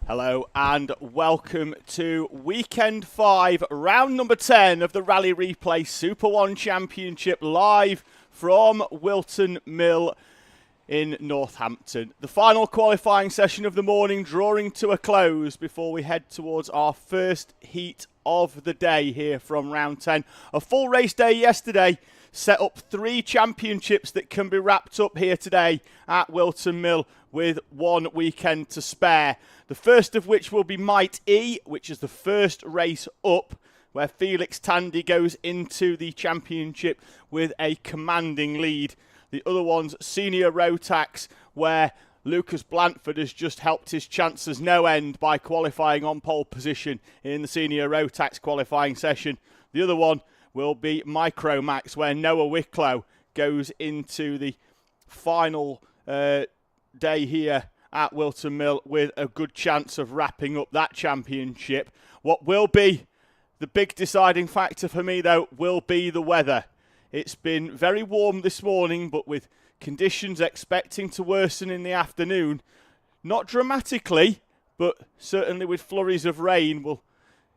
Hello and welcome to weekend 5, round number 10 of the Rally Replay SuperOne Championship, live from Whilton Mill in Northampton. The final qualifying session of the morning drawing to a close before we head towards our first heat of the day here from round 10. A full race day yesterday set up 3 championships that can be wrapped up here today at Whilton Mill with one weekend to spare. The first of which will be Might E, which is the first race up, where Felix Tandy goes into the championship with a commanding lead. The other one's Senior Rotax, where Lucas Blanford has just helped his chances no end by qualifying on pole position in the Senior Rotax qualifying session. The other one will be Micromax, where Noah Wicklow goes into the final day here at Whilton Mill with a good chance of wrapping up that championship. What will be the big deciding factor for me, though, will be the weather. It's been very warm this morning, but with conditions expecting to worsen in the afternoon, not dramatically, but certainly with flurries of rain, will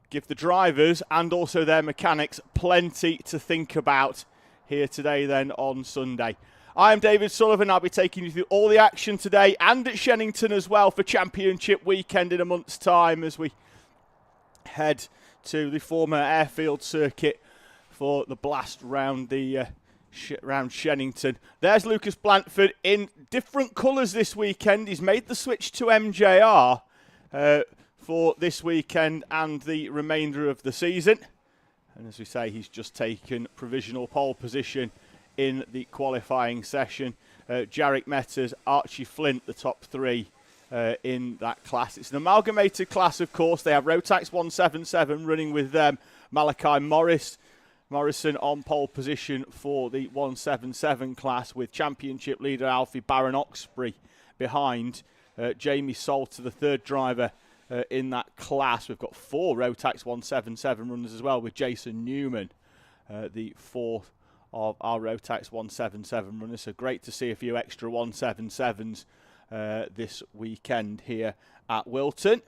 give the drivers and also their mechanics plenty to think about here today then on Sunday. I'm David Sullivan. I'll be taking you through all the action today and at Shennington as well for Championship weekend in a month's time as we head to the former airfield circuit for the blast round the round Shennington. There's Lucas Blanford in different colours this weekend. He's made the switch to MJR for this weekend and the remainder of the season. And as we say, he's just taken provisional pole position in the qualifying session. Jarek Metters, Archie Flint, the top 3 in that class. It's an amalgamated class, of course. They have Rotax 177 running with them. Malachi Morrison on pole position for the 177 class with championship leader Alfie Baron Oxbury behind. Jamie Salter, the third driver in that class. We've got 4 Rotax 177 runners as well with Jason Newman, the 4th of our Rotax 177 runners. So great to see a few extra 177s this weekend here at Whilton.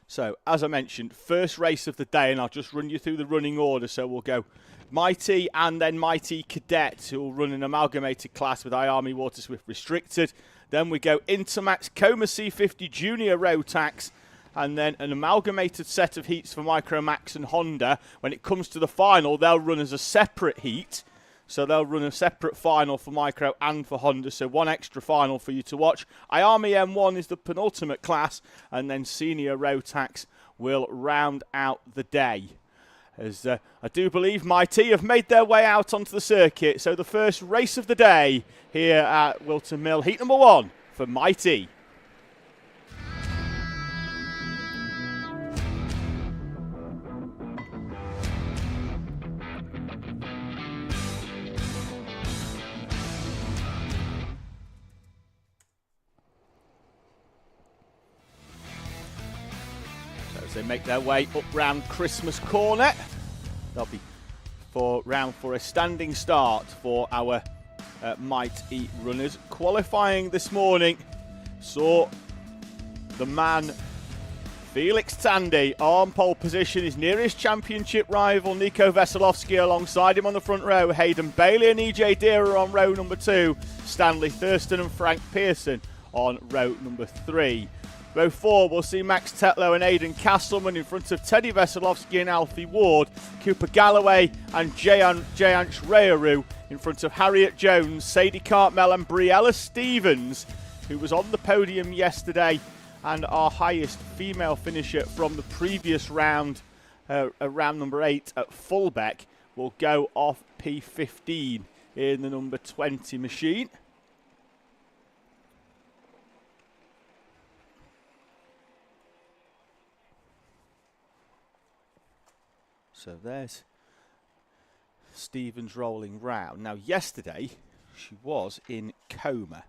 So, as I mentioned, first race of the day, and I'll just run you through the running order. So we'll go Mighty and then Mighty Cadet, who will run an amalgamated class with IAME Waterswift Restricted. Then we go Intermax Coma C50 Junior Rotax, and then an amalgamated set of heats for Micromax and Honda. When it comes to the final, they'll run as a separate heat. So they'll run a separate final for Micro and for Honda. So one extra final for you to watch. IAME M1 is the penultimate class. And then Senior Rotax will round out the day. As I do believe Mighty have made their way out onto the circuit. So the first race of the day here at Whilton Mill. Heat number 1 for Mighty. They make their way up round Christmas Corner. They'll be round for a standing start for our Might E runners. Qualifying this morning saw the man Felix Tandy on pole position. His nearest championship rival Nico Veselovsky alongside him on the front row. Hayden Bailey and EJ Deere on row number 2. Stanley Thurston and Frank Pearson on row number 3. Row 4 will see Max Tetlow and Aidan Castleman in front of Teddy Veselovsky and Alfie Ward. Cooper Galloway and Jayanch Rayaru in front of Harriet Jones, Sadie Cartmel and Briella Stevens, who was on the podium yesterday and our highest female finisher from the previous round, round number 8 at Fullbeck, will go off P15 in the number 20 machine. So there's Stevens rolling round. Now yesterday she was in coma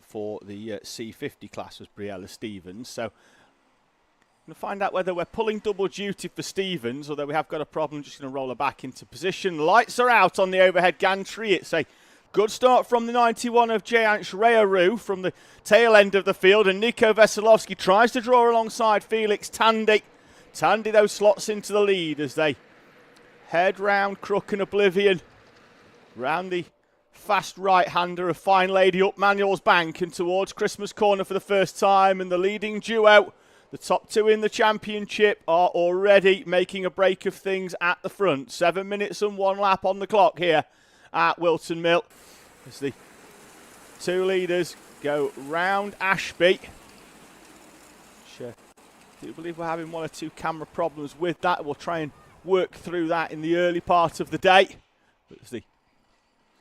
for the C50 class, was Briella Stevens. So I'm going to find out whether we're pulling double duty for Stevens, although we have got a problem. Just going to roll her back into position. Lights are out on the overhead gantry. It's a Good start from the 91 of Jayanch Rearu from the tail end of the field, and Nico Veselovsky tries to draw alongside Felix Tandy. Tandy, though, slots into the lead as they head round Crook and Oblivion, round the fast right-hander of Fine Lady up Manuel's Bank and towards Christmas Corner for the first time, and the leading duo, the top two in the championship, are already making a break of things at the front. 7 minutes and 1 lap on the clock here at Whilton Mill as the two leaders go round Ashby. I do believe we're having one or two camera problems with that. We'll try and work through that in the early part of the day. But as the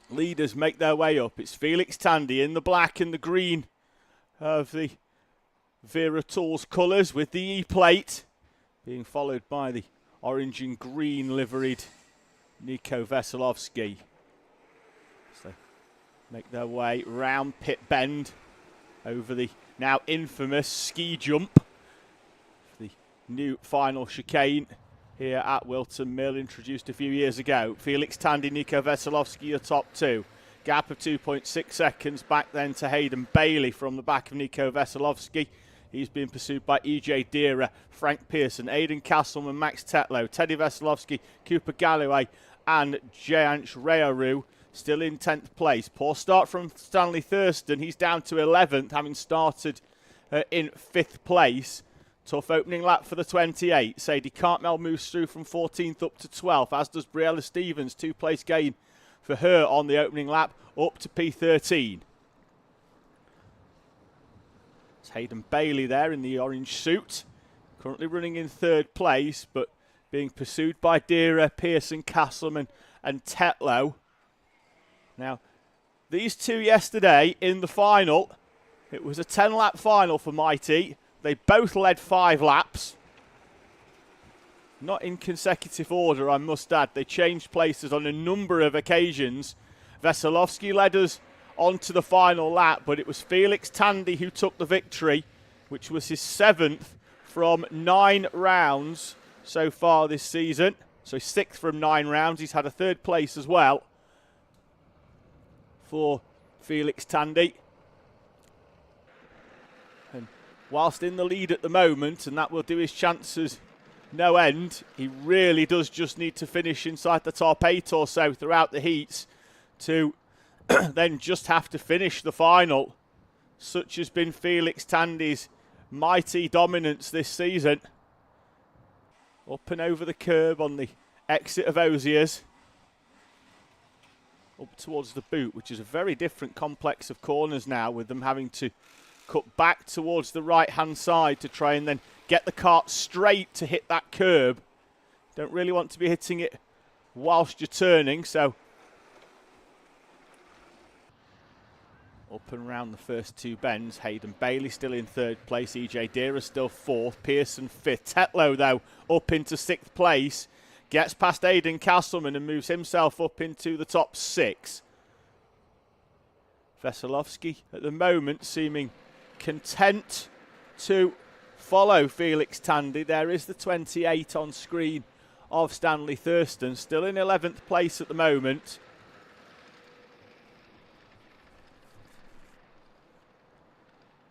leaders make their way up, it's Felix Tandy in the black and the green of the Vera Tools colours with the E-plate, being followed by the orange and green liveried Nico Veselovsky. So make their way round Pit Bend over the now infamous ski jump. The new final chicane here at Whilton Mill, introduced a few years ago. Felix Tandy, Nico Veselovsky, the top two. Gap of 2.6 seconds back then to Hayden Bailey from the back of Nico Veselovsky. He's being pursued by E.J. Deera, Frank Pearson, Aidan Castleman, Max Tetlow, Teddy Veselovsky, Cooper Galloway and Jayanch Rearu still in 10th place. Poor start from Stanley Thurston. He's down to 11th, having started in 5th place. Tough opening lap for the 28. Sadie Cartmel moves through from 14th up to 12th, as does Briella Stevens. 2-place gain for her on the opening lap, up to P13. It's Hayden Bailey there in the orange suit, currently running in 3rd place, but being pursued by Deera, Pearson, Castleman and Tetlow. Now, these two yesterday in the final, it was a 10-lap final for Mighty. They both led 5 laps. Not in consecutive order, I must add. They changed places on a number of occasions. Veselovsky led us onto the final lap, but it was Felix Tandy who took the victory, which was his 7th from 9 rounds so far this season. So 6th from 9 rounds. He's had a 3rd place as well for Felix Tandy. And whilst in the lead at the moment, and that will do his chances no end, he really does just need to finish inside the top 8 or so throughout the heats to then just have to finish the final. Such has been Felix Tandy's mighty dominance this season. Up and over the curb on the exit of Osiers, up towards the boot, which is a very different complex of corners now, with them having to cut back towards the right-hand side to try and then get the cart straight to hit that curb. Don't really want to be hitting it whilst you're turning, so up and round the first 2 bends. Hayden Bailey still in 3rd place, E.J. Deera still 4th, Pearson 5th. Tetlow, though, up into 6th place. Gets past Aidan Castleman and moves himself up into the top 6. Veselovsky at the moment seeming content to follow Felix Tandy. There is the 28 on screen of Stanley Thurston, still in 11th place at the moment.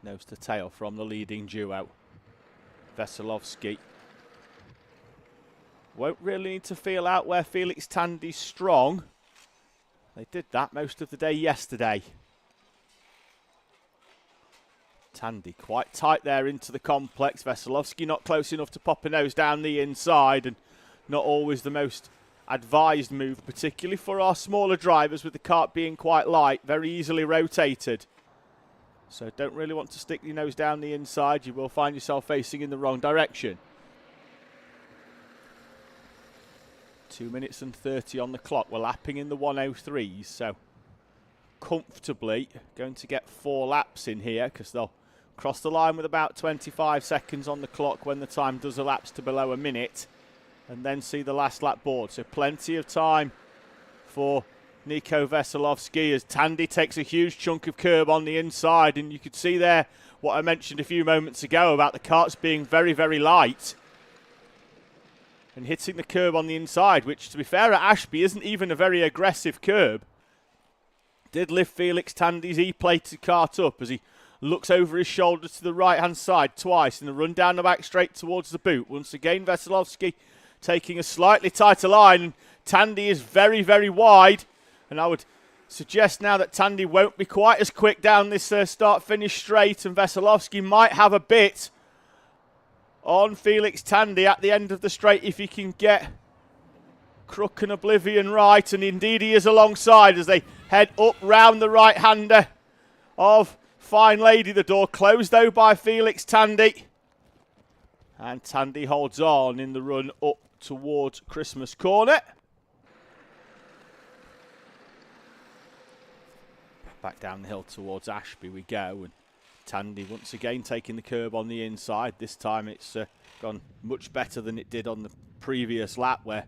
Nose to tail from the leading duo. Veselovsky won't really need to feel out where Felix Tandy's strong. They did that most of the day yesterday. Tandy quite tight there into the complex. Veselovsky not close enough to pop a nose down the inside, and not always the most advised move, particularly for our smaller drivers, with the kart being quite light, very easily rotated. So don't really want to stick your nose down the inside. You will find yourself facing in the wrong direction. 2 minutes and 30 on the clock. We're lapping in the 103s, so comfortably going to get 4 laps in here, because they'll cross the line with about 25 seconds on the clock when the time does elapse to below a minute, and then see the last lap board. So plenty of time for Nico Veselovsky as Tandy takes a huge chunk of curb on the inside, and you could see there what I mentioned a few moments ago about the karts being very, very light and hitting the curb on the inside, which, to be fair, at Ashby isn't even a very aggressive curb. Did lift Felix Tandy's E-plated kart up as he looks over his shoulder to the right-hand side twice in the run down the back straight towards the boot. Once again, Veselovsky taking a slightly tighter line, and Tandy is very, very wide. And I would suggest now that Tandy won't be quite as quick down this start-finish straight, and Veselovsky might have a bit on Felix Tandy at the end of the straight if he can get Crook and Oblivion right, and indeed he is alongside as they head up round the right-hander of Fine Lady. The door closed though by Felix Tandy, and Tandy holds on in the run up towards Christmas Corner. Back down the hill towards Ashby we go, and Tandy once again taking the curb on the inside. This time it's gone much better than it did on the previous lap, where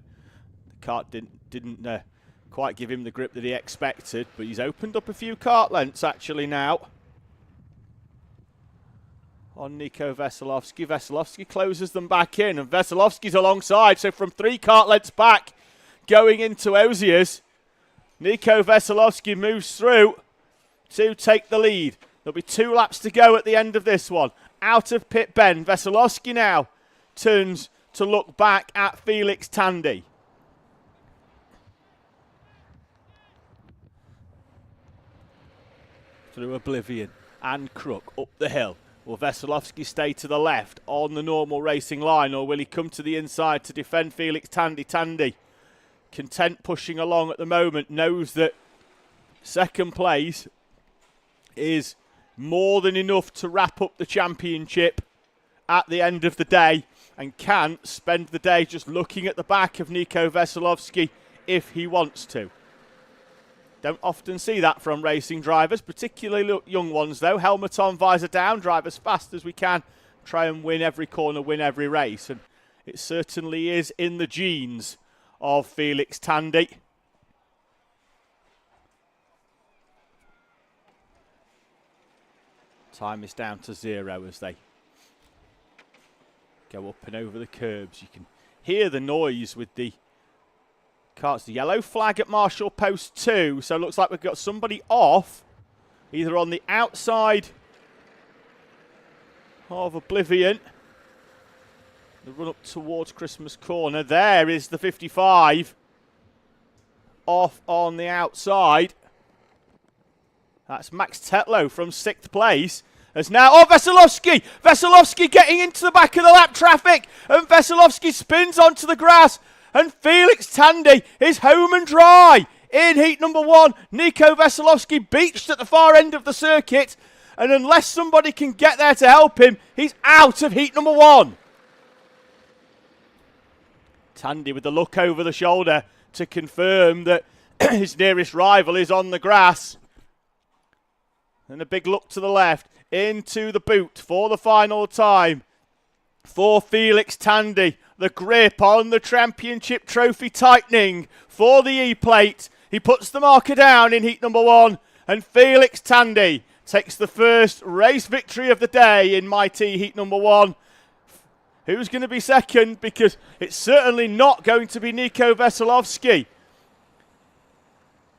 the kart didn't quite give him the grip that he expected, but he's opened up a few kart lengths actually now on Nico Veselovsky. Veselovsky closes them back in, and Veselovsky's alongside, so from 3 kart lengths back going into Ozier's, Nico Veselovsky moves through to take the lead. There'll be 2 laps to go at the end of this one. Out of pit bend, Veselovsky now turns to look back at Felix Tandy. Through Oblivion and Crook up the hill. Will Veselovsky stay to the left on the normal racing line, or will he come to the inside to defend Felix Tandy? Tandy, content pushing along at the moment, knows that second place is more than enough to wrap up the championship at the end of the day, and can spend the day just looking at the back of Nico Veselovsky if he wants to. Don't often see that from racing drivers, particularly young ones though. Helmet on, visor down, drive as fast as we can, try and win every corner, win every race, and it certainly is in the genes of Felix Tandy. Time is down to 0 as they go up and over the curbs. You can hear the noise with the karts. The yellow flag at Marshall Post 2, so it looks like we've got somebody off, either on the outside of Oblivion. The run up towards Christmas Corner. There is the 55 off on the outside. That's Max Tetlow from 6th place. As now, Veselovsky! Veselovsky getting into the back of the lap traffic, and Veselovsky spins onto the grass, and Felix Tandy is home and dry in heat number 1. Nico Veselovsky beached at the far end of the circuit, and unless somebody can get there to help him, he's out of heat number 1. Tandy with the look over the shoulder to confirm that his nearest rival is on the grass. And a big look to the left, into the boot for the final time for Felix Tandy. The grip on the championship trophy tightening for the E-plate. He puts the marker down in heat number 1, and Felix Tandy takes the first race victory of the day in Mighty heat number 1. Who's going to be second? Because it's certainly not going to be Nico Veselovsky.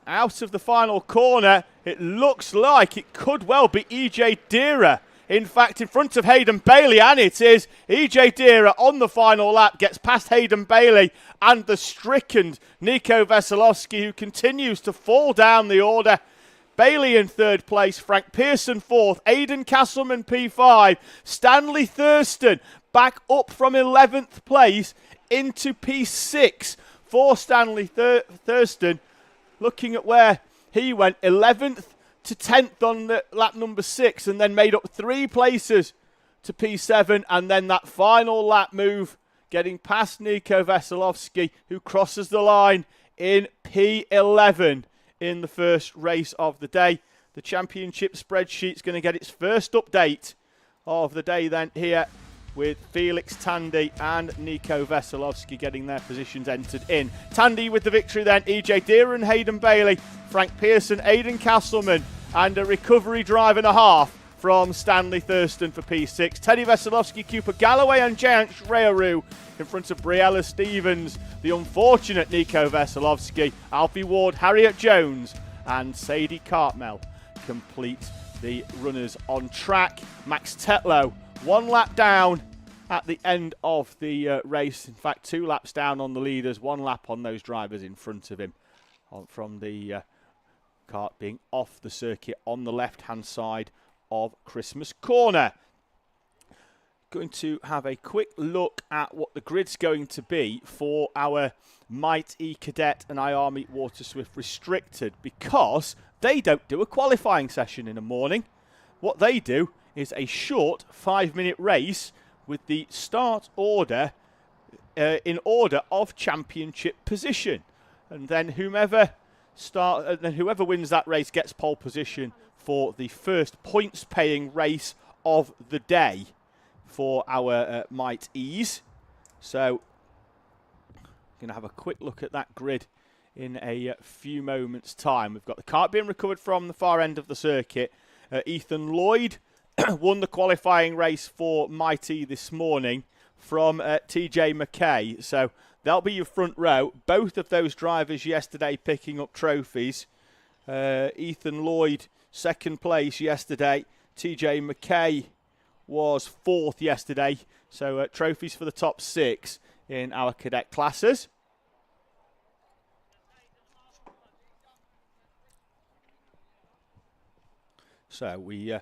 Out of the final corner, it looks like it could well be EJ Deera. In fact, in front of Hayden Bailey, and it is EJ Deera on the final lap, gets past Hayden Bailey and the stricken Nico Veselovsky, who continues to fall down the order. Bailey in 3rd place, Frank Pearson 4th, Aidan Castleman P5, Stanley Thurston back up from 11th place into P6 for Stanley Thurston. Looking at where he went, 11th to 10th on the lap number 6, and then made up 3 places to P7, and then that final lap move, getting past Nico Veselovsky, who crosses the line in P11 in the first race of the day. The championship spreadsheet's going to get its first update of the day then here, with Felix Tandy and Nico Veselovsky getting their positions entered in. Tandy with the victory then, EJ Deera and Hayden Bailey, Frank Pearson, Aidan Castleman, and a recovery drive and a half from Stanley Thurston for P6. Teddy Veselovsky, Cooper Galloway and Giant Shreyaru in front of Briella Stevens, the unfortunate Nico Veselovsky, Alfie Ward, Harriet Jones and Sadie Cartmel complete the runners on track. Max Tetlow 1 lap down at the end of the race. In fact, 2 laps down on the leaders, 1 lap on those drivers in front of him from the kart being off the circuit on the left-hand side of Christmas Corner. Going to have a quick look at what the grid's going to be for our Might E Cadet and IAME Waterswift Restricted, because they don't do a qualifying session in the morning. What they do is a short 5-minute race with the start order in order of championship position, and then whoever wins that race gets pole position for the first points-paying race of the day for our Might E's. So going to have a quick look at that grid in a few moments' time. We've got the kart being recovered from the far end of the circuit. Ethan Lloyd won the qualifying race for Might E this morning from TJ McKay. So that'll be your front row. Both of those drivers yesterday picking up trophies. Ethan Lloyd, 2nd place yesterday. TJ McKay was 4th yesterday. So trophies for the top 6 in our cadet classes. So we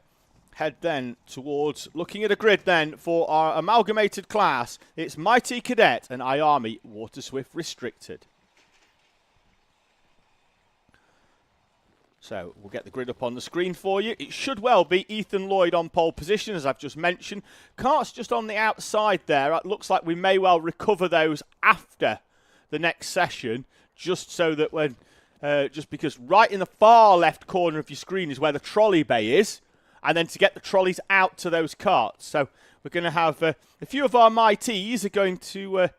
head then towards looking at a grid then for our amalgamated class. It's Might E Cadet and IAME Waterswift Restricted. So we'll get the grid up on the screen for you. It should well be Ethan Lloyd on pole position, as I've just mentioned. Kart's just on the outside there. It looks like we may well recover those after the next session, just so that when, just because right in the far left corner of your screen is where the trolley bay is, and then to get the trolleys out to those karts. So we're going to have a few of our Mighties are going to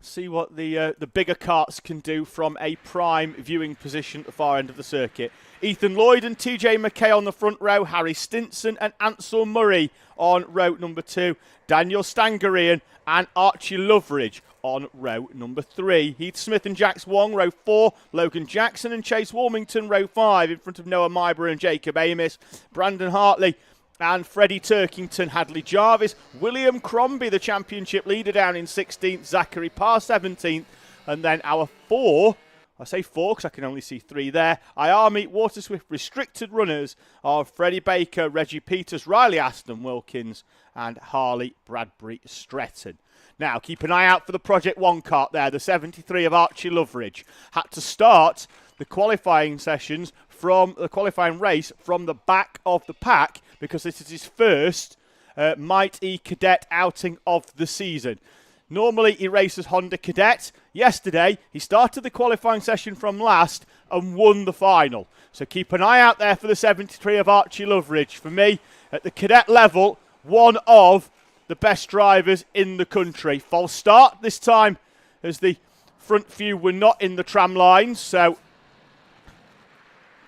see what the bigger karts can do from a prime viewing position at the far end of the circuit. Ethan Lloyd and TJ McKay on the front row, Harry Stinson and Ansel Murray on row number 2, Daniel Stangarian and Archie Loveridge on row number 3. Heath Smith and Jax Wong, row 4, Logan Jackson and Chase Warmington, row 5, in front of Noah Myborough and Jacob Amis, Brandon Hartley and Freddie Turkington, Hadley Jarvis, William Crombie, the championship leader, down in 16th, Zachary Parr 17th, and then our 4, I say 4 because I can only see 3 there, IAME Waterswift Restricted runners are Freddie Baker, Reggie Peters, Riley Aston Wilkins, and Harley Bradbury Stretton. Now, keep an eye out for the Project 1 kart there, the 73 of Archie Loveridge. Had to start the qualifying sessions from the qualifying race from the back of the pack, because this is his first Might E Cadet outing of the season. Normally he races Honda Cadet. Yesterday he started the qualifying session from last and won the final. So keep an eye out there for the 73 of Archie Loveridge. For me, at the cadet level, one of the best drivers in the country. False start this time as the front few were not in the tram lines. So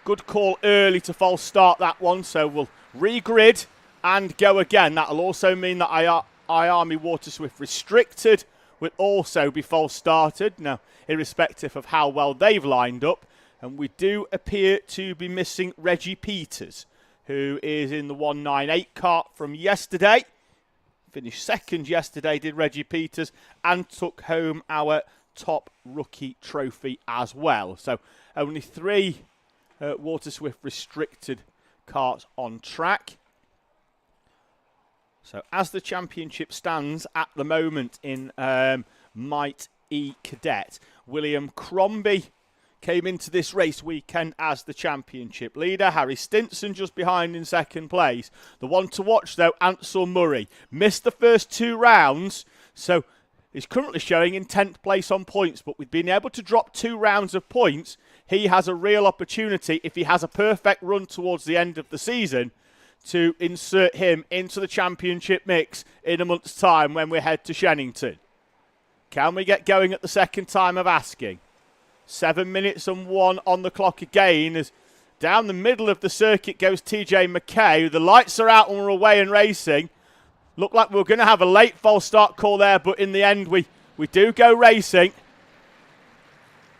good call early to false start that one. So we'll regrid and go again. That'll also mean that IAME Waterswift Restricted will also be false started. Now, irrespective of how well they've lined up. And we do appear to be missing Reggie Peters, who is in the 198 kart from yesterday. Finished 2nd yesterday, did Reggie Peters, and took home our top rookie trophy as well. So only 3 Waterswift Restricted karts on track. So as the championship stands at the moment in Might E Cadet, William Crombie came into this race weekend as the championship leader. Harry Stinson just behind in 2nd place. The one to watch, though, Ansel Murray. Missed the first 2 rounds, so he's currently showing in 10th place on points, but with being able to drop 2 rounds of points, he has a real opportunity, if he has a perfect run towards the end of the season, to insert him into the championship mix in a month's time when we head to Shennington. Can we get going at the second time of asking? 7 minutes and 1 on the clock again, as down the middle of the circuit goes TJ McKay. The lights are out and we're away and racing. Looked like we were going to have a late false start call there, but in the end we do go racing.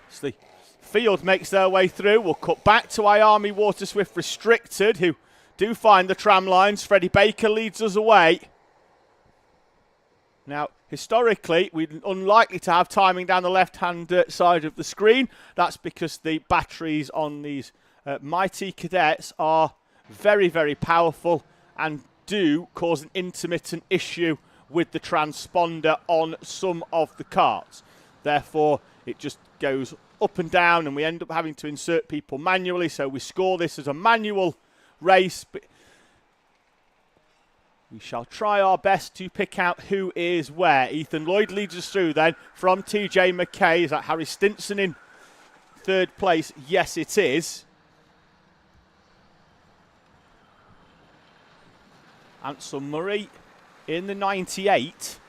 It's the field makes their way through. We'll cut back to IAME Water Swift Restricted, who do find the tram lines. Freddie Baker leads us away. Now, historically, we're unlikely to have timing down the left-hand side of the screen. That's because the batteries on these mighty Cadets are very, very powerful and do cause an intermittent issue with the transponder on some of the carts. Therefore, it just goes up and down and we end up having to insert people manually. So we score this as a manual race. But we shall try our best to pick out who is where. Ethan Lloyd leads us through then from TJ McKay. Is that Harry Stinson in third place? Yes, it is. Ansel Murray in the 98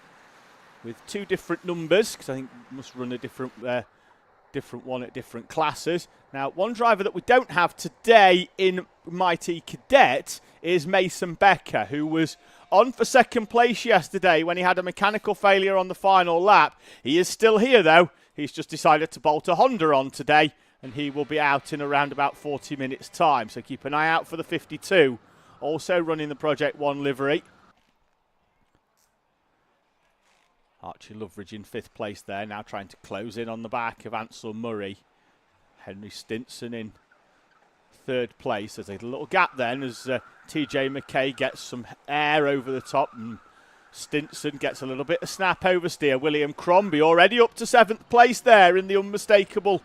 with two different numbers, because I think we must run a different one at different classes. Now, one driver that we don't have today in Mighty Cadet is Mason Becker, who was on for second place yesterday when he had a mechanical failure on the final lap. He is still here, though. He's just decided to bolt a Honda on today, and he will be out in around about 40 minutes' time. So keep an eye out for the 52. Also running the Project 1 livery. Archie Loveridge in fifth place there, now trying to close in on the back of Ansel Murray. Henry Stinson in third place. There's a little gap then as TJ McKay gets some air over the top and Stinson gets a little bit of snap oversteer. William Crombie already up to seventh place there in the unmistakable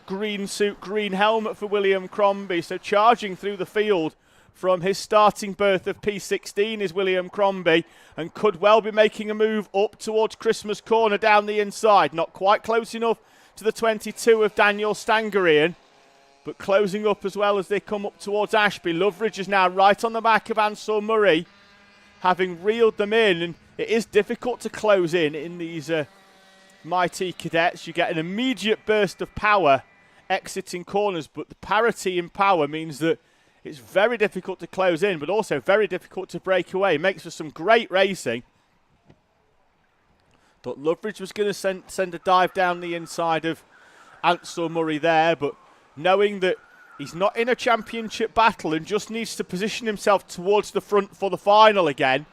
green suit, green helmet for William Crombie. So charging through the field from his starting berth of P16 is William Crombie, and could well be making a move up towards Christmas Corner down the inside. Not quite close enough to the 22 of Daniel Stangarian, but closing up as well as they come up towards Ashby. Loveridge is now right on the back of Ansel Murray, having reeled them in, and it is difficult to close in these mighty Cadets. You get an immediate burst of power exiting corners, but the parity in power means that it's very difficult to close in, but also very difficult to break away. Makes for some great racing. Thought Loveridge was going to send a dive down the inside of Ansel Murray there, but knowing that he's not in a championship battle and just needs to position himself towards the front for the final again,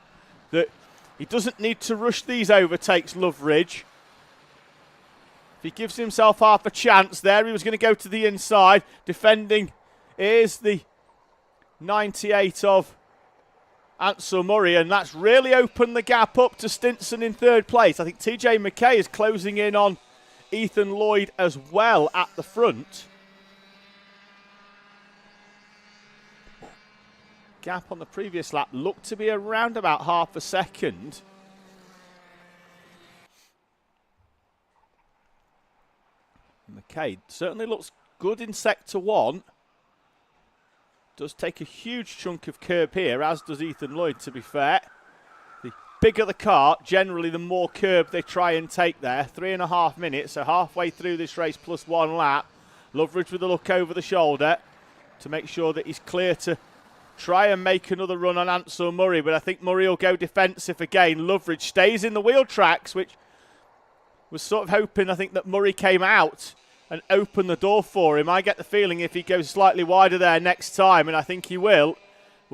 that he doesn't need to rush these overtakes, Loveridge. If he gives himself half a chance there, he was going to go to the inside. Defending is the 98 of Ansel Murray, and that's really opened the gap up to Stinson in third place. I think TJ McKay is closing in on Ethan Lloyd as well at the front. Gap on the previous lap looked to be around about half a second. McKay certainly looks good in sector one. Does take a huge chunk of curb here, as does Ethan Lloyd, to be fair. The bigger the car, generally the more curb they try and take there. 3.5 minutes, so halfway through this race plus one lap. Loveridge with a look over the shoulder to make sure that he's clear to try and make another run on Ansel Murray, but I think Murray will go defensive again. Loveridge stays in the wheel tracks, which was sort of hoping, I think, that Murray came out and open the door for him. I get the feeling if he goes slightly wider there next time, and I think he will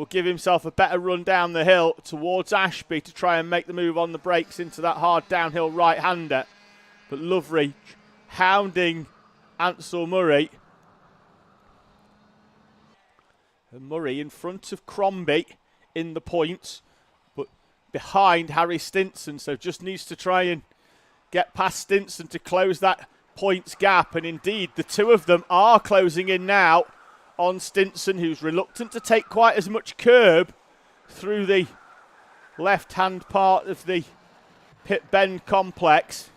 give himself a better run down the hill towards Ashby to try and make the move on the brakes into that hard downhill right-hander. But Loveridge hounding Ansel Murray. And Murray in front of Crombie in the points, but behind Harry Stinson, so just needs to try and get past Stinson to close that points gap, and indeed the two of them are closing in now on Stinson, who's reluctant to take quite as much curb through the left-hand part of the pit bend complex.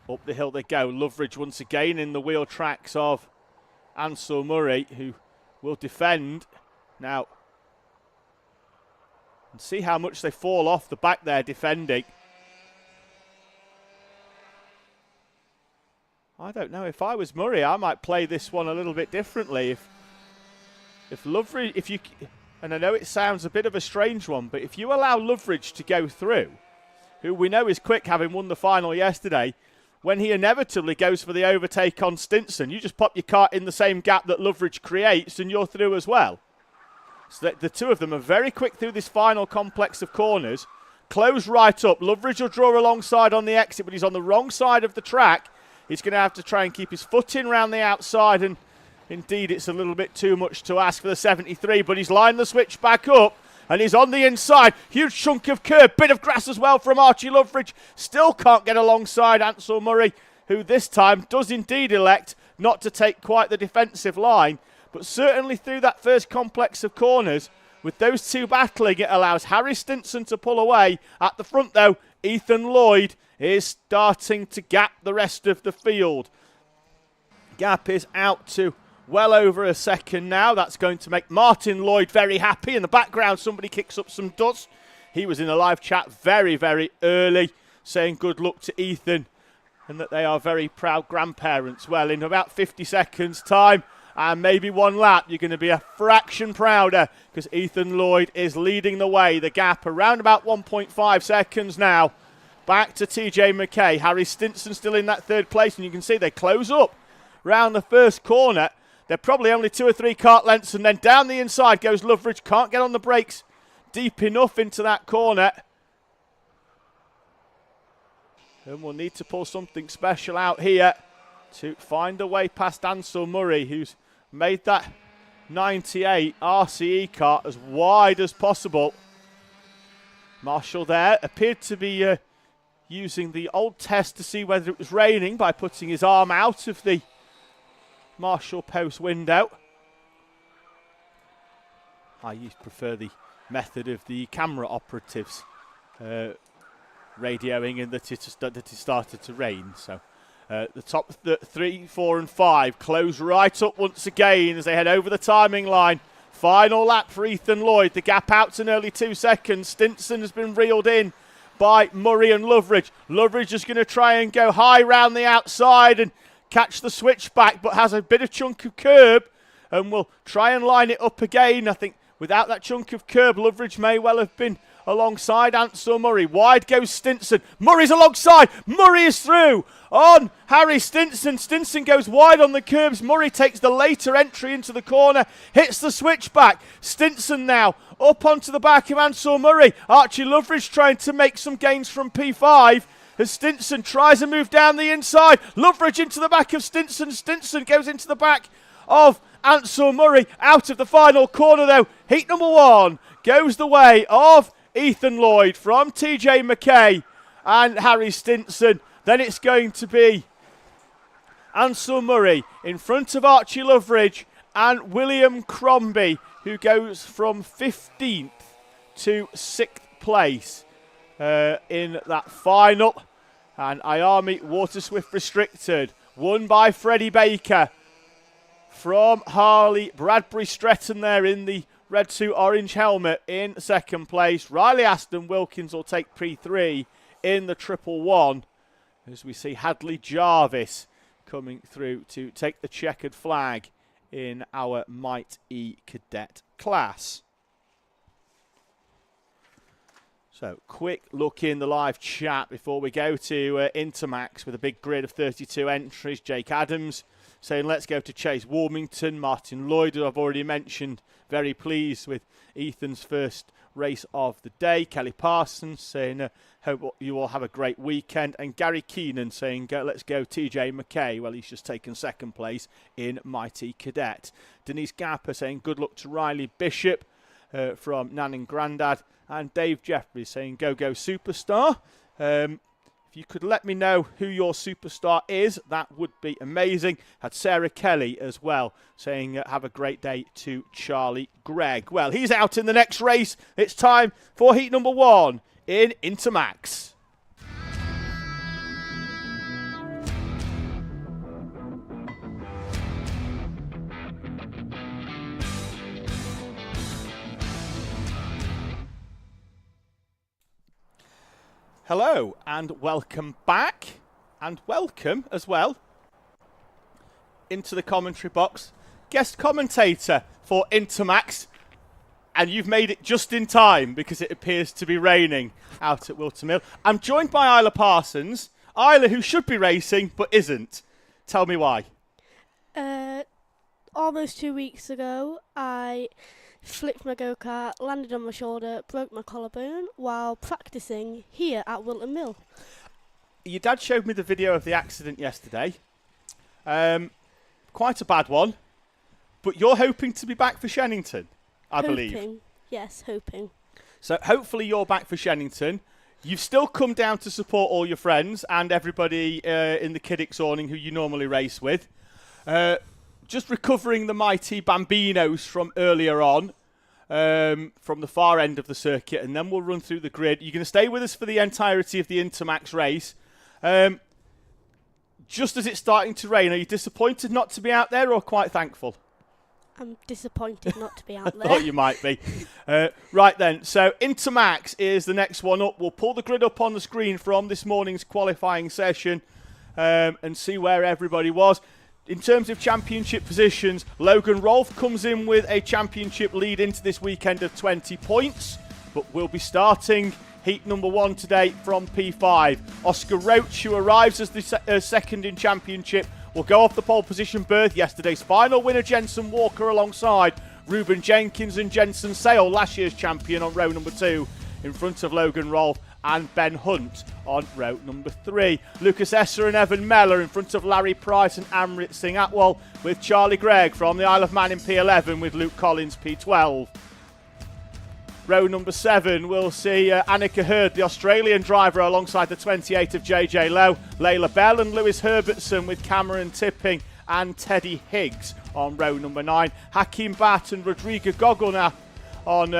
Up the hill they go. Loveridge once again in the wheel tracks of Ansel Murray, who will defend now, and see how much they fall off the back there defending. I don't know. If I was Murray, I might play this one a little bit differently. If Loveridge, and I know it sounds a bit of a strange one, but if you allow Loveridge to go through, who we know is quick, having won the final yesterday, when he inevitably goes for the overtake on Stinson. You just pop your kart in the same gap that Loveridge creates and you're through as well. So the two of them are very quick through this final complex of corners. Close right up. Loveridge will draw alongside on the exit, but he's on the wrong side of the track. He's going to have to try and keep his foot in round the outside, and indeed it's a little bit too much to ask for the 73, but he's lined the switch back up, and he's on the inside. Huge chunk of curb, bit of grass as well from Archie Loveridge. Still can't get alongside Ansel Murray, who this time does indeed elect not to take quite the defensive line, but certainly through that first complex of corners, with those two battling, it allows Harry Stinson to pull away. At the front, though, Ethan Lloyd is starting to gap the rest of the field. Gap is out to well over a second now. That's going to make Martin Lloyd very happy. In the background, somebody kicks up some dust. He was in a live chat very, very early, saying good luck to Ethan and that they are very proud grandparents. Well, in about 50 seconds' time, and maybe one lap, you're going to be a fraction prouder because Ethan Lloyd is leading the way. The gap around about 1.5 seconds now. Back to TJ McKay. Harry Stinson still in that third place, and you can see they close up round the first corner. They're probably only 2 or 3 kart lengths, and then down the inside goes Loveridge. Can't get on the brakes deep enough into that corner. And we'll need to pull something special out here to find a way past Ansel Murray, who's made that 98 RCE kart as wide as possible. Marshall there appeared to be using the old test to see whether it was raining by putting his arm out of the Marshall post window. I prefer the method of the camera operatives radioing in that it started to rain. So the top 3, 4 and 5 close right up once again as they head over the timing line. Final lap for Ethan Lloyd. The gap out to nearly 2 seconds. Stinson has been reeled in by Murray and Loveridge. Loveridge is going to try and go high round the outside and catch the switchback, but has a bit of chunk of curb and will try and line it up again. I think without that chunk of curb, Loveridge may well have been alongside Ansel Murray. Wide goes Stinson. Murray's alongside. Murray is through on Harry Stinson. Stinson goes wide on the curbs. Murray takes the later entry into the corner, hits the switchback. Stinson now up onto the back of Ansel Murray. Archie Loveridge trying to make some gains from P5 as Stinson tries to move down the inside. Loveridge into the back of Stinson. Stinson goes into the back of Ansel Murray. Out of the final corner though, heat number 1 goes the way of Ethan Lloyd from TJ McKay and Harry Stinson. Then it's going to be Ansel Murray in front of Archie Loveridge and William Crombie, who goes from 15th to 6th place in that final. And IAME Water Swift Restricted, won by Freddie Baker from Harley. Bradbury Stretton there in the red suit, orange helmet in second place. Riley Aston Wilkins will take P3 in the 111 as we see Hadley Jarvis coming through to take the checkered flag in our Might E Cadet class. So, quick look in the live chat before we go to Intermax with a big grid of 32 entries. Jake Adams saying, let's go to Chase Warmington. Martin Lloyd, who I've already mentioned, very pleased with Ethan's first race of the day. Kelly Parsons saying, hope you all have a great weekend. And Gary Keenan saying, let's go TJ McKay. Well, he's just taken second place in Mighty Cadet. Denise Gapper saying, good luck to Riley Bishop from Nan and Grandad. And Dave Jeffries saying, go superstar. If you could let me know who your superstar is, that would be amazing. Had Sarah Kelly as well saying, have a great day to Charlie Gregg. Well, he's out in the next race. It's time for heat number 1 in Intermax. Hello and welcome back, and welcome as well into the commentary box, guest commentator for Intermax, and you've made it just in time because it appears to be raining out at Whilton Mill. I'm joined by Isla Parsons. Isla, who should be racing but isn't. Tell me why. Almost 2 weeks ago, I flipped my go-kart, landed on my shoulder, broke my collarbone while practicing here at Whilton Mill. Your dad showed me the video of the accident yesterday. Quite a bad one. But you're hoping to be back for Shennington, I believe. Yes, hoping. So hopefully you're back for Shennington. You've still come down to support all your friends and everybody in the Cadet awning who you normally race with. Just recovering the mighty Bambinos from earlier on, from the far end of the circuit, and then we'll run through the grid. You're going to stay with us for the entirety of the Intermax race. Just as it's starting to rain, are you disappointed not to be out there or quite thankful? I'm disappointed not to be out there. I thought you might be. Right then, so Intermax is the next one up. We'll pull the grid up on the screen from this morning's qualifying session and see where everybody was. In terms of championship positions, Logan Rolfe comes in with a championship lead into this weekend of 20 points, but we'll be starting heat number 1 today from P5. Oscar Roach, who arrives as the second in championship, will go off the pole position berth. Yesterday's final winner, Jensen Walker, alongside Ruben Jenkins and Jensen Sale, last year's champion, on row number 2, in front of Logan Rolfe and Ben Hunt on row number 3. Lucas Esser and Evan Mellor in front of Larry Price and Amrit Singh Atwal, with Charlie Gregg from the Isle of Man in P11 with Luke Collins P12. Row number 7, we'll see Annika Hurd, the Australian driver, alongside the 28 of JJ Lowe, Layla Bell and Lewis Herbertson, with Cameron Tipping and Teddy Higgs on row number 9. Hakeem Batt and Rodrigo Gogolna on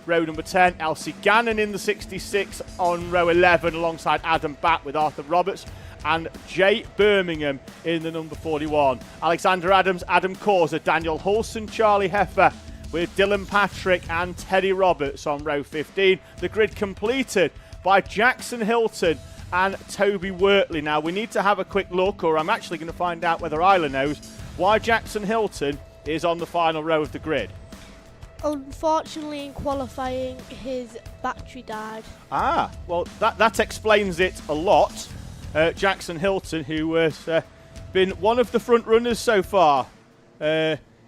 row number 10. Elsie Gannon in the 66 on row 11, alongside Adam Batt with Arthur Roberts, and Jay Birmingham in the number 41. Alexander Adams, Adam Causer, Daniel Hulson, Charlie Heffer, with Dylan Patrick and Teddy Roberts on row 15. The grid completed by Jackson Hilton and Toby Wortley. Now, we need to have a quick look, or I'm actually going to find out whether Isla knows why Jackson Hilton is on the final row of the grid. Unfortunately, in qualifying, his battery died. Well, that explains it a lot. Jackson Hilton, who has been one of the front runners so far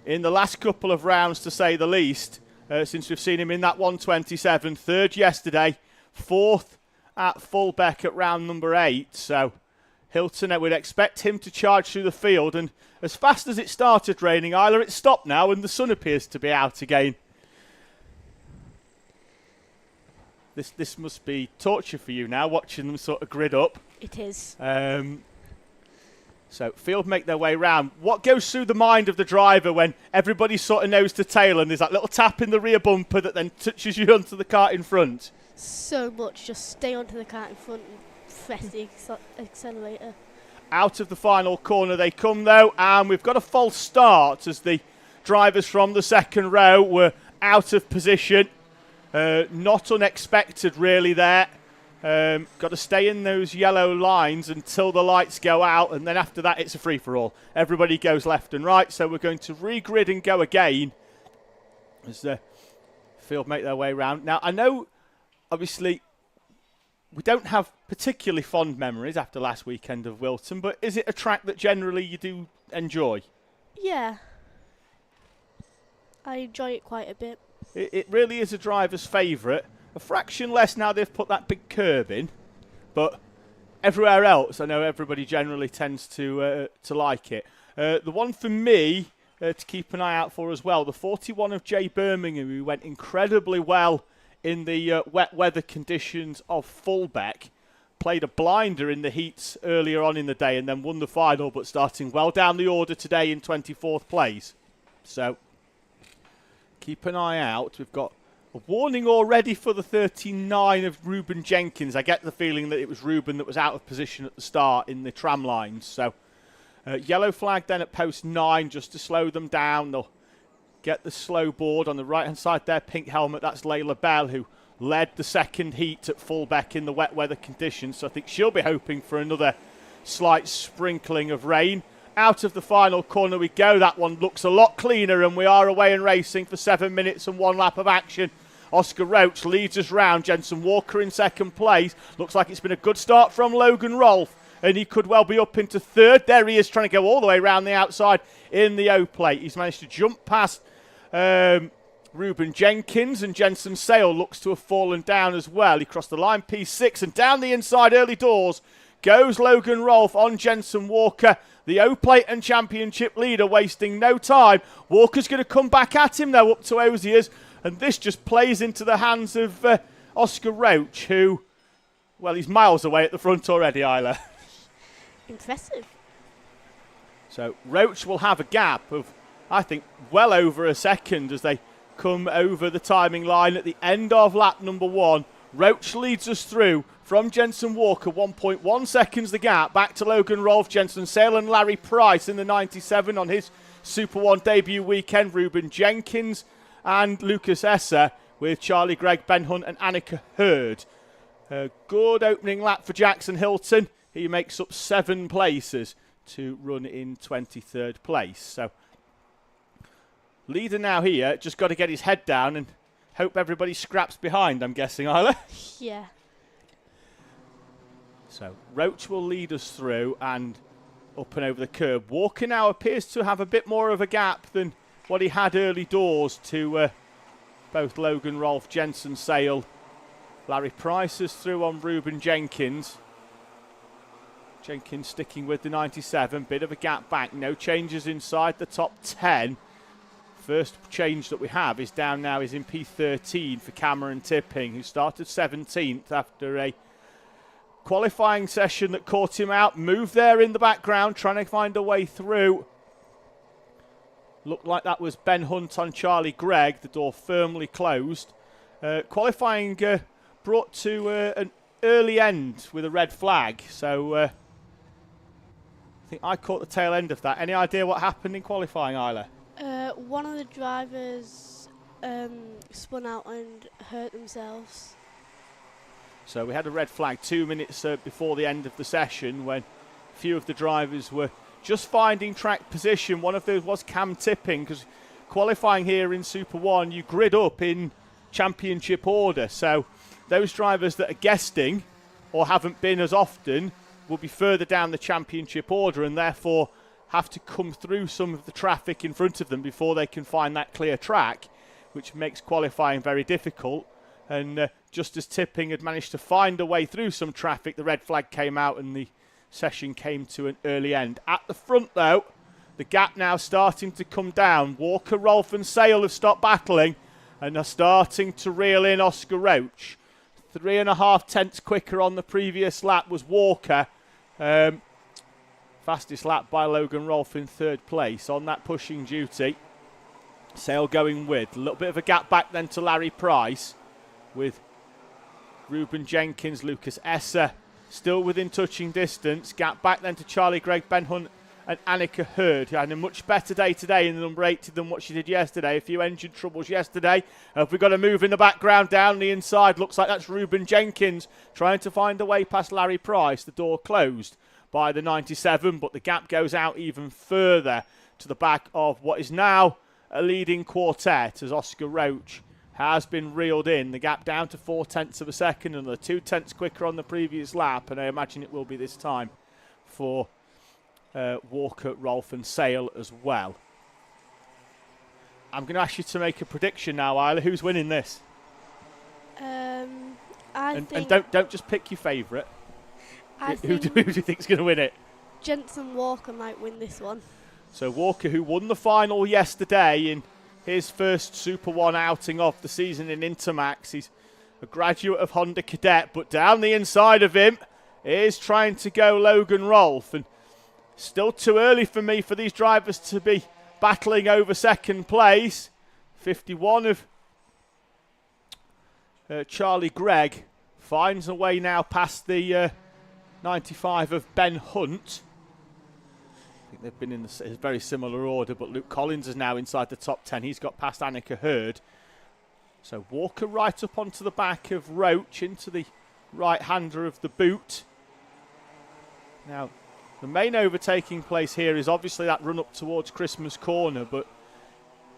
in the last couple of rounds, to say the least, since we've seen him in that 127, third yesterday, fourth at Fulbeck at round number 8. So Hilton, I would expect him to charge through the field, and as fast as it started raining, Isla, it's stopped now and the sun appears to be out again. This must be torture for you now, watching them sort of grid up. It is. So field make their way round. What goes through the mind of the driver when everybody's sort of nose to tail and there's that little tap in the rear bumper that then touches you onto the cart in front? So much. Just stay onto the cart in front and press the accelerator. Out of the final corner they come, though, and we've got a false start as the drivers from the second row were out of position. Not unexpected, really, there. Got to stay in those yellow lines until the lights go out, and then after that it's a free-for-all. Everybody goes left and right, so we're going to re-grid and go again as the field make their way round. Now, I know, obviously, we don't have particularly fond memories after last weekend of Whilton, but is it a track that generally you do enjoy? Yeah. I enjoy it quite a bit. It really is a driver's favourite. A fraction less now they've put that big curb in, but everywhere else I know everybody generally tends to like it. The one for me to keep an eye out for as well, the 41 of Jay Birmingham, who went incredibly well in the wet weather conditions of Fulbeck, played a blinder in the heats earlier on in the day and then won the final, but starting well down the order today in 24th place. So keep an eye out. We've got a warning already for the 39 of Ruben Jenkins. I get the feeling that it was Ruben that was out of position at the start in the tram lines. So yellow flag then at post 9 just to slow them down. They'll get the slow board on the right-hand side there. Pink helmet, that's Layla Bell, who led the second heat at Fulbeck in the wet weather conditions. So I think she'll be hoping for another slight sprinkling of rain. Out of the final corner we go. That one looks a lot cleaner, and we are away and racing for 7 minutes and 1 lap of action. Oscar Roach leads us round. Jensen Walker in second place. Looks like it's been a good start from Logan Rolfe. and he could well be up into third. There he is, trying to go all the way around the outside in the O-plate. He's managed to jump past Ruben Jenkins, and Jensen Sale looks to have fallen down as well. He crossed the line, P6, and down the inside early doors goes Logan Rolfe on Jensen Walker, the O-plate and championship leader, wasting no time. Walker's going to come back at him though, up to Osiers, and this just plays into the hands of Oscar Roach, who, well, he's miles away at the front already, Isla. Impressive. So Roach will have a gap of, I think, well over a second as they come over the timing line at the end of lap number 1. Roach leads us through from Jensen Walker, 1.1 seconds the gap, back to Logan Rolfe, Jensen Sale and Larry Price in the 97 on his Super One debut weekend, Ruben Jenkins and Lucas Esser with Charlie Gregg, Ben Hunt and Annika Hurd. A good opening lap for Jackson Hilton. He makes up 7 places to run in 23rd place. So leader now here, just got to get his head down and hope everybody scraps behind, I'm guessing, Isla. Yeah. So Roach will lead us through and up and over the curb. Walker now appears to have a bit more of a gap than what he had early doors to both Logan Rolfe, Jensen Sale. Larry Price is through on Ruben Jenkins. Jenkins sticking with the 97, bit of a gap back, no changes inside the top 10. First change that we have is down now is in P13 for Cameron Tipping, who started 17th after a qualifying session that caught him out. Moved there in the background, trying to find a way through. Looked like that was Ben Hunt on Charlie Gregg, the door firmly closed. Qualifying brought to an early end with a red flag, so I think I caught the tail end of that. Any idea what happened in qualifying, Isla? One of the drivers spun out and hurt themselves. So we had a red flag 2 minutes before the end of the session when a few of the drivers were just finding track position. One of those was Cam Tipping, because qualifying here in Super One, you grid up in championship order. So those drivers that are guesting or haven't been as often will be further down the championship order and therefore have to come through some of the traffic in front of them before they can find that clear track, which makes qualifying very difficult. And just as Tipping had managed to find a way through some traffic, the red flag came out and the session came to an early end. At the front, though, the gap now starting to come down. Walker, Rolfe and Sale have stopped battling and are starting to reel in Oscar Roach. 3.5 tenths quicker on the previous lap was Walker. Fastest lap by Logan Rolfe in 3rd place on that pushing duty. Sale going with. A little bit of a gap back then to Larry Price with Ruben Jenkins, Lucas Esser still within touching distance. Gap back then to Charlie Gregg, Ben Hunt and Annika Hurd, who had a much better day today in the number 80 than what she did yesterday. A few engine troubles yesterday. Have we got a move in the background down the inside? Looks like that's Ruben Jenkins trying to find a way past Larry Price. The door closed by the 97, but the gap goes out even further to the back of what is now a leading quartet as Oscar Roach has been reeled in. The gap down to 4 tenths of a second, and the 2 tenths quicker on the previous lap, and I imagine it will be this time for Walker, Rolfe and Sale as well. I'm going to ask you to make a prediction now, Isla. Who's winning this? I think... And don't just pick your favourite. Who do you think's going to win it? Jensen Walker might win this one. So Walker, who won the final yesterday in his first Super One outing of the season in Intermax. He's a graduate of Honda Cadet, but down the inside of him is trying to go Logan Rolfe. And still too early for me for these drivers to be battling over second place. 51 of Charlie Gregg finds a way now past the 95 of Ben Hunt. I think they've been in a very similar order, but Luke Collins is now inside the top 10. He's got past Annika Hurd. So Walker right up onto the back of Roach into the right-hander of the boot. Now, the main overtaking place here is obviously that run up towards Christmas Corner, but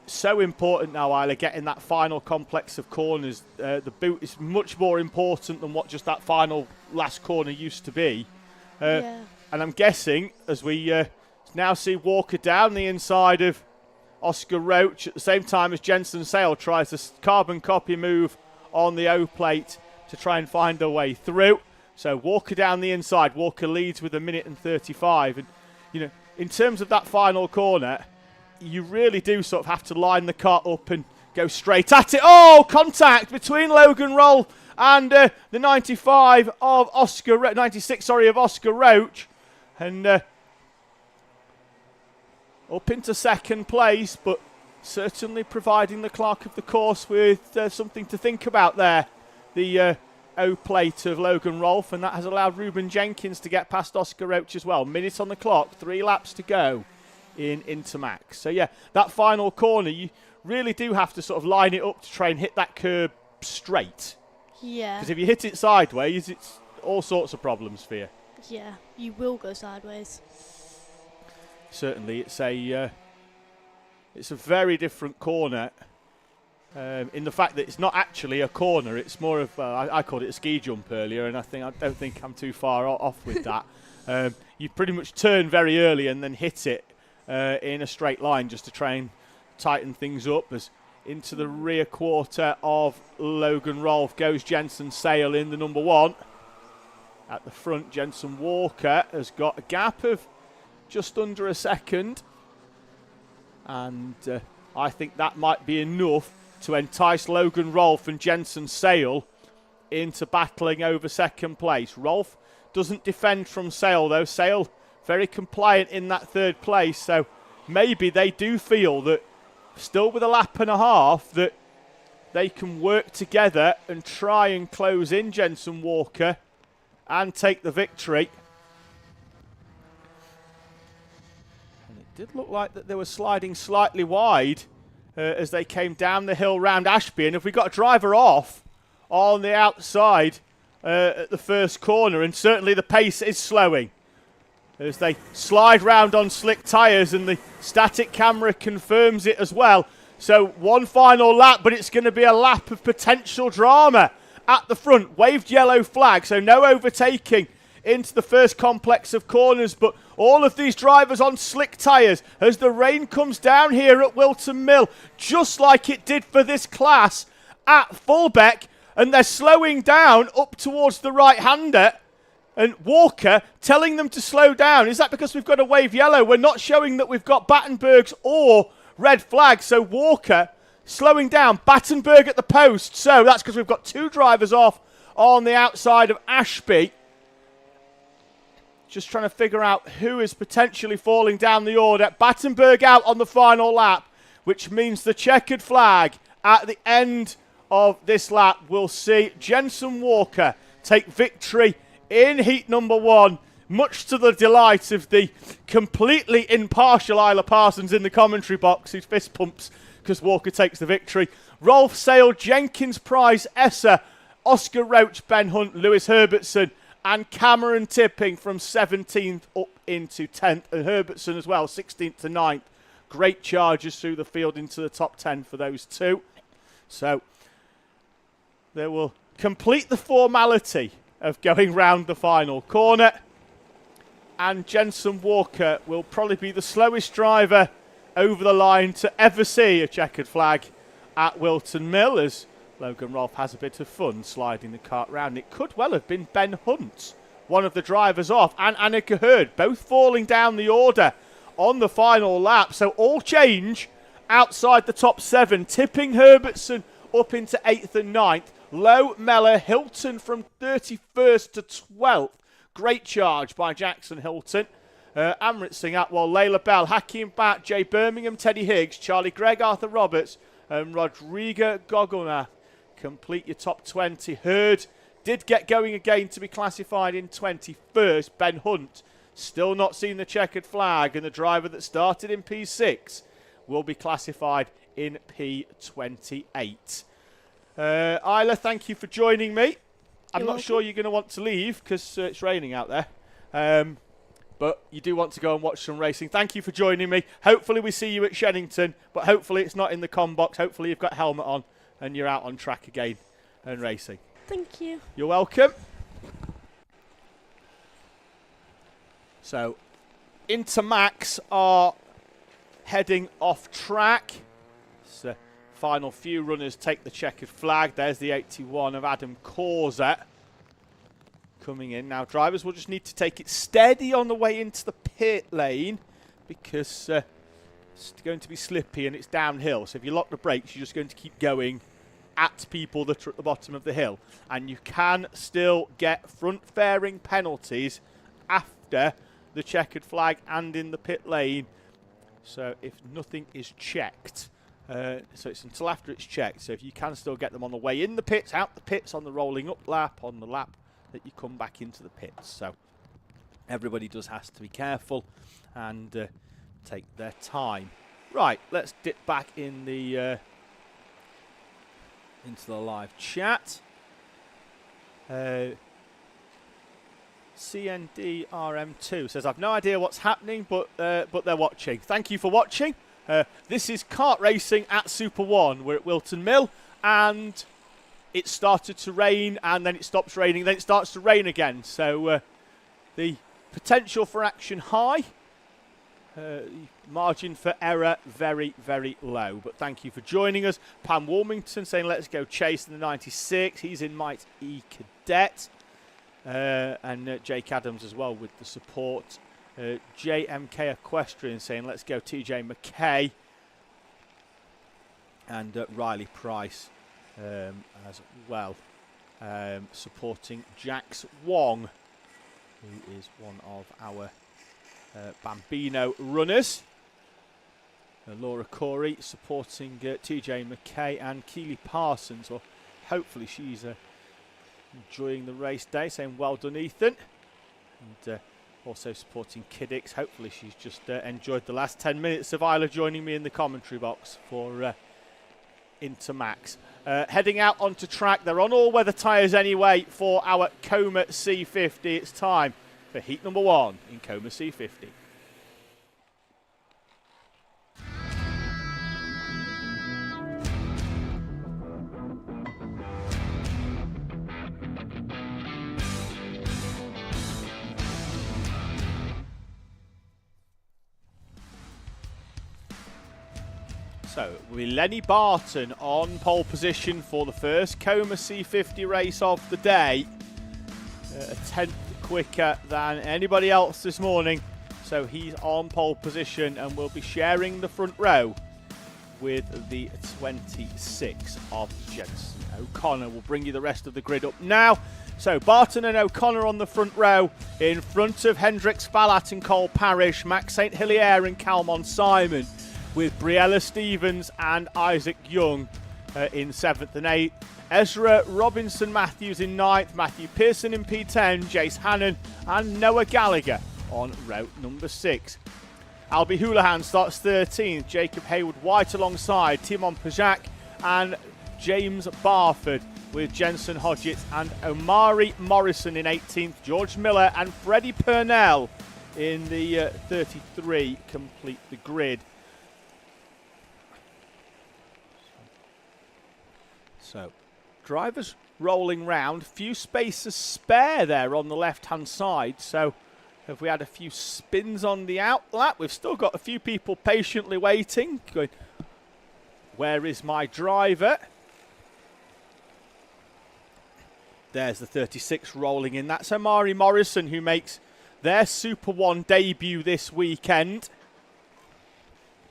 so important now, Isla, getting that final complex of corners. The boot is much more important than what just that final last corner used to be. Yeah. And I'm guessing, as we now see Walker down the inside of Oscar Roach, at the same time as Jensen Sale tries this carbon copy move on the O plate to try and find a way through. So Walker down the inside. Walker leads with 1:35. And, you know, in terms of that final corner, you really do sort of have to line the car up and go straight at it. Oh, contact between Logan Rolfe and the 95 of Oscar, 96, sorry, of Oscar Roach. And up into second place, but certainly providing the clerk of the course with something to think about there. The O plate of Logan Rolfe, and that has allowed Ruben Jenkins to get past Oscar Roach as well. Minute on the clock, 3 laps to go in Intermax. So yeah, that final corner, you really do have to sort of line it up to try and hit that curb straight. Yeah. Because if you hit it sideways, it's all sorts of problems for you. Yeah, you will go sideways. Certainly, it's a very different corner. In the fact that it's not actually a corner, it's more of I called it a ski jump earlier, and I don't think I'm too far off with that. You pretty much turn very early and then hit it in a straight line just to try and tighten things up. As into the rear quarter of Logan Rolfe goes Jensen Sale in the number 1. At the front, Jensen Walker has got a gap of just under a second, and I think that might be enough to entice Logan Rolfe and Jensen Sale into battling over second place. Rolfe doesn't defend from Sale though. Sale very compliant in that third place, so maybe they do feel that still with a lap and a half that they can work together and try and close in Jensen Walker and take the victory. And it did look like that they were sliding slightly wide as they came down the hill round Ashby, and if we got a driver off on the outside at the first corner, and certainly the pace is slowing as they slide round on slick tyres, and the static camera confirms it as well. So one final lap, but it's going to be a lap of potential drama at the front. Waved yellow flag, so no overtaking into the first complex of corners, but all of these drivers on slick tyres as the rain comes down here at Whilton Mill, just like it did for this class at Fulbeck, and they're slowing down up towards the right-hander, and Walker telling them to slow down. Is that because we've got a wave yellow? We're not showing that we've got Battenberg's or red flag, so Walker slowing down, Battenberg at the post, so that's because we've got 2 drivers off on the outside of Ashby. Just trying to figure out who is potentially falling down the order. Battenberg out on the final lap, which means the checkered flag at the end of this lap will see Jensen Walker take victory in heat number 1, much to the delight of the completely impartial Isla Parsons in the commentary box, who fist pumps because Walker takes the victory. Rolfe, Sale, Jenkins, Price, Esser, Oscar Roach, Ben Hunt, Lewis Herbertson, and Cameron Tipping from 17th up into 10th, and Herbertson as well, 16th to 9th. Great charges through the field into the top 10 for those 2. So they will complete the formality of going round the final corner, and Jensen Walker will probably be the slowest driver over the line to ever see a checkered flag at Whilton Mill, as Logan Rolfe has a bit of fun sliding the cart round. It could well have been Ben Hunt, one of the drivers off, and Annika Hurd, both falling down the order on the final lap. So all change outside the top 7, tipping Herbertson up into 8th and 9th. Low, Mellor, Hilton from 31st to 12th. Great charge by Jackson Hilton. Amrit Singh Atwell, Layla Bell, Hakeem Bat, Jay Birmingham, Teddy Higgs, Charlie Gregg, Arthur Roberts, and Rodrigo Gogona complete your top 20. Hurd did get going again to be classified in 21st. Ben Hunt still not seen the checkered flag, and the driver that started in P6 will be classified in P28. Isla, thank you for joining me. I'm not sure you're going to want to leave because it's raining out there. But you do want to go and watch some racing. Thank you for joining me. Hopefully we see you at Shennington, but hopefully it's not in the com box. Hopefully you've got a helmet on and you're out on track again and racing. Thank you. You're welcome. So Intermax are heading off track. So final few runners take the checkered flag. There's the 81 of Adam Corset coming in. Now drivers will just need to take it steady on the way into the pit lane because it's going to be slippy and it's downhill. So if you lock the brakes, you're just going to keep going at people that are at the bottom of the hill. And you can still get front fairing penalties after the checkered flag and in the pit lane. So if nothing is checked, so it's until after it's checked. So if you can still get them on the way in the pits, out the pits, on the rolling up lap, on the lap that you come back into the pits. So everybody has to be careful and take their time. Right, let's dip back in the into the live chat. CNDRM2 says, I've no idea what's happening, but they're watching. Thank you for watching. This is kart racing at SuperOne. We're at Whilton Mill, and it started to rain, and then it stops raining, then it starts to rain again. So the potential for action high. Margin for error very, very low. But thank you for joining us. Pam Warmington saying, let's go chase in the 96. He's in Might E Cadet. And Jake Adams as well with the support. JMK Equestrian saying, let's go TJ McKay. And Riley Price as well. Supporting Jax Wong, who is one of our Bambino runners. Laura Corey supporting TJ McKay and Keely Parsons. Well, hopefully she's enjoying the race day, saying well done Ethan. And also supporting Kiddix. Hopefully she's just enjoyed the last 10 minutes of Isla joining me in the commentary box for Intermax. Heading out onto track. They're on all-weather tyres anyway for our Coma C50. It's time for heat number 1 in Coma C50. So, with Lenny Barton on pole position for the first Coma C50 race of the day. A tenth quicker than anybody else this morning. So he's on pole position and will be sharing the front row with the 26 of Jensen O'Connor. We'll bring you the rest of the grid up now. So Barton and O'Connor on the front row, in front of Hendricks Fallat and Cole Parrish, Max St Hilaire and Calmon Simon, with Briella Stevens and Isaac Young in 7th and 8th. Ezra Robinson Matthews in 9th, Matthew Pearson in P10, Jace Hannon and Noah Gallagher on route number 6. Albie Houlihan starts 13th, Jacob Hayward-White alongside Timon Pajak and James Barford, with Jensen Hodgetts and Omari Morrison in 18th, George Miller and Freddie Purnell in the 33 complete the grid. So, drivers rolling round, few spaces spare there on the left-hand side. So, have we had a few spins on the out lap? We've still got a few people patiently waiting, going, where is my driver? There's the 36 rolling in. That's Omari Morrison, who makes their SuperOne debut this weekend.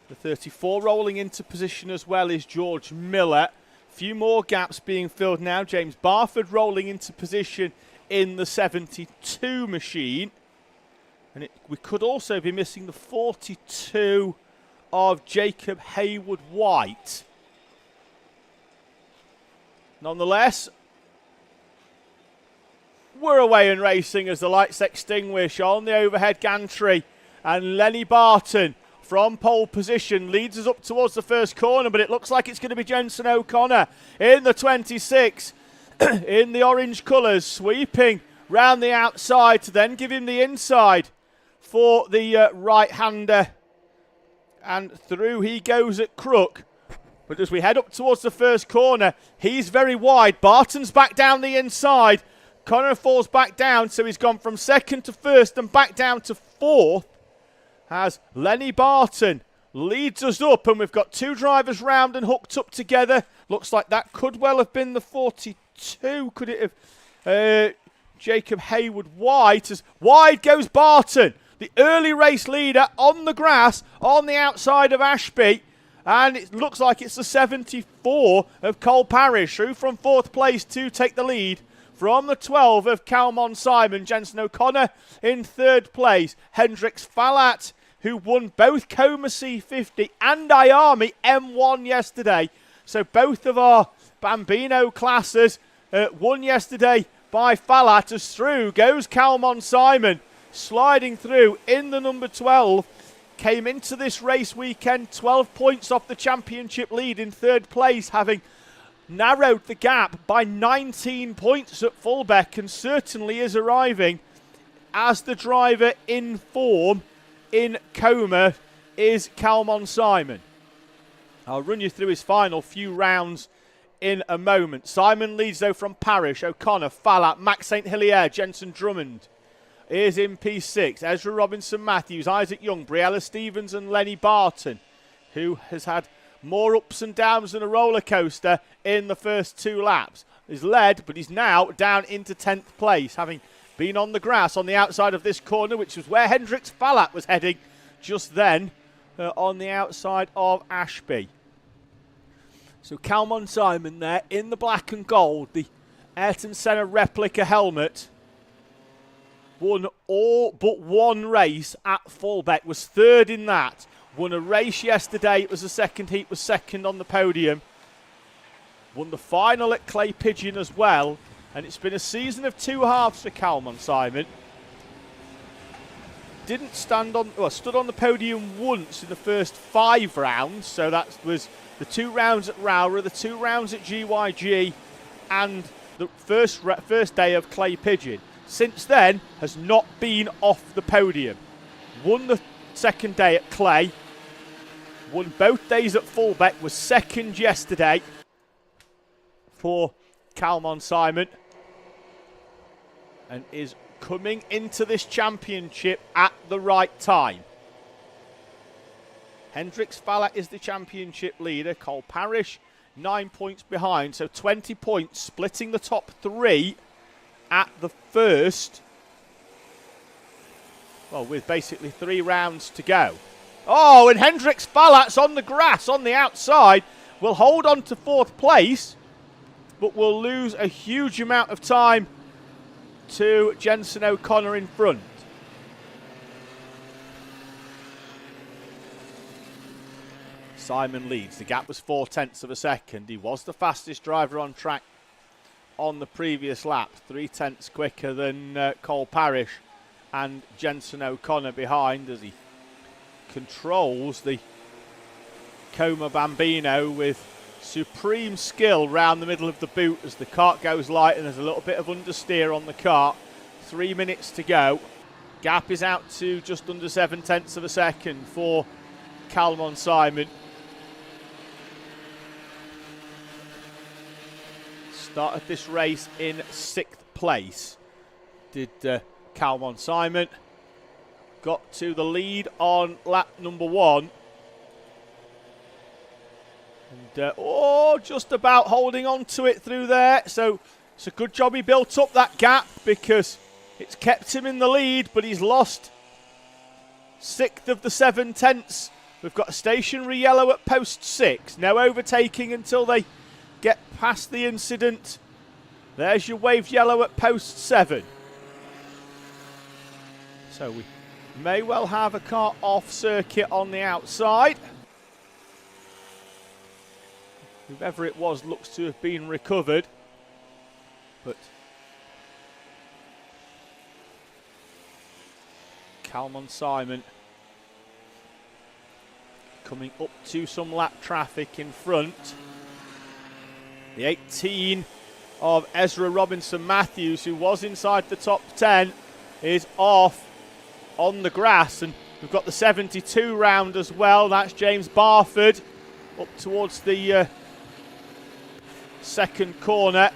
The 34 rolling into position as well is George Miller. Few more gaps being filled now. James Barford rolling into position in the 72 machine. And we could also be missing the 42 of Jacob Hayward-White. Nonetheless, we're away and racing as the lights extinguish on the overhead gantry. And Lenny Barton from pole position leads us up towards the first corner, but it looks like it's going to be Jensen O'Connor in the 26 in the orange colours, sweeping round the outside to then give him the inside for the right-hander. And through he goes at Crook. But as we head up towards the first corner, he's very wide. Barton's back down the inside. Connor falls back down, so he's gone from second to first and back down to fourth. As Lenny Barton leads us up, and we've got two drivers round and hooked up together. Looks like that could well have been the 42. Could it have? Jacob Haywood White. As wide goes Barton, the early race leader on the grass on the outside of Ashby. And it looks like it's the 74 of Cole Parrish, who from fourth place to take the lead from the 12 of Calmon Simon. Jensen O'Connor in third place. Hendrix Falat, who won both Coma C50 and IAME M1 yesterday. So both of our Bambino classes won yesterday by Falat. As through goes Calmon Simon, sliding through in the number 12. Came into this race weekend 12 points off the championship lead in third place, having narrowed the gap by 19 points at Fulbeck, and certainly is arriving as the driver in form in Coma is Calmon Simon. I'll run you through his final few rounds in a moment. Simon leads though from Parrish, O'Connor, Falat, Max St. Hilaire, Jensen Drummond is in P6. Ezra Robinson Matthews, Isaac Young, Briella Stevens and Lenny Barton, who has had more ups and downs than a roller coaster in the first two laps. He's led, but he's now down into 10th place, having been on the grass on the outside of this corner, which was where Hendrix Falat was heading just then, on the outside of Ashby. So Calmon Simon there in the black and gold, the Ayrton Senna replica helmet. Won all but one race at Fulbeck, was third in that. Won a race yesterday, it was the second heat, was second on the podium. Won the final at Clay Pigeon as well. And it's been a season of two halves for Calmon Simon. Stood on the podium once in the first 5 rounds. So that was the 2 rounds at Rowra, the 2 rounds at GYG, and the first day of Clay Pigeon. Since then, has not been off the podium. Won the second day at Clay. Won both days at Fulbeck, was second yesterday for Calmon Simon, and is coming into this championship at the right time. Hendrix Falat is the championship leader. Cole Parrish 9 points behind, so 20 points splitting the top 3 at the first. Well, with basically 3 rounds to go. Oh, and Hendrix Falat's on the grass on the outside. Will hold on to 4th place, but will lose a huge amount of time to Jensen O'Connor in front. Simon leads. The gap was 0.4 of a second. He was the fastest driver on track on the previous lap. 0.3 quicker than Cole Parrish, and Jensen O'Connor behind as he controls the Coma Bambino with supreme skill round the middle of the boot as the kart goes light and there's a little bit of understeer on the kart. 3 minutes to go. Gap is out to just under 0.7 of a second for Calmon Simon. Started this race in 6th place. Did Calmon Simon. Got to the lead on lap number 1. And just about holding on to it through there. So it's a good job he built up that gap, because it's kept him in the lead, but he's lost 6th of the 7/10. We've got a stationary yellow at post 6. No overtaking until they get past the incident. There's your waved yellow at post 7. So we may well have a car off circuit on the outside. Whoever it was looks to have been recovered. But Calmon Simon coming up to some lap traffic in front. The 18 of Ezra Robinson Matthews, who was inside the top 10, is off on the grass. And we've got the 72 round as well. That's James Barford up towards the second corner.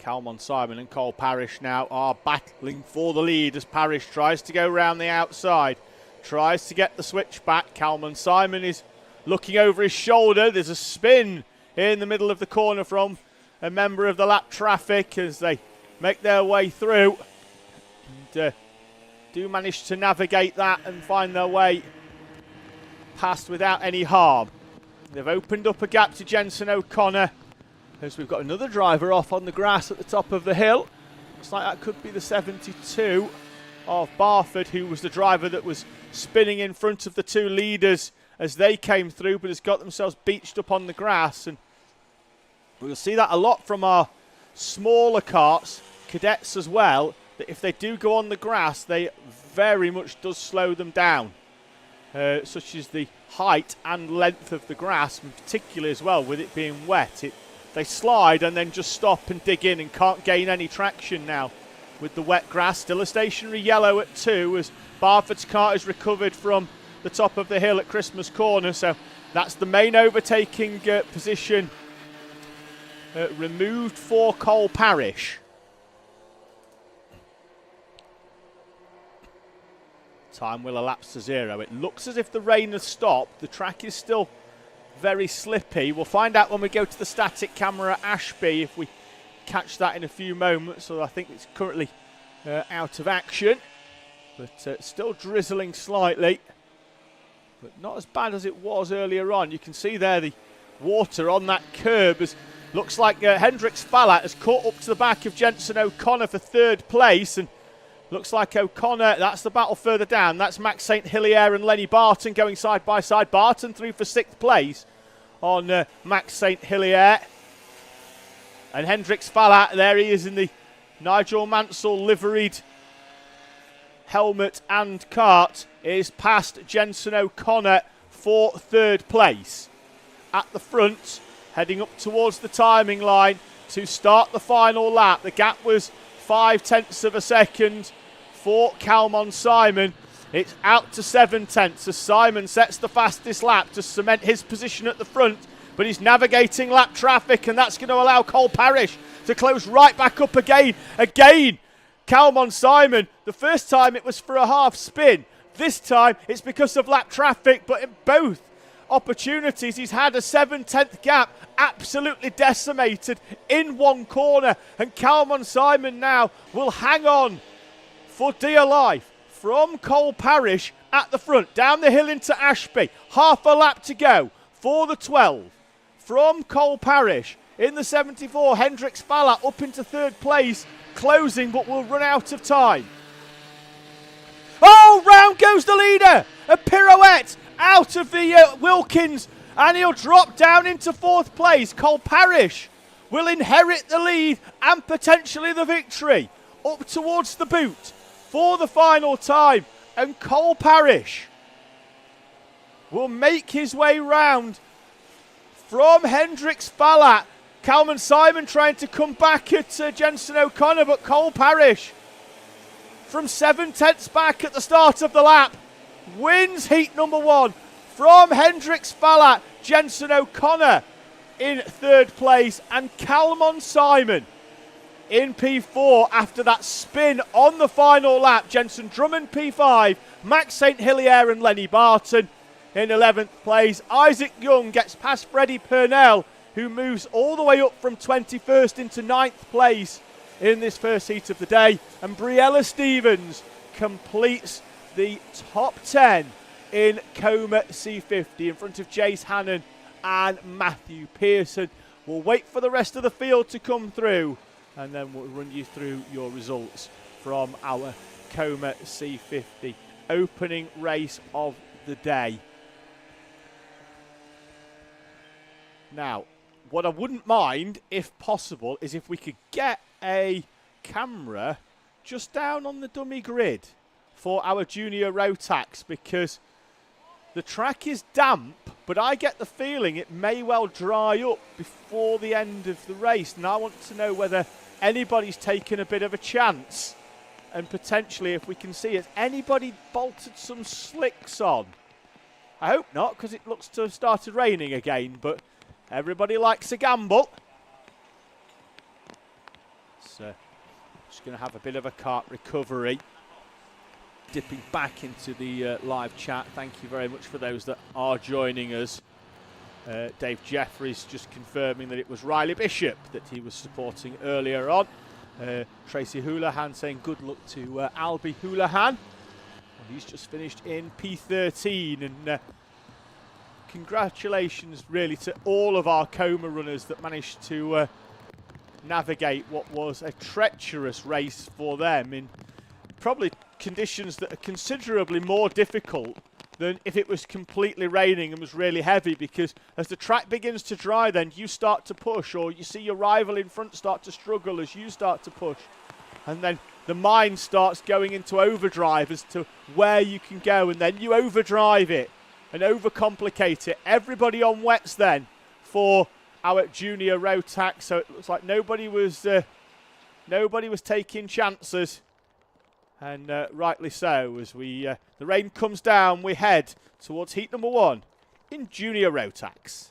Calmon Simon and Cole Parrish now are battling for the lead as Parrish tries to go round the outside, tries to get the switch back. Calmon Simon is looking over his shoulder. There's a spin in the middle of the corner from a member of the lap traffic as they make their way through. And, do manage to navigate that and find their way past without any harm. They've opened up a gap to Jensen O'Connor as we've got another driver off on the grass at the top of the hill. Looks like that could be the 72 of Barford, who was the driver that was spinning in front of the two leaders as they came through, but has got themselves beached up on the grass. And we'll see that a lot from our smaller karts, cadets as well, that if they do go on the grass, they very much does slow them down, such as the height and length of the grass, and particularly as well with it being wet. They slide and then just stop and dig in and can't gain any traction now with the wet grass. Still a stationary yellow at 2 as Barford's kart is recovered from the top of the hill at Christmas Corner. So that's the main overtaking position removed for Cole Parrish. Time will elapse to 0. It looks as if the rain has stopped. The track is still very slippy. We'll find out when we go to the static camera at Ashby if we catch that in a few moments. So I think it's currently out of action, but still drizzling slightly, but not as bad as it was earlier on. You can see there the water on that curb. Looks like Hendrix Fallat has caught up to the back of Jensen O'Connor for 3rd place, and looks like O'Connor, that's the battle further down. That's Max St. Hilaire and Lenny Barton going side by side. Barton through for 6th place on Max St. Hilaire. And Hendrix Fallat, there he is in the Nigel Mansell liveried helmet and kart, is past Jensen O'Connor for 3rd place. At the front, heading up towards the timing line to start the final lap. The gap was 0.5 of a second for Calmon Simon. It's out to 0.7 as Simon sets the fastest lap to cement his position at the front, but he's navigating lap traffic, and that's going to allow Cole Parrish to close right back up again. Calmon Simon, the first time it was for a half spin. This time it's because of lap traffic, but in both opportunities he's had a 0.7 gap absolutely decimated in one corner, and Calmon Simon now will hang on for dear life from Cole Parrish at the front, down the hill into Ashby. Half a lap to go for the 12 from Cole Parrish. In the 74, Hendrix Fallat up into 3rd place, closing, but will run out of time. Oh, round goes the leader, a pirouette out of the Wilkins, and he'll drop down into 4th place. Cole Parrish will inherit the lead and potentially the victory up towards the boot for the final time, and Cole Parrish will make his way round from Hendrix Fallat. Calmon Simon trying to come back at Jensen O'Connor, but Cole Parrish from 0.7 back at the start of the lap wins heat number 1 from Hendrix Fallat. Jensen O'Connor in 3rd place, and Calmon Simon in P4 after that spin on the final lap. Jensen Drummond P5, Max St. Hilaire and Lenny Barton in 11th place. Isaac Young gets past Freddie Purnell, who moves all the way up from 21st into 9th place in this first heat of the day. And Briella Stevens completes the top 10 in Coma C50 in front of Jace Hannon and Matthew Pearson. We'll wait for the rest of the field to come through, and then we'll run you through your results from our Coma C50 opening race of the day. Now, what I wouldn't mind, if possible, is if we could get a camera just down on the dummy grid for our junior Rotax, because the track is damp, but I get the feeling it may well dry up before the end of the race, and I want to know whether anybody's taken a bit of a chance, and potentially, if we can see, has anybody bolted some slicks on? I hope not, because it looks to have started raining again, but everybody likes a gamble. just going to have a bit of a kart recovery. Dipping back into the live chat. Thank you very much for those that are joining us. Dave Jeffries just confirming that it was Riley Bishop that he was supporting earlier on. Tracy Houlihan saying good luck to Albie Houlihan. And he's just finished in P13, and congratulations really to all of our Coma runners that managed to navigate what was a treacherous race for them in probably conditions that are considerably more difficult than if it was completely raining and was really heavy, because as the track begins to dry, then you start to push, or you see your rival in front start to struggle as you start to push, and then the mind starts going into overdrive as to where you can go, and then you overdrive it and overcomplicate it. Everybody on wets then for our junior Rotax, so it looks like nobody was taking chances. And rightly so, as the rain comes down, we head towards heat number 1 in Junior Rotax.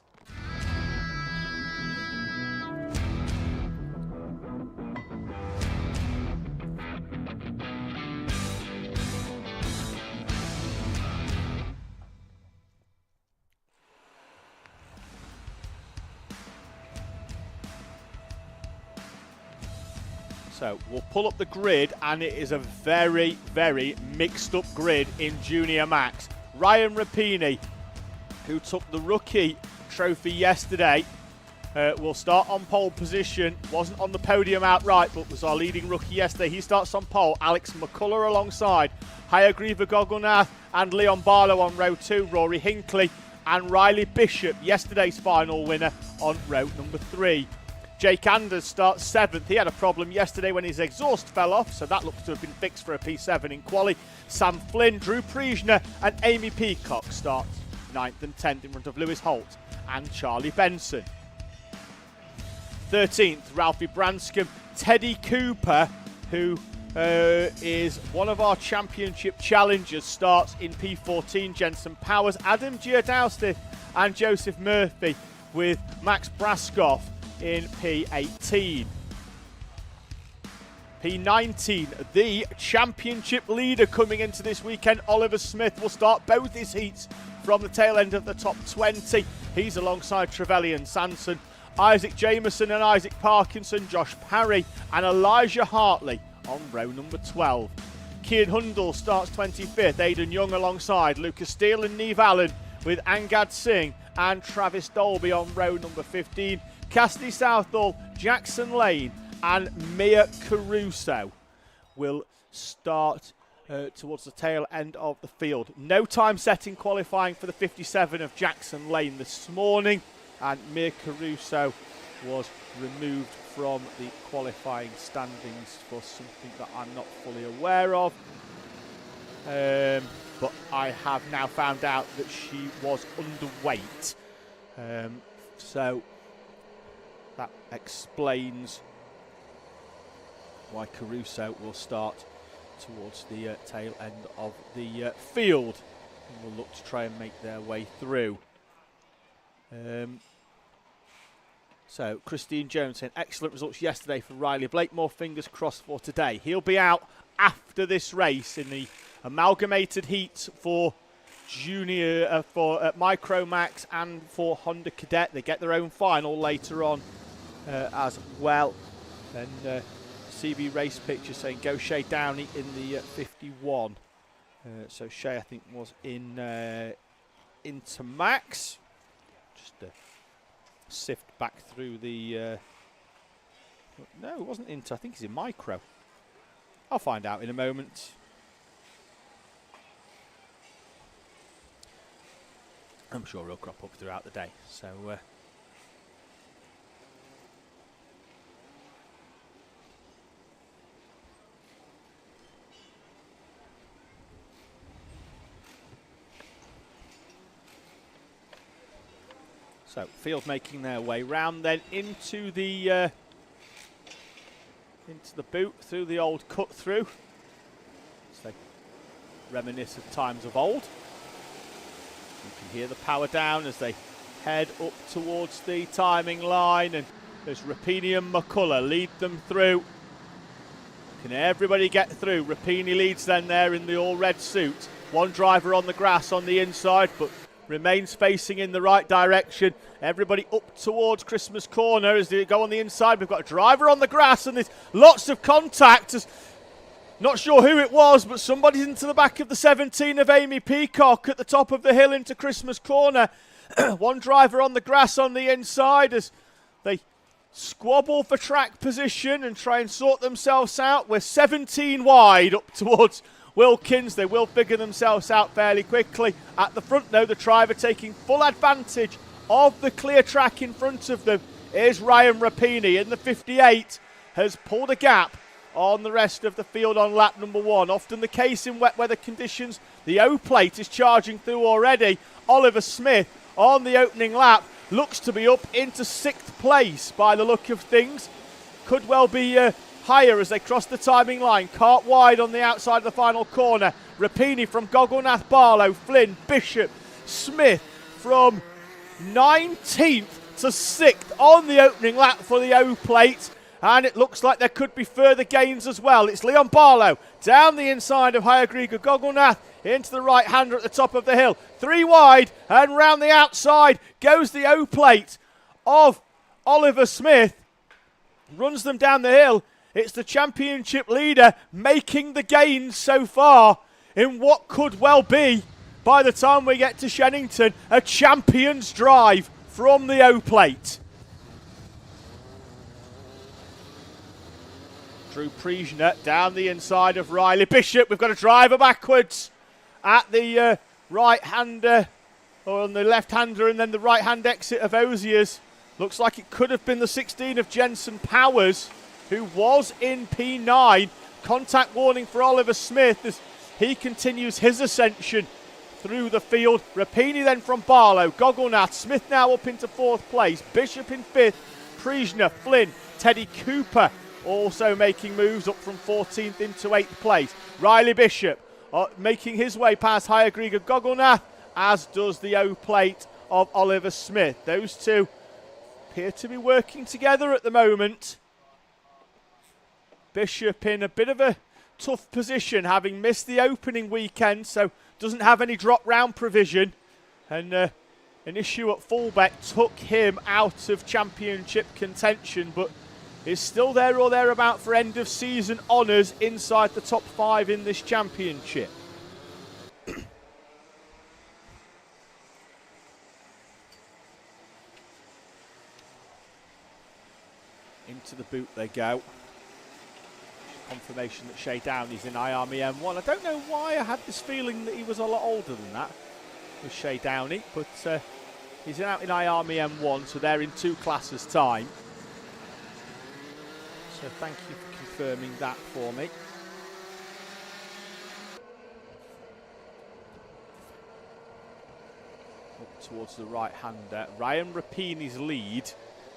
So we'll pull up the grid, and it is a very, very mixed up grid in Junior Max. Ryan Rapini, who took the rookie trophy yesterday, will start on pole position. Wasn't on the podium outright, but was our leading rookie yesterday. He starts on pole. Alex McCullough alongside Hayagriva Gogolnath and Leon Barlow on row 2. Rory Hinkley and Riley Bishop, yesterday's final winner, on row number 3. Jake Anders starts 7th. He had a problem yesterday when his exhaust fell off, so that looks to have been fixed for a P7 in quali. Sam Flynn, Drew Priesner and Amy Peacock start 9th and 10th in front of Lewis Holt and Charlie Benson. 13th, Ralphie Branscombe. Teddy Cooper, who is one of our championship challengers, starts in P14. Jensen Powers, Adam Giordausti and Joseph Murphy, with Max Braskoff in P18. P19, the championship leader coming into this weekend, Oliver Smith, will start both his heats from the tail end of the top 20. He's alongside Trevelyan Sanson, Isaac Jameson and Isaac Parkinson, Josh Parry and Elijah Hartley on row number 12. Kian Hundal starts 25th, Aidan Young alongside Lucas Steele and Neve Allen, with Angad Singh and Travis Dolby on row number 15. Cassidy Southall, Jackson Lane and Mia Caruso will start towards the tail end of the field. No time setting qualifying for the 57 of Jackson Lane this morning, and Mia Caruso was removed from the qualifying standings for something that I'm not fully aware of. But I have now found out that she was underweight. So that explains why Caruso will start towards the tail end of the field, and will look to try and make their way through. So Christine Jones saying excellent results yesterday for Riley Blakemore, fingers crossed for today. He'll be out after this race in the amalgamated heats for junior, for Micromax and for Honda Cadet. They get their own final later on as well. And CB Race Picture saying go Shay Downey in the 51. So Shay, I think, was in Intermax. Just to sift back through the... no, it wasn't Inter. I think he's in Micro. I'll find out in a moment. I'm sure he'll crop up throughout the day. So... So, field making their way round then into the boot, through the old cut through. So, reminisce of times of old. You can hear the power down as they head up towards the timing line, and there's Rapini and McCullough lead them through Can everybody get through? Rapini leads then there in the all-red suit. One driver on the grass on the inside, but remains facing in the right direction. Everybody up towards Christmas Corner as they go on the inside. We've got a driver on the grass and there's lots of contact. Not sure who it was, but somebody's into the back of the 17 of Amy Peacock at the top of the hill into Christmas Corner. One driver on the grass on the inside as they squabble for track position and try and sort themselves out. We're 17 wide up towards Wilkins. They will figure themselves out fairly quickly. At the front, though, the driver taking full advantage of the clear track in front of them is Ryan Rapini. In the 58, has pulled a gap on the rest of the field on lap number 1. Often the case in wet weather conditions. The O-plate is charging through already. Oliver Smith on the opening lap looks to be up into 6th place by the look of things. Could well be higher as they cross the timing line. Cart wide on the outside of the final corner. Rapini from Gogglnath, Barlow, Flynn, Bishop, Smith from 19th to 6th on the opening lap for the O-plate. And it looks like there could be further gains as well. It's Leon Barlow down the inside of Hyagriga Gogglnath into the right-hander at the top of the hill. 3 wide and round the outside goes the O-plate of Oliver Smith. Runs them down the hill. It's the championship leader making the gains so far in what could well be, by the time we get to Shennington, a champion's drive from the O-plate. Drew Priesner down the inside of Riley Bishop. We've got a driver backwards at the right-hander, or on the left-hander, and then the right-hand exit of Ozier's. Looks like it could have been the 16 of Jensen Powers, who was in P9. Contact warning for Oliver Smith as he continues his ascension through the field. Rapini then from Barlow, Gogglnath, Smith now up into 4th place, Bishop in 5th, Priesner, Flynn, Teddy Cooper also making moves up from 14th into 8th place. Riley Bishop making his way past Hyagriga Gogglnath, as does the O-plate of Oliver Smith. Those two appear to be working together at the moment. Bishop in a bit of a tough position, having missed the opening weekend, so doesn't have any drop round provision. And an issue at fullback took him out of championship contention, but is still there or thereabout for end of season honours inside the top 5 in this championship. Into the boot they go. Confirmation that Shay Downey's in IAME M1. I don't know why I had this feeling that he was a lot older than that, with Shay Downey, but he's out in IAME M1, so they're in 2 classes' time. So thank you for confirming that for me. Up towards the right-hander. Ryan Rapini's lead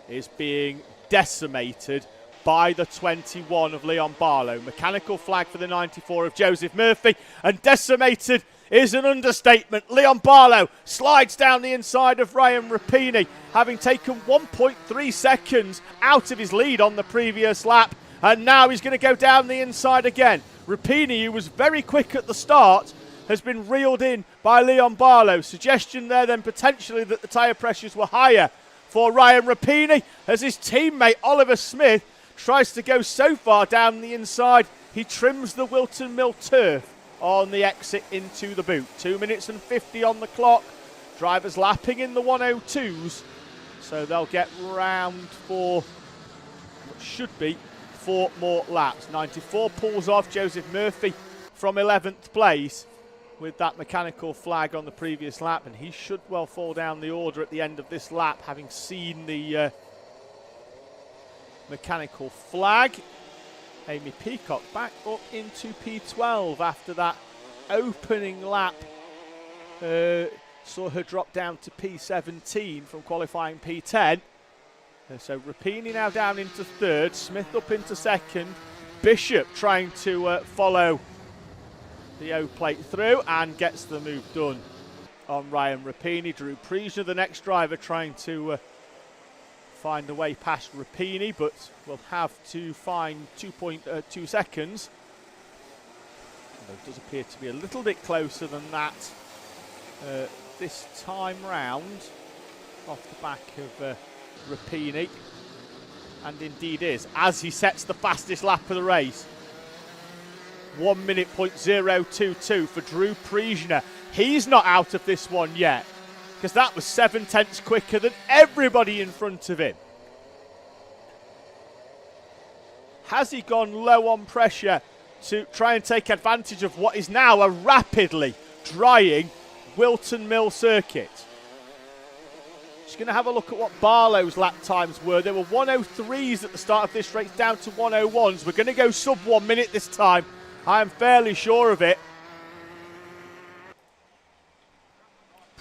is being decimated by the 21 of Leon Barlow. Mechanical flag for the 94 of Joseph Murphy, and decimated is an understatement. Leon Barlow slides down the inside of Ryan Rapini, having taken 1.3 seconds out of his lead on the previous lap, and now he's going to go down the inside again. Rapini, who was very quick at the start, has been reeled in by Leon Barlow. Suggestion there then potentially that the tyre pressures were higher for Ryan Rapini, as his teammate Oliver Smith tries to go so far down the inside he trims the Whilton Mill turf on the exit into the boot. 2 minutes and 50 on the clock. Drivers lapping in the 102s, so they'll get round for what should be 4 more laps. 94 pulls off Joseph Murphy from 11th place with that mechanical flag on the previous lap, and he should well fall down the order at the end of this lap, having seen the mechanical flag. Amy Peacock back up into P12 after that opening lap. Saw her drop down to P17 from qualifying P10. So Rapini now down into 3rd, Smith up into 2nd, Bishop trying to follow the O-plate through and gets the move done on Ryan Rapini. Drew Priesner, the next driver, trying to find a way past Rapini, but will have to find 2.2 seconds. Although it does appear to be a little bit closer than that this time round, off the back of Rapini. And indeed is, as he sets the fastest lap of the race. 1 minute .022 for Drew Priesner. He's not out of this one yet, because that was 7 tenths quicker than everybody in front of him. Has he gone low on pressure to try and take advantage of what is now a rapidly drying Whilton Mill circuit? Just going to have a look at what Barlow's lap times were. There were 103s at the start of this race, down to 101s. We're going to go sub 1 minute this time. I am fairly sure of it.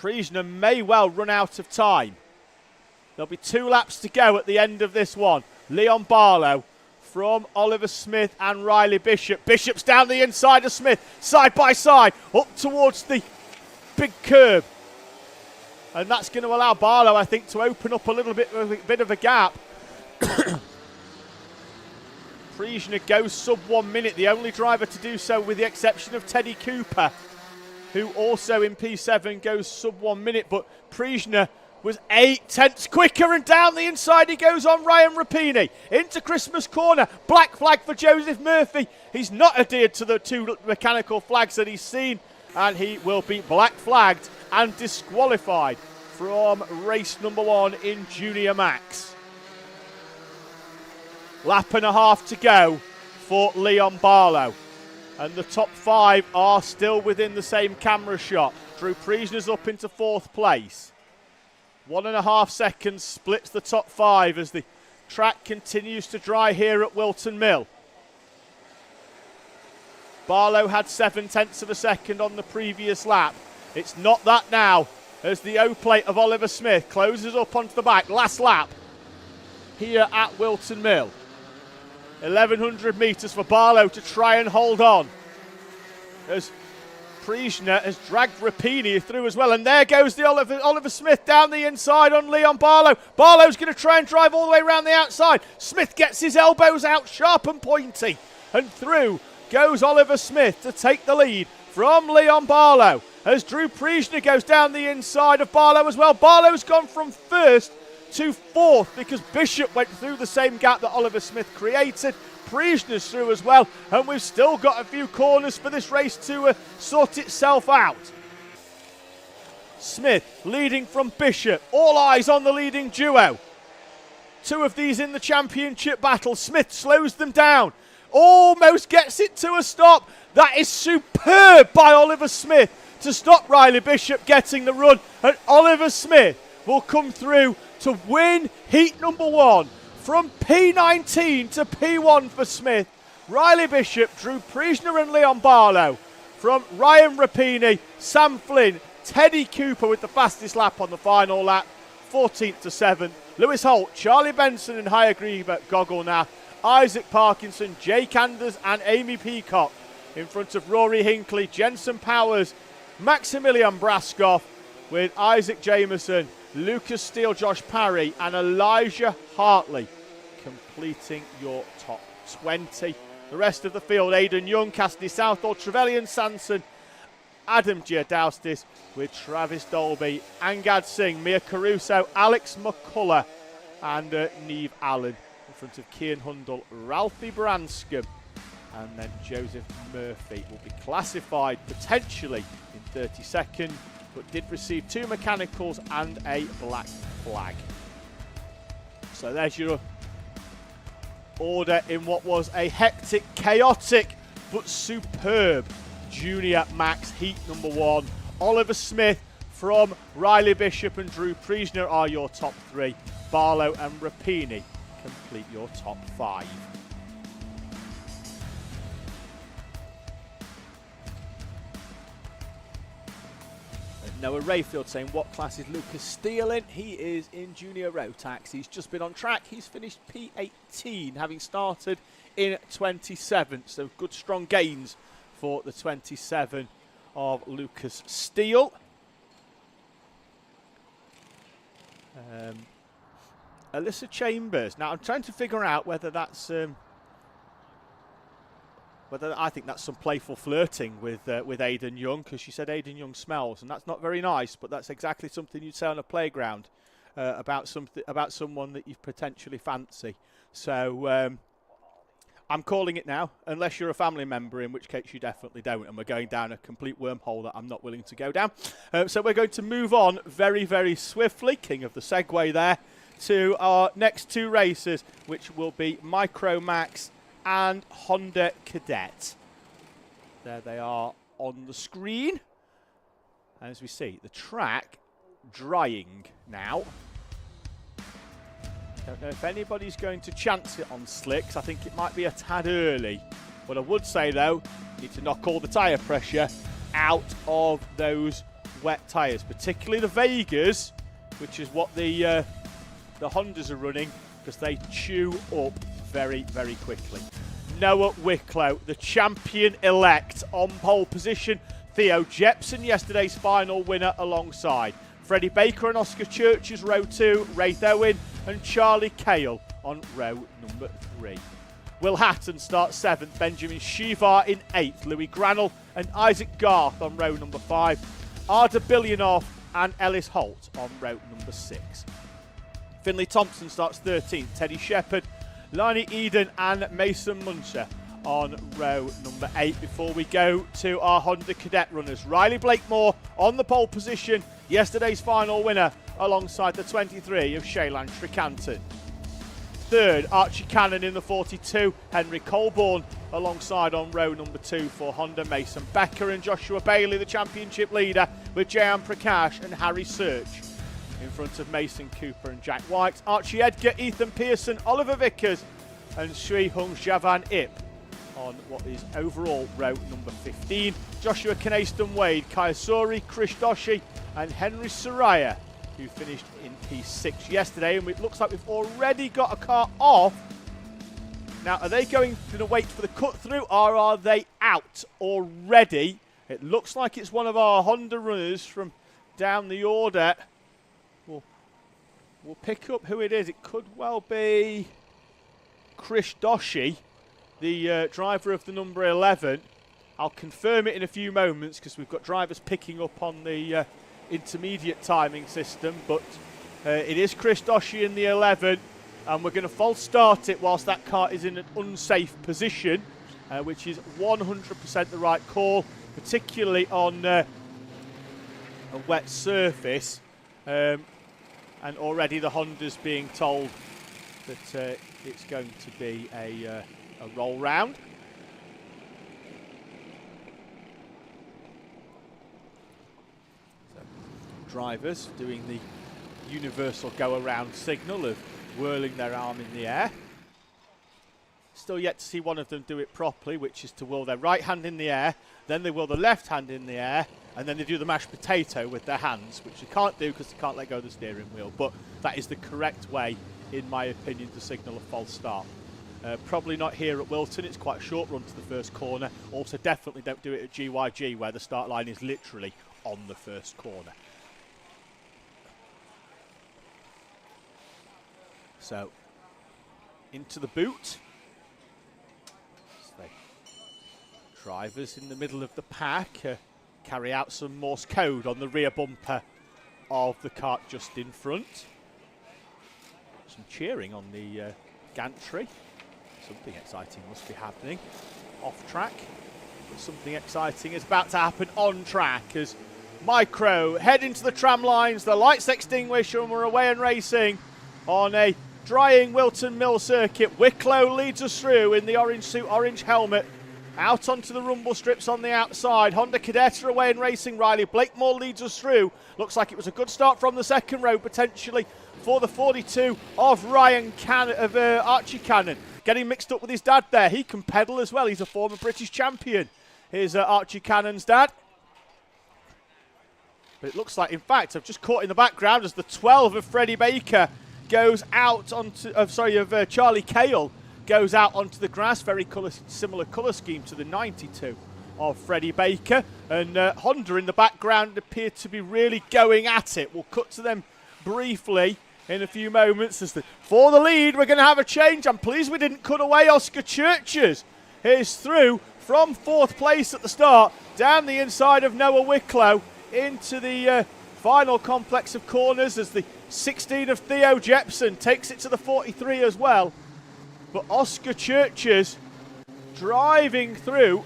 Priesner may well run out of time. There'll be 2 laps to go at the end of this one. Leon Barlow from Oliver Smith and Riley Bishop. Bishop's down the inside of Smith, side by side, up towards the big curb. And that's going to allow Barlow, I think, to open up a little bit of a gap. Priesner goes sub 1 minute, the only driver to do so with the exception of Teddy Cooper, who also in P7 goes sub 1 minute, but Priesner was 8 tenths quicker, and down the inside he goes on Ryan Rapini. Into Christmas corner, black flag for Joseph Murphy. He's not adhered to the 2 mechanical flags that he's seen, and he will be black flagged and disqualified from race number 1 in Junior Max. Lap and a half to go for Leon Barlow. And the top 5 are still within the same camera shot. Drew Priesner's up into 4th place. 1.5 seconds splits the top 5 as the track continues to dry here at Whilton Mill. Barlow had 7 tenths of a second on the previous lap. It's not that now, as the O-plate of Oliver Smith closes up onto the back. Last lap here at Whilton Mill. 1,100 metres for Barlow to try and hold on, as Priesner has dragged Rapini through as well. And there goes the Oliver Smith down the inside on Leon Barlow. Barlow's going to try and drive all the way around the outside. Smith gets his elbows out sharp and pointy, and through goes Oliver Smith to take the lead from Leon Barlow, as Drew Priesner goes down the inside of Barlow as well. Barlow's gone from 1st to 4th because Bishop went through the same gap that Oliver Smith created. Priesner's through as well, and we've still got a few corners for this race to sort itself out. Smith leading from Bishop. All eyes on the leading duo. 2 of these in the championship battle. Smith slows them down, almost gets it to a stop. That is superb by Oliver Smith to stop Riley Bishop getting the run, and Oliver Smith will come through to win heat number 1 from P19 to P1 for Smith. Riley Bishop, Drew Priesner and Leon Barlow. From Ryan Rapini, Sam Flynn, Teddy Cooper with the fastest lap on the final lap, 14th to 7th. Lewis Holt, Charlie Benson and Hayagriva Gogolnath, Isaac Parkinson, Jake Anders and Amy Peacock. In front of Rory Hinckley, Jensen Powers, Maximilian Braskoff, with Isaac Jameson, Lucas Steele, Josh Parry and Elijah Hartley completing your top 20. The rest of the field: Aidan Young, Cassidy Southall, Trevelyan Sanson, Adam Giardoustis, with Travis Dolby, Angad Singh, Mia Caruso, Alex McCullough and Neve Allen. In front of Kian Hundle, Ralphie Branscombe, and then Joseph Murphy will be classified potentially in 32nd, but did receive 2 mechanicals and a black flag. So there's your order in what was a hectic, chaotic, but superb Junior Max Heat number 1. Oliver Smith from Riley Bishop and Drew Priesner are your top 3. Barlow and Rapini complete your top 5. Noah Rayfield saying, what class is Lucas Steele in? He is in Junior Rotax. He's just been on track. He's finished P18, having started in 27th. So good, strong gains for the 27 of Lucas Steele. Alyssa Chambers. Now I'm trying to figure out whether that's whether I think that's some playful flirting with Aidan Young, because she said Aidan Young smells, and that's not very nice. But that's exactly something you'd say on a playground about someone that you potentially fancy. So I'm calling it now, unless you're a family member, in which case you definitely don't, and we're going down a complete wormhole that I'm not willing to go down. So we're going to move on very, very swiftly, king of the segue there, to our next two races, which will be Micromax and Honda Cadet. There they are on the screen. As we see, the track drying now. Don't know if anybody's going to chance it on slicks. I think it might be a tad early. What I would say, though, you need to knock all the tyre pressure out of those wet tyres, particularly the Vegas, which is what the Hondas are running, because they chew up very, very quickly. Noah Wicklow, the champion-elect, on pole position. Theo Jepson, yesterday's final winner, alongside Freddie Baker and Oscar Church's row 2, Ray Owen and Charlie Cale on row number 3. Will Hatton starts 7th, Benjamin Shivar in 8th, Louis Granell and Isaac Garth on row number 5, Arda Bilionov and Ellis Holt on row number 6. Finley Thompson starts 13th, Teddy Shepherd, Lani Eden and Mason Muncher on row number 8, before we go to our Honda Cadet runners. Riley Blakemore on the pole position, yesterday's final winner, alongside the 23 of Shaylan Tricanton. 3rd, Archie Cannon in the 42, Henry Colborne alongside on row number 2 for Honda, Mason Becker and Joshua Bailey, the championship leader, with Jayan Prakash and Harry Search in front of Mason Cooper and Jack White. Archie Edgar, Ethan Pearson, Oliver Vickers and Sri Hung Javan Ip on what is overall row number 15. Joshua Knayston Wade, Kaya Sori, Krish Doshi and Henry Soraya, who finished in P6 yesterday, and it looks like we've already got a car off. Now, are they going to wait for the cut through, or are they out already? It looks like it's one of our Honda runners from down the order. We'll pick up who it is. It could well be Krish Doshi, the driver of the number 11. I'll confirm it in a few moments, because we've got drivers picking up on the intermediate timing system, but it is Krish Doshi in the 11, and we're going to false start it whilst that car is in an unsafe position, which is 100% the right call, particularly on a wet surface. And already the Honda's being told that it's going to be a roll round. So, drivers doing the universal go-around signal of whirling their arm in the air. Still yet to see one of them do it properly, which is to whirl their right hand in the air, then they whirl the left hand in the air, and then they do the mashed potato with their hands, which they can't do because they can't let go of the steering wheel. But that is the correct way, in my opinion, to signal a false start. Probably not here at Whilton. It's quite a short run to the first corner. Also, definitely don't do it at GYG, where the start line is literally on the first corner. So, into the boot. Drivers in the middle of the pack carry out some Morse code on the rear bumper of the cart just in front. Some cheering on the gantry. Something exciting must be happening off track, but something exciting is about to happen on track as Micro head into the tram lines, the lights extinguish, and we're away and racing on a drying Whilton Mill circuit. Wicklow leads us through in the orange suit, orange helmet. Out onto the rumble strips on the outside. Honda Cadet are away and racing. Riley Blakemore leads us through. Looks like it was a good start from the second row, potentially, for the 42 of Archie Cannon. Getting mixed up with his dad there. He can pedal as well. He's a former British champion. Here's Archie Cannon's dad. But it looks like, in fact, I've just caught in the background as the 12 of Freddie Baker goes out onto, Charlie Cale goes out onto the grass. Very similar colour scheme to the 92 of Freddie Baker. And Honda in the background appear to be really going at it. We'll cut to them briefly in a few moments. For the lead, we're going to have a change. I'm pleased we didn't cut away Oscar Churches. He's through from 4th place at the start, down the inside of Noah Wicklow into the final complex of corners as the 16 of Theo Jepson takes it to the 43 as well. But Oscar Churches driving through,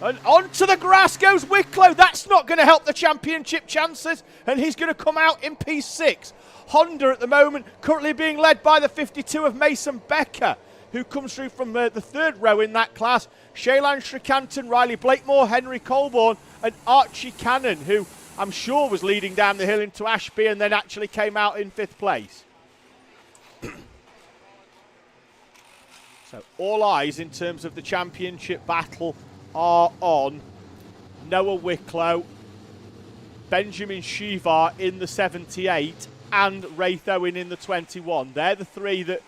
and onto the grass goes Wicklow. That's not going to help the championship chances, and he's going to come out in P6. Honda at the moment currently being led by the 52 of Mason Becker, who comes through from the 3rd row in that class. Shaylan Srikantan, Riley Blakemore, Henry Colborne and Archie Cannon, who I'm sure was leading down the hill into Ashby and then actually came out in 5th place. So all eyes in terms of the championship battle are on Noah Wicklow, Benjamin Shivar in the 78 and Wraith Owen in the 21. They're the 3 that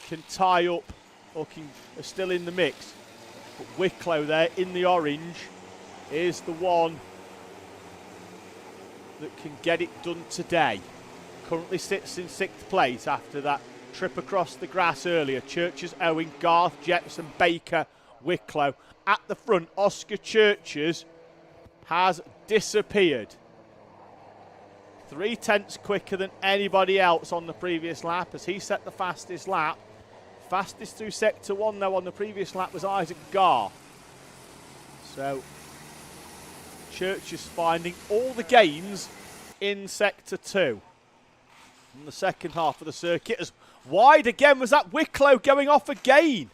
can tie up or are still in the mix. But Wicklow there in the orange is the one that can get it done today. Currently sits in 6th place after that trip across the grass earlier. Churches, Owen, Garth, Jepson, Baker, Wicklow. At the front, Oscar Churches has disappeared. 3/10 quicker than anybody else on the previous lap as he set the fastest lap. Fastest through sector 1 though on the previous lap was Isaac Garth. So Churches finding all the gains in sector 2. In the second half of the circuit, as wide again was that Wicklow going off again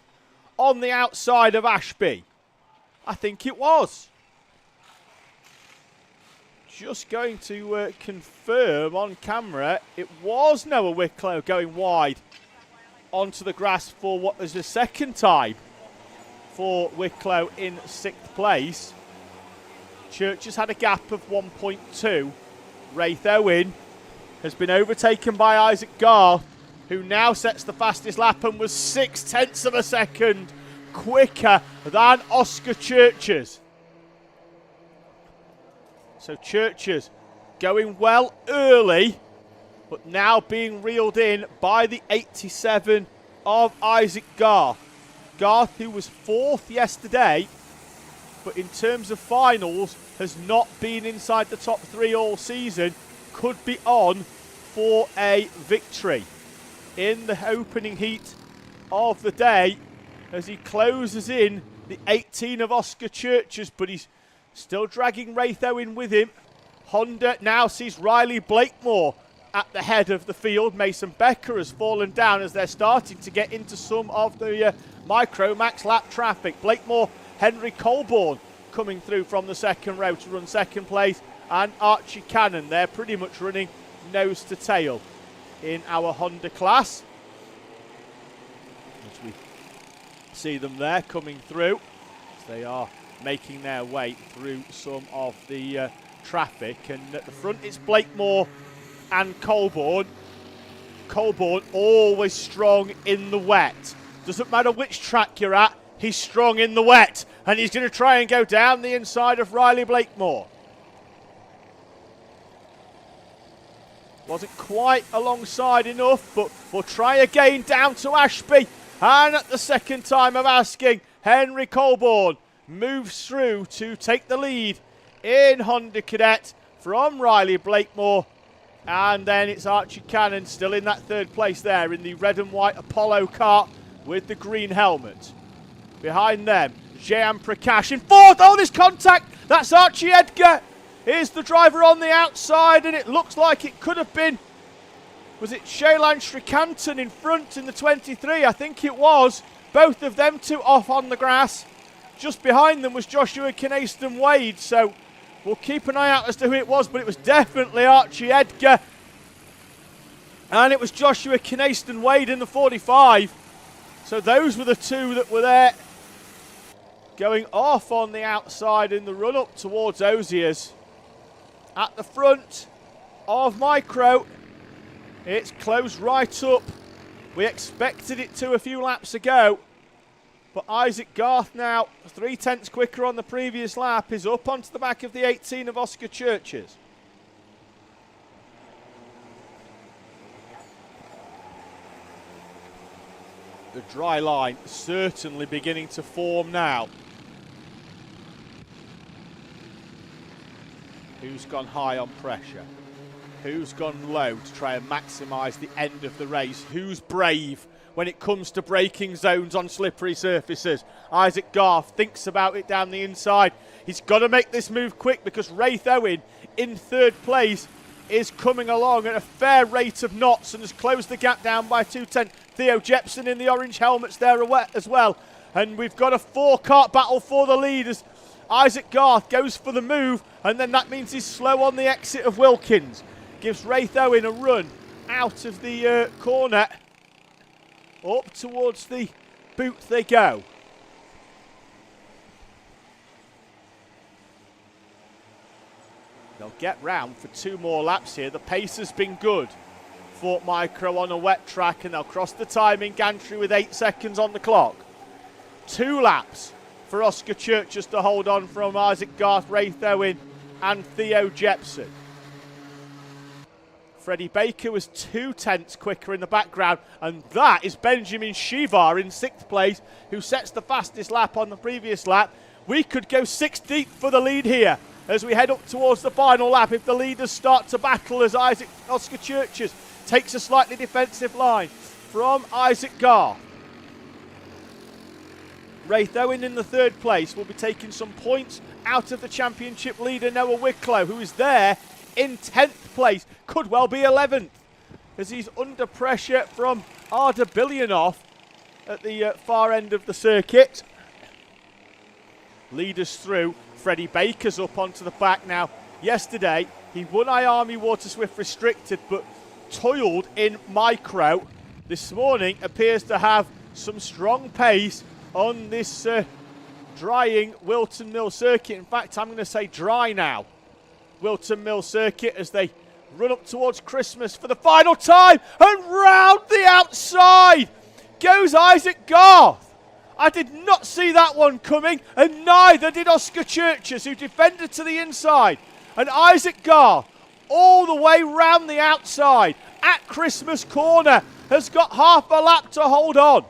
on the outside of Ashby. I think it was. Just going to confirm on camera, it was Noah Wicklow going wide onto the grass for what was the 2nd time for Wicklow in 6th place. Churches had a gap of 1.2. Wraith Owen has been overtaken by Isaac Garth, who now sets the fastest lap and was 0.6 of a second quicker than Oscar Churches. So Churches going well early, but now being reeled in by the 87 of Isaac Garth. Garth, who was 4th yesterday, but in terms of finals has not been inside the top 3 all season, could be on for a victory in the opening heat of the day as he closes in the 18 of Oscar Churches, but he's still dragging Wraith Owen with him. Honda now sees Riley Blakemore at the head of the field. Mason Becker has fallen down as they're starting to get into some of the Micromax lap traffic. Blakemore, Henry Colborne coming through from the 2nd row to run 2nd place, and Archie Cannon, they're pretty much running nose to tail in our Honda class. As we see them there coming through, as they are making their way through some of the traffic. And at the front it's Blakemore and Colborne. Colborne always strong in the wet. Doesn't matter which track you're at, he's strong in the wet. And he's going to try and go down the inside of Riley Blakemore. Wasn't quite alongside enough, but we'll try again down to Ashby. And at the 2nd time of asking, Henry Colborne moves through to take the lead in Honda Cadet from Riley Blakemore. And then it's Archie Cannon still in that 3rd place there in the red and white Apollo car with the green helmet. Behind them, Jehan Prakash in 4th. Oh, there's contact. That's Archie Edgar. Here's the driver on the outside, and it looks like it could have been, was it Shaylan Srikantan in front in the 23? I think it was. Both of them two off on the grass. Just behind them was Joshua Kynaston Wade, so we'll keep an eye out as to who it was, but it was definitely Archie Edgar. And it was Joshua Kynaston Wade in the 45. So those were the 2 that were there going off on the outside in the run-up towards Osiers. At the front of Micro, it's closed right up. We expected it to a few laps ago, but Isaac Garth now 0.3 quicker on the previous lap is up onto the back of the 18 of Oscar Churches. the dry line certainly beginning to form now. Who's gone high on pressure? Who's gone low to try and maximise the end of the race? Who's brave when it comes to braking zones on slippery surfaces? Isaac Garth thinks about it down the inside. He's got to make this move quick because Raith Owen in third place is coming along at a fair rate of knots and has closed the gap down by 2/10. Theo Jepson in the orange helmets there as well. And we've got a four-kart battle for the lead as Isaac Garth goes for the move, and then that means he's slow on the exit of Wilkins. Gives Raith Owen a run out of the corner. Up towards the boot they go. They'll get round for 2 more laps here. The pace has been good for Micro on a wet track, and they'll cross the timing gantry with 8 seconds on the clock. 2 laps for Oscar Churches to hold on from Isaac Garth, Raith Owen and Theo Jepson. Freddie Baker was 2/10 quicker in the background, and that is Benjamin Shivar in 6th place, who sets the fastest lap on the previous lap. We could go 6 deep for the lead here as we head up towards the final lap if the leaders start to battle as Oscar Churches takes a slightly defensive line from Isaac Garth. Raith Owen in the 3rd place will be taking some points out of the championship leader Noah Wicklow, who is there in 10th place, could well be 11th, as he's under pressure from Arda Bilionov at the far end of the circuit. Leaders through. Freddie Baker's up onto the back now. Yesterday, he won IAME Water Swift Restricted, but toiled in Micro. This morning appears to have some strong pace on this drying Whilton Mill circuit. In fact, I'm going to say dry now. Whilton Mill circuit as they run up towards Christmas for the final time, and round the outside goes Isaac Garth. I did not see that one coming, and neither did Oscar Churches, who defended to the inside. And Isaac Garth, all the way round the outside at Christmas corner, has got half a lap to hold on.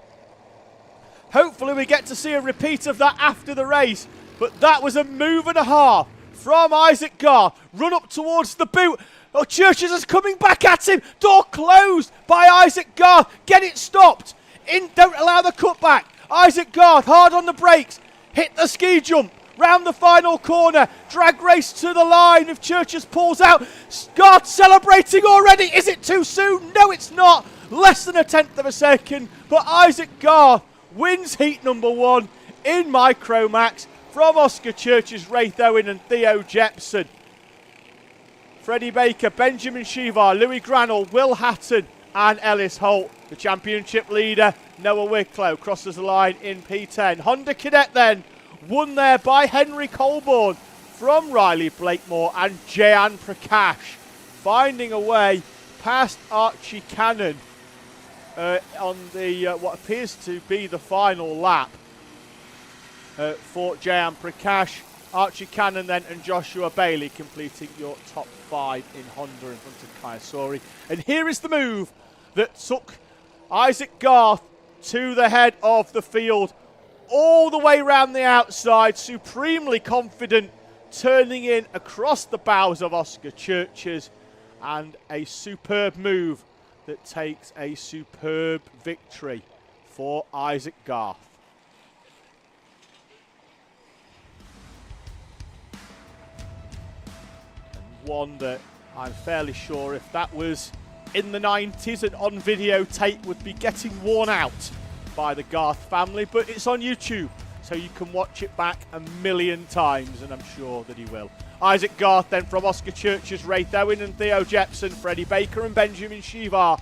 Hopefully we get to see a repeat of that after the race, but that was a move and a half from Isaac Garth. Run up towards the boot. Oh, Churches is coming back at him. Door closed by Isaac Garth. Get it stopped. Don't allow the cutback. Isaac Garth hard on the brakes. Hit the ski jump. Round the final corner. Drag race to the line. If Churches pulls out. Garth celebrating already. Is it too soon? No, it's not. Less than 1/10 of a second. But Isaac Garth wins heat number 1 in Micromax from Oscar Churches, Raith Owen and Theo Jepson. Freddie Baker, Benjamin Shivar, Louis Granell, Will Hatton and Ellis Holt. The championship leader, Noah Wicklow, crosses the line in P10. Honda Cadet then, won there by Henry Colborne from Riley Blakemore and Jayan Prakash, finding a way past Archie Cannon on the what appears to be the final lap for Jayan Prakash. Archie Cannon then and Joshua Bailey completing your top 5 in Honda in front of Kayasori. And here is the move that took Isaac Garth to the head of the field, all the way round the outside, supremely confident, turning in across the bows of Oscar Churches, and a superb move that takes a superb victory for Isaac Garth. And one that I'm fairly sure if that was in the 90s and on videotape would be getting worn out by the Garth family, but it's on YouTube, so you can watch it back a million times, and I'm sure that he will. Isaac Garth then from Oscar Churches, Raith Owen and Theo Jepson, Freddie Baker and Benjamin Shivar,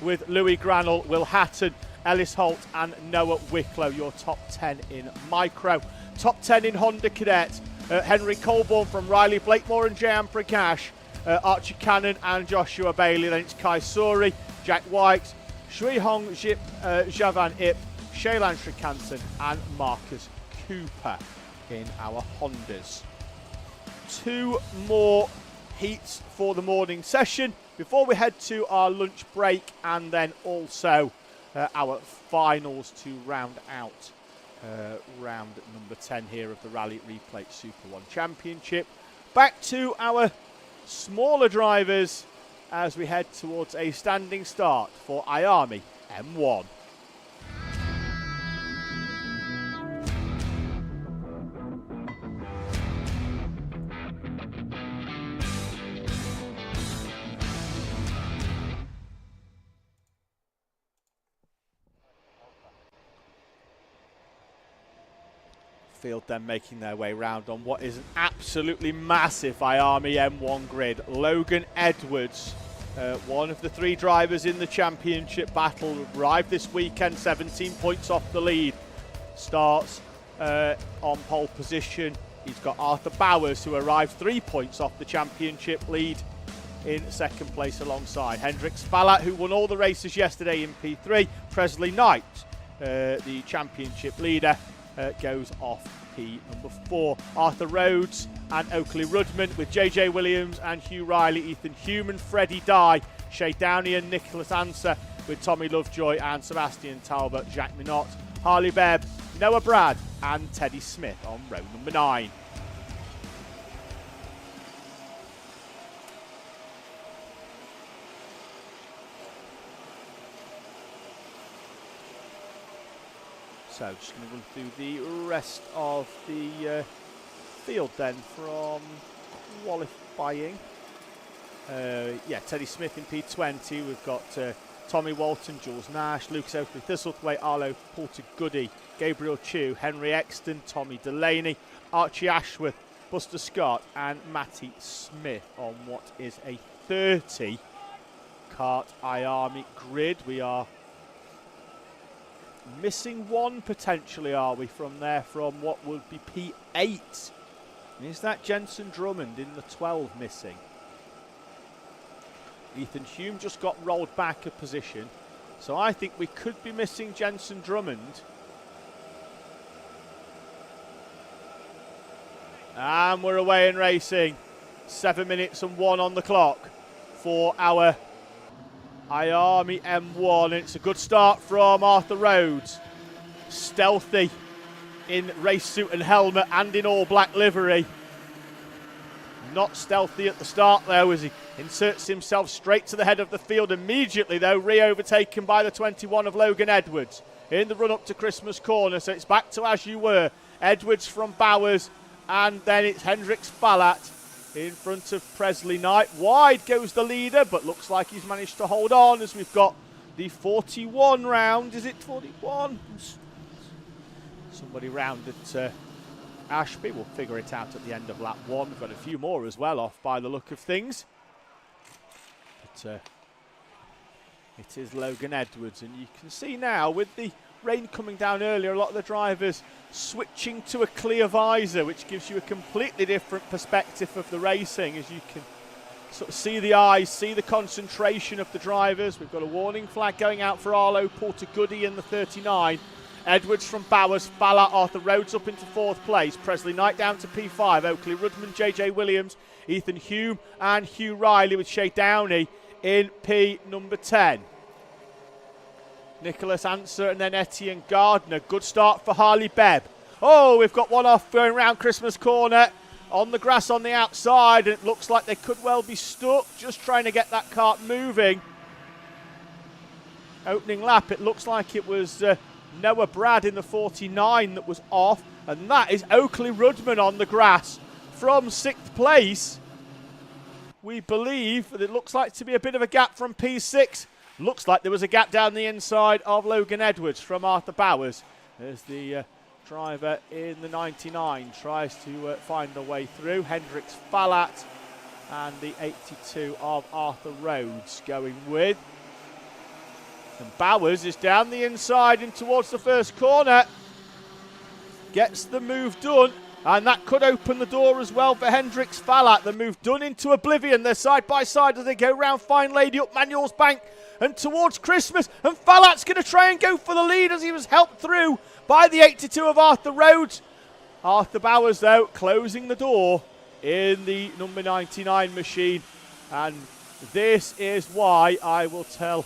with Louis Granell, Will Hatton, Ellis Holt and Noah Wicklow, your top 10 in Micro. Top 10 in Honda Cadet, Henry Colborne from Riley Blakemore and Jayan Prakash, Archie Cannon and Joshua Bailey. Then it's Kai Sori, Jack White, Shui Hong Jip, Javan Ip, Shailan Srikantan and Marcus Cooper in our Hondas. 2 more heats for the morning session before we head to our lunch break, and then also our finals to round out round number 10 here of the Rally Replay SuperOne Championship. Back to our smaller drivers as we head towards a standing start for IAME M1. Field then making their way round on what is an absolutely massive IAME M1 grid. Logan Edwards, one of the 3 drivers in the championship battle, arrived this weekend 17 points off the lead. Starts on pole position. He's got Arthur Bowers, who arrived 3 points off the championship lead in second place alongside Hendrik Spallat, who won all the races yesterday in P3. Presley Knight, the championship leader, goes off P number 4. Arthur Rhodes and Oakley Rudman, with JJ Williams and Hugh Riley, Ethan Hume and Freddie Dye, Shay Downey and Nicholas Anser, with Tommy Lovejoy and Sebastian Talbot, Jacques Minot, Harley Bebb, Noah Brad and Teddy Smith on row number 9. So just going to run through the rest of the field then from qualifying. Teddy Smith in P20. We've got Tommy Walton, Jules Nash, Lucas Oakley Thistlethwaite, Arlo Porter Goody, Gabriel Chew, Henry Exton, Tommy Delaney, Archie Ashworth, Buster Scott and Matty Smith on what is a 30 kart IAME grid. We are missing one potentially, are we, from there, from what would be P8? Is that Jensen Drummond in the 12 missing? Ethan Hume just got rolled back a position, so I think we could be missing Jensen Drummond. And we're away and racing. 7 minutes and 1 on the clock for our IAME M1. It's a good start from Arthur Rhodes. Stealthy in race suit and helmet and in all black livery. Not stealthy at the start though, as he inserts himself straight to the head of the field. Immediately though, re-overtaken by the 21 of Logan Edwards in the run up to Christmas Corner. So it's back to as you were. Edwards from Bowers, and then it's Hendrik Spallat in front of Presley Knight. Wide goes the leader, but looks like he's managed to hold on as we've got the 41 round. Is it 41? Somebody round at Ashby. We'll figure it out at the end of lap 1. We've got a few more as well off by the look of things. But it is Logan Edwards, and you can see now with the rain coming down earlier, a lot of the drivers switching to a clear visor, which gives you a completely different perspective of the racing, as you can sort of see the eyes, see the concentration of the drivers. We've got a warning flag going out for Arlo Porter Goody in the 39. Edwards from Bowers, Spallat, Arthur Rhodes up into 4th place. Presley Knight down to P5. Oakley Rudman, JJ Williams, Ethan Hume and Hugh Riley, with Shay Downey in P number 10. Nicholas Anser and then Etienne Gardner. Good start for Harley Bebb. Oh, we've got one off going round Christmas Corner on the grass on the outside, and it looks like they could well be stuck, just trying to get that kart moving. Opening lap, it looks like it was Noah Brad in the 49 that was off, and that is Oakley Rudman on the grass from 6th place. We believe that it looks like to be a bit of a gap from P6. Looks like there was a gap down the inside of Logan Edwards from Arthur Bowers, as the driver in the 99 tries to find a way through. Hendrik Spallat and the 82 of Arthur Rhodes going with. And Bowers is down the inside and towards the first corner. Gets the move done, and that could open the door as well for Hendrik Spallat. The move done into oblivion. They're side by side as they go round Fine Lady up Manuel's Bank and towards Christmas. And Fallat's going to try and go for the lead as he was helped through by the 82 of Arthur Rhodes. Arthur Bowers, though, closing the door in the number 99 machine. And this is why I will tell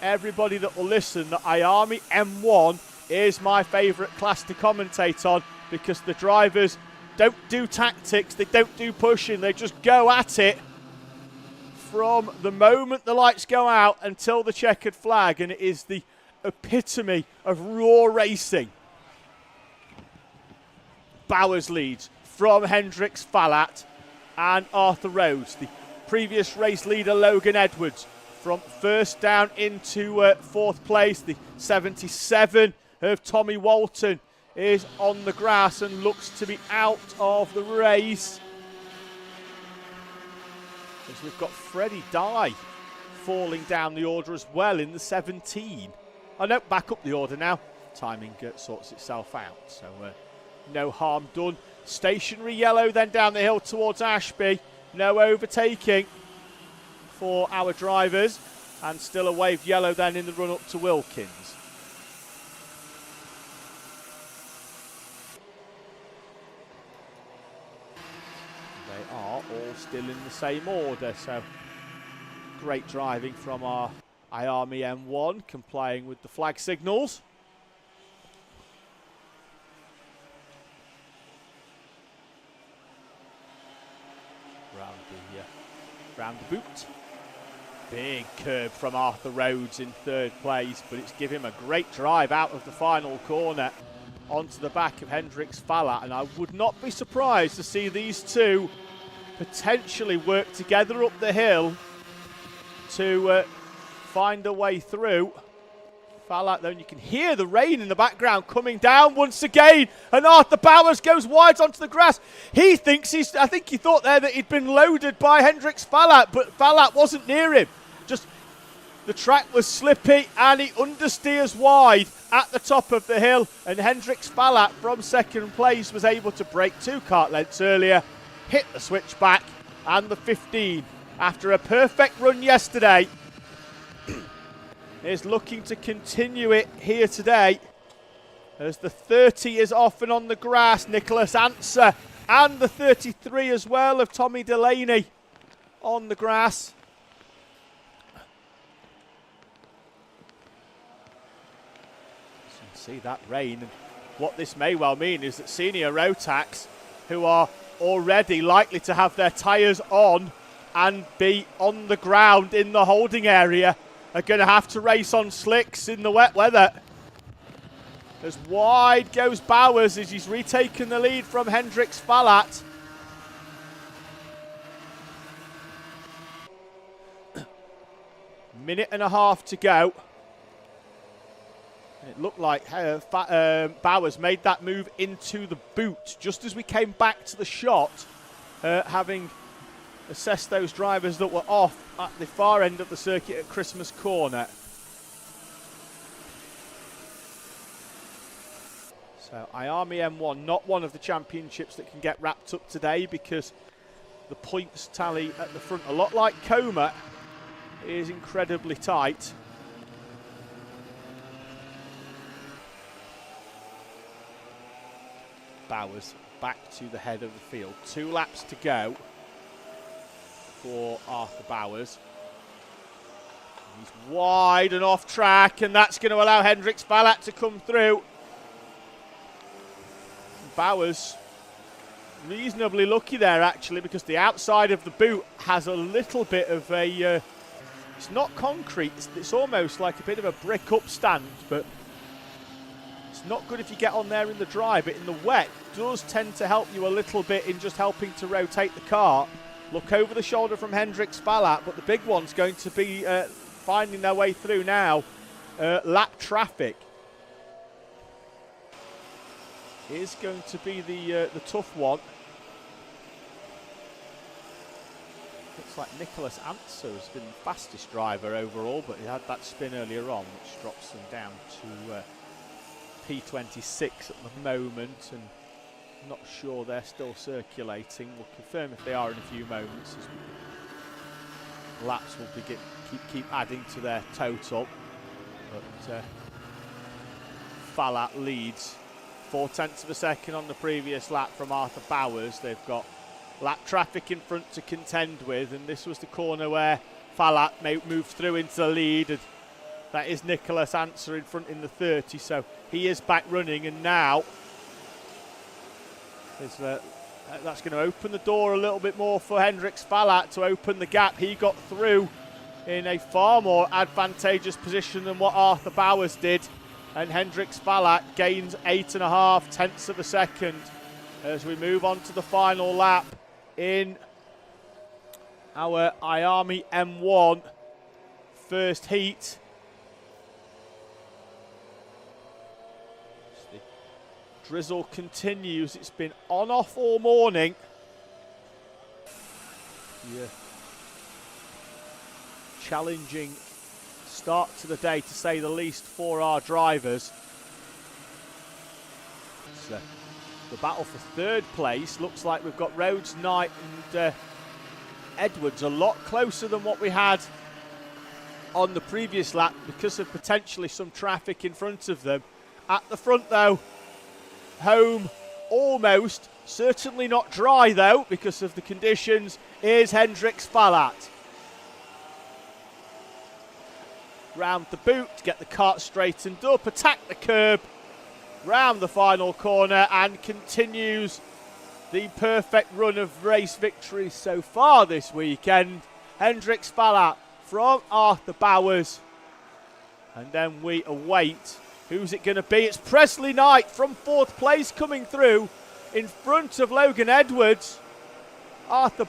everybody that will listen that IAME M1 is my favourite class to commentate on, because the drivers don't do tactics, they don't do pushing, they just go at it from the moment the lights go out until the checkered flag, and it is the epitome of raw racing. Bowers leads from Hendricks Fallat and Arthur Rhodes. The previous race leader Logan Edwards from first down into fourth place. The 77 of Tommy Whilton is on the grass and looks to be out of the race. As we've got Freddie Dye falling down the order as well in the 17. Oh no, back up the order now. Timing sorts itself out, so no harm done. Stationary yellow then down the hill towards Ashby. No overtaking for our drivers, and still a waved yellow then in the run up to Wilkins. They are all still in the same order, so great driving from our IAME M1, complying with the flag signals. Round the boot. Big curb from Arthur Rhodes in third place, but it's given him a great drive out of the final corner onto the back of Hendricks Fallat, and I would not be surprised to see these two potentially work together up the hill to find a way through. Fallat, though, and you can hear the rain in the background coming down once again, and Arthur Bowers goes wide onto the grass. He thinks I think he thought there that he'd been loaded by Hendricks Fallat, but Fallat wasn't near him. Just the track was slippy and he understeers wide at the top of the hill, and Hendricks Fallat from second place was able to break 2 kart lengths earlier, hit the switchback and the 15 after a perfect run yesterday. Is looking to continue it here today, as the 30 is off and on the grass. Nicholas Answer and the 33 as well of Tommy Delaney on the grass. So you can see that rain, and what this may well mean is that senior Rotax, who are already likely to have their tyres on and be on the ground in the holding area, are going to have to race on slicks in the wet weather. As wide goes Bowers as he's retaken the lead from Hendricks Fallat. Minute and a half to go. And it looked like Bowers made that move into the boot just as we came back to the shot, having assess those drivers that were off at the far end of the circuit at Christmas Corner. So IAME M1, not one of the championships that can get wrapped up today, because the points tally at the front, a lot like Coma, is incredibly tight. Bowers back to the head of the field. 2 laps to go for Arthur Bowers. He's wide and off track, and that's going to allow Hendricks Fallat to come through. Bowers reasonably lucky there, actually, because the outside of the boot has a little bit of a it's not concrete, it's almost like a bit of a brick upstand, but it's not good if you get on there in the dry, but in the wet does tend to help you a little bit in just helping to rotate the car. Look over the shoulder from Hendricks Fallat, but the big one's going to be finding their way through now. Lap traffic is going to be the tough one. Looks like Nicholas Answer has been the fastest driver overall, but he had that spin earlier on, which drops them down to P26 at the moment, and not sure they're still circulating. We'll confirm if they are in a few moments, as laps will keep adding to their total. But Fallat leads 0.4 of a second on the previous lap from Arthur Bowers. They've got lap traffic in front to contend with, and this was the corner where Fallat moved through into the lead, and That is Nicholas Answer in front in the 30, so he is back running, and now that's going to open the door a little bit more for Hendrik Spallat to open the gap. He got through in a far more advantageous position than what Arthur Bowers did, and Hendrik Spallat gains 8.5 tenths of a second as we move on to the final lap in our IAME M1 first heat. The drizzle continues. It's been on off all morning. Yeah. Challenging start to the day, to say the least, for our drivers. So the battle for third place looks like we've got Rhodes, Knight and Edwards a lot closer than what we had on the previous lap because of potentially some traffic in front of them. At the front though, home almost, certainly not dry though because of the conditions, is Hendrik Spallat. Round the boot, get the kart straightened up, attack the curb, round the final corner, and continues the perfect run of race victories so far this weekend. Hendrik Spallat from Arthur Bowers. And then we await, who's it going to be? It's Presley Knight from 4th place coming through in front of Logan Edwards. Arthur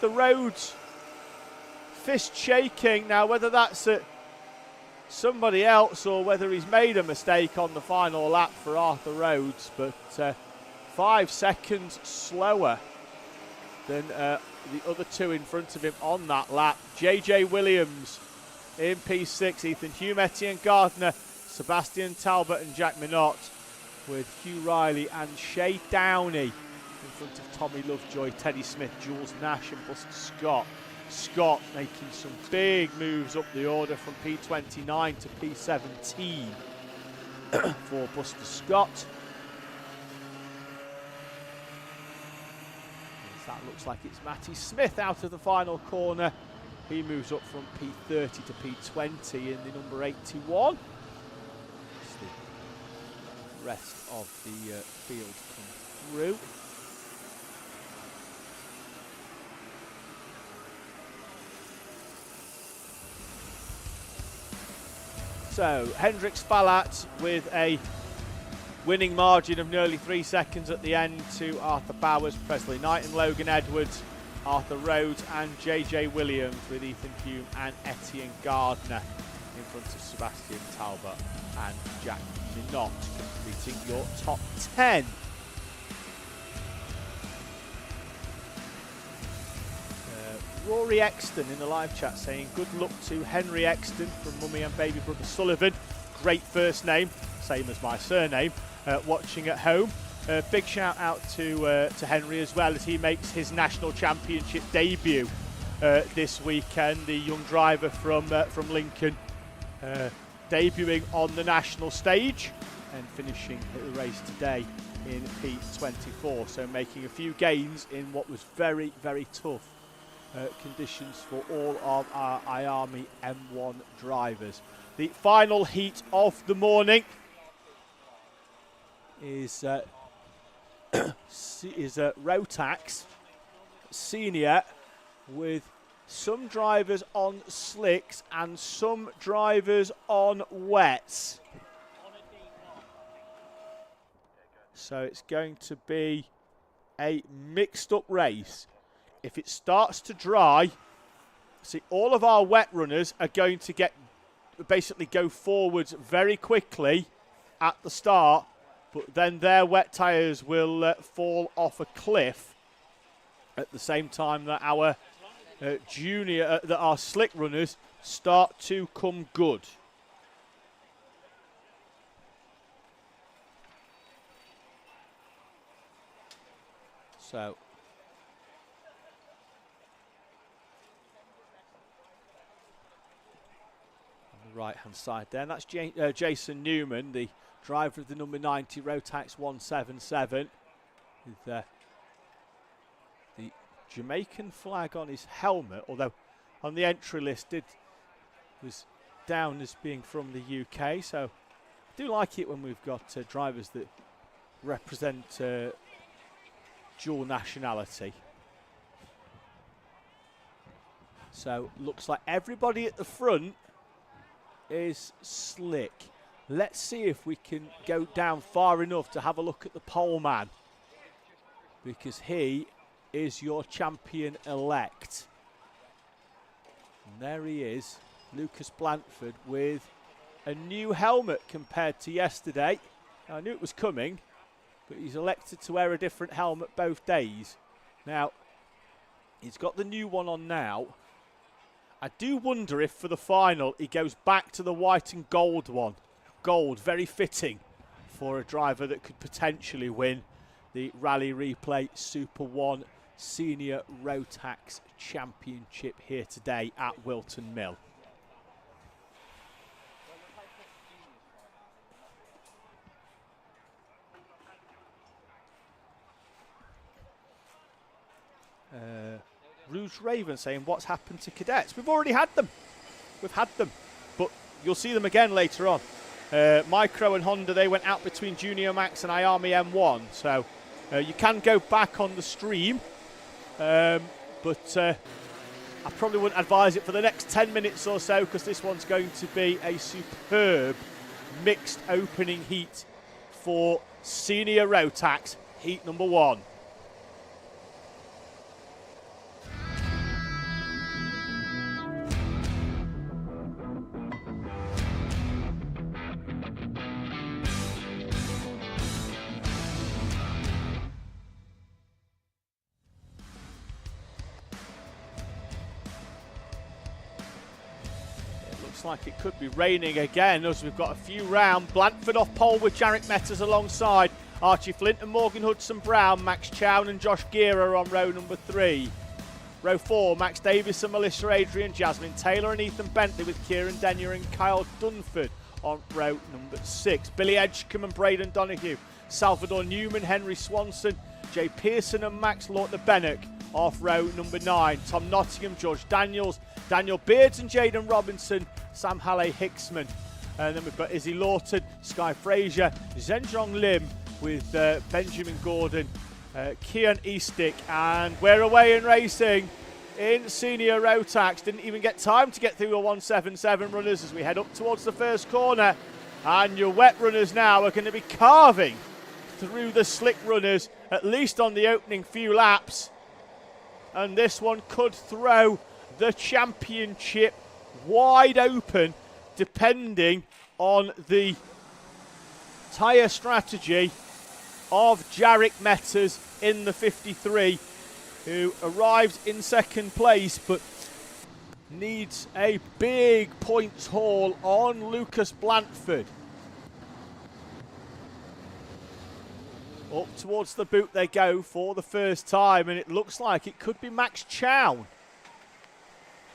Rhodes, fist shaking. Now whether that's at somebody else or whether he's made a mistake on the final lap for Arthur Rhodes, but 5 seconds slower than the other two in front of him on that lap. JJ Williams in P6, Ethan Hume, Etienne Gardner, Sebastian Talbot and Jack Minot, with Hugh Riley and Shay Downey in front of Tommy Lovejoy, Teddy Smith, Jules Nash and Buster Scott. Scott making some big moves up the order from P29 to P17 for Buster Scott. That looks like it's Matty Smith out of the final corner. He moves up from P30 to P20 in the number 81. As the rest of the field come through. So Hendrik Spallat with a winning margin of nearly 3 seconds at the end to Arthur Bowers, Presley Knight and Logan Edwards, Arthur Rhodes and JJ Williams, with Ethan Hume and Etienne Gardner in front of Sebastian Talbot and Jack Minot, completing your top 10. Rory Exton in the live chat saying good luck to Henry Exton from Mummy and Baby Brother Sullivan. Great first name, same as my surname, watching at home. Big shout out to Henry as well, as he makes his national championship debut this weekend. The young driver from Lincoln debuting on the national stage and finishing the race today in P24. So making a few gains in what was very, very tough conditions for all of our IAME M1 drivers. The final heat of the morning is Rotax Senior, with some drivers on slicks and some drivers on wets. So it's going to be a mixed up race. If it starts to dry, see, all of our wet runners are going to basically go forwards very quickly at the start, but then their wet tyres will fall off a cliff at the same time that our our slick runners start to come good. So right hand side there, and that's Jason Newman, the driver of the number 90 Rotax 177, with the Jamaican flag on his helmet, although on the entry list was down as being from the UK, so I do like it when we've got drivers that represent dual nationality. So looks like everybody at the front is slick. Let's see if we can go down far enough to have a look at the pole man, because he is your champion-elect. And there he is, Lucas Blanford, with a new helmet compared to yesterday. I knew it was coming, but he's elected to wear a different helmet both days. Now, he's got the new one on now. I do wonder if for the final he goes back to the white and gold one. Gold, very fitting for a driver that could potentially win the Rally Replay SuperOne Senior Rotax Championship here today at Whilton Mill. Rouge Raven saying, what's happened to cadets? We've already had them. We've had them. But you'll see them again later on. Micro and Honda, they went out between Junior Max and IAME M1. So you can go back on the stream. But I probably wouldn't advise it for the next 10 minutes or so, because this one's going to be a superb mixed opening heat for Senior Rotax, heat number 1. Like it could be raining again as we've got a few round. Blanford off pole with Jarek Metters alongside Archie Flint and Morgan Hudson-Brown. Max Chown and Josh Gear on row number 3. Row 4, Max Davis and Melissa Adrian, Jasmine Taylor and Ethan Bentley with Kieran Denyer and Kyle Dunford on row number 6. Billy Edgecombe and Braden Donoghue, Salvador Newman, Henry Swanson, Jay Pearson and Max Lautner-Bennock off row number 9. Tom Nottingham, George Daniels, Daniel Beards and Jaden Robinson, Sam Halley-Hicksman. And then we've got Izzy Lawton, Sky Frazier, Zhenjong Lim with Benjamin Gordon, Kian Eastick, and we're away in racing in Senior Rotax. Didn't even get time to get through a 177 runners as we head up towards the first corner. And your wet runners now are going to be carving through the slick runners, at least on the opening few laps. And this one could throw the championship wide open, depending on the tyre strategy of Jarek Metters in the 53, who arrives in second place but needs a big points haul on Lucas Blanford. Up towards the boot they go for the first time, and it looks like it could be Max Chown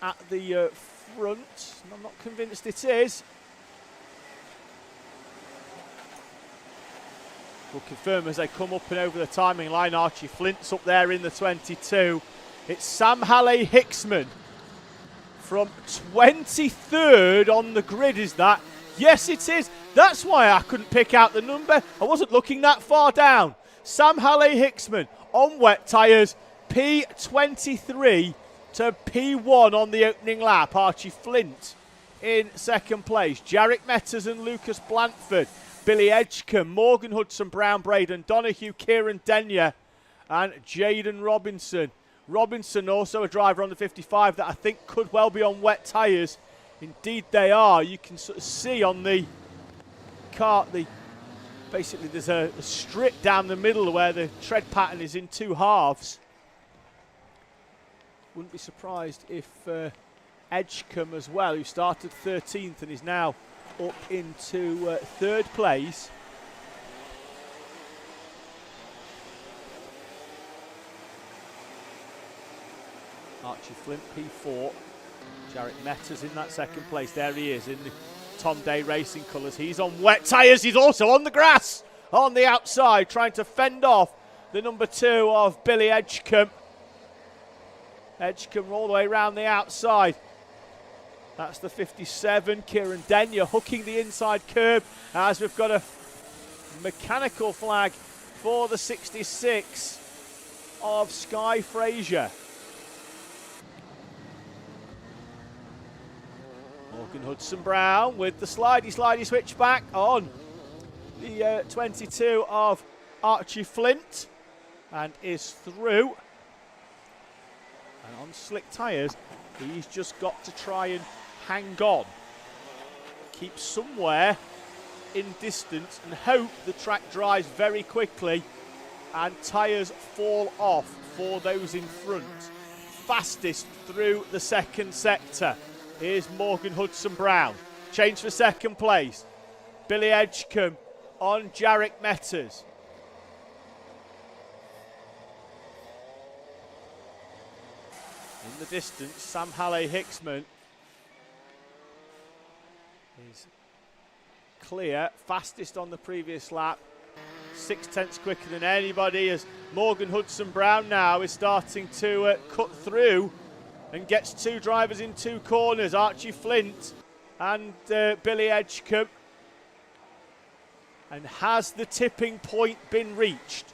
at the front. I'm not convinced it is. We'll confirm as they come up and over the timing line. Archie Flint's up there in the 22. It's Sam Halley-Hicksman from 23rd on the grid, is that? Yes, it is. That's why I couldn't pick out the number. I wasn't looking that far down. Sam Halley-Hicksman on wet tyres, P23 to P1 on the opening lap. Archie Flint in second place. Jarek Metters and Lucas Blanford, Billy Edgecombe, Morgan Hudson-Brown, Braden Donoghue, Kieran Denyer and Jaden Robinson. Robinson also a driver on the 55 that I think could well be on wet tyres. Indeed they are. You can sort of see on the kart, basically there's a strip down the middle where the tread pattern is in two halves. Wouldn't be surprised if Edgecombe as well, who started 13th and is now up into third place. Archie Flint P4. Jarek Metters in that second place. There he is in the Tom Day Racing colours. He's on wet tyres. He's also on the grass on the outside, trying to fend off the number 2 of Billy Edgecombe. Edgecombe all the way around the outside. That's the 57, Kieran Denyer hooking the inside curb as we've got a mechanical flag for the 66 of Sky Fraser. Morgan Hudson-Brown with the slidey switch back on the 22 of Archie Flint and is through. And on slick tyres, he's just got to try and hang on, keep somewhere in distance and hope the track dries very quickly and tyres fall off for those in front. Fastest through the second sector. Here's Morgan Hudson-Brown. Change for second place. Billy Edgecombe on Jarek Metters. In the distance, Sam Halley-Hicksman is clear, fastest on the previous lap, 0.6 quicker than anybody, as Morgan Hudson-Brown now is starting to cut through and gets two drivers in two corners, Archie Flint and Billy Edgecombe. And has the tipping point been reached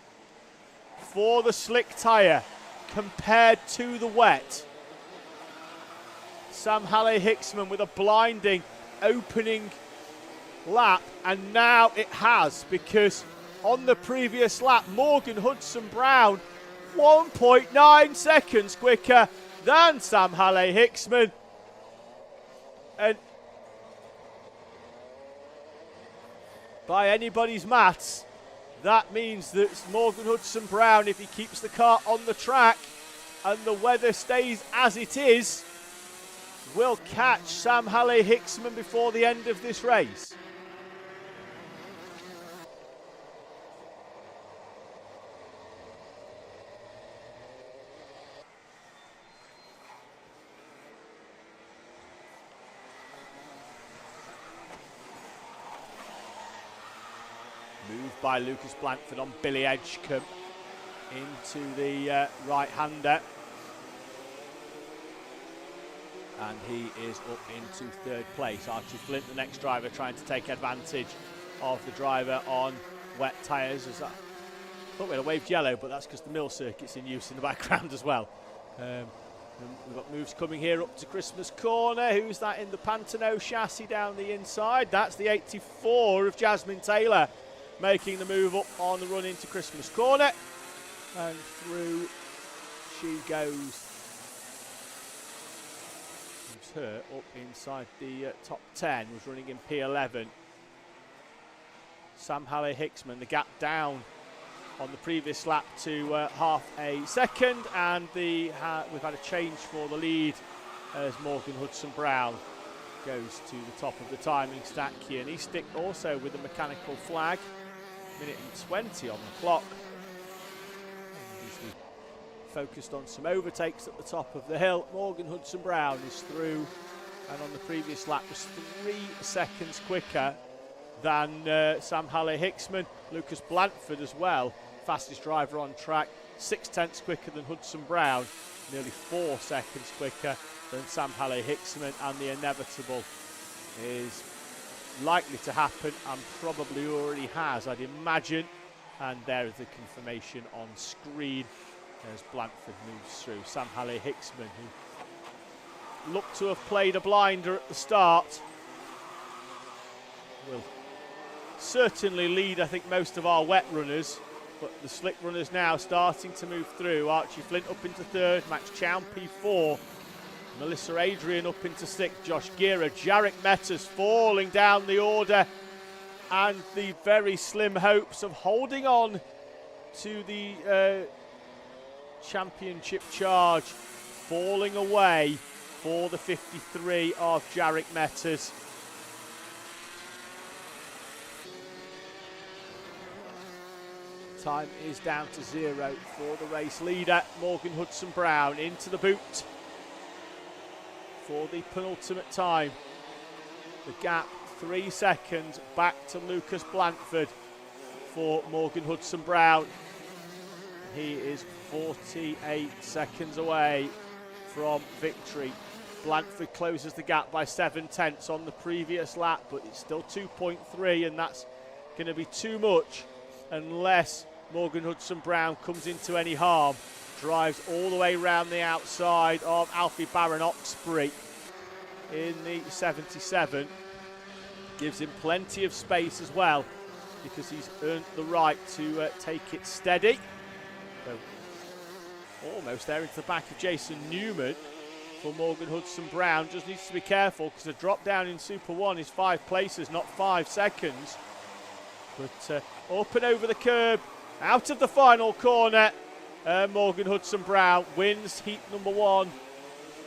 for the slick tyre compared to the wet? Sam Halley-Hicksman with a blinding opening lap, and now it has, because on the previous lap Morgan Hudson-Brown 1.9 seconds quicker than Sam Halley-Hicksman, and by anybody's maths that means that Morgan Hudson-Brown, if he keeps the car on the track and the weather stays as it is, will catch Sam Halley-Hicksman before the end of this race. Moved by Lucas Blanford on Billy Edgecombe into the right-hander. And he is up into third place. Archie Flint, the next driver, trying to take advantage of the driver on wet tyres. I thought we had a waved yellow, but that's because the Mill circuit's in use in the background as well. We've got moves coming here up to Christmas Corner. Who's that in the Pantano chassis down the inside? That's the 84 of Jasmine Taylor, making the move up on the run into Christmas Corner. And through she goes. Her up inside the top 10, was running in P11. Sam Halley-Hicksman, the gap down on the previous lap to half a second, and we've had a change for the lead as Morgan Hudson-Brown goes to the top of the timing stack here. And Eastick also with a mechanical flag, minute and 20 on the clock. Focused on some overtakes at the top of the hill. Morgan Hudson-Brown is through, and on the previous lap was 3 seconds quicker than Sam Halley-Hicksman. Lucas Blanford as well, fastest driver on track, 0.6 quicker than Hudson-Brown, nearly 4 seconds quicker than Sam Halley-Hicksman, and the inevitable is likely to happen and probably already has, I'd imagine. And there is the confirmation on screen as Blanford moves through. Sam Halley-Hicksman, who looked to have played a blinder at the start, will certainly lead, I think, most of our wet runners, but the slick runners now starting to move through. Archie Flint up into third, Max Chown P4, Melissa Adrian up into sixth, Josh Gira, Jarek Metters falling down the order, and the very slim hopes of holding on to the championship charge falling away for the 53 of Jarek Metters. Time is down to 0 for the race leader, Morgan Hudson-Brown, into the boot for the penultimate time. The gap 3 seconds back to Lucas Blanford for Morgan Hudson-Brown. He is 48 seconds away from victory Blanford closes the gap by 7/10 on the previous lap, but it's still 2.3, and that's going to be too much unless Morgan Hudson-Brown comes into any harm. Drives all the way round the outside of Alfie Barron-Oxbury in the 77. Gives him plenty of space as well, because he's earned the right to take it steady. So, almost there into the back of Jason Newman for Morgan Hudson-Brown. Just needs to be careful, because the drop down in Super 1 is 5 places, not 5 seconds. But up and over the curb, out of the final corner, Morgan Hudson-Brown wins heat number 1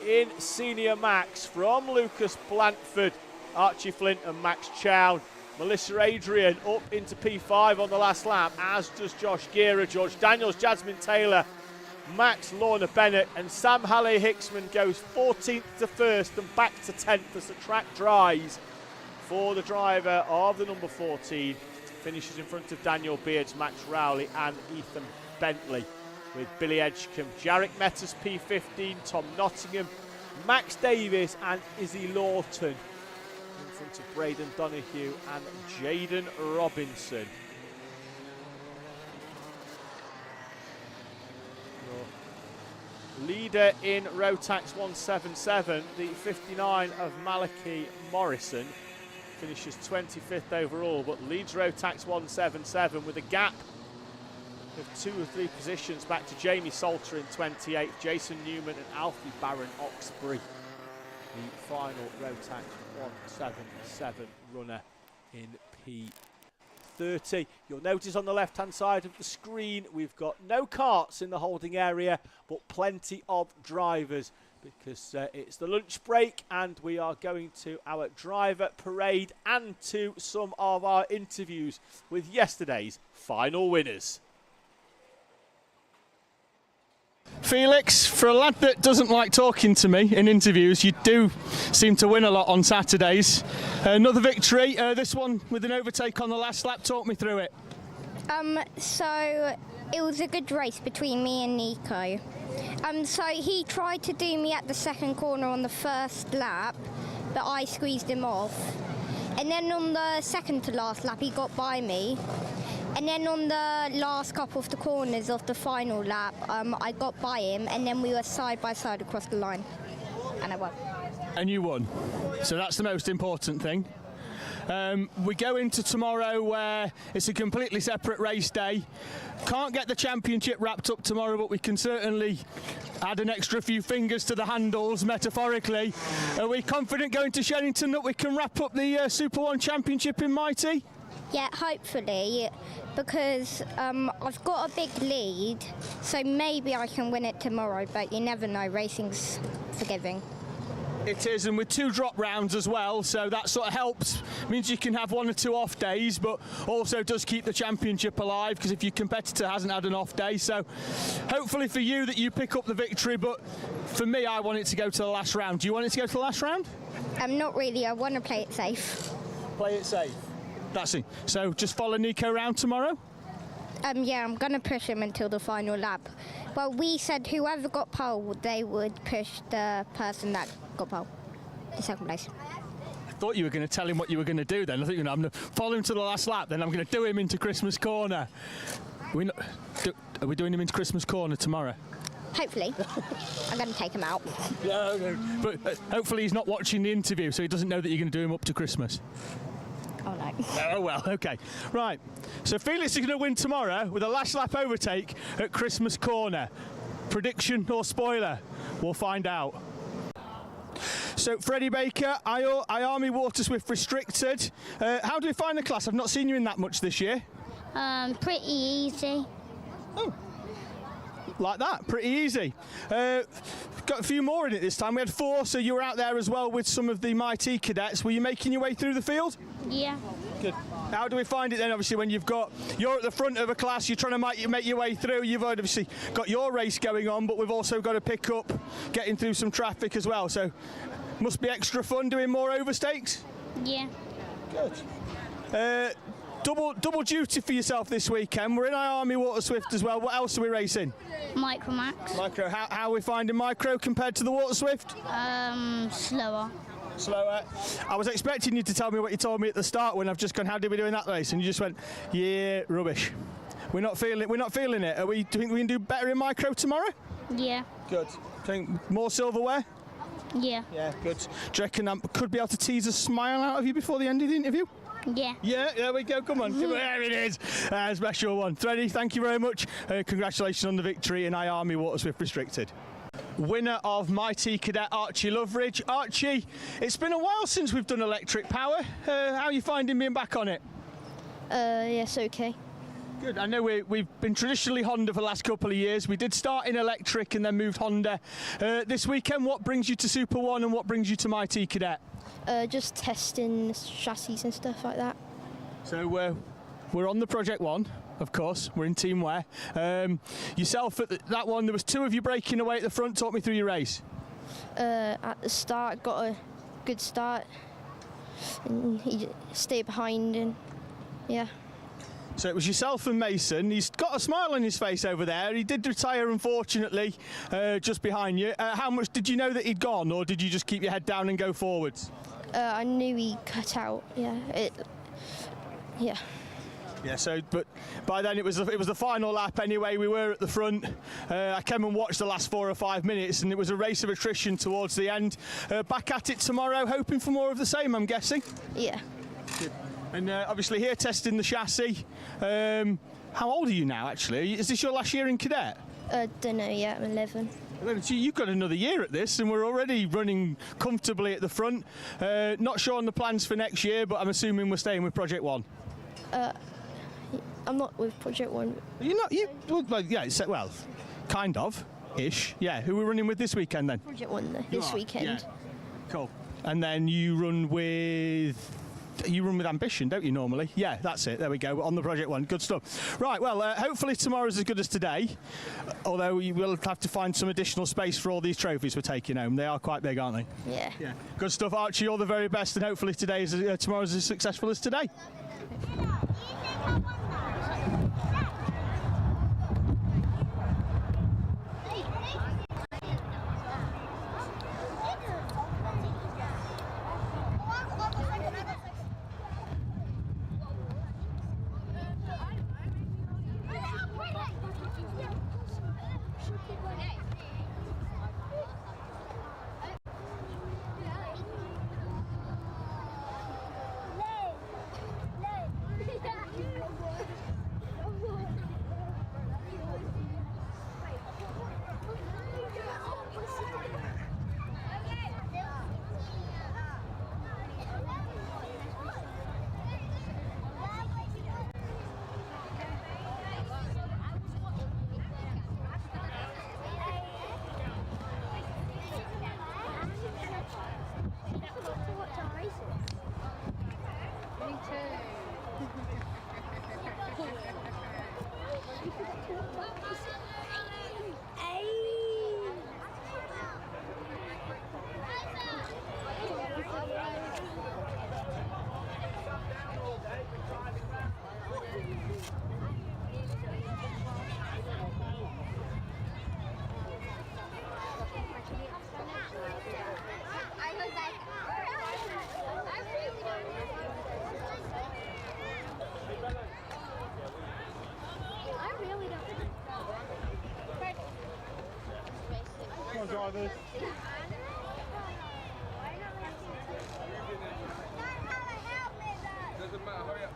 in Senior Max from Lucas Blanford, Archie Flint and Max Chown. Melissa Adrian up into P5 on the last lap, as does Josh Gearer, George Daniels, Jasmine Taylor, Max, Lorna Bennett, and Sam Halley-Hicksman goes 14th to 1st and back to 10th as the track dries for the driver of the number 14. Finishes in front of Daniel Beards, Max Rowley and Ethan Bentley, with Billy Edgecombe, Jarek Metters P15, Tom Nottingham, Max Davis and Izzy Lawton in front of Braden Donoghue and Jaden Robinson. Leader in Rotax 177, the 59 of Malachi Morrison, finishes 25th overall, but leads Rotax 177 with a gap of 2 or 3 positions back to Jamie Salter in 28th, Jason Newman and Alfie Barron-Oxbury, the final Rotax 177 runner in P30. You'll notice on the left-hand side of the screen we've got no carts in the holding area, but plenty of drivers, because it's the lunch break and we are going to our driver parade and to some of our interviews with yesterday's final winners. Felix, for a lad that doesn't like talking to me in interviews, you do seem to win a lot on Saturdays. Another victory, this one with an overtake on the last lap. Talk me through it. So it was a good race between me and Nico. So he tried to do me at the second corner on the first lap, but I squeezed him off. And then on the second to last lap, he got by me. And then on the last couple of the corners of the final lap, I got by him, and then we were side by side across the line, and I won. And you won, so that's the most important thing. We go into tomorrow where it's a completely separate race day. Can't get the championship wrapped up tomorrow, but we can certainly add an extra few fingers to the handles, metaphorically. Are we confident going to Shenington that we can wrap up the Super One Championship in Mighty? Yeah, hopefully, because I've got a big lead, so maybe I can win it tomorrow, but you never know, racing's forgiving. It is, and with 2 drop rounds as well, so that sort of helps. Means you can have 1 or 2 off days, but also does keep the championship alive, because if your competitor hasn't had an off day, so hopefully for you that you pick up the victory, but for me, I want it to go to the last round. Do you want it to go to the last round? Not really, I want to play it safe. Play it safe. That's it. So just follow Nico around tomorrow? Yeah, I'm going to push him until the final lap. Well, we said whoever got pole, they would push the person that got pole, the second place. I thought you were going to tell him what you were going to do then. I think I'm going to follow him to the last lap, then I'm going to do him into Christmas Corner. Are we doing him into Christmas Corner tomorrow? Hopefully. I'm going to take him out. No. But hopefully he's not watching the interview, so he doesn't know that you're going to do him up to Christmas. Oh, no. Oh, well, OK. Right, so Felix is going to win tomorrow with a last lap overtake at Christmas Corner. Prediction or spoiler? We'll find out. So, Freddie Baker, IAME Water Swift Restricted. How do you find the class? I've not seen you in that much this year. Pretty easy. Oh. Like that, pretty easy. Got a few more in it this time. We had 4, so you were out there as well with some of the Mighty cadets. Were you making your way through the field? Yeah. Good. How do we find it then, obviously, when you're at the front of a class, you're trying to make your way through, you've obviously got your race going on, but we've also got to pick up getting through some traffic as well, so must be extra fun doing more overstakes? Yeah. Good. Double duty for yourself this weekend. We're in IAME Water Swift as well. What else are we racing? Micromax. Micro. How are we finding Micro compared to the Water Swift? Slower. Slower. I was expecting you to tell me what you told me at the start when I've just gone, how did we do in that race? And you just went, yeah, rubbish. We're not feeling it. Do you think we can do better in Micro tomorrow? Yeah. Good. Think more silverware? Yeah. Yeah, good. Do you reckon I could be able to tease a smile out of you before the end of the interview? Yeah. Yeah, there we go. Come on. There it is. Special one. Thready, thank you very much. Congratulations on the victory in IAME Water Swift Restricted. Winner of Mighty Cadet Archie Loveridge. Archie, it's been a while since we've done electric power. How are you finding being back on it? Yes, okay. Good. I know we've been traditionally Honda for the last couple of years. We did start in electric and then moved Honda. This weekend, what brings you to SuperOne and what brings you to Mighty Cadet? Just testing chassis and stuff like that. So we're on the Project One, of course. We're in Team Ware. Yourself at that one, there was two of you breaking away at the front. Talk me through your race. At the start, got a good start, and he stayed behind, and yeah. So it was yourself and Mason. He's got a smile on his face over there. He did retire, unfortunately, just behind you. How much did you know that he'd gone, or did you just keep your head down and go forwards? I knew he cut out. Yeah. Yeah. Yeah. So, but by then it was the final lap anyway. We were at the front. I came and watched the last 4 or 5 minutes, and it was a race of attrition towards the end. Back at it tomorrow, hoping for more of the same, I'm guessing. Yeah. And obviously here testing the chassis. How old are you now, actually? Is this your last year in Cadet? Don't know yet. I'm 11. So you've got another year at this, and we're already running comfortably at the front. Not sure on the plans for next year, but I'm assuming we're staying with Project One. I'm not with Project One. You're not? Well, kind of, ish. Yeah. Who are we running with this weekend then? Project One this weekend. Yeah. Cool. And then you run with Ambition, don't you, normally? Yeah, that's it. There we go. On the Project One. Good stuff. Right, well, hopefully tomorrow's as good as today, although you will have to find some additional space for all these trophies we're taking home. They are quite big, aren't they? Yeah. Yeah. Good stuff, Archie. All the very best, and hopefully tomorrow's as successful as today. Come on, drivers. Doesn't matter, hurry up.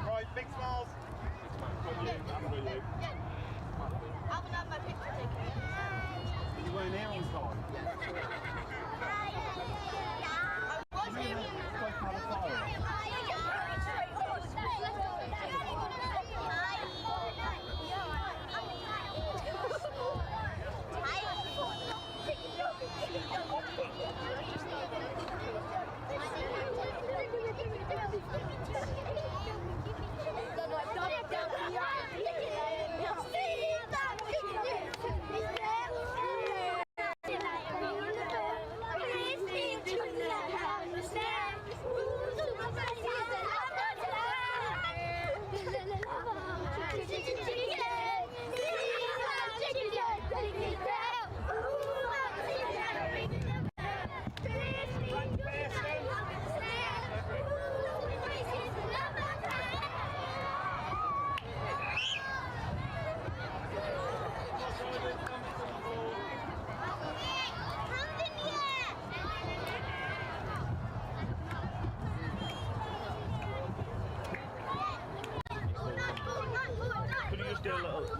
Right, big smiles. You weren't here on time.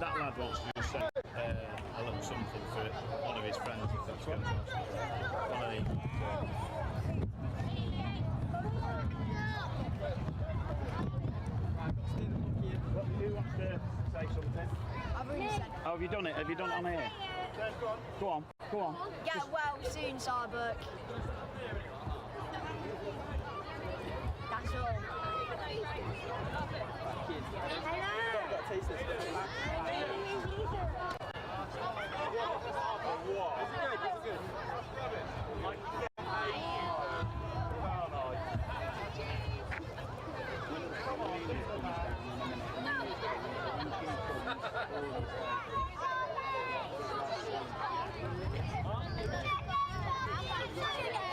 That lad wants to just send a little something for one of his friends, if that's going to one of these. Who wants to say something? I've already said it. Oh, have you done it? Have you done it on here? Go on, go on. Get well soon, Sarbuck. That's all.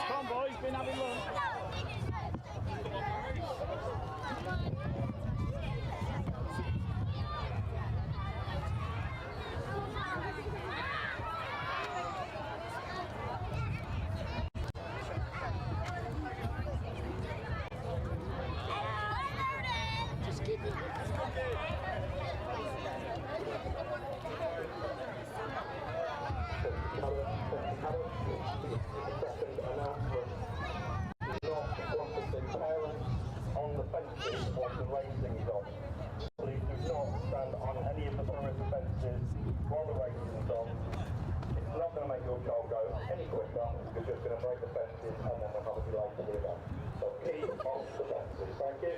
Come on, boys, been having lunch. On the fences while the racing is on. Please do not stand on any of the perimeter fences while the racing is on. It's not going to make your child go any quicker, you're just going to break the fences and then we'll have a delay to do that. So keep on the fences. Thank you.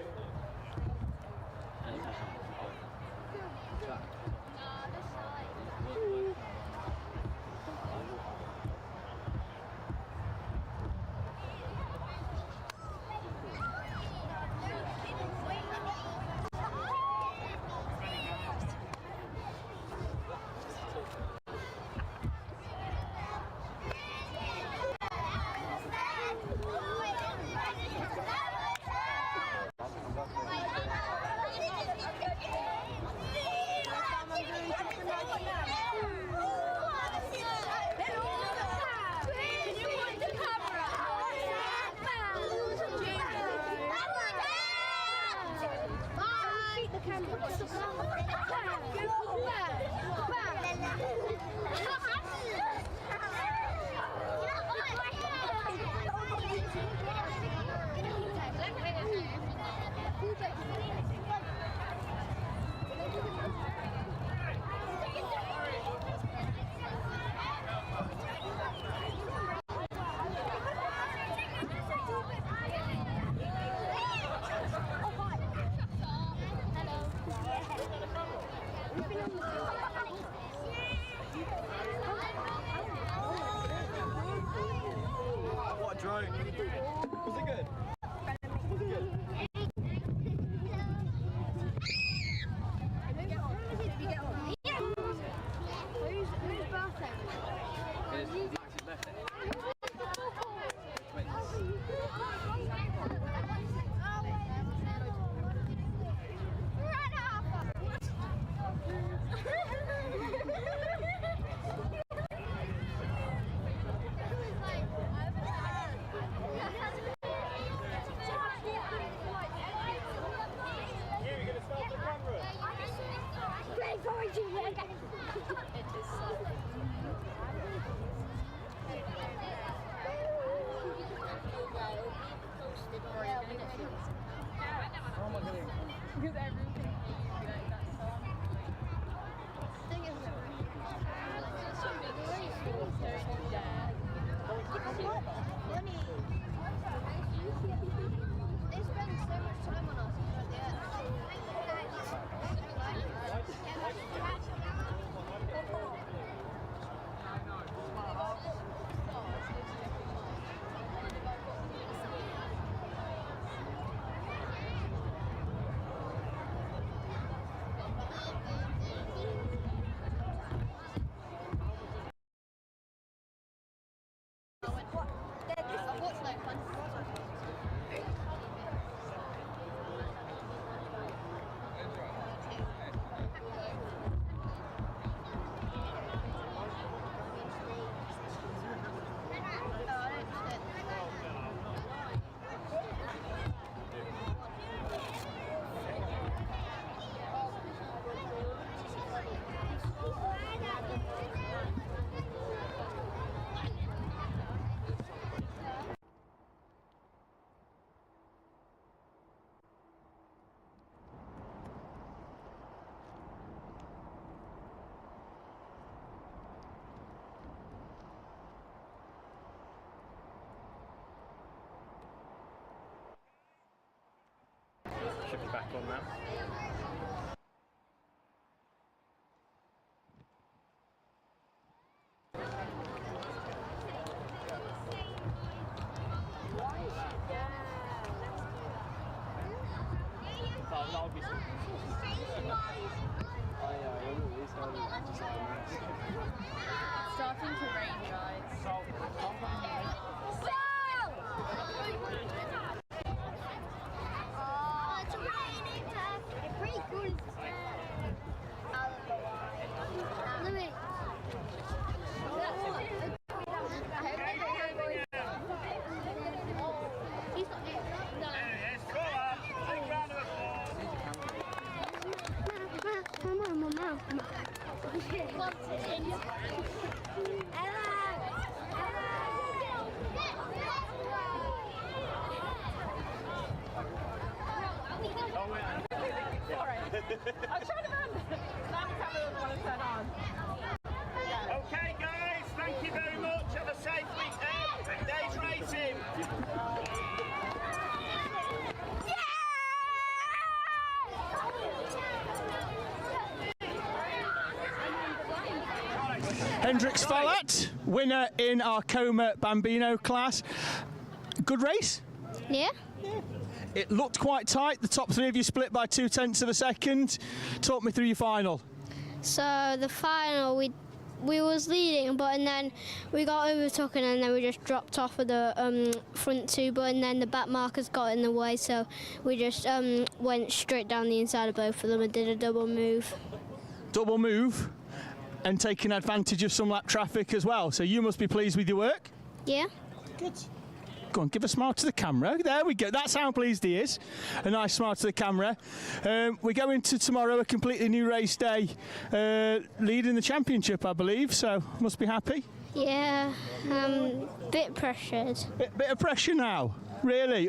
Should be back on now. Starting to rain, guys. I'm trying to remember. Now the camera doesn't want to turn on. Okay, guys, thank you very much. Have a safe weekend. Day's racing. Hendrix Fallat, winner in our Coma Bambino class. Good race? Yeah. It looked quite tight. The top three of you split by 0.2 of a second. Talk me through your final. So the final, we was leading, but and then we got overtaken, and then we just dropped off of the front two, but and then the back markers got in the way, so we just went straight down the inside of both of them and did a double move. Double move and taking advantage of some lap traffic as well. So you must be pleased with your work. Yeah. Good. Go on, give a smile to the camera. There we go. That's how pleased he is. A nice smile to the camera. We go into tomorrow, a completely new race day, leading the championship, I believe. So must be happy. Yeah. Bit pressured. Bit of pressure now. Really?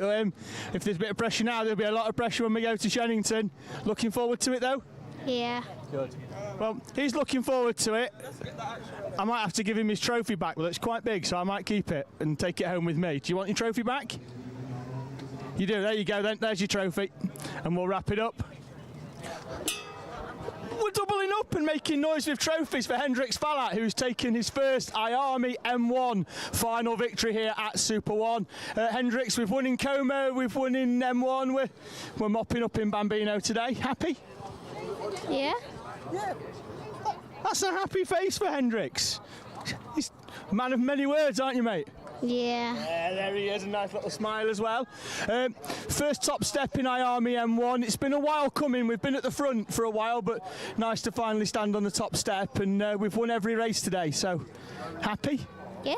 If there's a bit of pressure now, there'll be a lot of pressure when we go to Shennington. Looking forward to it, though. Yeah. Good. Well, he's looking forward to it. I might have to give him his trophy back, but it's quite big, so I might keep it and take it home with me. Do you want your trophy back? You do. There you go then. There's your trophy. And we'll wrap it up. We're doubling up and making noise with trophies for Hendrix Fallat, who's taken his first IAME M1 final victory here at SuperOne. Hendrix, we've won in Como, we've won in M1. We're mopping up in Bambino today. Happy? Yeah. Yeah. That's a happy face for Hendrix. He's a man of many words, aren't you, mate? Yeah. Yeah, there he is, a nice little smile as well. First top step in IAME M1. It's been a while coming. We've been at the front for a while, but nice to finally stand on the top step, and we've won every race today, so happy? Yeah.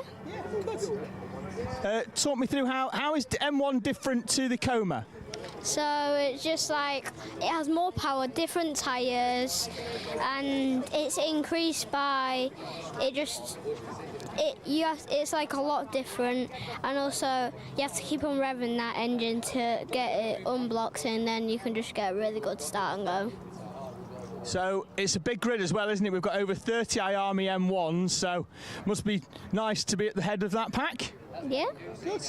Talk me through how is M1 different to the Coma? So it's just like it has more power, different tyres, and it's increased by it's like a lot different, and also you have to keep on revving that engine to get it unblocked, and then you can just get a really good start and go. So it's a big grid as well, isn't it? We've got over 30 IAME M1s, so must be nice to be at the head of that pack. Yeah. Good.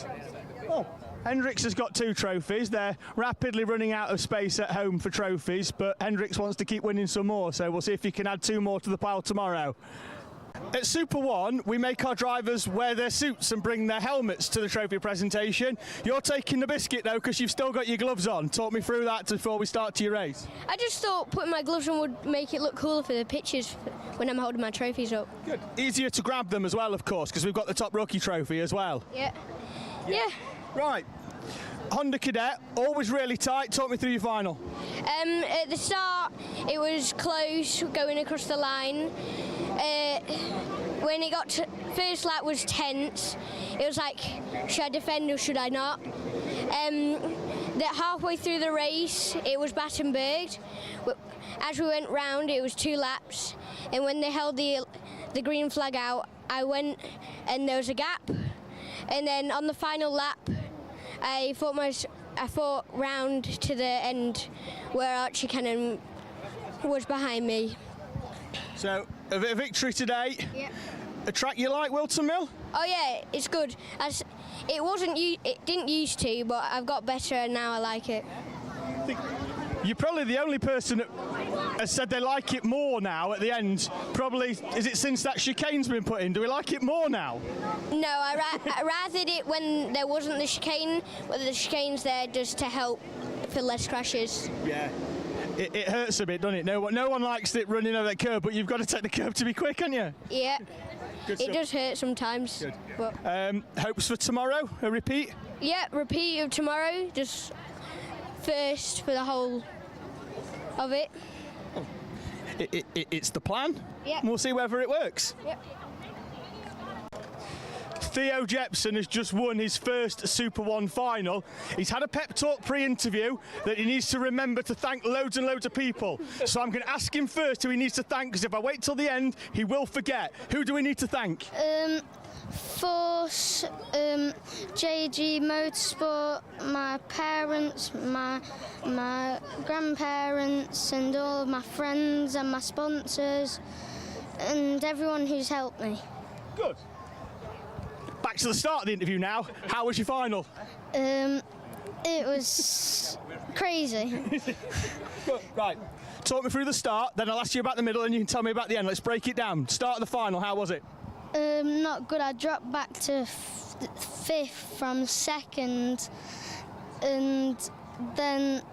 Well, Hendrix has got 2 trophies. They're rapidly running out of space at home for trophies, but Hendrix wants to keep winning some more, so we'll see if he can add 2 more to the pile tomorrow. At SuperOne, we make our drivers wear their suits and bring their helmets to the trophy presentation. You're taking the biscuit though, because you've still got your gloves on. Talk me through that before we start to your race. I just thought putting my gloves on would make it look cooler for the pictures when I'm holding my trophies up. Good. Easier to grab them as well, of course, because we've got the top rookie trophy as well. Yeah. Yeah. Right. Honda Cadet, always really tight. Talk me through your final. At the start, it was close going across the line. When it got to first lap was tense. It was like, should I defend or should I not? That halfway through the race, it was Battenberg. As we went round, it was 2 laps, and when they held the green flag out, I went and there was a gap, and then on the final lap, I thought round to the end where Archie Cannon was behind me. So, a victory today. Yep. A track you like, Whilton Mill? Oh yeah, it's good. It didn't used to, but I've got better and now I like it. You're probably the only person that has said they like it more now at the end. Probably, is it since that chicane's been put in? Do we like it more now? No, I rathered it when there wasn't the chicane, but the chicane's there just to help for less crashes. Yeah. It hurts a bit, doesn't it? No one likes it running over that curb, but you've got to take the curb to be quick, haven't you? Yeah. Good It stuff. does hurt sometimes. Good. But Hopes for tomorrow? A repeat? yeah, repeat of tomorrow, just first for the whole of it. It's the plan. Yeah. We'll see whether it works. Yep. Theo Jepson has just won his first SuperOne Final. He's had a pep talk pre-interview that he needs to remember to thank loads and loads of people. So I'm going to ask him first who he needs to thank, because if I wait till the end, he will forget. Who do we need to thank? Force, JG Motorsport, my parents, my grandparents, and all of my friends and my sponsors, and everyone who's helped me. Good. Back to the start of the interview now. How was your final? It was crazy. Right. Talk me through the start, then I'll ask you about the middle, and you can tell me about the end. Let's break it down. Start of the final, how was it? Not good. I dropped back to 5th from 2nd, and then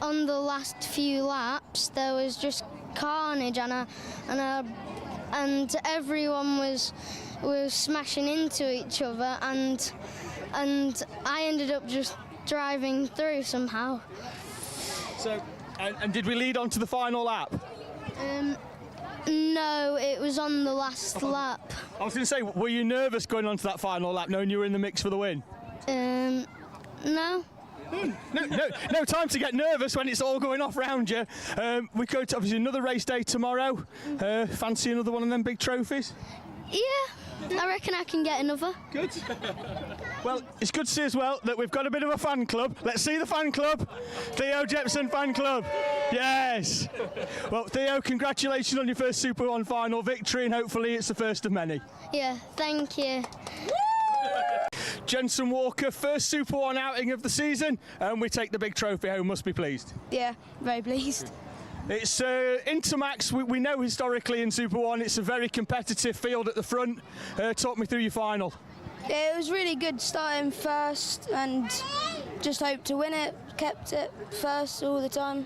on the last few laps there was just carnage, and everyone was smashing into each other, and I ended up just driving through somehow. So, and did we lead on to the final lap? No, it was on the last lap. I was going to say, were you nervous going on to that final lap, knowing you were in the mix for the win? No. No time to get nervous when it's all going off round you. We go to obviously another race day tomorrow. Fancy another one of them big trophies? Yeah, I reckon I can get another. Good. Well, it's good to see as well that we've got a bit of a fan club. Let's see the fan club. Theo Jepson fan club. Yes. Well, Theo, congratulations on your first SuperOne Final victory, and hopefully it's the first of many. Yeah, thank you. Jensen Walker, first SuperOne outing of the season, and we take the big trophy home. Must be pleased. Yeah, very pleased. It's Intermax. We know historically in SuperOne it's a very competitive field at the front. Talk me through your final. Yeah, it was really good starting first and just hoped to win it. Kept it first all the time.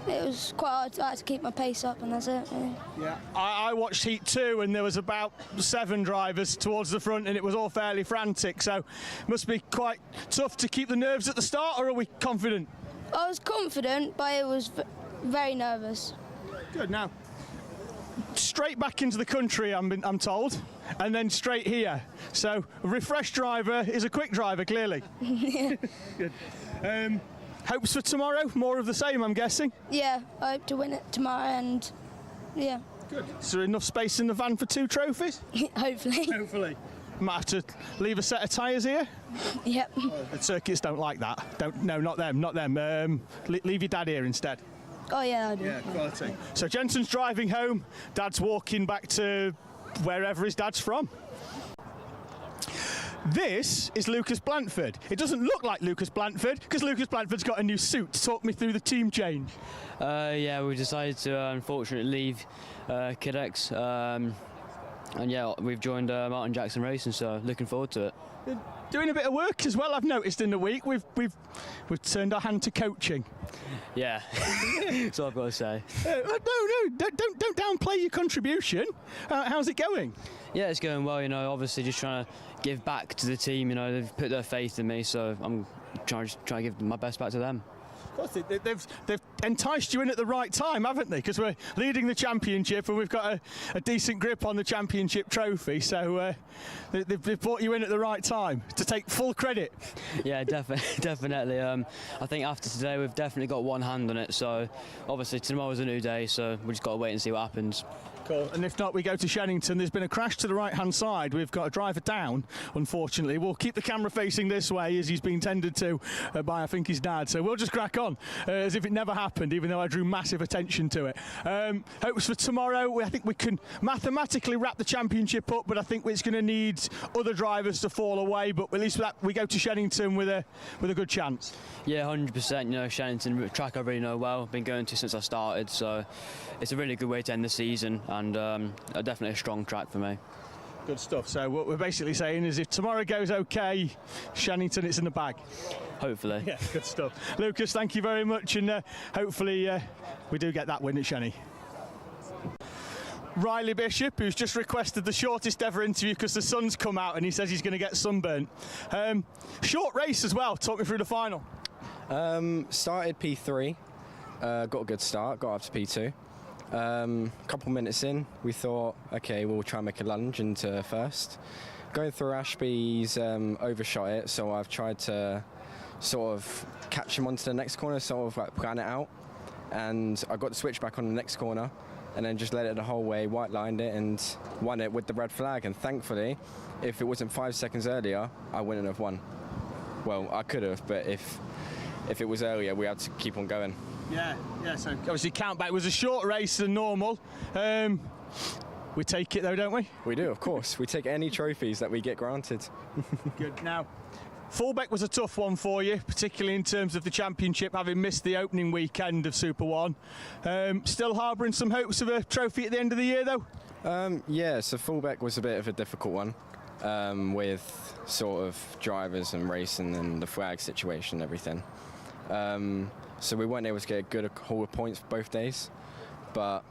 it was quite hard. I had to keep my pace up, and that's it. Really. Yeah, I watched Heat 2 and there was about 7 drivers towards the front and it was all fairly frantic, so it must be quite tough to keep the nerves at the start, or are we confident? I was confident, but it was very nervous. Good. Now, straight back into the country, I'm told, and then straight here. So, a refreshed driver is a quick driver, clearly. Yeah. Good. Hopes for tomorrow? More of the same, I'm guessing? Yeah, I hope to win it tomorrow, and yeah. Good. Is there enough space in the van for 2 trophies? Hopefully. Hopefully. Might have to leave a set of tyres here? Yep. The circuits don't like that. No, not them. Leave your dad here instead. Oh yeah, I do. Yeah, quality. So Jensen's driving home, Dad's walking back to wherever his dad's from. This is Lucas Blanford. It doesn't look like Lucas Blanford because Lucas Blanford's got a new suit. Talk me through the team change. Yeah, we decided to unfortunately leave Cadet, and yeah, we've joined Martin Jackson Racing, so looking forward to it. You're doing a bit of work as well, I've noticed in the week. We've turned our hand to coaching. Yeah, that's all I've got to say. No, don't downplay your contribution. How's it going? Yeah, it's going well. You know, obviously just trying to give back to the team. You know, they've put their faith in me, so I'm trying to give my best back to them. Of course, they've enticed you in at the right time, haven't they? Because we're leading the championship and we've got a decent grip on the championship trophy, so they've brought you in at the right time to take full credit. Yeah, definitely. I think after today we've definitely got one hand on it, so obviously tomorrow's a new day, so we just got to wait and see what happens. Cool. And if not, we go to Shennington. There's been a crash to the right-hand side. We've got a driver down, unfortunately. We'll keep the camera facing this way as he's being tended to by, I think, his dad. So we'll just crack on as if it never happened, even though I drew massive attention to it. Hopes for tomorrow. I think we can mathematically wrap the championship up, but I think it's going to need other drivers to fall away. But at least we go to Shennington with a good chance. Yeah, 100%. You know, Shennington, track I really know well. Been going to since I started, so it's a really good way to end the season, and definitely a strong track for me. Good stuff. So what we're basically saying is if tomorrow goes okay, Shennington, it's in the bag. Hopefully. Yeah, good stuff. Lucas, thank you very much, and hopefully we do get that win at Shenny. Riley Bishop, who's just requested the shortest ever interview because the sun's come out and he says he's going to get sunburnt. Short race as well. Talk me through the final. Started P3, got a good start, got up to P2. Couple minutes in, we thought, okay, we'll try and make a lunge into first. Going through Ashby's overshot it, so I've tried to sort of catch him onto the next corner, sort of like plan it out. And I got the switch back on the next corner, and then just let it the whole way, white lined it, and won it with the red flag. And thankfully, if it wasn't 5 seconds earlier, I wouldn't have won. Well, I could have, but if it was earlier, we had to keep on going. Yeah, so obviously count back. It was a shorter race than normal. We take it though, don't we? We do, of course. We take any trophies that we get granted. Good. Now, Fulbeck was a tough one for you, particularly in terms of the championship, having missed the opening weekend of Super One. Still harbouring some hopes of a trophy at the end of the year though? Yeah, so Fulbeck was a bit of a difficult one with sort of drivers and racing and the flag situation and everything. So we weren't able to get a good haul of points both days, but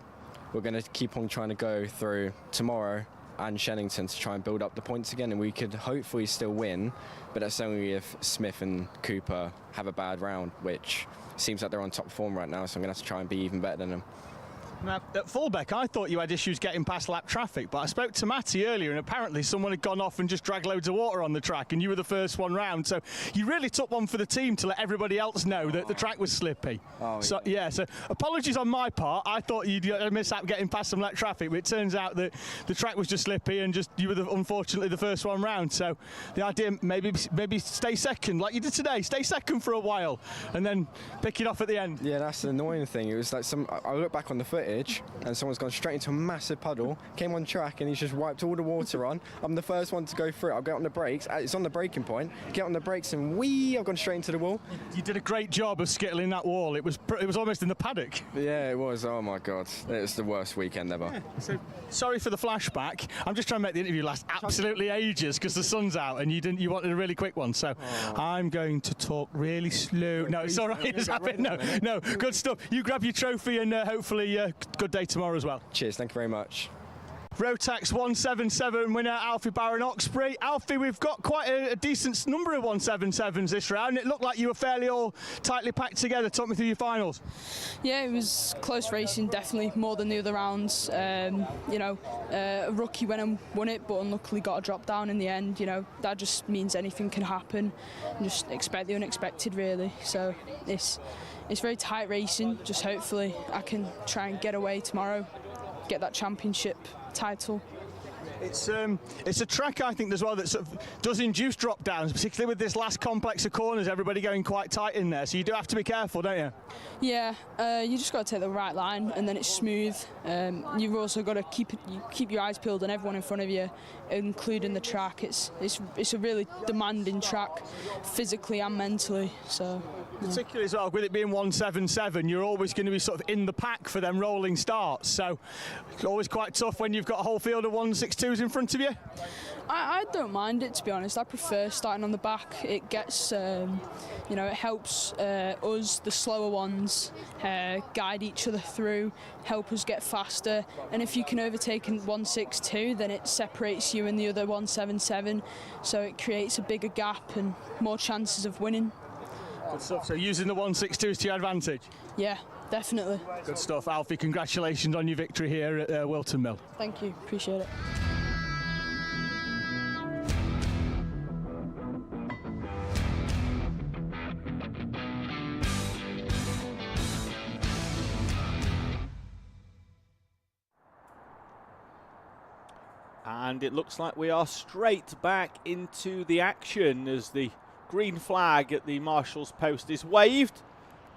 we're going to keep on trying to go through tomorrow and Shennington to try and build up the points again, and we could hopefully still win, but that's only if Smith and Cooper have a bad round, which seems like they're on top form right now, so I'm going to have to try and be even better than them. Now, at Fulbeck, I thought you had issues getting past lap traffic, but I spoke to Matty earlier, and apparently someone had gone off and just dragged loads of water on the track, and you were the first one round. So you really took one for the team to let everybody else know that the track was slippy. So apologies on my part. I thought you'd got a mishap getting past some lap traffic, but it turns out that the track was just slippy, and just you were unfortunately the first one round. So the idea maybe stay second, like you did today. Stay second for a while, and then pick it off at the end. Yeah, that's the annoying thing. It was like I look back on the footage. footage, and someone's gone straight into a massive puddle, came on track, and he's just wiped all the water on. I'm the first one to go through it. I'll get on the brakes. It's on the braking point. Get on the brakes, and I've gone straight into the wall. You did a great job of skittling that wall. It was almost in the paddock. Yeah, it was. Oh my God, it was the worst weekend ever. Yeah. So, sorry for the flashback. I'm just trying to make the interview last absolutely ages because the sun's out and you wanted a really quick one. So I'm going to talk really slow. No, it's all right. No, good stuff. You grab your trophy and hopefully good day tomorrow as well. Cheers. Thank you very much. Rotax 177 winner Alfie Barron-Oxbury. Alfie, we've got quite a decent number of 177s this round. It looked like you were fairly all tightly packed together. Talk me through your finals. Yeah, it was close racing, definitely more than the other rounds. A rookie went and won it, but unluckily got a drop down in the end. That just means anything can happen. And just expect the unexpected, really. So it's very tight racing. Just hopefully I can try and get away tomorrow, get that championship title. It's a track, I think, as well, that sort of does induce drop downs, particularly with this last complex of corners, everybody going quite tight in there, so you do have to be careful, don't you? Yeah, you just got to take the right line and then it's smooth. You've also got to keep your eyes peeled on everyone in front of you, including the track. It's a really demanding track, physically and mentally. So. Particularly as well, with it being 177, you're always going to be sort of in the pack for them rolling starts. So it's always quite tough when you've got a whole field of 162s in front of you. I don't mind it, to be honest. I prefer starting on the back. It gets, it helps us, the slower ones, guide each other through, help us get faster. And if you can overtake in 162, then it separates you and the other 177. So it creates a bigger gap and more chances of winning. Good stuff. So using the 162s to your advantage? Yeah, definitely. Good stuff. Alfie, congratulations on your victory here at Whilton Mill. Thank you. Appreciate it. And it looks like we are straight back into the action as the green flag at the marshal's post is waved,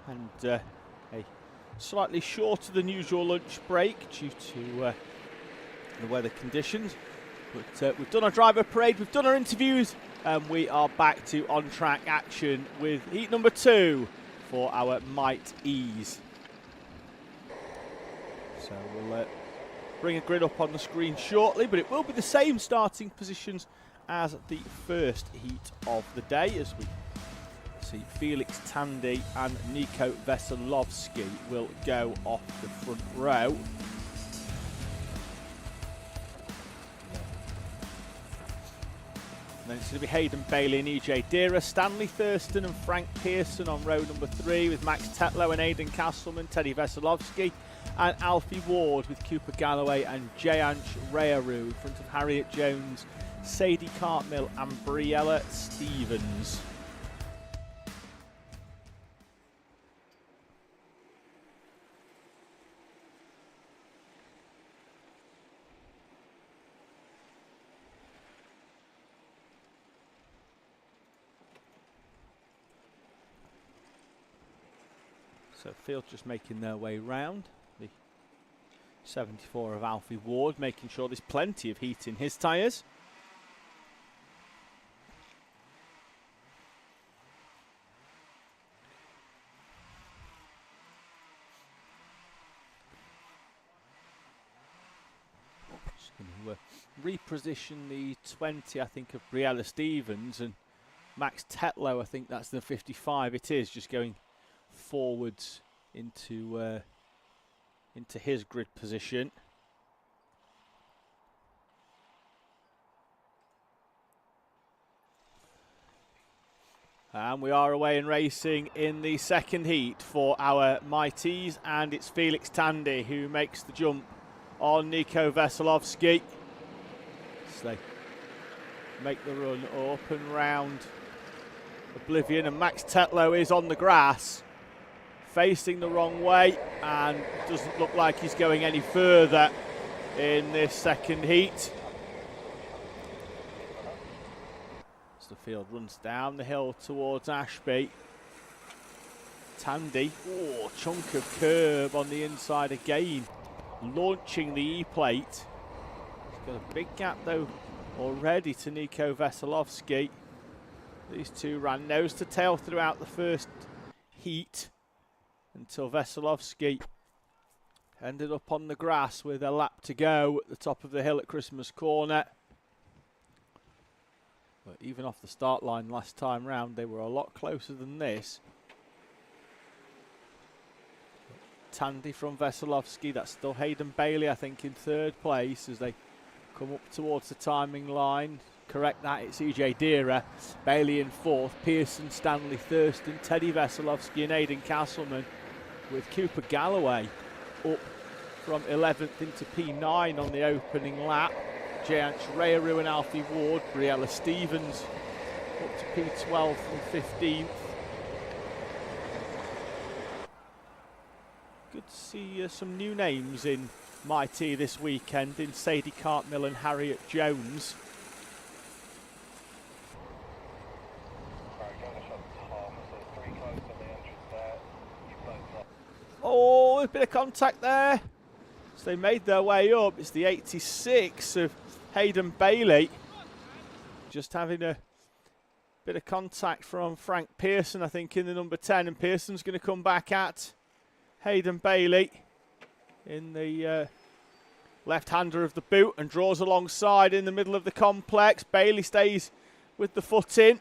and a slightly shorter than usual lunch break due to the weather conditions. But we've done our driver parade, we've done our interviews, and we are back to on-track action with heat number 2 for our Might Ease. So we'll bring a grid up on the screen shortly, but it will be the same starting positions as the first heat of the day, as we see Felix Tandy and Nico Veselovsky will go off the front row. And then it's going to be Hayden Bailey and EJ Deera, Stanley Thurston and Frank Pearson on row number 3, with Max Tetlow and Aidan Castleman, Teddy Veselovsky, and Alfie Ward with Cooper Galloway and Jayanch Rayaru in front of Harriet Jones, Sadie Cartmill and Briella Stevens. So field just making their way round. The 74 of Alfie Ward, making sure there's plenty of heat in his tyres. Reposition the 20, I think, of Briella Stevens, and Max Tetlow, I think that's the 55 it is, just going forwards into his grid position. And we are away and racing in the second heat for our Mighties, and it's Felix Tandy who makes the jump on Nico Veselovsky. So they make the run up and round Oblivion, and Max Tetlow is on the grass, facing the wrong way, and doesn't look like he's going any further in this second heat. As the field runs down the hill towards Ashby. Tandy, chunk of curb on the inside again. launching the E-plate. He's got a big gap though already to Nico Veselovsky. These two ran nose to tail throughout the first heat until Veselovsky ended up on the grass with a lap to go at the top of the hill at Christmas Corner. But even off the start line last time round, they were a lot closer than this. Tandy from Veselovsky, that's still Hayden Bailey, I think, in third place as they come up towards the timing line. Correct that, it's EJ Deera. Bailey in fourth, Pearson, Stanley Thurston, Teddy Veselovsky and Aidan Castleman, with Cooper Galloway up from 11th into P9 on the opening lap. Jayanch Rayaru and Alfie Ward, Briella Stevens up to P12 and 15th. Good to see some new names in Mighty this weekend in Sadie Cartmill and Harriet Jones. Oh, a bit of contact there. So they made their way up. It's the 86 of Hayden Bailey. Just having a bit of contact from Frank Pearson, I think, in the number 10. And Pearson's going to come back at Hayden Bailey in the left-hander of the boot and draws alongside in the middle of the complex. Bailey stays with the foot in.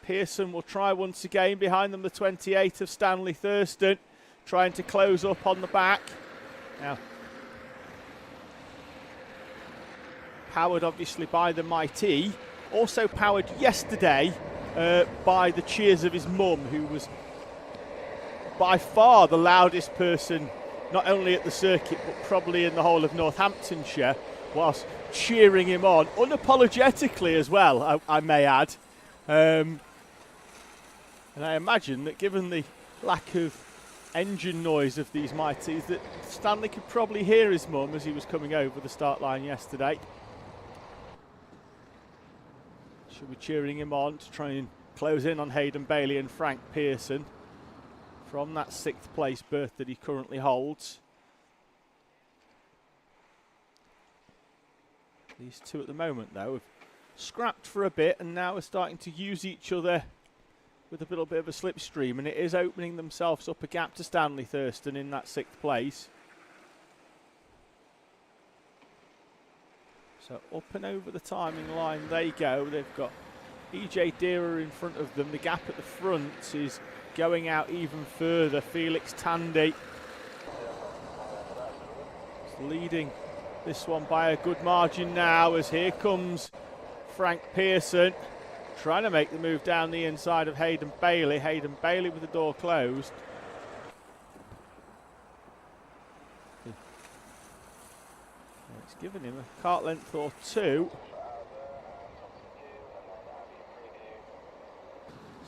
Pearson will try once again. Behind them, the 28 of Stanley Thurston, trying to close up on the back. Now, powered obviously by the Mighty, also powered yesterday by the cheers of his mum, who was by far the loudest person, not only at the circuit, but probably in the whole of Northamptonshire, whilst cheering him on, unapologetically as well, I may add. And I imagine that given the lack of engine noise of these Mighties, that Stanley could probably hear his mum as he was coming over the start line yesterday. She'll be cheering him on to try and close in on Hayden Bailey and Frank Pearson from that 6th place berth that he currently holds. These two at the moment, though, have scrapped for a bit and now are starting to use each other with a little bit of a slipstream, and it is opening themselves up a gap to Stanley Thurston in that 6th place. So up and over the timing line they go. They've got EJ Deera in front of them. The gap at the front is going out even further. Felix Tandy is leading this one by a good margin now, as here comes Frank Pearson trying to make the move down the inside of Hayden Bailey. Hayden Bailey with the door closed. It's given him a cart length or two.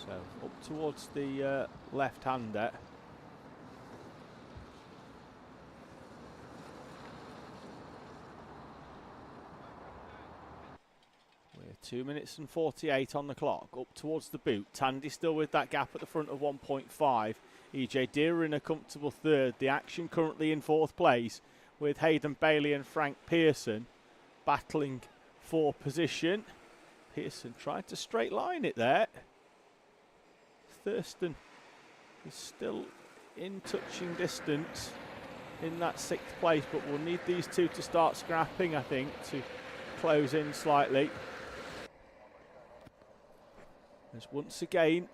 So up towards the left-hander. We're 2 minutes and 48 on the clock. Up towards the boot. Tandy still with that gap at the front of 1.5. EJ Deera in a comfortable third. The action currently in 4th place, with Hayden Bailey and Frank Pearson battling for position. Pearson tried to straight line it there. Thurston is still in touching distance in that 6th place, but we'll need these two to start scrapping, I think, to close in slightly. As once again,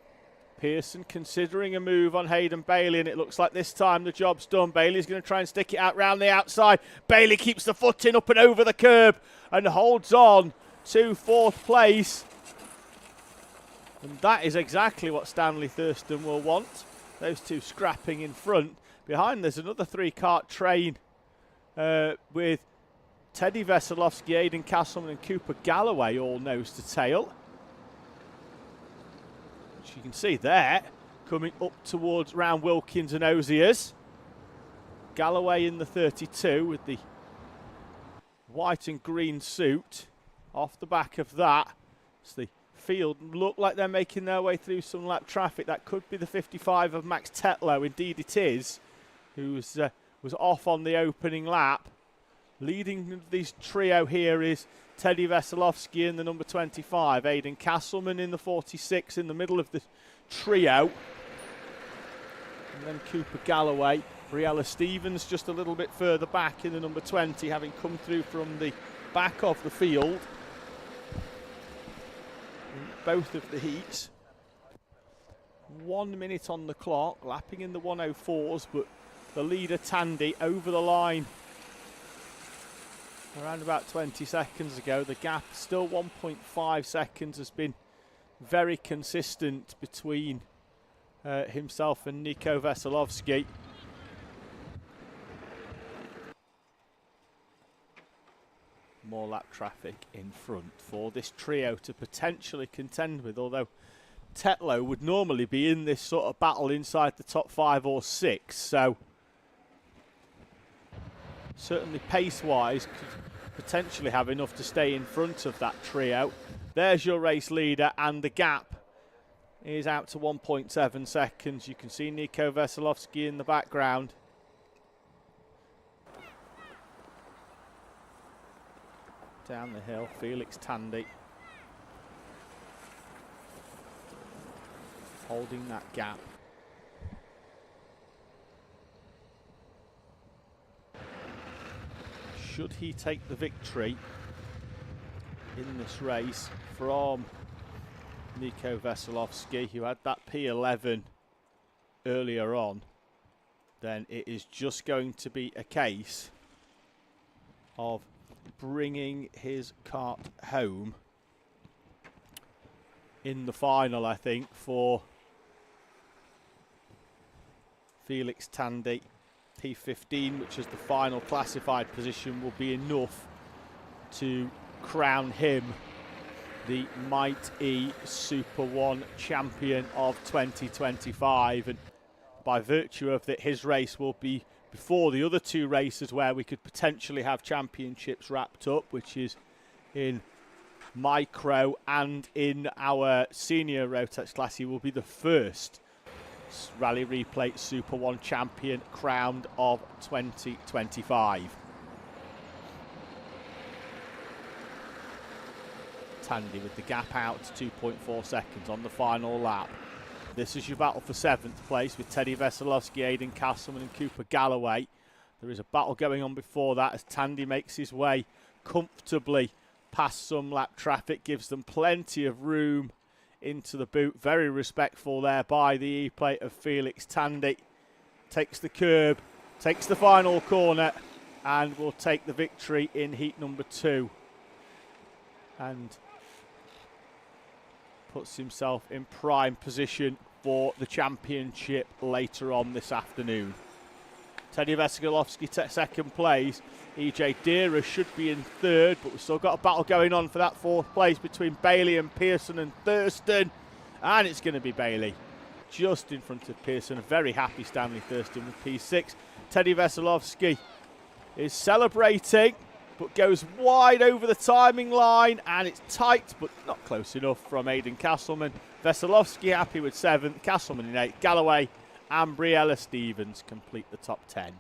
Pearson considering a move on Hayden Bailey, and it looks like this time the job's done. Bailey's going to try and stick it out round the outside. Bailey keeps the foot in up and over the curb and holds on to 4th place. And that is exactly what Stanley Thurston will want. Those two scrapping in front. Behind there's another 3-cart train with Teddy Veselovsky, Aidan Castleman and Cooper Galloway all nose to tail. Which you can see there, coming up towards round Wilkins and Oziers. Galloway in the 32 with the white and green suit. Off the back of that, it's the field look like they're making their way through some lap traffic. That could be the 55 of Max Tetlow. Indeed it is, who's was off on the opening lap. Leading this trio here is Teddy Veselovsky in the number 25, Aidan Castleman in the 46 in the middle of the trio. And then Cooper Galloway, Briella Stevens just a little bit further back in the number 20, having come through from the back of the field. In both of the heats. 1 minute on the clock, lapping in the 104s, but the leader Tandy over the line around about 20 seconds ago. The gap still 1.5 seconds, has been very consistent between himself and Nico Veselovsky. More lap traffic in front for this trio to potentially contend with, although Tetlow would normally be in this sort of battle inside the top 5 or 6, so certainly pace-wise could potentially have enough to stay in front of that trio. There's your race leader, and the gap is out to 1.7 seconds. You can see Nico Veselovsky in the background. Down the hill, Felix Tandy holding that gap. Should he take the victory in this race from Nico Veselovsky, who had that P11 earlier on, then it is just going to be a case of bringing his kart home in the final, I think, for Felix Tandy. P15, which is the final classified position, will be enough to crown him the Might-E SuperOne champion of 2025. And by virtue of that, his race will be before the other two races where we could potentially have championships wrapped up, which is in Micro and in our senior Rotax class. He will be the first Rally Replay SuperOne champion crowned of 2025. Tandy with the gap out to 2.4 seconds on the final lap. This is your battle for 7th place with Teddy Veselovsky, Aidan Castleman and Cooper Galloway. There is a battle going on before that as Tandy makes his way comfortably past some lap traffic, gives them plenty of room into the boot. Very respectful there by the E-plate of Felix Tandy. Takes the curb, takes the final corner, and will take the victory in heat number 2. And puts himself in prime position for the championship later on this afternoon. Teddy Veselovsky second place. EJ Deera should be in 3rd, but we've still got a battle going on for that 4th place between Bailey and Pearson and Thurston. And it's going to be Bailey just in front of Pearson. A very happy Stanley Thurston with P6. Teddy Veselovsky is celebrating, but goes wide over the timing line, and it's tight, but not close enough from Aidan Castleman. Veselovsky happy with 7th, Castleman in 8th, Galloway and Briella Stevens complete the top 10.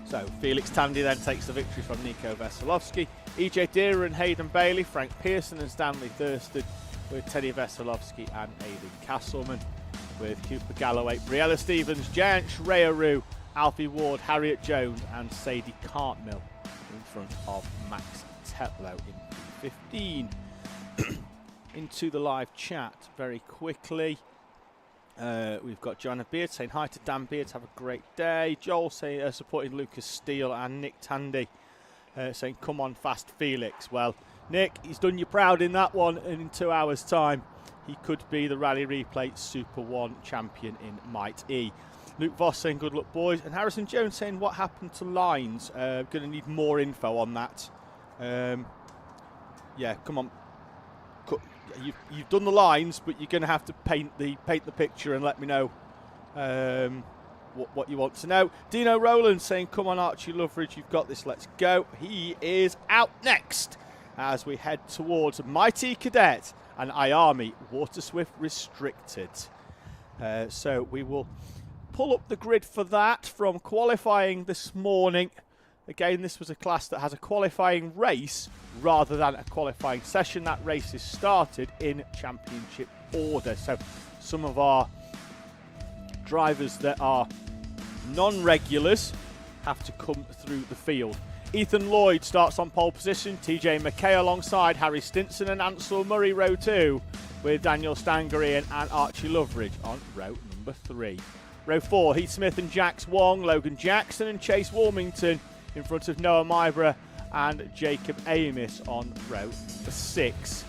So Felix Tandy then takes the victory from Nico Veselovsky. EJ Deera and Hayden Bailey, Frank Pearson and Stanley Thurston with Teddy Veselovsky and Aidan Castleman, with Cooper Galloway, Briella Stevens, Jayanch Rayaru, Alfie Ward, Harriet Jones and Sadie Cartmill in front of Max Tetlow in P15. Into the live chat very quickly. We've got Joanna Beard saying hi to Dan Beard, have a great day. Joel saying supporting Lucas Steele, and Nick Tandy saying come on fast Felix. Well, Nick, he's done you proud in that one, and in 2 hours time he could be the Rally Replay SuperOne champion in Might-E. Luke Voss saying good luck boys, and Harrison Jones saying what happened to lines. Going to need more info on that. Yeah, come on. You've done the lines, but you're going to have to paint the picture and let me know what you want to know. Dino Rowland saying, come on Archie Loveridge, you've got this, let's go. He is out next as we head towards Mighty Cadet and IAME Waterswift Restricted. So we will pull up the grid for that from qualifying this morning. Again, this was a class that has a qualifying race rather than a qualifying session. That race is started in championship order. So some of our drivers that are non-regulars have to come through the field. Ethan Lloyd starts on pole position. TJ McKay alongside Harry Stinson and Ansel Murray, row 2, with Daniel Stangarian and Archie Loveridge on row number 3. Row 4, Heath Smith and Jax Wong, Logan Jackson and Chase Warmington in front of Noah Myborough and Jacob Amis on row 6.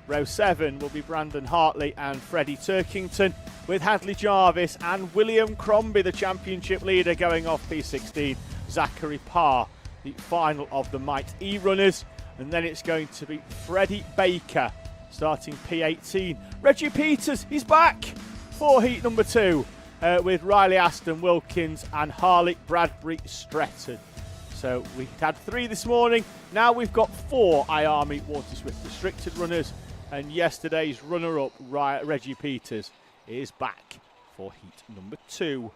Row 7 will be Brandon Hartley and Freddie Turkington, with Hadley Jarvis and William Crombie, the championship leader, going off P16. Zachary Parr, the final of the Might E runners. And then it's going to be Freddie Baker starting P18. Reggie Peters, he's back for heat number 2 with Riley Aston Wilkins and Harley Bradbury Stretton. So we had 3 this morning. Now we've got 4 IAME Waterswift Restricted runners. And yesterday's runner-up, Reggie Peters, is back for heat number 2.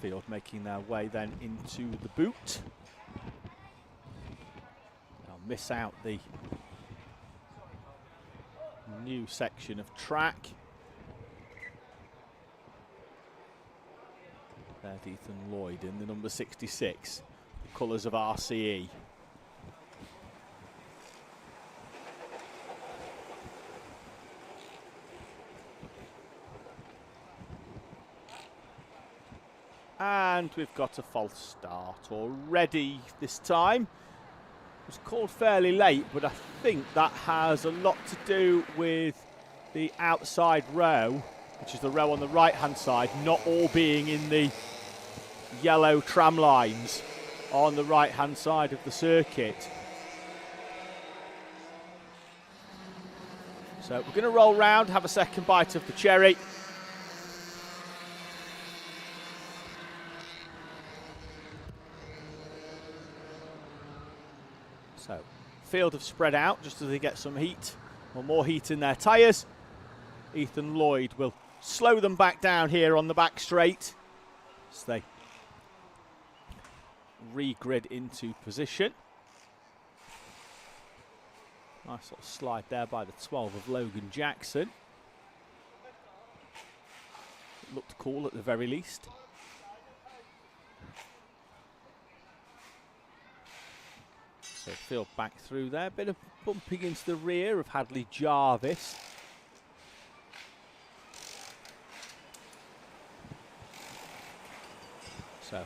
Field making their way then into the boot. They'll miss out the new section of track. There's Ethan Lloyd in the number 66, the colours of RCE. And we've got a false start already this time. It was called fairly late, but I think that has a lot to do with the outside row, which is the row on the right-hand side, not all being in the yellow tram lines on the right-hand side of the circuit. So we're going to roll round, have a second bite of the cherry. So, field have spread out just as they get some heat, or more heat in their tyres. Ethan Lloyd will slow them back down here on the back straight as they re-grid into position. Nice little slide there by the 12 of Logan Jackson. It looked cool at the very least. So field back through there. Bit of bumping into the rear of Hadley Jarvis. So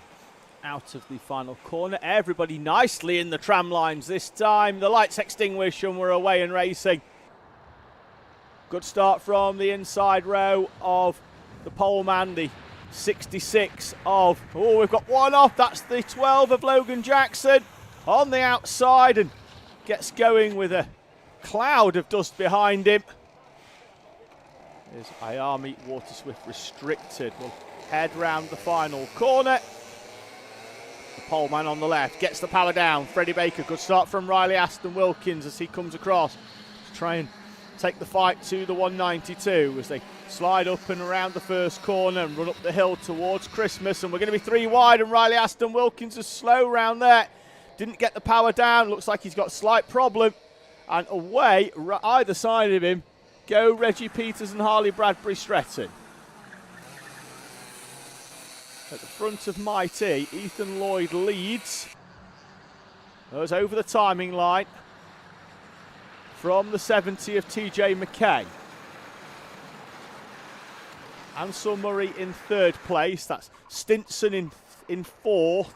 out of the final corner. Everybody nicely in the tram lines this time. The lights extinguish and we're away and racing. Good start from the inside row of the poleman, the 66 of, oh, we've got one off. That's the 12 of Logan Jackson on the outside and gets going with a cloud of dust behind him. There's IAME Waterswift Restricted. We'll head round the final corner. The poleman on the left gets the power down. Freddie Baker, good start from Riley Aston Wilkins as he comes across to try and take the fight to the 192 as they slide up and around the first corner and run up the hill towards Christmas. And we're going to be 3 wide and Riley Aston Wilkins is slow round there. Didn't get the power down. Looks like he's got a slight problem. And away, either side of him, go Reggie Peters and Harley Bradbury Stretton. At the front of Mighty, Ethan Lloyd leads. Goes over the timing line from the 70 of TJ McKay. Ansel Murray in 3rd place. That's Stinson in 4th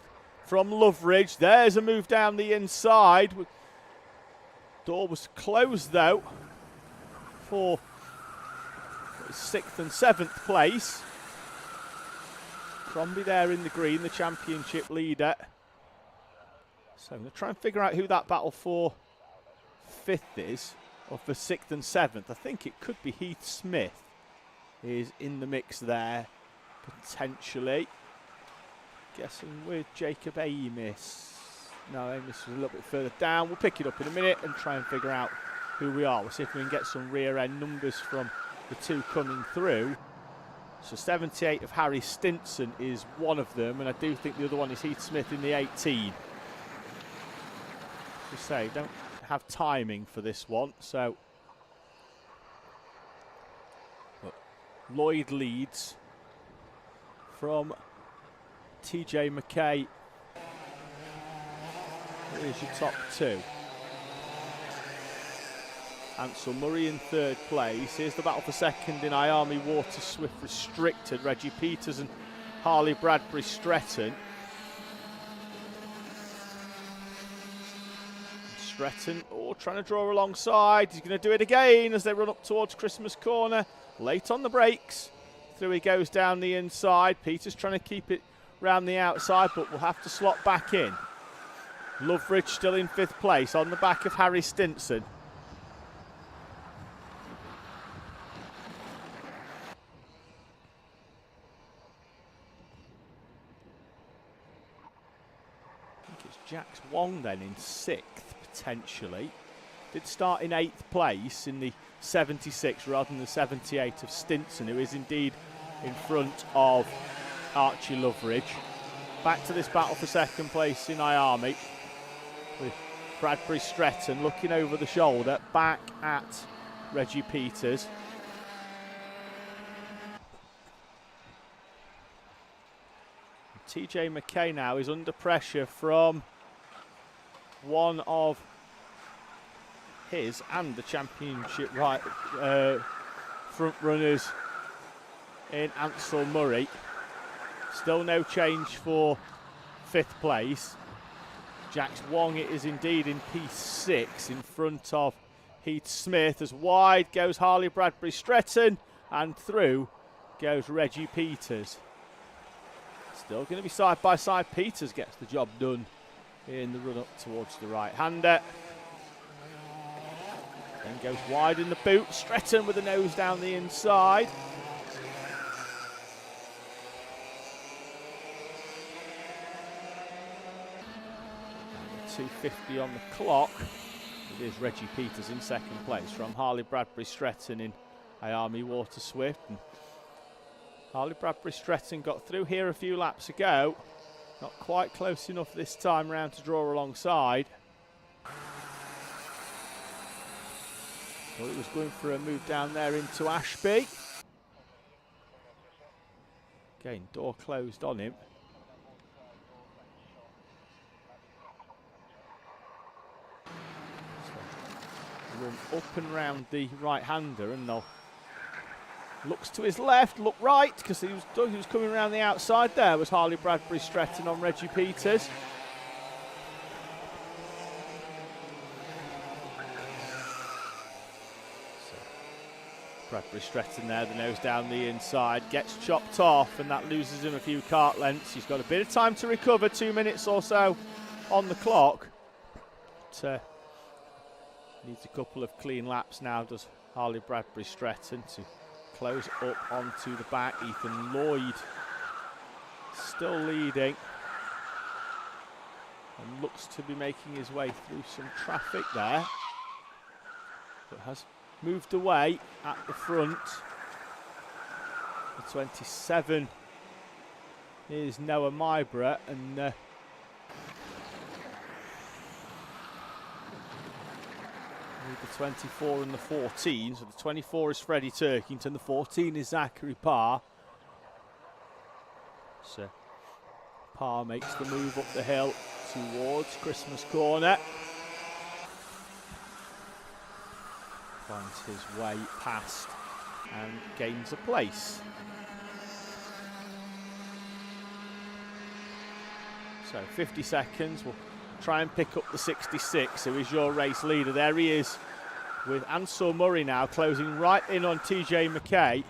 from Loveridge. There's a move down the inside. Door was closed though for 6th and 7th place. Crombie there in the green, the championship leader. So I'm going to try and figure out who that battle for 5th is, or for 6th and 7th. I think it could be Heath Smith is in the mix there, potentially. Guessing with Jacob Amos. No, Amos was a little bit further down. We'll pick it up in a minute and try and figure out who we are. We'll see if we can get some rear end numbers from the two coming through. So 78 of Harry Stinson is one of them, and I do think the other one is Heath Smith in the 18. Just say, don't have timing for this one, so but Lloyd leads from TJ McKay. Here's your top two. Ansel Murray in 3rd place. Here's the battle for 2nd in IAME Water Swift Restricted. Reggie Peters and Harley Bradbury Stretton. Stretton, trying to draw alongside. He's going to do it again as they run up towards Christmas Corner. Late on the brakes. Through he goes down the inside. Peters trying to keep it round the outside, but will have to slot back in. Loveridge still in 5th place on the back of Harry Stinson. I think it's Jax Wong then in 6th, potentially. Did start in 8th place in the 76 rather than the 78 of Stinson, who is indeed in front of Archie Loveridge. Back to this battle for 2nd place in IAME, with Bradbury Stretton looking over the shoulder back at Reggie Peters. TJ McKay now is under pressure from one of his and the championship front runners in Ansel Murray. Still no change for 5th place. Jax Wong it is indeed in P6 in front of Heath Smith. As wide goes Harley Bradbury Stretton, and through goes Reggie Peters. Still going to be side by side. Peters gets the job done in the run up towards the right-hander. Then goes wide in the boot. Stretton with the nose down the inside. .250 on the clock. It is Reggie Peters in 2nd place from Harley Bradbury Stretton in IAME Water Swift. And Harley Bradbury Stretton got through here a few laps ago. Not quite close enough this time round to draw alongside. Well, it was going for a move down there into Ashby. Again, door closed on him. Run up and round the right-hander, and they'll looks to his left, look right, because he was coming around the outside there, was Harley Bradbury Stretton on Reggie Peters. So, Bradbury Stretton there, the nose down the inside, gets chopped off, and that loses him a few kart lengths. He's got a bit of time to recover, 2 minutes or so on the clock. But, needs a couple of clean laps now, does Harley Bradbury Stretton, to close up onto the back. Ethan Lloyd still leading and looks to be making his way through some traffic there, but has moved away at the front. The 27 is Noah Mybra, and the 24 and the 14. So the 24 is Freddie Turkington, the 14 is Zachary Parr. So Parr makes the move up the hill towards Christmas Corner. Finds his way past and gains a place. So 50 seconds. We'll try and pick up the 66, who is your race leader. There he is with Ansel Murray now closing right in on TJ McKay.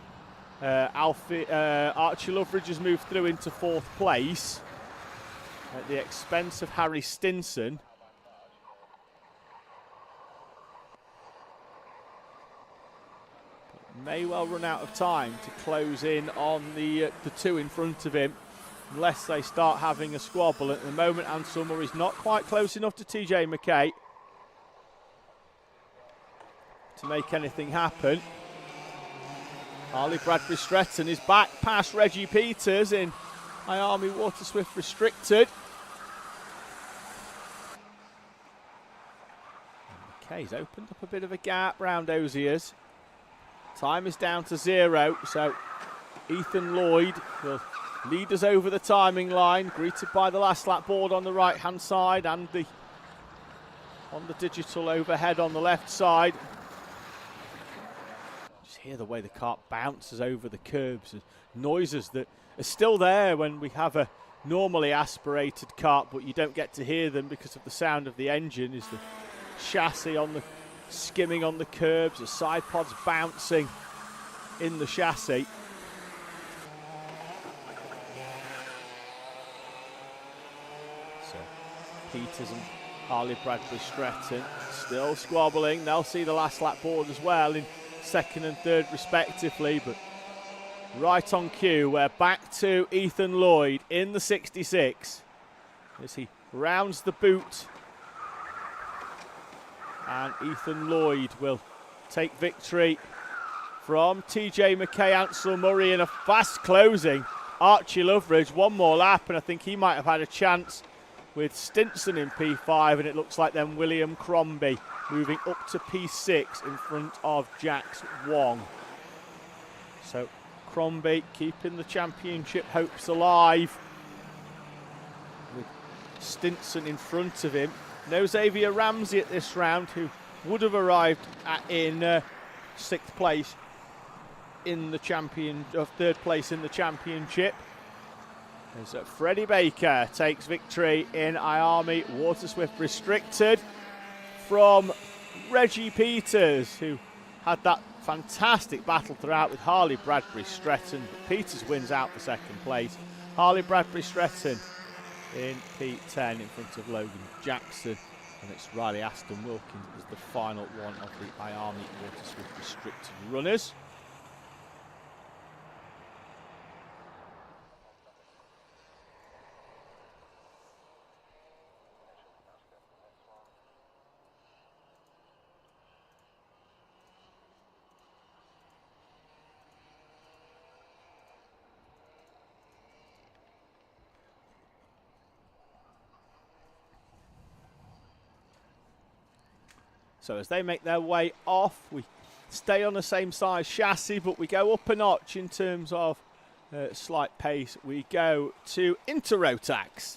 Archie Loveridge has moved through into 4th place. at the expense of Harry Stinson. But may well run out of time to close in on the two in front of him, unless they start having a squabble. At the moment, Ansel Murray's not quite close enough to TJ McKay to make anything happen. Harley Bradbury Stretton is back past Reggie Peters in IAME Water Swift Restricted. McKay's opened up a bit of a gap round Osiers. Time is down to 0, so Ethan Lloyd will lead us over the timing line, greeted by the last lap board on the right hand side and on the digital overhead on the left side. Just hear the way the kart bounces over the curbs, and noises that are still there when we have a normally aspirated kart, but you don't get to hear them because of the sound of the engine. Is the chassis on the skimming on the curbs, the side pods bouncing in the chassis. So Peters and Harley Bradbury Stretton still squabbling. They'll see the last lap board as well in second and third respectively, but right on cue, we're back to Ethan Lloyd in the 66 as he rounds the boot, and Ethan Lloyd will take victory from TJ McKay, Ansel Murray in a fast closing. Archie Loveridge, one more lap, and I think he might have had a chance with Stinson in P5, and it looks like then William Crombie moving up to P6 in front of Jax Wong. So Crombie keeping the championship hopes alive with Stinson in front of him. No Xavier Ramsey at this round, who would have arrived in 6th place in the third place in the championship. As Freddie Baker takes victory in IAME Water Swift Restricted from Reggie Peters, who had that fantastic battle throughout with Harley Bradbury Stretton. Peters wins out for second place. Harley Bradbury Stretton in P10 in front of Logan Jackson, and it's Riley Aston Wilkins as the final one of the IAME Water Swift Restricted runners. So as they make their way off, we stay on the same size chassis, but we go up a notch in terms of slight pace. We go to Rotax.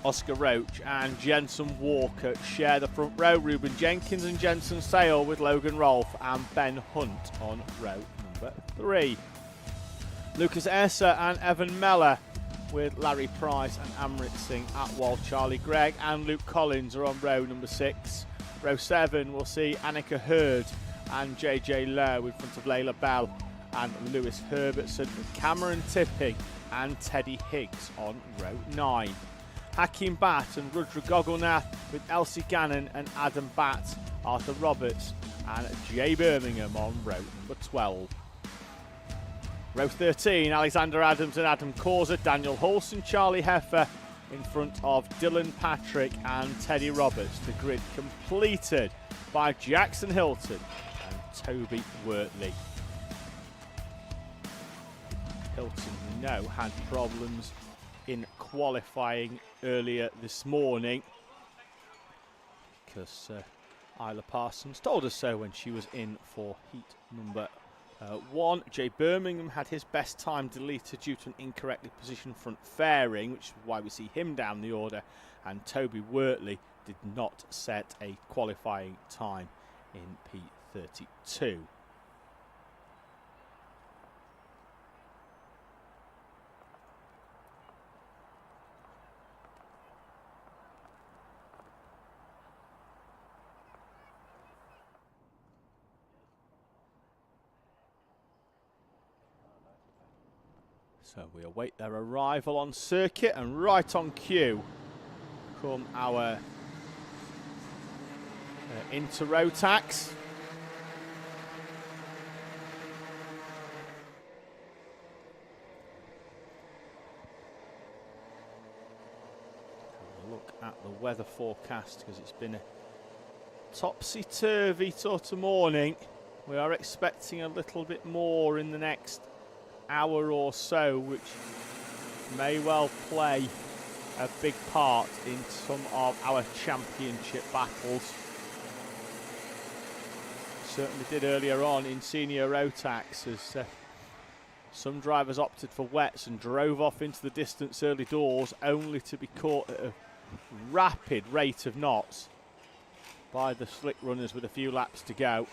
Oscar Roach and Jensen Walker share the front row. Ruben Jenkins and Jensen Sale with Logan Rolfe and Ben Hunt on row number 3. Lucas Esser and Evan Meller with Larry Price and Amrit Singh Atwal. Charlie Gregg and Luke Collins are on row number 6. Row 7 will see Annika Hurd and JJ Lowe in front of Layla Bell and Lewis Herbertson, with Cameron Tipping and Teddy Higgs on row 9. Hakeem Batt and Rudra Gogolnath with Elsie Gannon and Adam Batt, Arthur Roberts and Jay Birmingham on row number 12. Row 13, Alexander Adams and Adam Causer, Daniel Hulse and Charlie Heffer in front of Dylan Patrick and Teddy Roberts. The grid completed by Jackson Hilton and Toby Wortley. Hilton, we know, had problems in qualifying earlier this morning because Isla Parsons told us so when she was in for heat number 1. Jay Birmingham had his best time deleted due to an incorrectly positioned front fairing, which is why we see him down the order, and Toby Wortley did not set a qualifying time in P32. So we await their arrival on circuit, and right on cue come our into Rotax. Look at the weather forecast, because it's been a topsy-turvy sort of morning. We are expecting a little bit more in the next hour or so, which may well play a big part in some of our championship battles. Certainly did earlier on in senior Rotax, as some drivers opted for wets and drove off into the distance early doors, only to be caught at a rapid rate of knots by the slick runners with a few laps to go.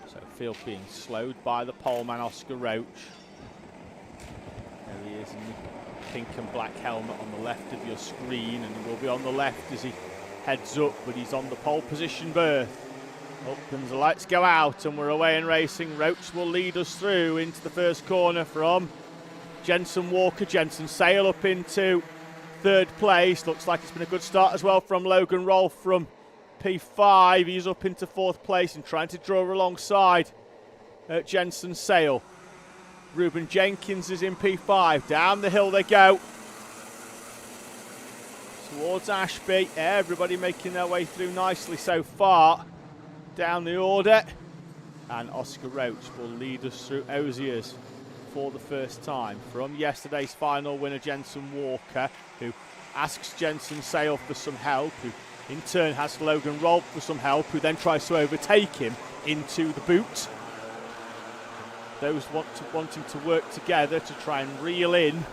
So field being slowed by the poleman Oscar Roach. There he is in the pink and black helmet on the left of your screen, and he will be on the left as he heads up, but he's on the pole position berth. Up and the lights go out and we're away and racing. Roach will lead us through into the first corner from Jensen Walker. Jensen Sale up into third place. Looks like it's been a good start as well from Logan Rolfe from P5. He's up into fourth place and trying to draw alongside Jensen Sale. Ruben Jenkins is in P5. Down the hill they go towards Ashby. Everybody making their way through nicely so far down the order, and Oscar Roach will lead us through Osiers for the first time from yesterday's final winner Jensen Walker, who asks Jensen Sale for some help, who in turn has Logan Rolfe for some help, who then tries to overtake him into the boot. Those wanting to work together to try and reel in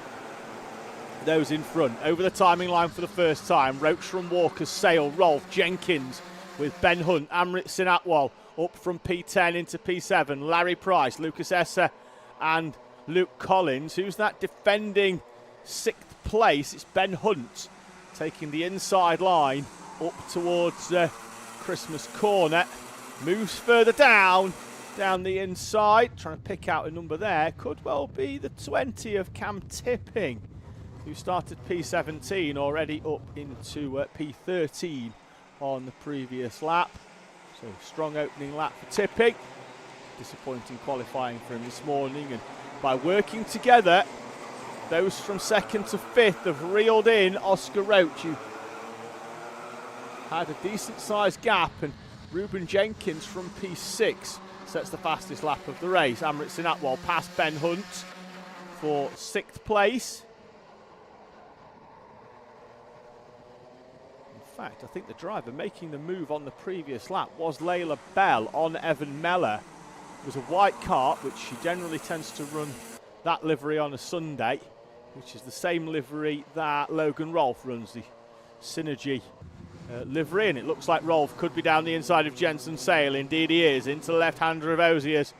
those in front. Over the timing line for the first time. Roach from Walker, Sale, Rolfe, Jenkins with Ben Hunt, Amrit Sinatwal up from P10 into P7. Larry Price, Lucas Esser and Luke Collins. Who's that defending sixth place? It's Ben Hunt taking the inside line up towards Christmas Corner. Moves further down the inside, trying to pick out a number there. Could well be the 20 of Cam Tipping, who started P17, already up into P13 on the previous lap. So strong opening lap for Tipping. Disappointing qualifying for him this morning, and by working together, those from second to fifth have reeled in Oscar Roach, who had a decent sized gap, and Ruben Jenkins from P6 sets the fastest lap of the race. Amrit Sinatwal past Ben Hunt for sixth place. In fact, I think the driver making the move on the previous lap was Layla Bell on Evan Meller. It was a white kart, which she generally tends to run that livery on a Sunday, which is the same livery that Logan Rolfe runs, the Synergy livery, and it looks like Rolfe could be down the inside of Jensen Sale. Indeed he is, into the left-hander of Osiers,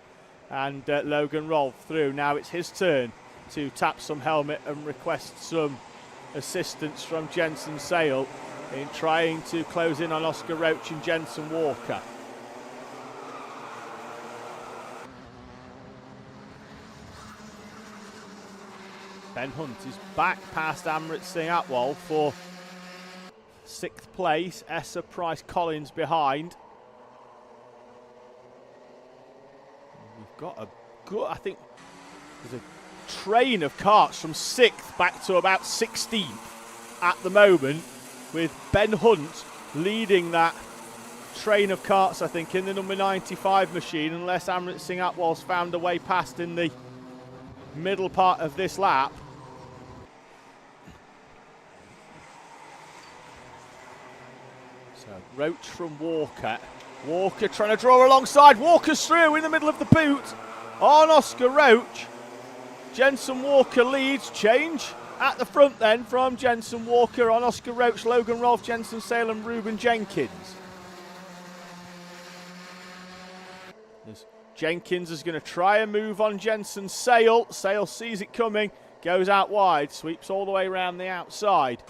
and Logan Rolfe through. Now it's his turn to tap some helmet and request some assistance from Jensen Sale in trying to close in on Oscar Roach and Jensen Walker. Ben Hunt is back past Amrit Singh Atwal for sixth place. Esser, Price, Collins behind. We've got a good, I think there's a train of karts from sixth back to about 16th at the moment, with Ben Hunt leading that train of karts, I think, in the number 95 machine, unless Amrit Singh Atwal's found a way past in the middle part of this lap. So Roach from Walker. Walker trying to draw alongside. Walker's through in the middle of the boot on Oscar Roach. Jensen Walker leads. Change at the front then from Jensen Walker on Oscar Roach, Logan Rolfe, Jensen Sale and Ruben Jenkins. Jenkins is going to try and move on Jensen Sale. Sale sees it coming, goes out wide, sweeps all the way around the outside.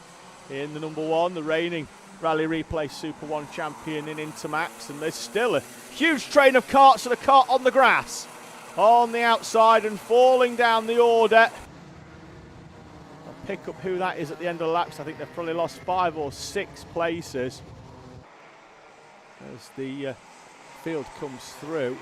In the number 1, the reigning Rally Replay Super One champion in Intermax, and there's still a huge train of karts and a kart on the grass on the outside and falling down the order. I'll pick up who that is at the end of the laps. I think they've probably lost 5 or 6 places as the field comes through.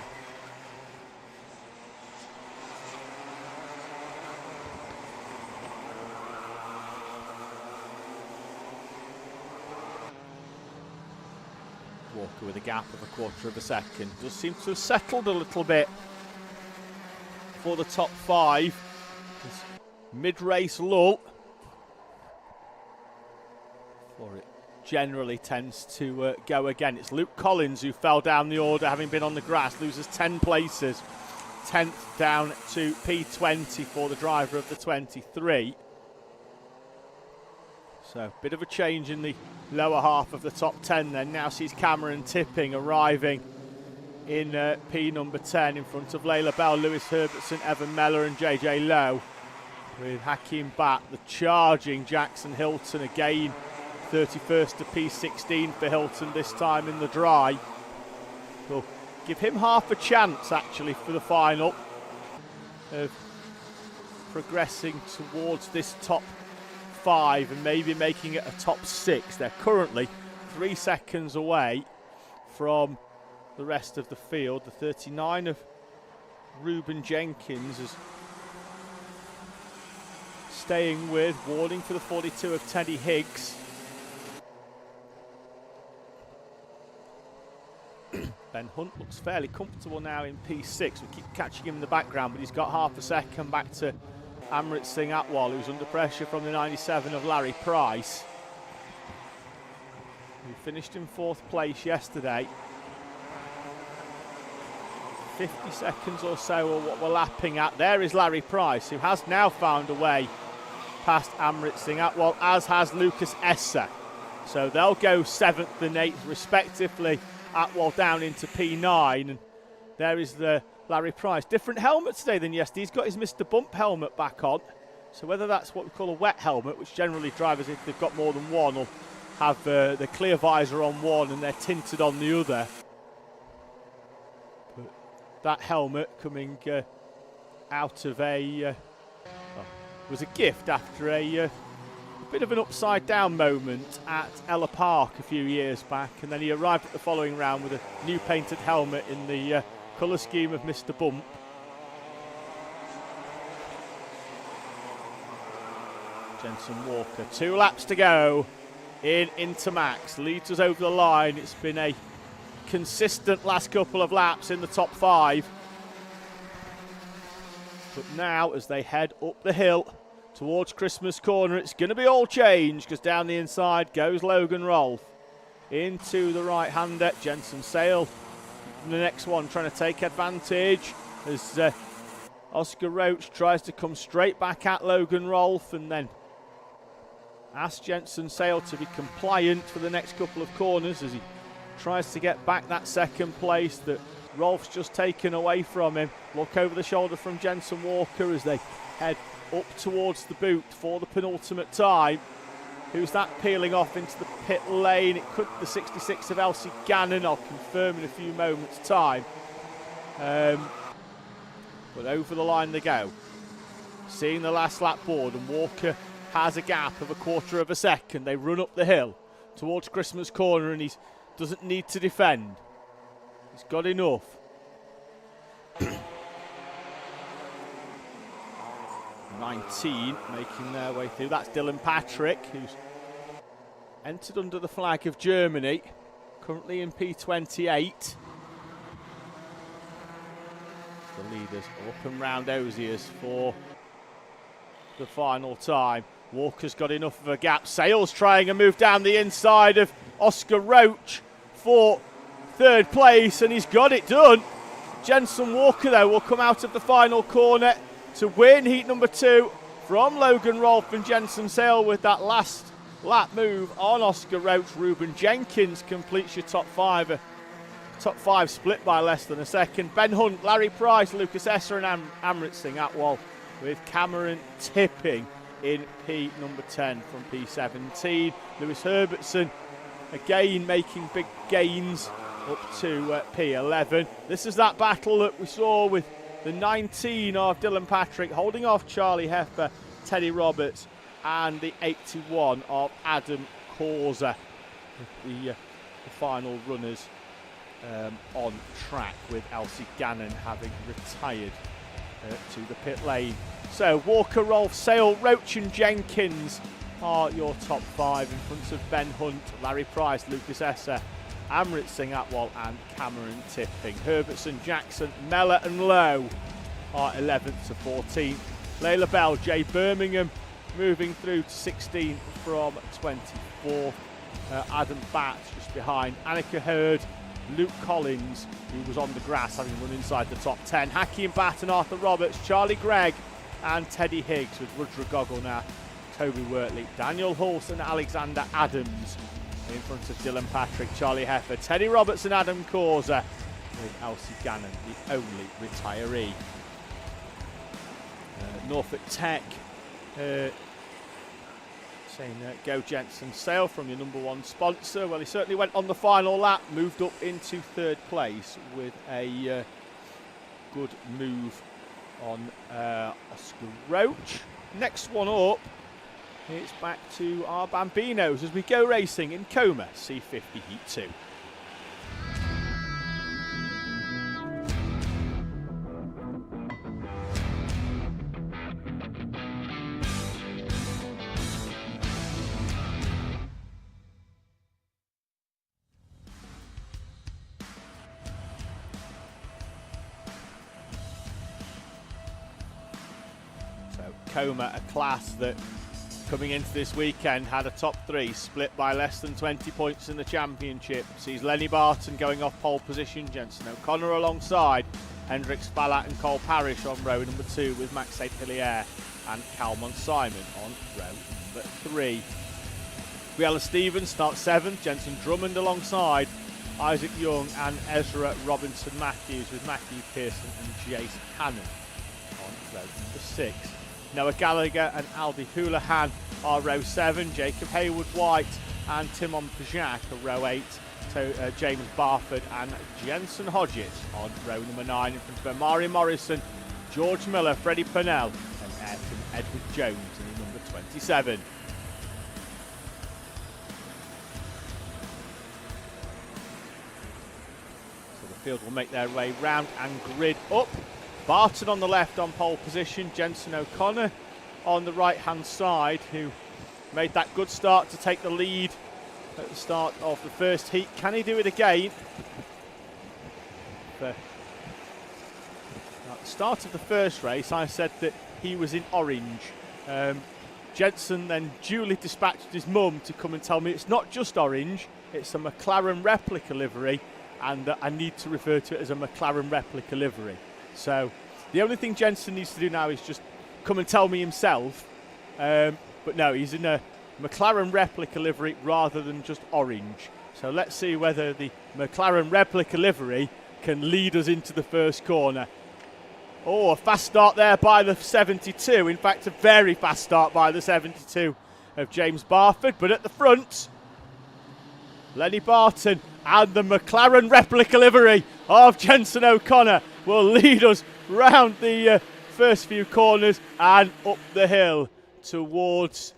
Walker with a gap of a quarter of a second. Does seem to have settled a little bit for the top 5. This mid-race lull. For it generally tends to go again. It's Luke Collins who fell down the order, having been on the grass, loses 10 places. 10th down to P20 for the driver of the 23. So a bit of a change in the lower half of the top 10 then. Now sees Cameron Tipping arriving in P number 10 in front of Layla Bell, Lewis Herbertson, Evan Meller and JJ Lowe. With Hakeem Batt, the charging Jackson Hilton again. 31st to P16 for Hilton this time in the dry. We'll give him half a chance actually for the final of progressing towards this top 5 and maybe making it a top 6. They're currently 3 seconds away from the rest of the field. The 39 of Ruben Jenkins is staying with, warning for the 42 of Teddy Higgs. Ben Hunt looks fairly comfortable now in P6. We keep catching him in the background, but he's got half a second back to Amrit Singh Atwal, who's under pressure from the 97 of Larry Price, who finished in 4th place yesterday. 50 seconds or so are what we're lapping at. There is Larry Price, who has now found a way past Amrit Singh Atwal, as has Lucas Esser. So they'll go 7th and 8th respectively. Atwal down into P9, and there is the Larry Price. Different helmet today than yesterday. He's got his Mr. Bump helmet back on. So whether that's what we call a wet helmet, which generally drivers, if they've got more than one, will have the clear visor on one and they're tinted on the other. But that helmet coming out of was a gift after a bit of an upside down moment at Ella Park a few years back, and then he arrived at the following round with a new painted helmet in the colour scheme of Mr. Bump. Jenson Walker, 2 laps to go in Intermax, leads us over the line. It's been a consistent last couple of laps in the top 5. But now as they head up the hill towards Christmas Corner, it's going to be all change, because down the inside goes Logan Rolfe. Into the right-hander, Jensen Sale, the next one trying to take advantage as Oscar Roach tries to come straight back at Logan Rolfe and then asks Jensen Sale to be compliant for the next couple of corners as he tries to get back that 2nd place that Rolfe's just taken away from him. Look over the shoulder from Jensen Walker as they head up towards the boot for the penultimate time. Who's that peeling off into the pit lane? It could be the 66 of Elsie Gannon. I'll confirm in a few moments' time. But over the line they go. Seeing the last lap board, and Walker has a gap of a quarter of a second. They run up the hill towards Christmas Corner, and he doesn't need to defend. He's got enough. 19 making their way through. That's Dylan Patrick, who's entered under the flag of Germany, currently in P28. The leaders up and round Oziers for the final time. Walker's got enough of a gap. Sales trying a move down the inside of Oscar Roach for 3rd place, and he's got it done. Jensen Walker, though, will come out of the final corner to win heat number 2 from Logan Rolfe and Jensen Sale with that last lap move on Oscar Roach. Ruben Jenkins completes your top 5. Top 5 split by less than a second. Ben Hunt, Larry Price, Lucas Esser and Amrit Singh Atwal with Cameron tipping in P number 10 from P17. Lewis Herbertson again making big gains up to P11. This is that battle that we saw with the 19 of Dylan Patrick holding off Charlie Heffer, Teddy Roberts, and the 81 of Adam Causa. The final runners on track, with Elsie Gannon having retired to the pit lane. So Walker, Rolfe, Sale, Roach and Jenkins are your top 5 in front of Ben Hunt, Larry Price, Lucas Esser, Amrit Singh Atwal and Cameron Tipping. Herbertson, Jackson, Mellor and Lowe are 11th to 14th. Layla Bell, Jay Birmingham moving through to 16th from 24th. Adam Batts just behind. Annika Hurd, Luke Collins, who was on the grass having run inside the top 10. Hakeem Batt and Arthur Roberts, Charlie Gregg and Teddy Higgs, with Rudra Gogolnath, Toby Wortley, Daniel Hulse and Alexander Adams in front of Dylan Patrick, Charlie Heffer, Teddy Roberts and Adam Causa, with Elsie Gannon the only retiree. Norfolk Tech saying go Jensen Sale from your number 1 sponsor. Well, he certainly went on the final lap, moved up into 3rd place with a good move on Oscar Roach. Next one up, it's back to our Bambinos as we go racing in Coma C50 Heat 2. Coma, a class that coming into this weekend had a top 3 split by less than 20 points in the championship. Sees Lenny Barton going off pole position, Jensen O'Connor alongside Hendrix Fallat and Cole Parrish on row number 2, with Max St. Hilaire and Calmon Simon on row number 3. Briella Stevens starts 7th, Jensen Drummond alongside Isaac Young and Ezra Robinson Matthews, with Matthew Pearson and Jace Hannon on row number 6. Noah Gallagher and Aldi Houlihan are row 7. Jacob Hayward-White and Timon Pajak are row 8. James Barford and Jensen Hodgetts on row number 9 in front of Amari Morrison, George Miller, Freddie Purnell and Ayrton Edward Jones in number 27. So the field will make their way round and grid up. Barton on the left on pole position, Jensen O'Connor on the right hand side, who made that good start to take the lead at the start of the first heat. Can he do it again? At the start of the first race I said that he was in orange. Jensen then duly dispatched his mum to come and tell me it's not just orange, it's a McLaren replica livery, and I need to refer to it as a McLaren replica livery. So the only thing Jensen needs to do now is just come and tell me himself. But no, he's in a McLaren replica livery rather than just orange. So let's see whether the McLaren replica livery can lead us into the first corner. Oh, a fast start there by the 72. In fact, a very fast start by the 72 of James Barford. But at the front, Lenny Barton and the McLaren replica livery of Jensen O'Connor will lead us round the first few corners and up the hill towards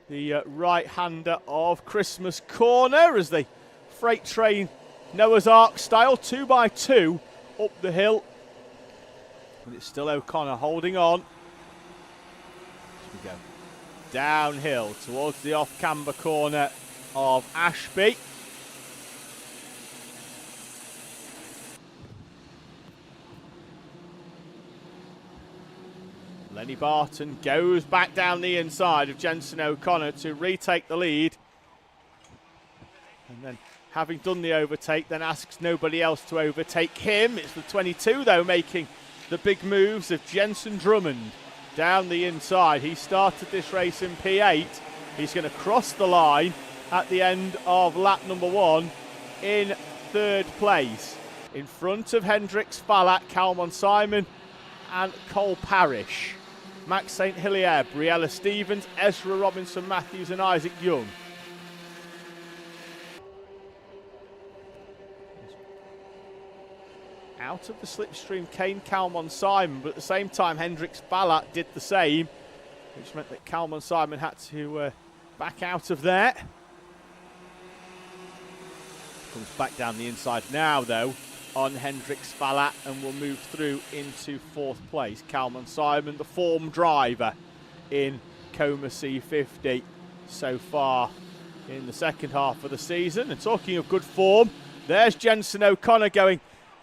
the right-hander of Christmas Corner as the freight train Noah's Ark style 2x2 up the hill. And it's still O'Connor holding on. Here we go. Downhill towards the off-camber corner of Ashby. Lenny Barton goes back down the inside of Jensen O'Connor to retake the lead. And then, having done the overtake, then asks nobody else to overtake him. It's the 22, though, making the big moves of Jensen Drummond down the inside. He started this race in P8. He's going to cross the line at the end of lap number 1 in 3rd place, in front of Hendrix Fallat, Calmon Simon and Cole Parrish. Max St Hilaire, Briella Stevens, Ezra Robinson Matthews and Isaac Young. Out of the slipstream came Kalman Simon, but at the same time Hendrix Ballat did the same, which meant that Kalman Simon had to back out of there. Comes back down the inside now though on Hendrix Ballat and will move through into 4th place. Kalman Simon, the form driver in Coma C50 so far in the second half of the season. And talking of good form, there's Jensen O'Connor going,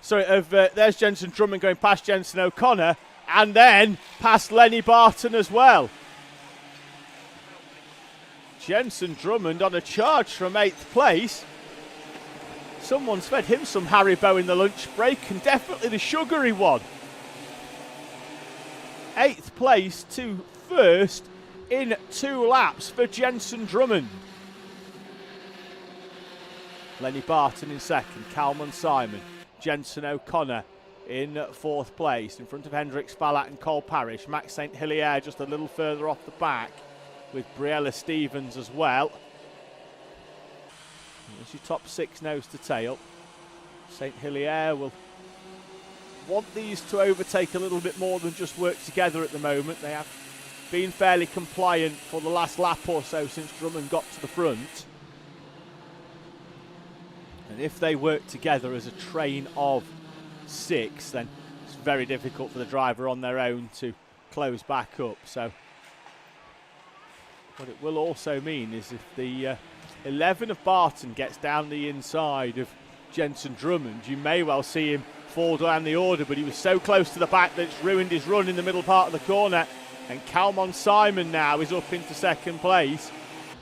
there's Jensen Drummond going past Jensen O'Connor and then past Lenny Barton as well. Jensen Drummond on a charge from 8th place. Someone's fed him some Haribo in the lunch break, and definitely the sugary one. 8th place to 1st in 2 laps for Jensen Drummond. Lenny Barton in 2nd, Kalman Simon, Jensen O'Connor in 4th place, in front of Hendrix Ballat and Cole Parrish. Max St Hilaire just a little further off the back, with Briella Stevens as well. As your top 6 nose to tail. St Hilaire will want these to overtake a little bit more than just work together at the moment. They have been fairly compliant for the last lap or so since Drummond got to the front. And if they work together as a train of 6, then it's very difficult for the driver on their own to close back up. So what it will also mean is if the 11 of Barton gets down the inside of Jensen Drummond, you may well see him fall down the order, but he was so close to the back that it's ruined his run in the middle part of the corner. And Kalman Simon now is up into 2nd place.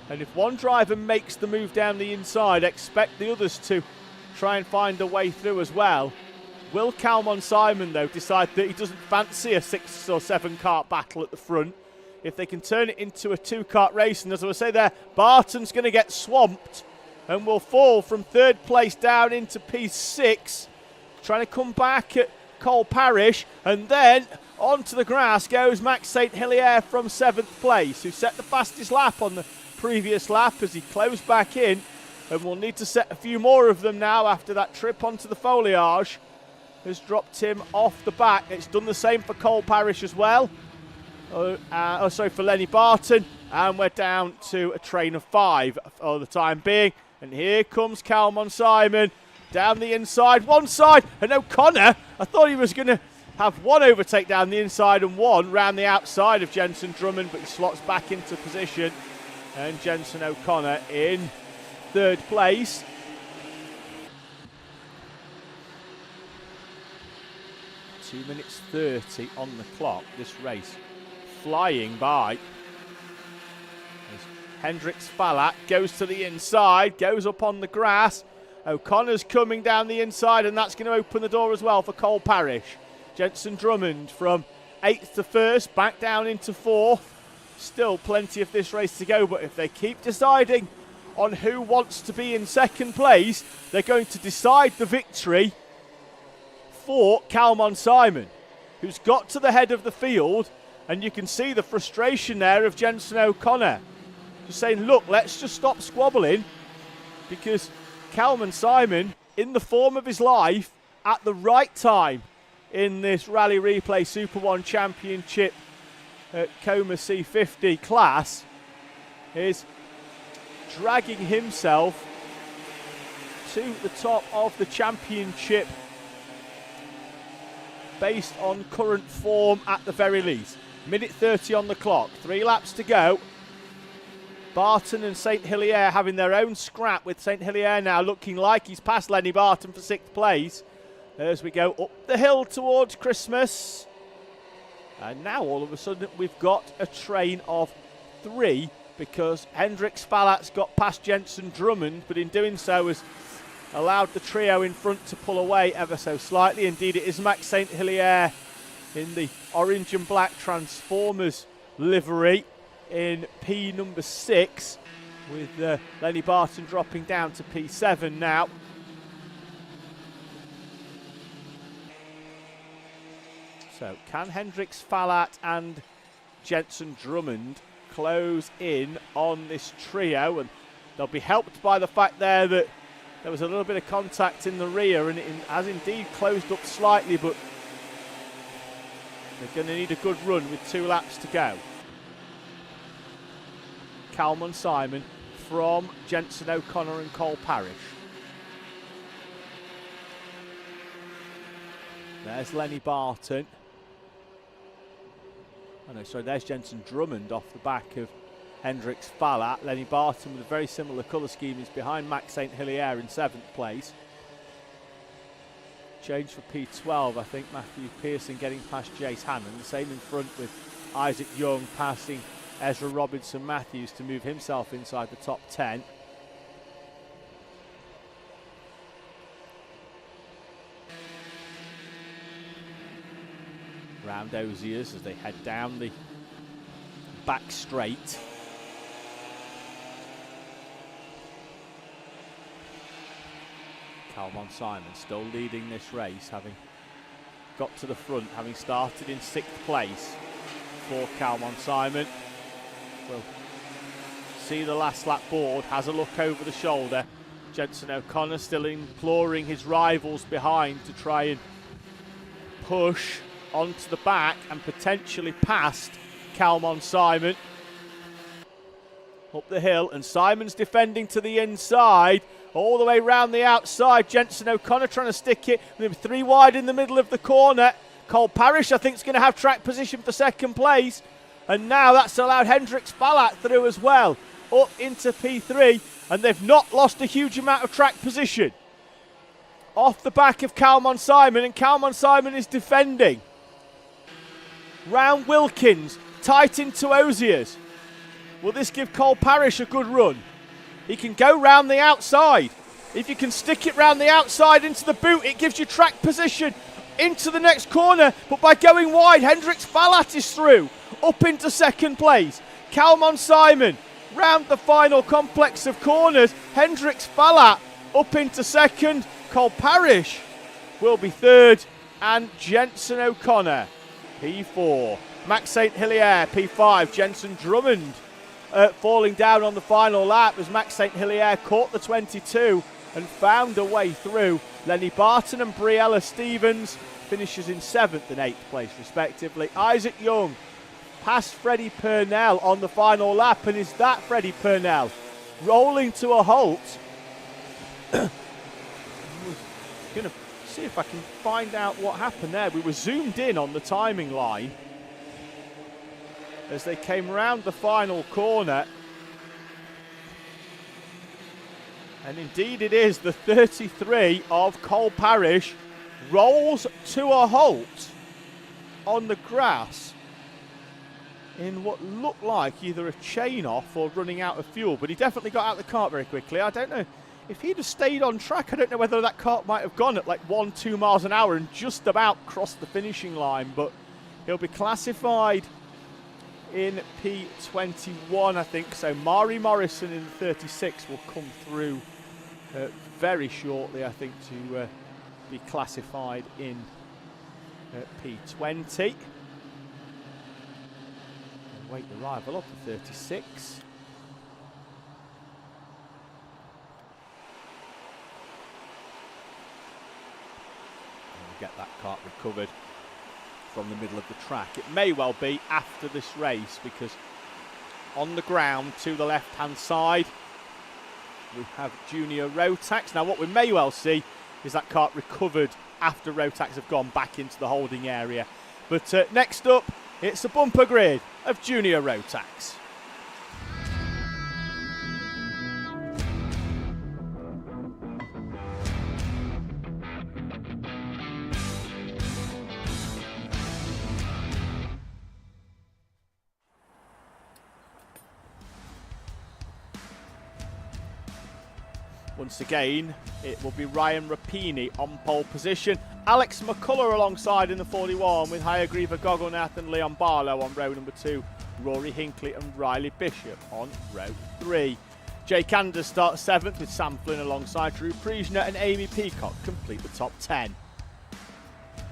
And if one driver makes the move down the inside, expect the others to try and find a way through as well. Will Kalman Simon, though, decide that he doesn't fancy a 6 or 7 kart battle at the front? If they can turn it into a 2-kart race, and as I say there, Barton's going to get swamped and will fall from 3rd place down into P6, trying to come back at Cole Parrish, and then onto the grass goes Max St Hilaire from 7th place, who set the fastest lap on the previous lap as he closed back in, and will need to set a few more of them now after that trip onto the foliage has dropped him off the back. It's done the same for Cole Parrish as well. For Lenny Barton, and we're down to a train of 5 for the time being. And here comes Kalman Simon down the inside, one side, and O'Connor, I thought he was going to have one overtake down the inside and one round the outside of Jensen Drummond, but he slots back into position, and Jensen O'Connor in 3rd place. Two minutes 30 on the clock, this race flying by. As Hendrix Ballat goes to the inside, goes up on the grass. O'Connor's coming down the inside, and that's going to open the door as well for Cole Parrish. Jensen Drummond from 8th to 1st, back down into 4th. Still plenty of this race to go, but if they keep deciding on who wants to be in 2nd place, they're going to decide the victory for Kalman Simon, who's got to the head of the field. And you can see the frustration there of Jensen O'Connor. Just saying, look, let's just stop squabbling, because Kalman Simon, in the form of his life, at the right time in this Rally Replay SuperOne Championship Coma C50 class, is dragging himself to the top of the championship based on current form at the very least. Minute 30 on the clock, 3 laps to go. Barton and St Hilaire having their own scrap, with St Hilaire now looking like he's passed Lenny Barton for 6th place as we go up the hill towards Christmas. And now all of a sudden we've got a train of 3, because Hendrix Ballat's got past Jensen Drummond, but in doing so has allowed the trio in front to pull away ever so slightly. Indeed, it is Max St Hilaire in the orange and black Transformers livery in P number 6, with Lenny Barton dropping down to P7 now. So can Hendrix Ballat and Jensen Drummond close in on this trio, and they'll be helped by the fact there that there was a little bit of contact in the rear, and it has indeed closed up slightly, but they're going to need a good run with 2 laps to go. Calman Simon from Jensen O'Connor and Cole Parrish. There's Lenny Barton. Oh no, sorry, there's Jensen Drummond off the back of Hendrix Fallat. Lenny Barton with a very similar colour scheme is behind Max St Hilaire in 7th place. Change for P12, I think Matthew Pearson getting past Jace Hannon. The same in front with Isaac Young passing Ezra Robinson Matthews to move himself inside the top 10. Round Osiers as they head down the back straight. Calman Simon still leading this race, having got to the front, having started in 6th place for Calman Simon. We'll see the last lap board, has a look over the shoulder. Jensen O'Connor still imploring his rivals behind to try and push onto the back and potentially past Calman Simon. Up the hill, and Simon's defending to the inside, all the way round the outside. Jensen O'Connor trying to stick it, 3 wide in the middle of the corner. Cole Parrish, I think, is going to have track position for 2nd place. And now that's allowed Hendrix Fallat through as well, up into P3, and they've not lost a huge amount of track position. Off the back of Calman Simon, and Calman Simon is defending. Round Wilkins, tight into Osiers. Will this give Cole Parrish a good run? He can go round the outside. If you can stick it round the outside into the boot, it gives you track position into the next corner. But by going wide, Hendrix Fallat is through, up into 2nd place. Calman Simon round the final complex of corners. Hendrix Fallat up into 2nd. Cole Parrish will be 3rd, and Jensen O'Connor P4. Max St Hilaire P5. Jensen Drummond falling down on the final lap as Max St Hilaire caught the 22 and found a way through. Lenny Barton and Briella Stevens finishes in 7th and 8th place respectively. Isaac Young past Freddie Purnell on the final lap, and is that Freddie Purnell rolling to a halt? I'm going to see if I can find out what happened there. We were zoomed in on the timing line as they came round the final corner, and indeed it is the 33 of Cole Parrish rolls to a halt on the grass in what looked like either a chain off or running out of fuel, but he definitely got out of the kart very quickly. I don't know if he'd have stayed on track, I don't know whether that kart might have gone at like 1-2 miles an hour and just about crossed the finishing line, but he'll be classified in P21, I think. So Mari Morrison in the 36 will come through very shortly, I think, to be classified in P20. Wait the arrival of the 36. Get that kart recovered from the middle of the track. It may well be after this race, because on the ground to the left hand side we have Junior Rotax. Now what we may well see is that kart recovered after Rotax have gone back into the holding area. But next up, it's a bumper grid of Junior Rotax. Once again, it will be Ryan Rapini on pole position. Alex McCullough alongside in the 41 with Hayagriva Gogonath and Leon Barlow on row number 2. Rory Hinkley and Riley Bishop on row 3. Jake Anders starts 7th with Sam Flynn alongside. Drew Priesner and Amy Peacock complete the top 10.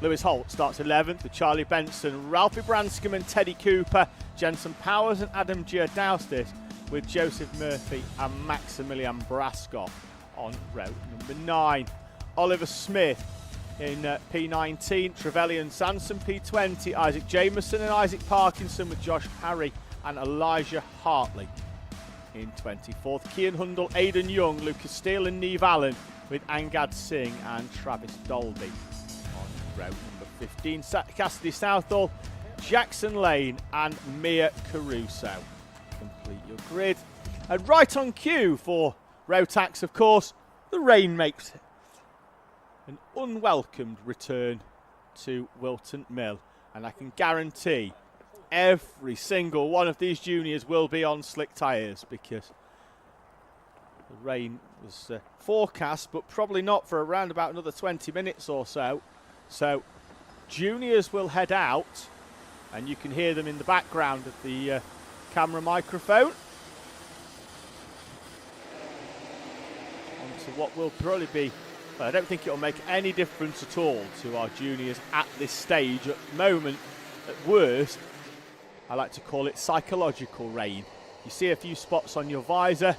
Lewis Holt starts 11th with Charlie Benson, Ralphie Branscombe and Teddy Cooper, Jensen Powers and Adam Giardauskas, with Joseph Murphy and Maximilian Braskov on row number 9. Oliver Smith in P19, Trevelyan Sanson P20, Isaac Jameson and Isaac Parkinson with Josh Parry and Elijah Hartley in 24th. Kian Hundle, Aidan Young, Lucas Steele and Neve Allen with Angad Singh and Travis Dolby on row number 15. Cassidy Southall, Jackson Lane and Mia Caruso complete your grid. And right on cue for Rotax, of course, the rain makes an unwelcomed return to Whilton Mill, and I can guarantee every single one of these juniors will be on slick tyres, because the rain was forecast, but probably not for around about another 20 minutes or so. So juniors will head out, and you can hear them in the background of the camera microphone, onto what will probably be, well, I don't think it'll make any difference at all to our juniors at this stage. At the moment, at worst, I like to call it psychological rain. You see a few spots on your visor.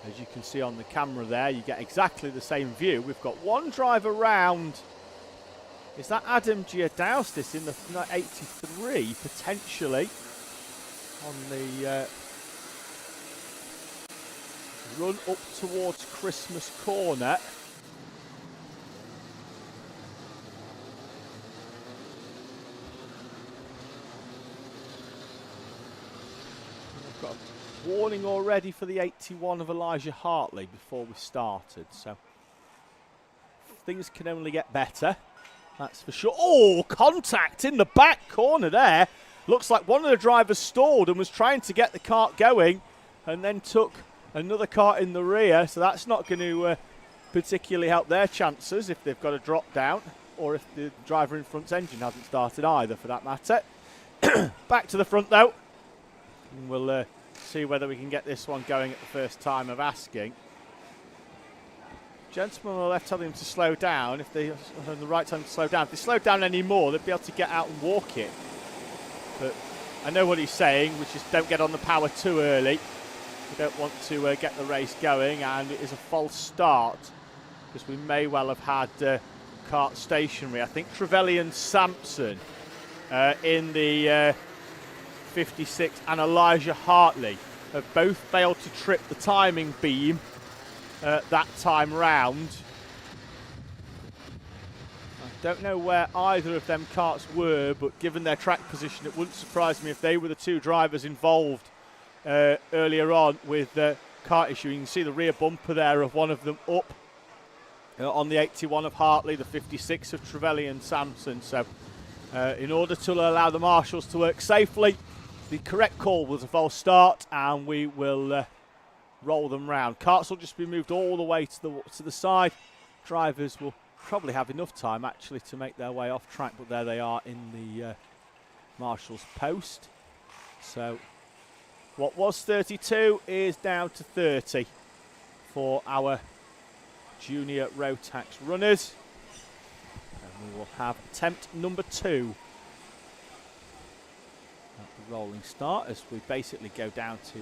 As you can see on the camera there, you get exactly the same view. We've got one driver round. Is that Adam Giardauskas in the 83, potentially, on the run up towards Christmas Corner. I've got a warning already for the 81 of Elijah Hartley before we started, so things can only get better, that's for sure. Oh, contact in the back corner there. Looks like one of the drivers stalled and was trying to get the kart going and then took another kart in the rear, so that's not going to particularly help their chances if they've got a drop down, or if the driver in front's engine hasn't started either, for that matter. Back to the front though, and we'll see whether we can get this one going at the first time of asking. Gentlemen on the left telling them to slow down. If they are on the right time to slow down, if they slow down any more, they'd be able to get out and walk it. But I know what he's saying, which is don't get on the power too early. We don't want to get the race going, and it is a false start because we may well have had kart stationary. I think Trevelyan Sampson in the 56 and Elijah Hartley have both failed to trip the timing beam that time round. I don't know where either of them karts were, but given their track position, it wouldn't surprise me if they were the two drivers involved earlier on with kart issue. You can see the rear bumper there of one of them up on the 81 of Hartley, the 56 of Trevelyan Sampson. So in order to allow the marshals to work safely, the correct call was a false start, and we will roll them round. Karts will just be moved all the way to the side. Drivers will probably have enough time actually to make their way off track, but there they are in the marshals post. So what was 32 is down to 30 for our junior Rotax runners, and we will have attempt number 2 at the rolling start, as we basically go down to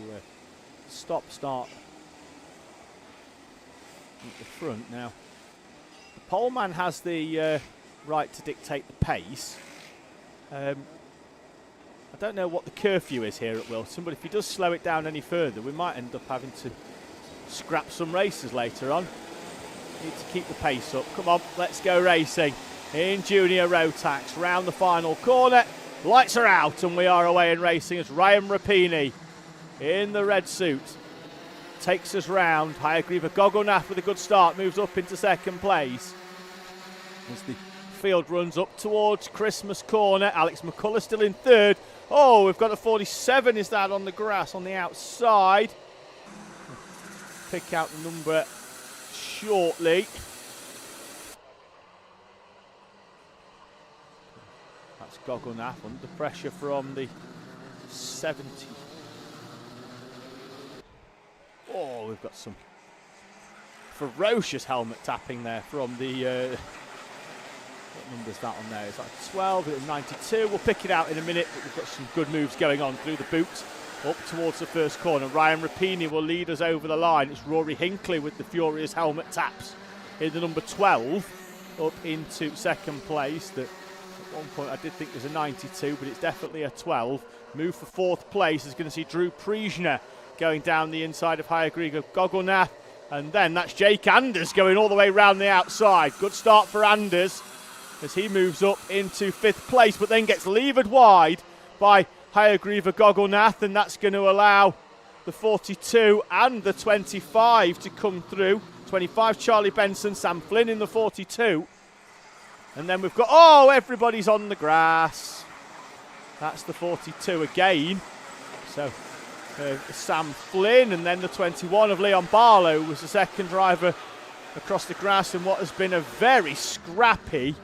stop-start at the front. Now, the poleman has the right to dictate the pace. I don't know what the curfew is here at Whilton, but if he does slow it down any further, we might end up having to scrap some races later on. Need to keep the pace up. Come on, let's go racing in junior Rotax. Round the final corner, lights are out, and we are away and racing as Ryan Rapini in the red suit takes us round. Hayagriva Gogonath with a good start, moves up into second place as the field runs up towards Christmas Corner. Alex McCullough still in third. Oh, we've got a 47, is that, on the grass on the outside. Pick out the number shortly. That's Gogonath under pressure from the 70. Oh, we've got some ferocious helmet tapping there from the What number's that on there? Is that 12? It was 92. We'll pick it out in a minute, but we've got some good moves going on through the boot up towards the first corner. Ryan Rapini will lead us over the line. It's Rory Hinckley with the furious helmet taps in the number 12 up into second place. That at one point I did think was a 92, but it's definitely a 12. Move for fourth place is going to see Drew Priesner going down the inside of Hyagriga Gogolnath. And then that's Jake Anders going all the way round the outside. Good start for Anders as he moves up into fifth place, but then gets levered wide by Hyagriva Gogolnath, and that's going to allow the 42 and the 25 to come through. 25 Charlie Benson, Sam Flynn in the 42. And then we've got, oh, everybody's on the grass. That's the 42 again. So Sam Flynn, and then the 21 of Leon Barlow was the second driver across the grass in what has been a very scrappy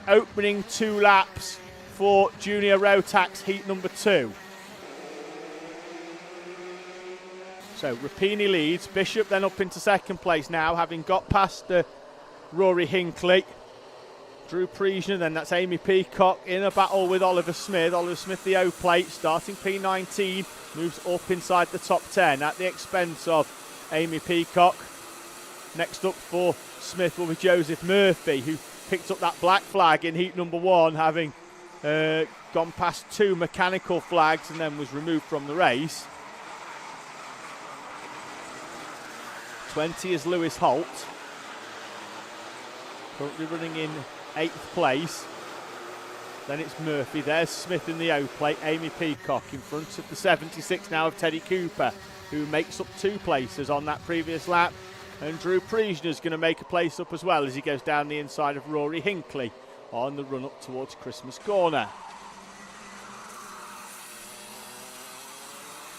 opening 2 laps for Junior Rotax Heat number 2. So Rapini leads, Bishop then up into second place now, having got past Rory Hinckley. Drew Priesner, then that's Amy Peacock in a battle with Oliver Smith. Oliver Smith, the O-plate, starting P19, moves up inside the top 10 at the expense of Amy Peacock. Next up for Smith will be Joseph Murphy, who picked up that black flag in heat number 1, having gone past 2 mechanical flags and then was removed from the race. 20 is Lewis Holt, currently running in 8th place. Then it's Murphy, there's Smith in the O-plate, Amy Peacock in front of the 76 now of Teddy Cooper, who makes up 2 places on that previous lap. And Drew Priesner's going to make a place up as well as he goes down the inside of Rory Hinckley on the run up towards Christmas Corner.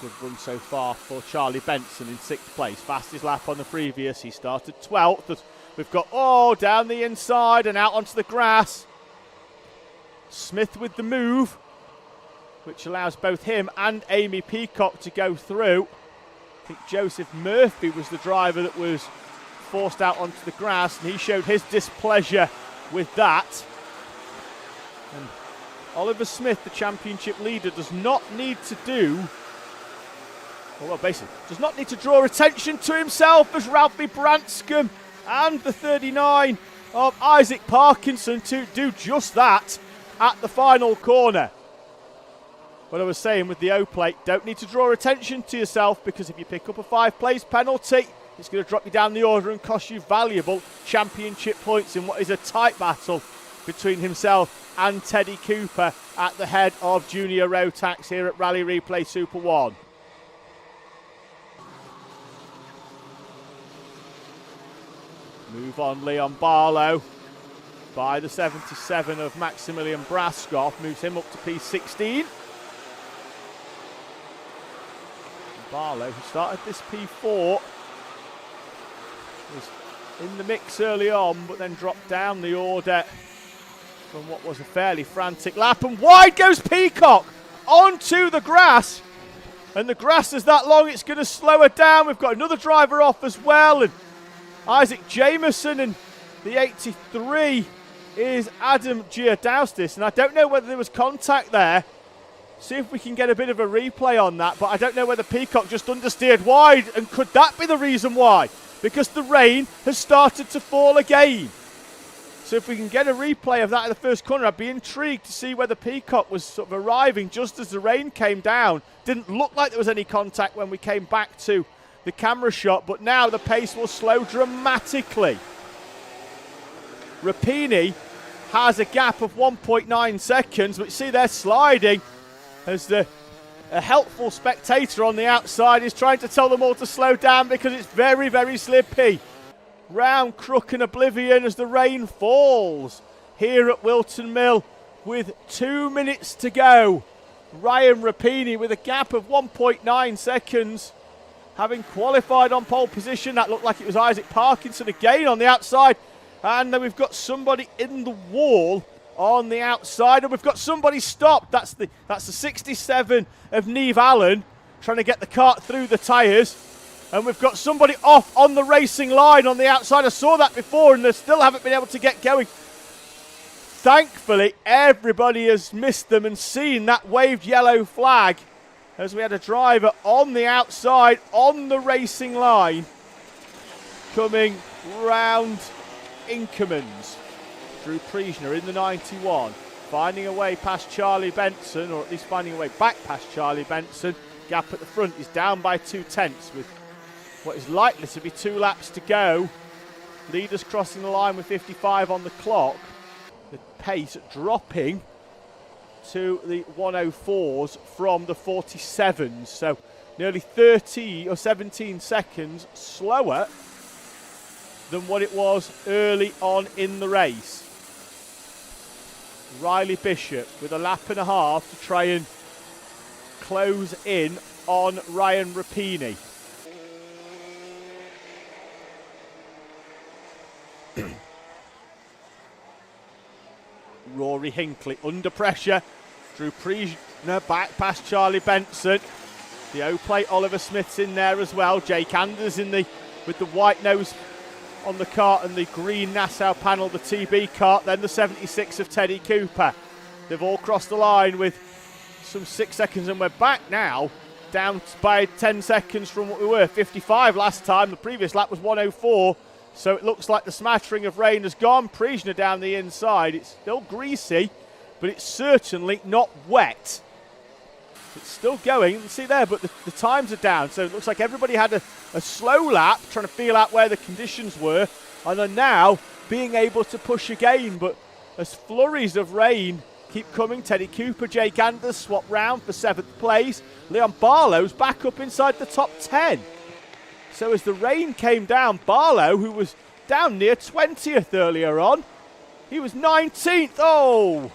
Good run so far for Charlie Benson in 6th place. Fastest lap on the previous. He started 12th. We've got, down the inside and out onto the grass. Smith with the move, which allows both him and Amy Peacock to go through. I think Joseph Murphy was the driver that was forced out onto the grass, and he showed his displeasure with that. And Oliver Smith, the championship leader, does not need to does not need to draw attention to himself as Ralphie Branscombe and the 39 of Isaac Parkinson to do just that at the final corner. What I was saying with the O-plate, don't need to draw attention to yourself, because if you pick up a 5-place penalty, it's going to drop you down the order and cost you valuable championship points in what is a tight battle between himself and Teddy Cooper at the head of Junior Rotax here at Rally Replay Super One. Move on, Leon Barlow by the 77 of Maximilian Braskoff, moves him up to P16. Barlow, who started this P4, was in the mix early on, but then dropped down the order from what was a fairly frantic lap. And wide goes Peacock onto the grass. And the grass is that long, it's going to slow her down. We've got another driver off as well. And Isaac Jameson, and the 83 is Adam Giardaustis. And I don't know whether there was contact there. See if we can get a bit of a replay on that. But I don't know whether Peacock just understeered wide. And could that be the reason why? Because the rain has started to fall again. So if we can get a replay of that in the first corner, I'd be intrigued to see whether Peacock was sort of arriving just as the rain came down. Didn't look like there was any contact when we came back to the camera shot, but now the pace will slow dramatically. Rapini has a gap of 1.9 seconds, but see they're sliding as a helpful spectator on the outside is trying to tell them all to slow down because it's very, very slippy. Round crook and oblivion as the rain falls here at Whilton Mill with 2 minutes to go. Ryan Rapini with a gap of 1.9 seconds, having qualified on pole position. That looked like it was Isaac Parkinson again on the outside. And then we've got somebody in the wall on the outside, and we've got somebody stopped. That's the 67 of Neve Allen trying to get the cart through the tyres. And we've got somebody off on the racing line on the outside. I saw that before, and they still haven't been able to get going. thankfully everybody has missed them and seen that waved yellow flag as we had a driver on the outside on the racing line coming round Inkermans. Drew Priesner in the 91, finding a way past Charlie Benson, or at least finding a way back past Charlie Benson. Gap at the front is down by 2/10 with what is likely to be 2 laps to go. Leaders crossing the line with 55 on the clock. The pace dropping to the 104s from the 47s, so nearly 30 or 17 seconds slower than what it was early on in the race. Riley Bishop with a lap and a half to try and close in on Ryan Rapini. Rory Hinckley under pressure. Drew Priesner back past Charlie Benson. The O-plate Oliver Smith's in there as well. Jake Anders in with the white nose on the kart and the green Nassau panel, the TB kart, then the 76 of Teddy Cooper. They've all crossed the line with some 6 seconds, and we're back now, down by 10 seconds from what we were. 55 last time, the previous lap was 104, so it looks like the smattering of rain has gone. Priesner down the inside, it's still greasy, but it's certainly not wet. It's still going, you can see there, but the times are down, so it looks like everybody had a slow lap, trying to feel out where the conditions were, and are now being able to push again, but as flurries of rain keep coming, Teddy Cooper, Jake Anders swap round for 7th place. Leon Barlow's back up inside the top 10. So as the rain came down, Barlow, who was down near 20th earlier on, he was 19th. Oh,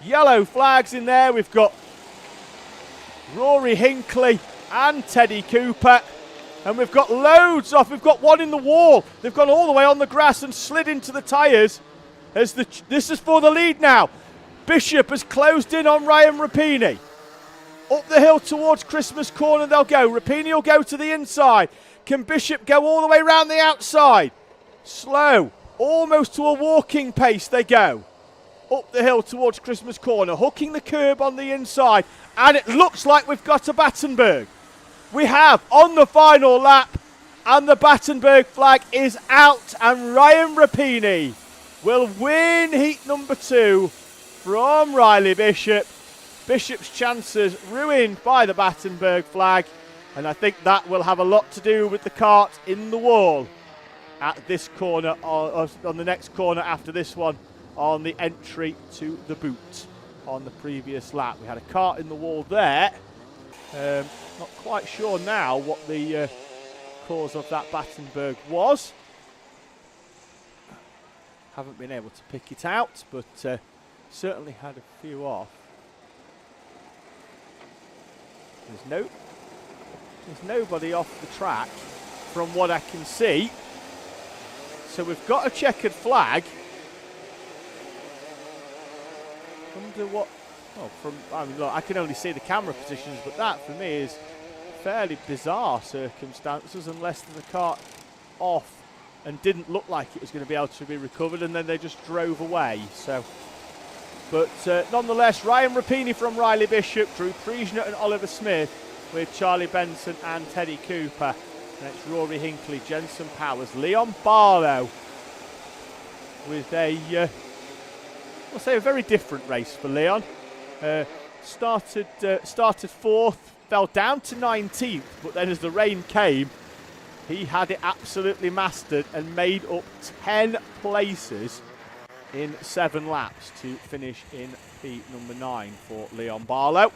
yellow flags in there. We've got Rory Hinckley and Teddy Cooper, and we've got loads off. We've got one in the wall. They've gone all the way on the grass and slid into the tyres. As this is for the lead now. Bishop has closed in on Ryan Rapini. Up the hill towards Christmas Corner they'll go. Rapini will go to the inside. Can Bishop go all the way round the outside? Slow, almost to a walking pace they go. Up the hill towards Christmas Corner, hooking the curb on the inside, and it looks like we've got a Battenberg. We have on the final lap, and the Battenberg flag is out, and Ryan Rapini will win heat number 2 from Riley Bishop. Bishop's chances ruined by the Battenberg flag, and I think that will have a lot to do with the kart in the wall at this corner, on the next corner after this one, on the entry to the boot on the previous lap. We had a kart in the wall there. Not quite sure now what the cause of that Battenberg was. Haven't been able to pick it out, but certainly had a few off. There's nobody off the track from what I can see. So we've got a checkered flag. Wonder what, I mean, look, I can only see the camera positions, but that for me is fairly bizarre circumstances, unless the car off and didn't look like it was going to be able to be recovered, and then they just drove away. So, but nonetheless, Ryan Rapini from Riley Bishop, Drew Priesner and Oliver Smith with Charlie Benson and Teddy Cooper. And it's Rory Hinckley, Jensen Powers, Leon Barlow with a, I'll say a very different race for Leon. Started 4th, fell down to 19th, but then as the rain came, he had it absolutely mastered and made up 10 places in 7 laps to finish in P number 9 for Leon Barlow.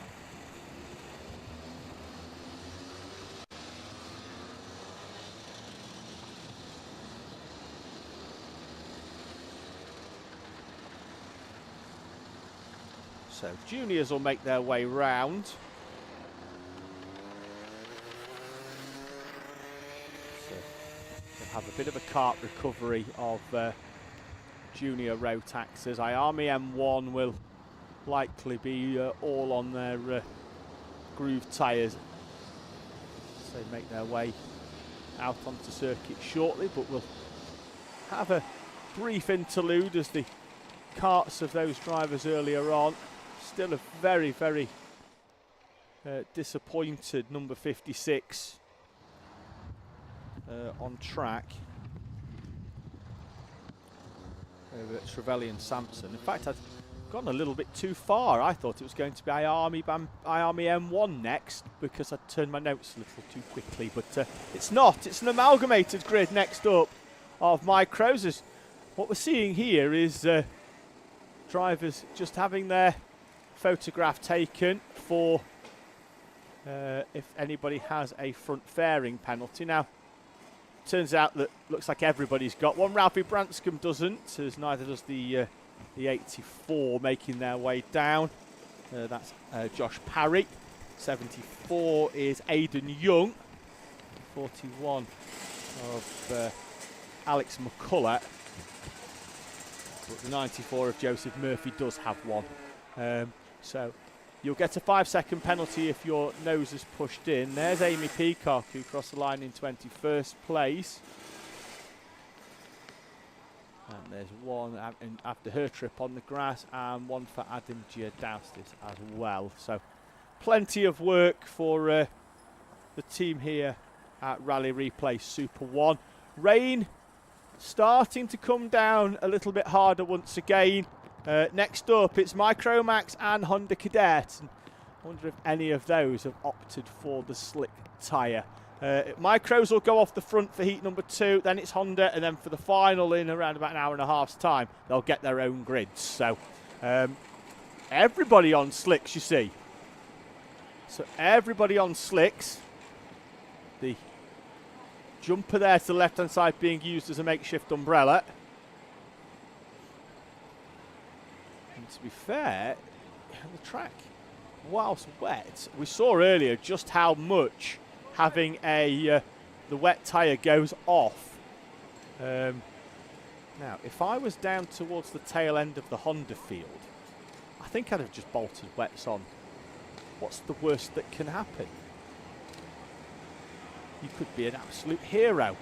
So juniors will make their way round. So they'll have a bit of a kart recovery of junior Rotaxes. IAME M1 will likely be all on their groove tyres. So they make their way out onto circuit shortly, but we'll have a brief interlude as the karts of those drivers earlier on. Still a very, very disappointed number 56 on track over at Trevelyan Sampson. In fact, I'd gone a little bit too far. I thought it was going to be IAME M1 next because I turned my notes a little too quickly, but it's not. It's an amalgamated grid next up of Micros. What we're seeing here is drivers just having their photograph taken for if anybody has a front fairing penalty. Now, turns out that looks like everybody's got one. Ralphie Branscombe doesn't, as neither does the 84 making their way down. That's Josh Parry. 74 is Aidan Young. 41 of Alex McCullough. But the 94 of Joseph Murphy does have one. So you'll get a 5-second penalty if your nose is pushed in. There's Amy Peacock, who crossed the line in 21st place. And there's one after her trip on the grass, and one for Adam Giardoustis as well. So plenty of work for the team here at Rally Replay SuperOne. Rain starting to come down a little bit harder once again. Next up, it's Micromax and Honda Cadet. And I wonder if any of those have opted for the slick tyre. Micros will go off the front for heat number 2, then it's Honda, and then for the final in around about an hour and a half's time, they'll get their own grids. So everybody on slicks, you see. So everybody on slicks. The jumper there to the left-hand side being used as a makeshift umbrella. And to be fair, the track, whilst wet, we saw earlier just how much having the wet tyre goes off. Now, if I was down towards the tail end of the Honda field, I think I'd have just bolted wets on. What's the worst that can happen? You could be an absolute hero.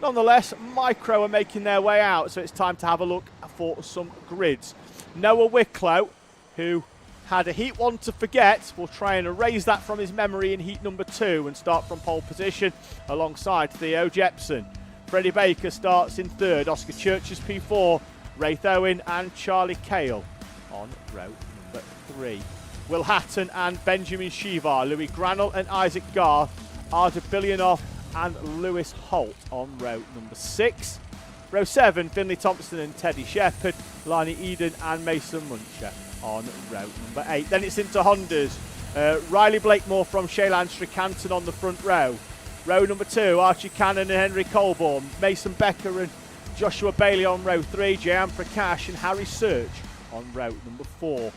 Nonetheless, Micro are making their way out, so it's time to have a look for some grids. Noah Wicklow, who had a Heat 1 to forget, will try and erase that from his memory in Heat number 2 and start from pole position alongside Theo Jepson. Freddie Baker starts in 3rd, Oscar Churches P4, Raith Owen and Charlie Cale on row number 3. Will Hatton and Benjamin Shivar, Louis Granell and Isaac Garth, Arda Billianoff and Lewis Holt on row number 6. Row 7, Finley Thompson and Teddy Shepherd, Lani Eden and Mason Muncher on row number 8. Then it's into Hondas. Riley Blakemore from Shaylan Stricanton on the front row. Row number 2, Archie Cannon and Henry Colborne, Mason Becker and Joshua Bailey on row 3, Jayan Prakash and Harry Search on row number 4.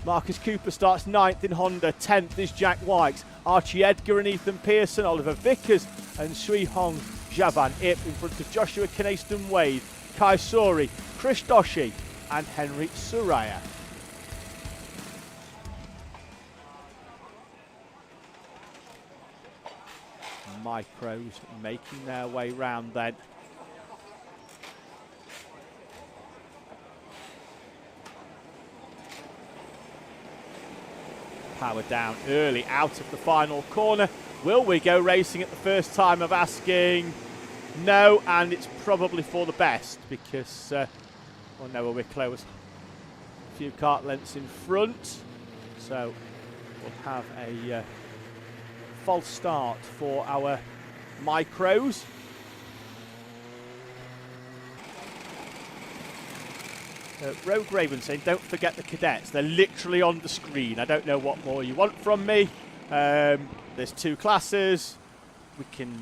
Marcus Cooper starts 9th in Honda, 10th is Jack White, Archie Edgar and Ethan Pearson, Oliver Vickers and Sui Hong Javan Ip in front of Joshua Knayston Wade, Kai Sori, Krish Doshi and Henry Suraya. Micros making their way round then. Power down early out of the final corner. Will we go racing at the first time of asking? No, and it's probably for the best because Noah Wicklow was a few kart lengths in front. So we'll have a false start for our Micros. Rogue Raven saying, don't forget the cadets. They're literally on the screen. I don't know what more you want from me. There's 2 classes. We can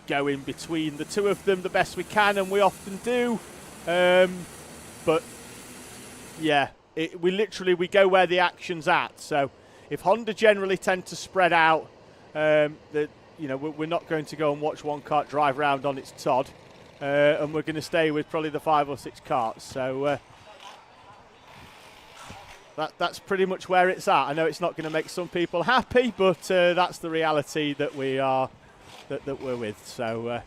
go in between the 2 of them the best we can, and we often do. But yeah, we go where the action's at. So if Honda generally tend to spread out, we're not going to go and watch one kart drive around on its Todd. And we're going to stay with probably the 5 or 6 karts. So that's pretty much where it's at. I know it's not going to make some people happy, but that's the reality that we're with. So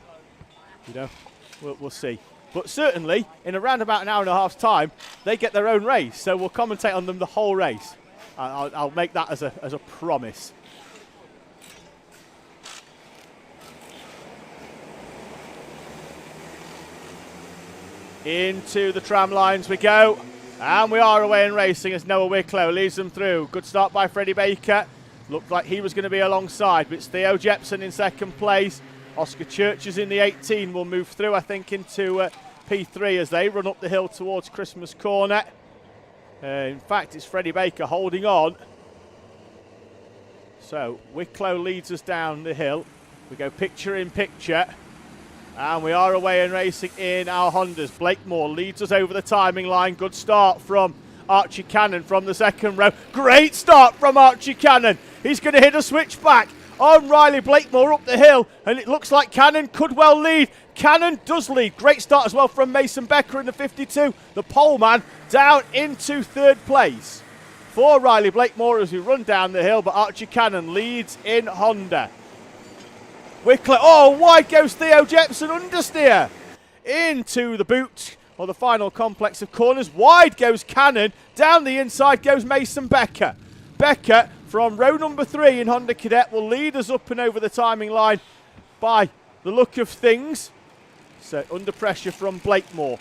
we'll see. But certainly, in around about an hour and a half's time, they get their own race. So we'll commentate on them the whole race. I'll make that as a promise. Into the tram lines we go. And we are away and racing as Noah Wicklow leads them through. Good start by Freddie Baker. Looked like he was going to be alongside, but it's Theo Jepson in second place. Oscar Churches in the 18 will move through, I think, into P3 as they run up the hill towards Christmas Corner. In fact, it's Freddie Baker holding on. So Wicklow leads us down the hill. We go picture in picture. And we are away and racing in our Hondas. Blakemore leads us over the timing line. Good start from Archie Cannon from the second row. Great start from Archie Cannon. He's going to hit a switchback on Riley Blakemore up the hill. And it looks like Cannon could well lead. Cannon does lead. Great start as well from Mason Becker in the 52. The poleman down into third place for Riley Blakemore as we run down the hill. But Archie Cannon leads in Honda. Wicklow, wide goes Theo Jepson, understeer into the boot, or the final complex of corners. Wide goes Cannon, down the inside goes Mason Becker. Becker from row number 3 in Honda Cadet will lead us up and over the timing line by the look of things. So under pressure from Blakemore.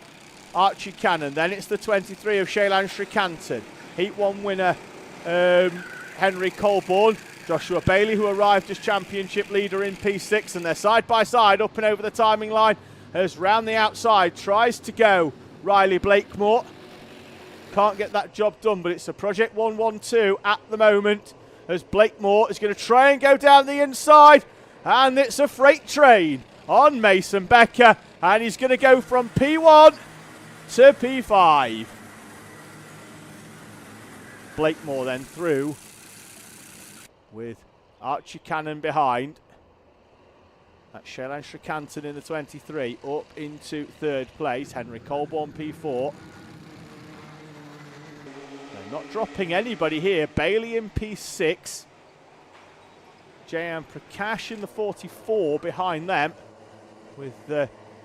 Archie Cannon, then it's the 23 of Shaylan Srikantan. Heat 1 winner Henry Colborne. Joshua Bailey, who arrived as championship leader in P6, and they're side by side up and over the timing line as round the outside tries to go Riley Blakemore. Can't get that job done, but it's a Project 112 at the moment as Blakemore is going to try and go down the inside, and it's a freight train on Mason Becker, and he's going to go from P1 to P5. Blakemore then through with Archie Cannon behind. That's Shaylan Srikantan in the 23, up into third place. Henry Colborne P4. They're not dropping anybody here. Bailey in P6. J.M. Prakash in the 44 behind them, with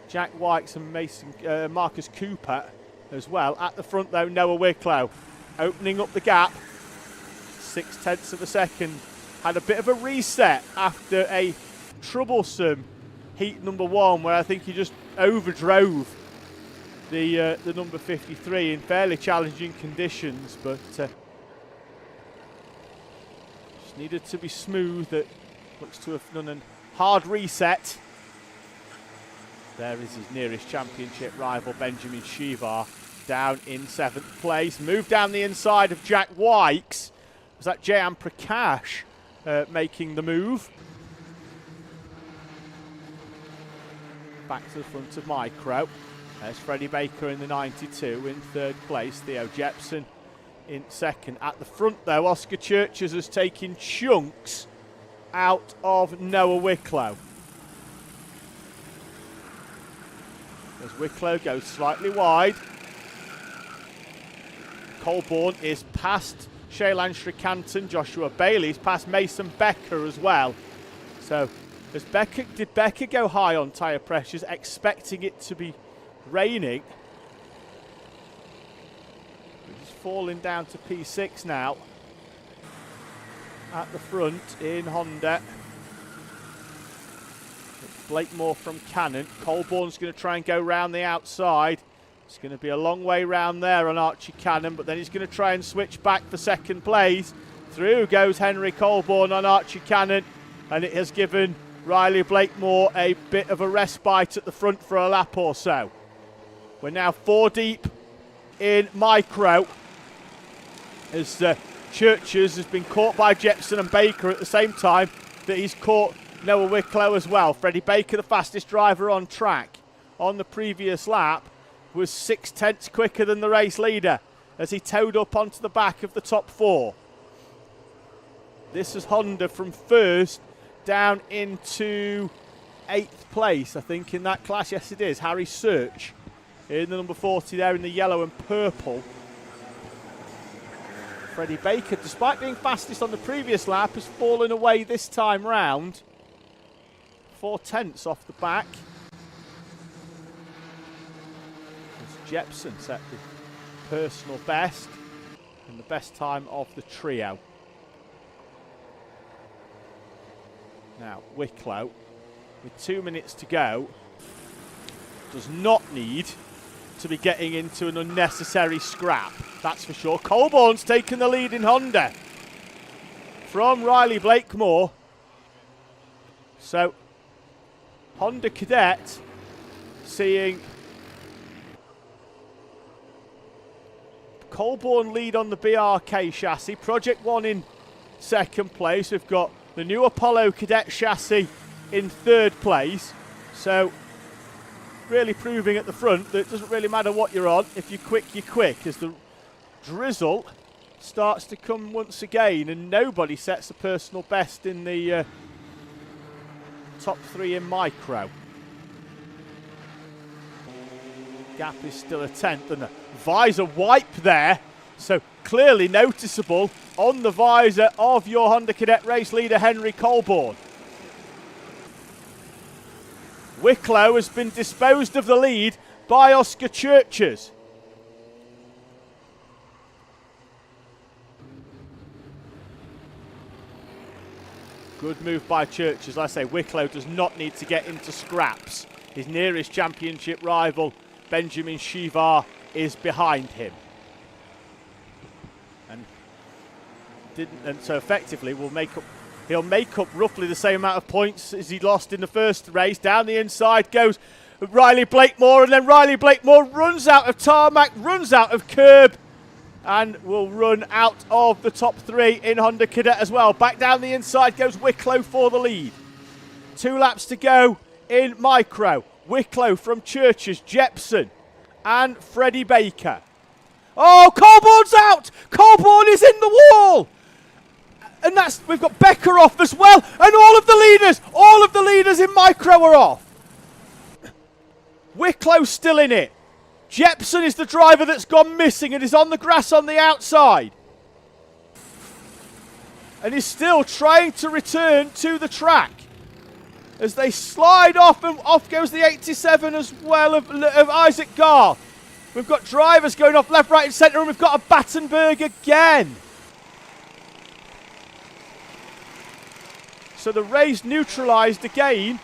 Jack Wykes and Marcus Cooper as well. At the front though, Noah Wicklow opening up the gap. 0.6 of a second. Had a bit of a reset after a troublesome heat number 1 where I think he just overdrove the number 53 in fairly challenging conditions, but just needed to be smooth. It looks to have done a hard reset. There is his nearest championship rival, Benjamin Shivar, down in 7th place. Moved down the inside of Jack Wykes. Was that J.M. Prakash making the move? Back to the front of Micro. There's Freddie Baker in the 92 in third place. Theo Jepson in second. At the front though, Oscar Churches has taken chunks out of Noah Wicklow. As Wicklow goes slightly wide. Colborne is past Shaylan Srikantan. Joshua Bailey's past Mason Becker as well. So did Becker go high on tyre pressures, expecting it to be raining? He's falling down to P6 now. At the front in Honda, it's Blakemore from Cannon. Colborne's going to try and go round the outside. It's going to be a long way round there on Archie Cannon, but then he's going to try and switch back for second place. Through goes Henry Colborne on Archie Cannon, and it has given Riley Blakemore a bit of a respite at the front for a lap or so. We're now 4 deep in Micro as Churches has been caught by Jepson and Baker at the same time that he's caught Noah Wicklow as well. Freddie Baker, the fastest driver on track on the previous lap, was 0.6 quicker than the race leader as he towed up onto the back of the top 4. This is Honda from first down into 8th place, I think, in that class. Yes, it is. Harry Search in the number 40 there in the yellow and purple. Freddie Baker, despite being fastest on the previous lap, has fallen away this time round. 0.4 off the back. Jepson set the personal best and the best time of the trio. Now, Wicklow, with 2 minutes to go, does not need to be getting into an unnecessary scrap, that's for sure. Colborne's taken the lead in Honda from Riley Blakemore. So, Honda Cadet seeing Colborne lead on the BRK chassis. Project One in second place. We've got the new Apollo Cadet chassis in third place. So, really proving at the front that it doesn't really matter what you're on. If you're quick, as the drizzle starts to come once again, and nobody sets a personal best in the top 3 in micro. Gap is still a tenth, and a visor wipe there, so clearly noticeable on the visor of your Honda Cadet race leader Henry Colborne. Wicklow has been disposed of the lead by Oscar Churches. Good move by Churches. Like I say, Wicklow does not need to get into scraps. His nearest championship rival, Benjamin Shivar, is behind him. And so effectively he'll make up roughly the same amount of points as he lost in the first race. Down the inside goes Riley Blakemore, and then Riley Blakemore runs out of tarmac, runs out of curb, and will run out of the top 3 in Honda Cadet as well. Back down the inside goes Wicklow for the lead. 2 laps to go in micro. Wicklow from Churches, Jepson, and Freddie Baker. Oh, Colborne's out! Colborne is in the wall! And we've got Becker off as well, and all of the leaders in micro are off. Wicklow's still in it. Jepson is the driver that's gone missing and is on the grass on the outside. And is still trying to return to the track. As they slide off, and off goes the 87 as well of Isaac Garr. We've got drivers going off left, right and centre, and we've got a Battenberg again. So the race neutralised again.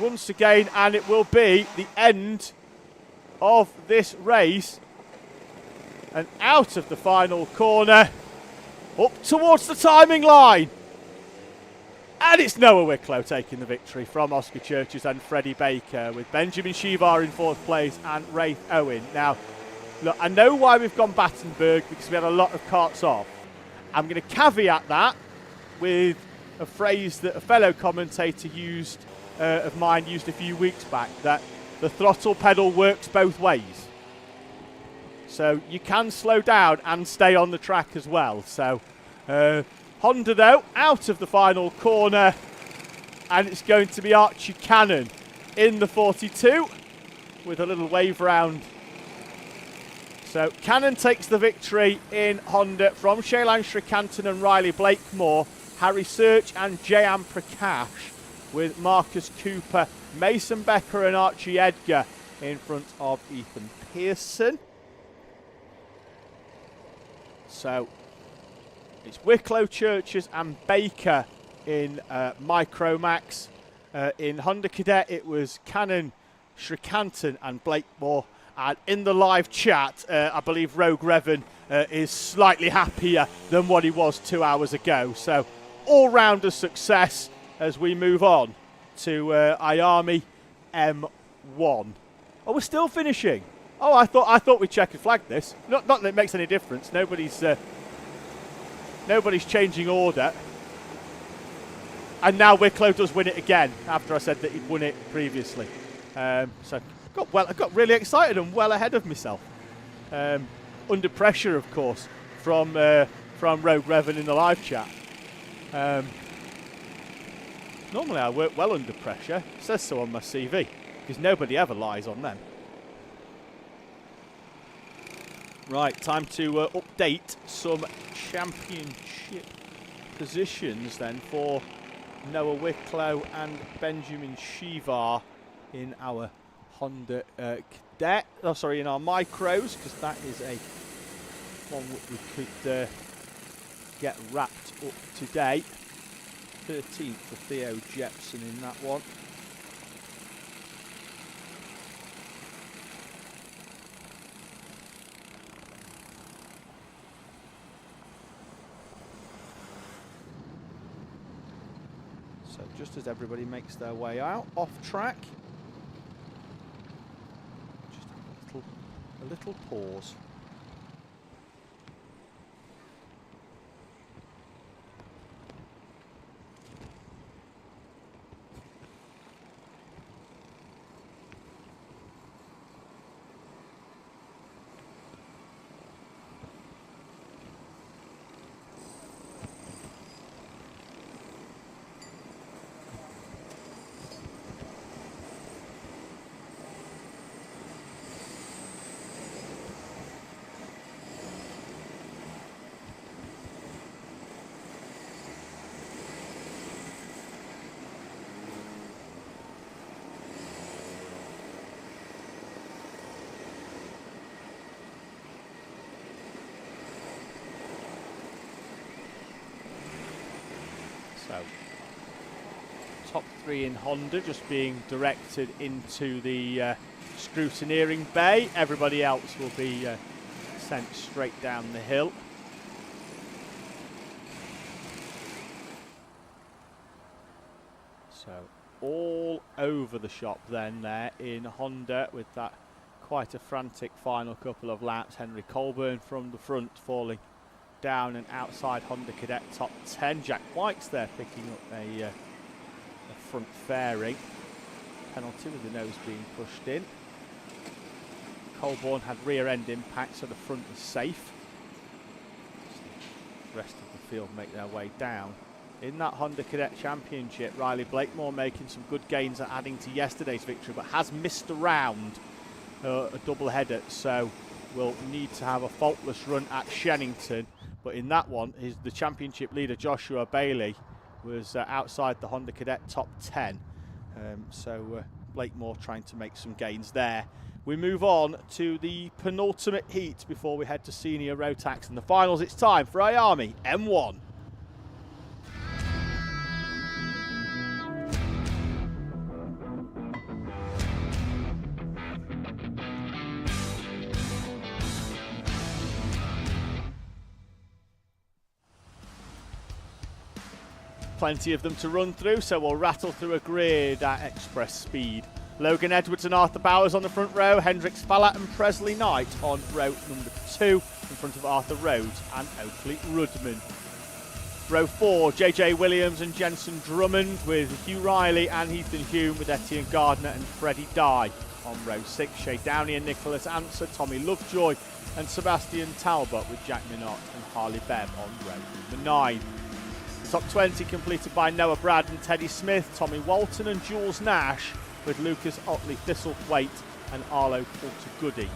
Once again, and it will be the end of this race. And out of the final corner, up towards the timing line. And it's Noah Wicklow taking the victory from Oscar Churches and Freddie Baker, with Benjamin Shivar in 4th place and Rafe Owen. Now, look, I know why we've gone Battenberg, because we had a lot of carts off. I'm going to caveat that with a phrase that a fellow commentator of mine used a few weeks back, that the throttle pedal works both ways. So you can slow down and stay on the track as well. So Honda, though, out of the final corner, and it's going to be Archie Cannon in the 42 with a little wave round. So Cannon takes the victory in Honda from Shailan Srikantan and Riley Blakemore, Harry Search and J.M. Prakash, with Marcus Cooper, Mason Becker and Archie Edgar in front of Ethan Pearson. So it's Wicklow, Churches and Baker in Micromax. In Honda Cadet it was Cannon, Srikantan and Blakemore. And in the live chat, I believe Rogue Revan is slightly happier than what he was 2 hours ago. So all-rounder success as we move on to IAME M1. Oh, we're still finishing. Oh, I thought we checkered flagged this. Not that it makes any difference. Nobody's changing order. And now Wicklow does win it again after I said that he'd won it previously. So I got really excited and well ahead of myself. Under pressure, of course, from Rogue Revan in the live chat. Normally I work well under pressure. It says so on my CV, because nobody ever lies on them. Right, time to update some championship positions then for Noah Wicklow and Benjamin Shivar in our Honda Cadet, in our Micros, because that is a one that we could get wrapped up today. 13th for Theo Jepson in that one. So just as everybody makes their way out off track, just a little pause. So, top 3 in Honda just being directed into the scrutineering bay. Everybody else will be sent straight down the hill. So, all over the shop then there in Honda with that quite a frantic final couple of laps. Henry Colburn from the front falling down and outside Honda Cadet top 10. Jack White's there picking up a front fairing. Penalty with the nose being pushed in. Colburn had rear end impact, so the front is safe. The rest of the field make their way down. In that Honda Cadet Championship, Riley Blakemore making some good gains and adding to yesterday's victory, but has missed around a double header, so will need to have a faultless run at Shennington. But in that one, the championship leader Joshua Bailey was outside the Honda Cadet top 10. So Blakemore trying to make some gains there. We move on to the penultimate heat before we head to senior Rotax and the finals. It's time for IAME M1. Plenty of them to run through, so we'll rattle through a grid at express speed. Logan Edwards and Arthur Bowers on the front row, Hendrix Fallett and Presley Knight on row number 2 in front of Arthur Rhodes and Oakley Rudman. Row 4, JJ Williams and Jensen Drummond with Hugh Riley and Ethan Hume with Etienne Gardner and Freddie Dye. On row 6, Shay Downey and Nicholas Answer, Tommy Lovejoy and Sebastian Talbot with Jack Minot and Harley Bev on row number 9. The top 20 completed by Noah Brad and Teddy Smith, Tommy Walton and Jules Nash with Lucas Otley Thistlethwaite and Arlo Porter-Goody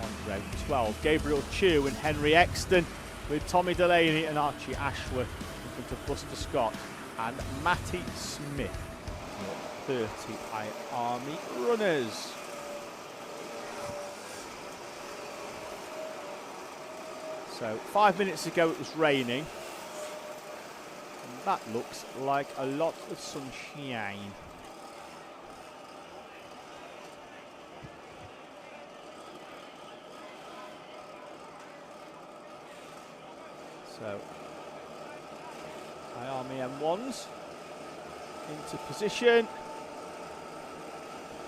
on row 12. Gabriel Chew and Henry Exton with Tommy Delaney and Archie Ashworth in front of Buster Scott and Matty Smith. 30 IAME runners. So 5 minutes ago it was raining. And that looks like a lot of sunshine. So, IAME M1s into position.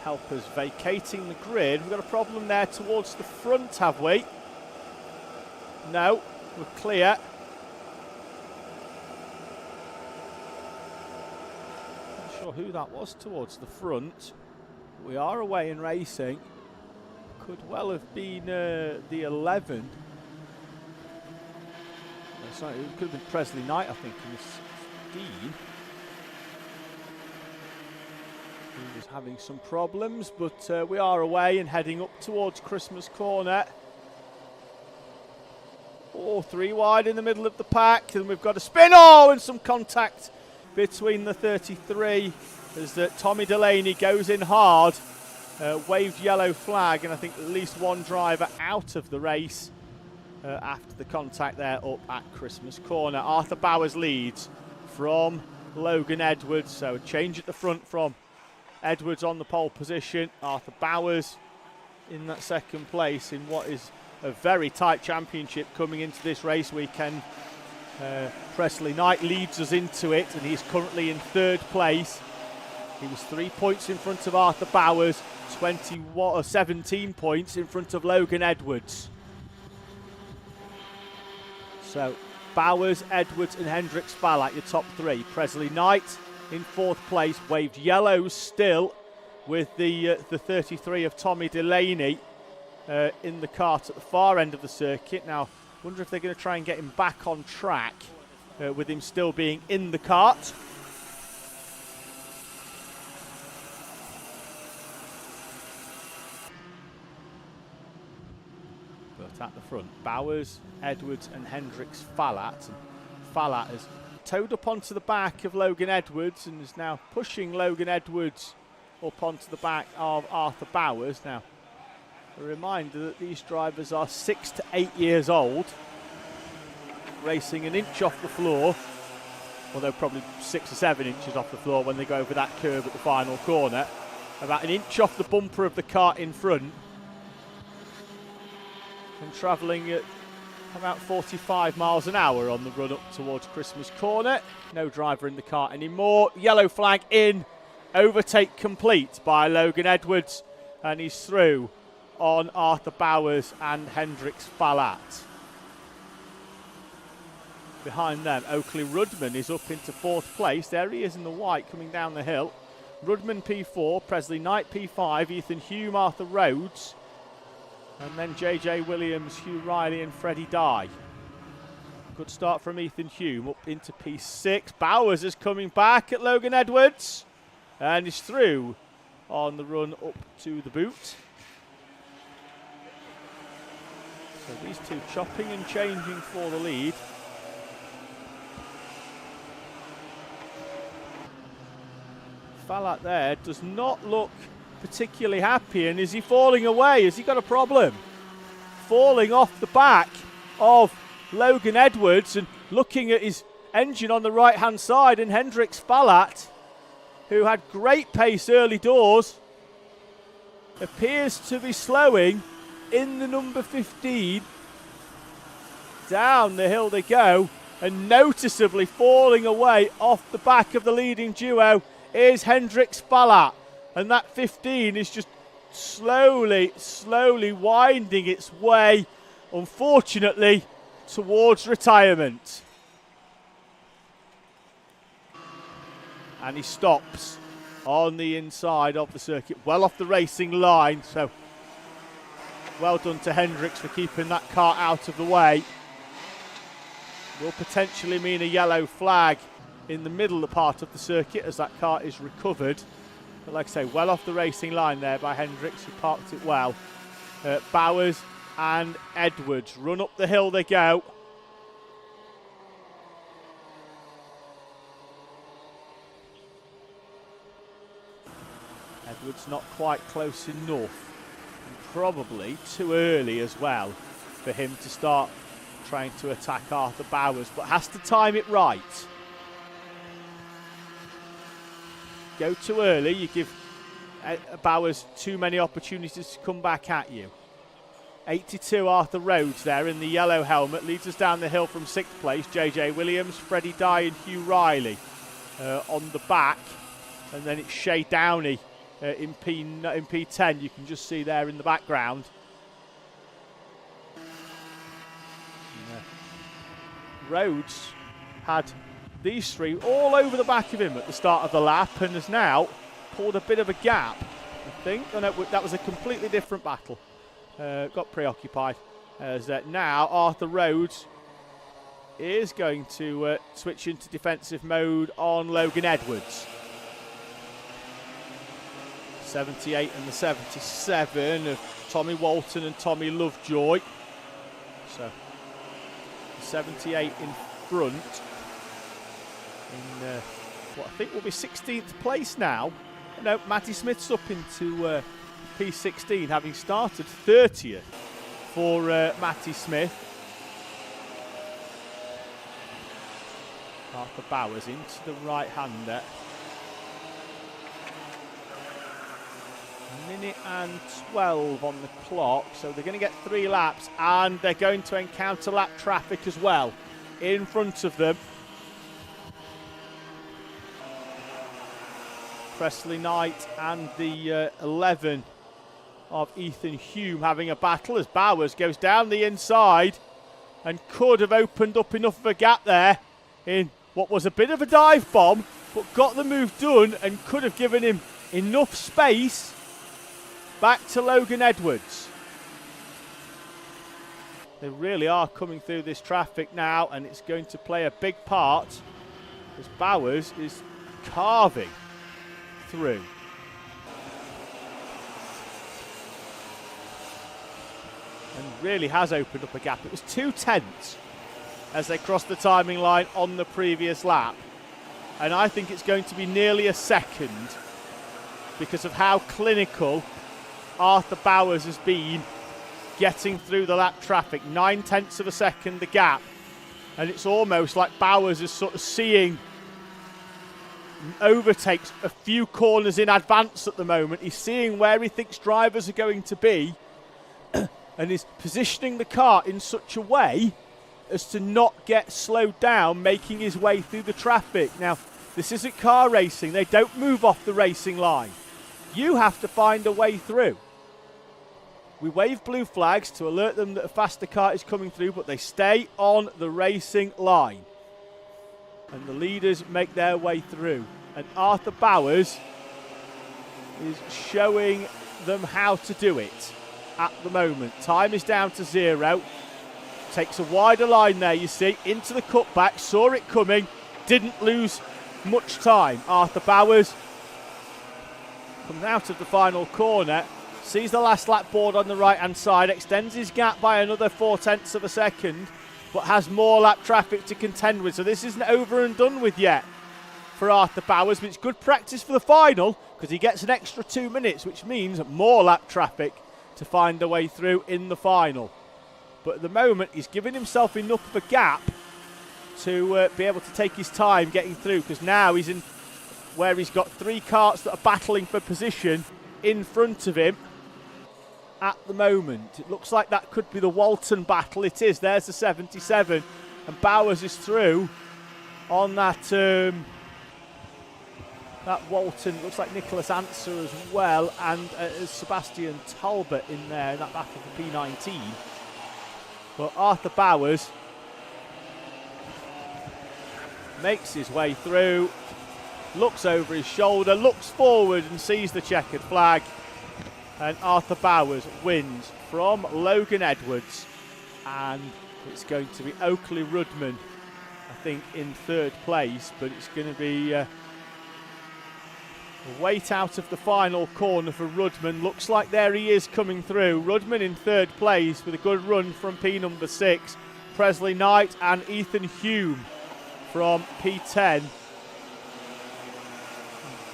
Helpers vacating the grid. We've got a problem there towards the front, have we? No, we're clear. Not sure who that was towards the front. We are away in racing. Could well have been the 11. Sorry, it could have been Presley Knight, I think, in the 16. He was having some problems, but we are away and heading up towards Christmas Corner. Oh, 3 wide in the middle of the pack, and we've got a spin. Oh, and some contact between the 33 as Tommy Delaney goes in hard. waved yellow flag, and I think at least one driver out of the race after the contact there up at Christmas Corner. Arthur Bowers leads from Logan Edwards, so a change at the front from Edwards on the pole position. Arthur Bowers in that second place in what is a very tight championship coming into this race weekend. Presley Knight leads us into it, and he's currently in third place. He was 3 points in front of Arthur Bowers, 17 points in front of Logan Edwards. So Bowers, Edwards and Hendricks Ballat, your top three. Presley Knight in fourth place, waved yellows still with the 33 of Tommy Delaney in the kart at the far end of the circuit. Now, wonder if they're going to try and get him back on track with him still being in the kart. But at the front, Bowers, Edwards and Hendricks Ballat. And Ballat has towed up onto the back of Logan Edwards and is now pushing Logan Edwards up onto the back of Arthur Bowers. Now, a reminder that these drivers are 6 to 8 years old, racing an inch off the floor, although probably 6 or 7 inches off the floor when they go over that curve at the final corner, about an inch off the bumper of the kart in front, and travelling at about 45 miles an hour on the run up towards Christmas Corner. No driver in the kart anymore. Yellow flag in, overtake complete by Logan Edwards, and he's through on Arthur Bowers and Hendricks Ballat. Behind them, Oakley Rudman is up into fourth place. There he is in the white coming down the hill. Rudman P4, Presley Knight P5, Ethan Hume, Arthur Rhodes, and then JJ Williams, Hugh Riley and Freddie Dye. Good start from Ethan Hume up into P6. Bowers is coming back at Logan Edwards and is through on the run up to the boot. So these two chopping and changing for the lead. Ballat there does not look particularly happy, and is he falling away? Has he got a problem? Falling off the back of Logan Edwards and looking at his engine on the right hand side, and Hendricks Ballat, who had great pace early doors, appears to be slowing in the number 15. Down the hill they go, and noticeably falling away off the back of the leading duo is Hendricks Ballat. And that 15 is just slowly winding its way, unfortunately, towards retirement. And he stops on the inside of the circuit, well off the racing line. So well done to Hendricks for keeping that car out of the way. Will potentially mean a yellow flag in the middle part of the circuit as that car is recovered. But like I say, well off the racing line there by Hendricks, who parked it well. Bowers and Edwards run up the hill they go. Edwards not quite close enough, and probably too early as well for him to start trying to attack Arthur Bowers, but has to time it right. Go too early, you give Bowers too many opportunities to come back at you. 82 Arthur Rhodes there in the yellow helmet leads us down the hill from 6th place. JJ Williams, Freddie Dye and Hugh Riley on the back, and then it's Shay Downey in P10, you can just see there in the background. Rhodes had these three all over the back of him at the start of the lap and has now pulled a bit of a gap, I think. Oh, no, that was a completely different battle. Got preoccupied. As now Arthur Rhodes is going to switch into defensive mode on Logan Edwards. 78 and the 77 of Tommy Walton and Tommy Lovejoy. So 78 in front in what I think will be 16th place now. No, Matty Smith's up into P16, having started 30th for Matty Smith. Arthur Bowers into the right-hander. Minute and 12 on the clock, so they're going to get 3 laps, and they're going to encounter lap traffic as well in front of them. Presley Knight and the 11 of Ethan Hume having a battle as Bowers goes down the inside and could have opened up enough of a gap there in what was a bit of a dive bomb, but got the move done and could have given him enough space back to Logan Edwards. They really are coming through this traffic now, and it's going to play a big part as Bowers is carving through. And really has opened up a gap. It was 2/10 as they crossed the timing line on the previous lap. And I think it's going to be nearly a second because of how clinical Arthur Bowers has been getting through the lap traffic. 9/10 of a second the gap, and it's almost like Bowers is sort of seeing overtakes a few corners in advance at the moment. He's seeing where he thinks drivers are going to be and is positioning the car in such a way as to not get slowed down, making his way through the traffic. Now, this isn't car racing. They don't move off the racing line. You have to find a way through. We wave blue flags to alert them that a faster car is coming through, but they stay on the racing line. And the leaders make their way through. And Arthur Bowers is showing them how to do it at the moment. Time is down to 0. Takes a wider line there, you see, into the cutback, saw it coming, didn't lose much time. Arthur Bowers comes out of the final corner, sees the last lap board on the right-hand side, extends his gap by another 4/10 of a second, but has more lap traffic to contend with. So this isn't over and done with yet for Arthur Bowers, but it's good practice for the final because he gets an extra 2 minutes, which means more lap traffic to find a way through in the final. But at the moment, he's given himself enough of a gap to be able to take his time getting through, because now he's in where he's got 3 karts that are battling for position in front of him at the moment. It looks like that could be the Whilton battle. It is. There's the 77, and Bowers is through on that that Whilton. Looks like Nicholas Answer as well, and Sebastian Talbot in there in that battle for P19. But Arthur Bowers makes his way through, looks over his shoulder, looks forward and sees the checkered flag. And Arthur Bowers wins from Logan Edwards. And it's going to be Oakley Rudman, I think, in 3rd place. But it's going to be a wait out of the final corner for Rudman. Looks like there he is coming through. Rudman in 3rd place with a good run from P number 6. Presley Knight and Ethan Hume from P10.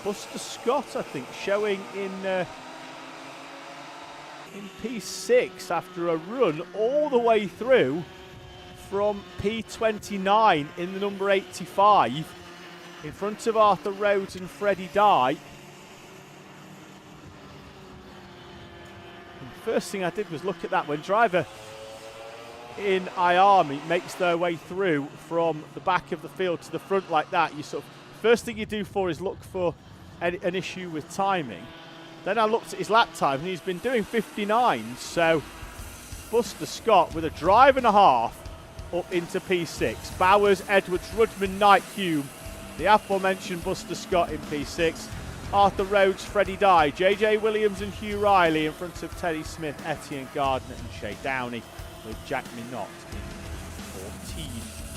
Buster Scott, I think, showing in P6 after a run all the way through from P29 in the number 85 in front of Arthur Rhodes and Freddie Dye. And the first thing I did was look at that. When driver in IAME makes their way through from the back of the field to the front like that, you sort of, first thing you do is look for an issue with timing. Then I looked at his lap time and he's been doing 59, so Buster Scott with a drive and a half up into P6. Bowers, Edwards, Rudman, Knight, Hume, the aforementioned Buster Scott in P6. Arthur Rhodes, Freddie Dye, JJ Williams and Hugh Riley in front of Teddy Smith, Etienne Gardner and Shay Downey, with Jack Minot in 14.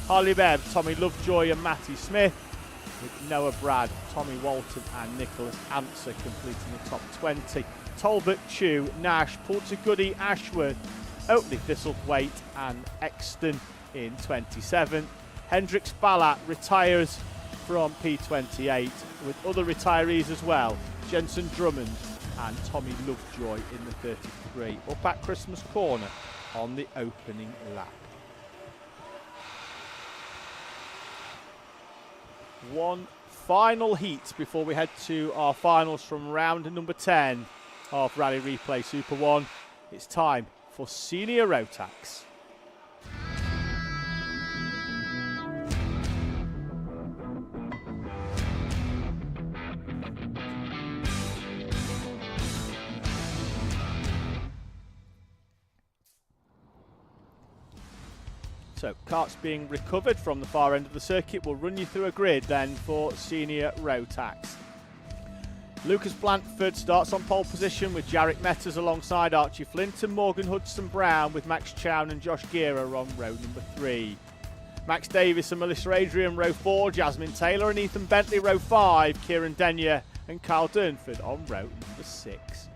Harley Webb, Tommy Lovejoy and Matty Smith, with Noah Brad, Tommy Walton and Nicholas Answer completing the top 20. Talbot, Chew, Nash, Porter Goody, Ashworth, Oakley Thistlethwaite and Exton in 27. Hendricks Ballatt retires from P28 with other retirees as well. Jensen Drummond and Tommy Lovejoy in the 33. Up at Christmas Corner on the opening lap. One final heat before we head to our finals from round number 10 of Rally Replay Super One. It's time for Senior Rotax. So, karts being recovered from the far end of the circuit. We'll run you through a grid then for Senior Rotax. Lucas Blanford starts on pole position with Jarek Metters alongside Archie Flint and Morgan Hudson-Brown, with Max Chown and Josh Gira on row number 3. Max Davis and Melissa Adrian row 4, Jasmine Taylor and Ethan Bentley row 5, Kieran Denyer and Kyle Durnford on row number 6.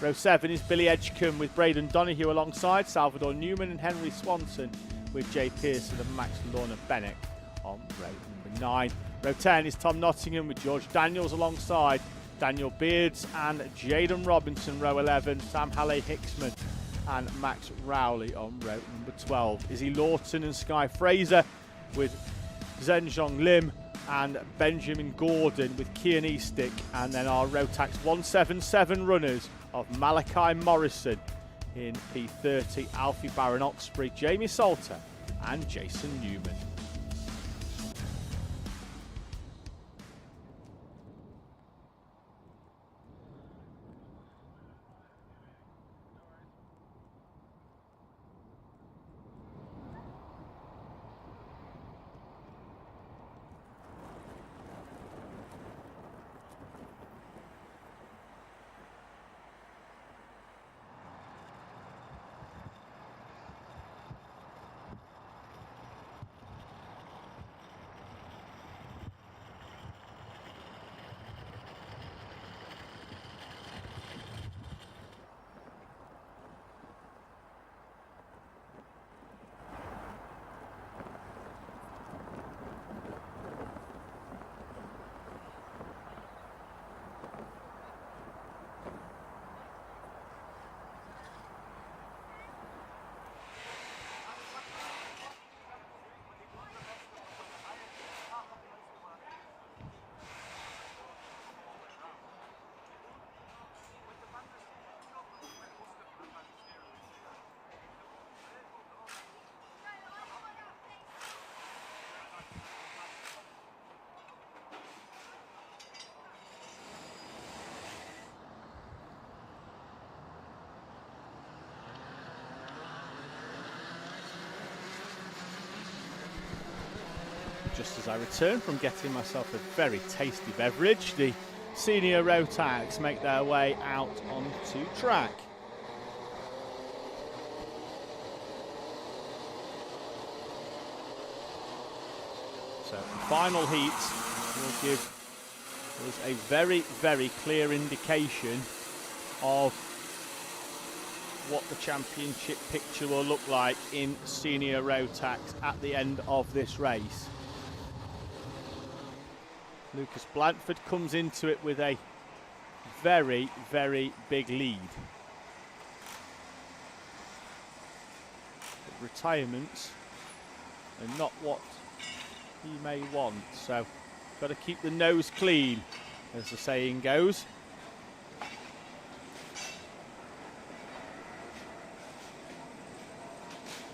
Row 7 is Billy Edgecombe with Braden Donoghue alongside Salvador Newman and Henry Swanson, with Jay Pearson and Max Lorna Bennett on row number 9. Row 10 is Tom Nottingham with George Daniels alongside Daniel Beards and Jaden Robinson, row 11, Sam Halley-Hicksman and Max Rowley on row number 12. Izzy Lawton and Sky Fraser with Zhenjiang Lim and Benjamin Gordon with Kian Eastick, and then our Rotax 177 runners of Malachi Morrison in P30, Alfie Barron Oxbury, Jamie Salter and Jason Newman. Just as I return from getting myself a very tasty beverage, the Senior Rotax make their way out onto track. So the final heat will give us a very, very clear indication of what the championship picture will look like in Senior Rotax at the end of this race. Lucas Blanford comes into it with a very, very big lead. But retirements are not what he may want, so got to keep the nose clean, as the saying goes.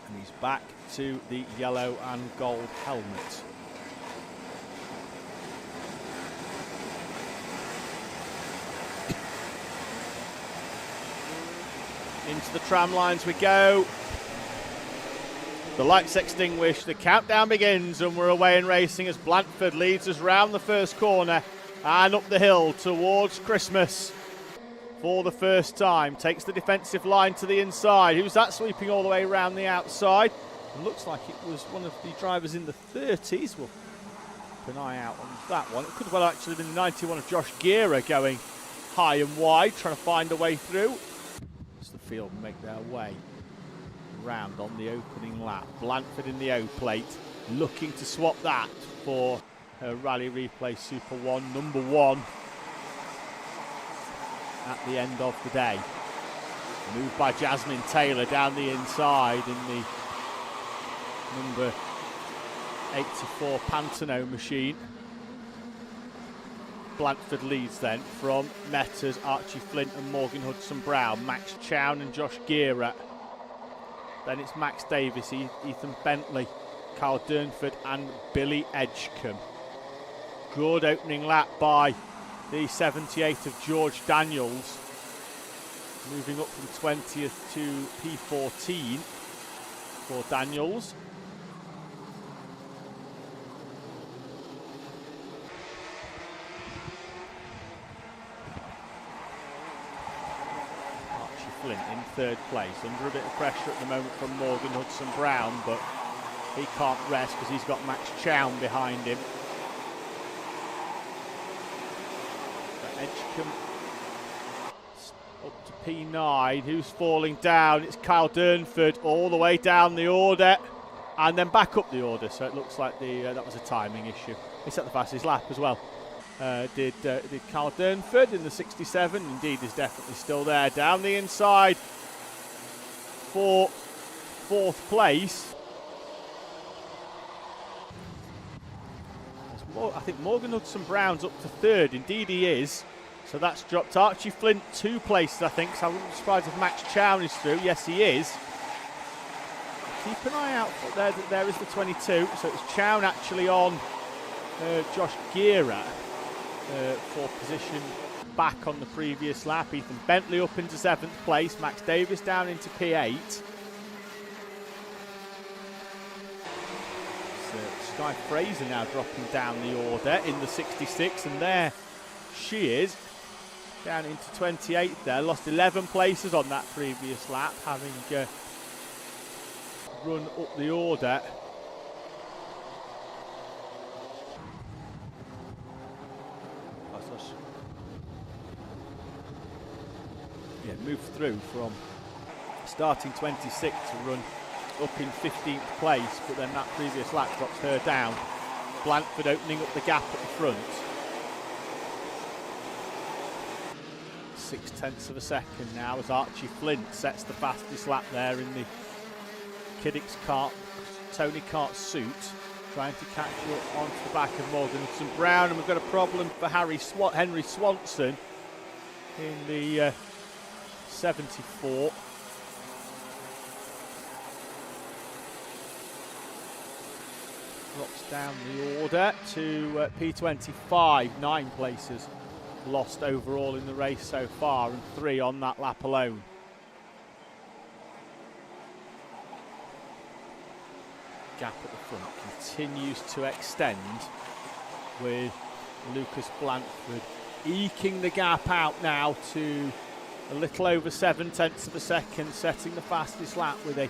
And he's back to the yellow and gold helmet. Into the tram lines we go. The lights extinguish, the countdown begins, and we're away and racing as Blanford leads us round the first corner and up the hill towards Christmas for the first time. Takes the defensive line to the inside. Who's that sweeping all the way around the outside? It looks like it was one of the drivers in the 30s. We'll keep an eye out on that one. It could well actually have been the 91 of Josh Gira going high and wide, trying to find a way through. As the field make their way round on the opening lap. Blanford in the O-plate, looking to swap that for her Rally Replay Super One number 1. at the end of the day. Moved by Jasmine Taylor down the inside in the number 84 Pantano machine. Blanford leads then from Metters, Archie Flint and Morgan Hudson-Brown, Max Chown and Josh Gira. Then it's Max Davis, Ethan Bentley, Carl Durnford and Billy Edgecombe. Good opening lap by the 78 of George Daniels, moving up from 20th to P14 for Daniels. Archie Flint in third place, under a bit of pressure at the moment from Morgan Hudson-Brown, but he can't rest because he's got Max Chown behind him. Edgecombe up to P9. Who's falling down? It's Kyle Durnford all the way down the order and then back up the order. So it looks like that was a timing issue. He set the fastest lap as well. Did Kyle Durnford in the 67. Indeed, is definitely still there. Down the inside for fourth place. I think Morgan Hudson-Brown's up to third. Indeed he is. So that's dropped Archie Flint 2 places, I think. So I wouldn't be surprised if Max Chown is through. Yes, he is. Keep an eye out for there is the 22. So it's Chown actually on Josh Gira for position back on the previous lap. Ethan Bentley up into 7th place. Max Davis down into P8. Sky Fraser now dropping down the order in the 66, and there she is, down into 28th there. Lost 11 places on that previous lap, having run up the order. Yeah, moved through from starting 26th to run up in 15th place, but then that previous lap drops her down. Blanford opening up the gap at the front. 0.6 of a second now as Archie Flint sets the fastest lap there in the Kiddix kart, Tony Kart suit, trying to catch up onto the back of Morgan Hudson-Brown, and we've got a problem for Henry Swanson in the 74. Drops down the order to P25, 9 places lost overall in the race so far, and 3 on that lap alone. Gap at the front continues to extend, with Lucas Blanford eking the gap out now to a little over 0.7 of a second, setting the fastest lap with a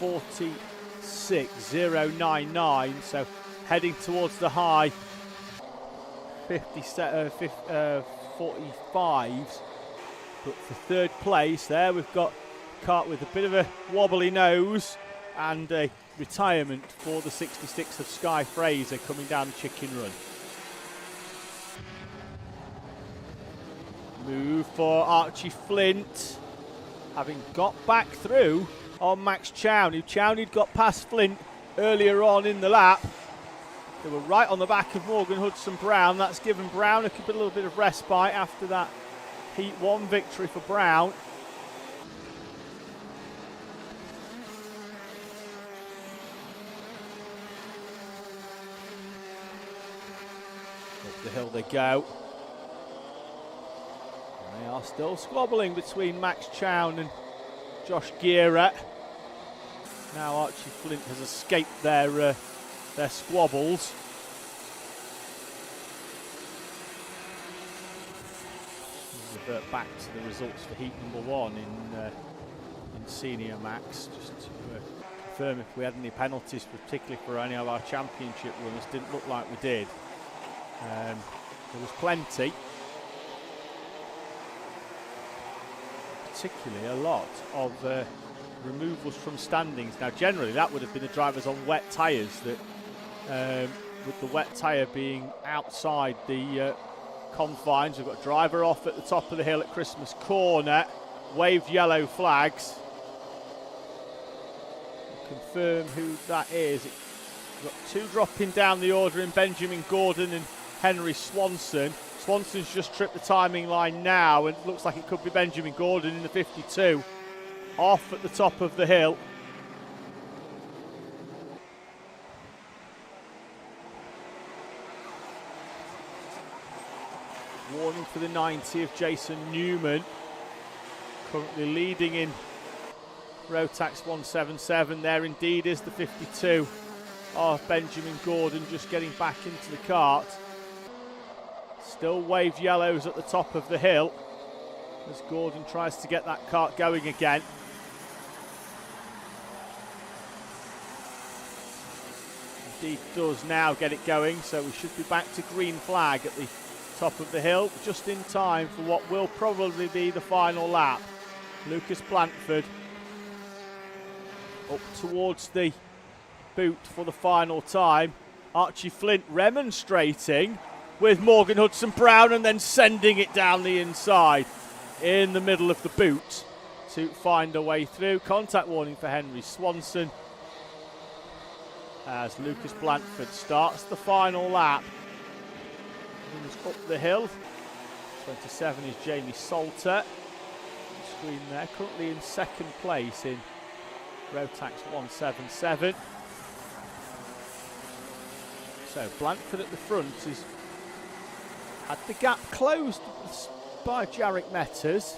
46.099, so heading towards the high 45s. But for third place there we've got a kart with a bit of a wobbly nose and a retirement for the 66 of Sky Fraser coming down the chicken run. Move for Archie Flint, having got back through on Max Chown. Chown got past Flint earlier on in the lap. They were right on the back of Morgan Hudson-Brown. That's given Brown a little bit of respite after that Heat 1 victory for Brown. Up the hill they go. And they are still squabbling between Max Chown and Josh Gira. Now Archie Flint has escaped their squabbles. We'll revert back to the results for heat number 1 in Senior Max, just to confirm if we had any penalties, particularly for any of our championship runners. Didn't look like we did. There was plenty, particularly a lot of removals from standings. Now generally that would have been the drivers on wet tyres, that with the wet tyre being outside the confines. We've got driver off at the top of the hill at Christmas Corner. Waved yellow flags. We'll confirm who that is. We've got two dropping down the order in Benjamin Gordon and Henry Swanson. Swanson's just tripped the timing line now, and it looks like it could be Benjamin Gordon in the 52. Off at the top of the hill. Warning for the 90 of Jason Newman. Currently leading in Rotax 177. There indeed is the 52 of Benjamin Gordon, just getting back into the kart. Still waved yellows at the top of the hill as Gordon tries to get that kart going again. Indeed does now get it going, so we should be back to green flag at the top of the hill, just in time for what will probably be the final lap. Lucas Blanford up towards the boot for the final time. Archie Flint remonstrating with Morgan Hudson-Brown and then sending it down the inside in the middle of the boot to find a way through. Contact warning for Henry Swanson as Lucas Blanford starts the final lap. Moves up the hill. 27 is Jamie Salter. Screen there, currently in second place in Rotax 177. So Blanford at the front has had the gap closed by Jarek Metters.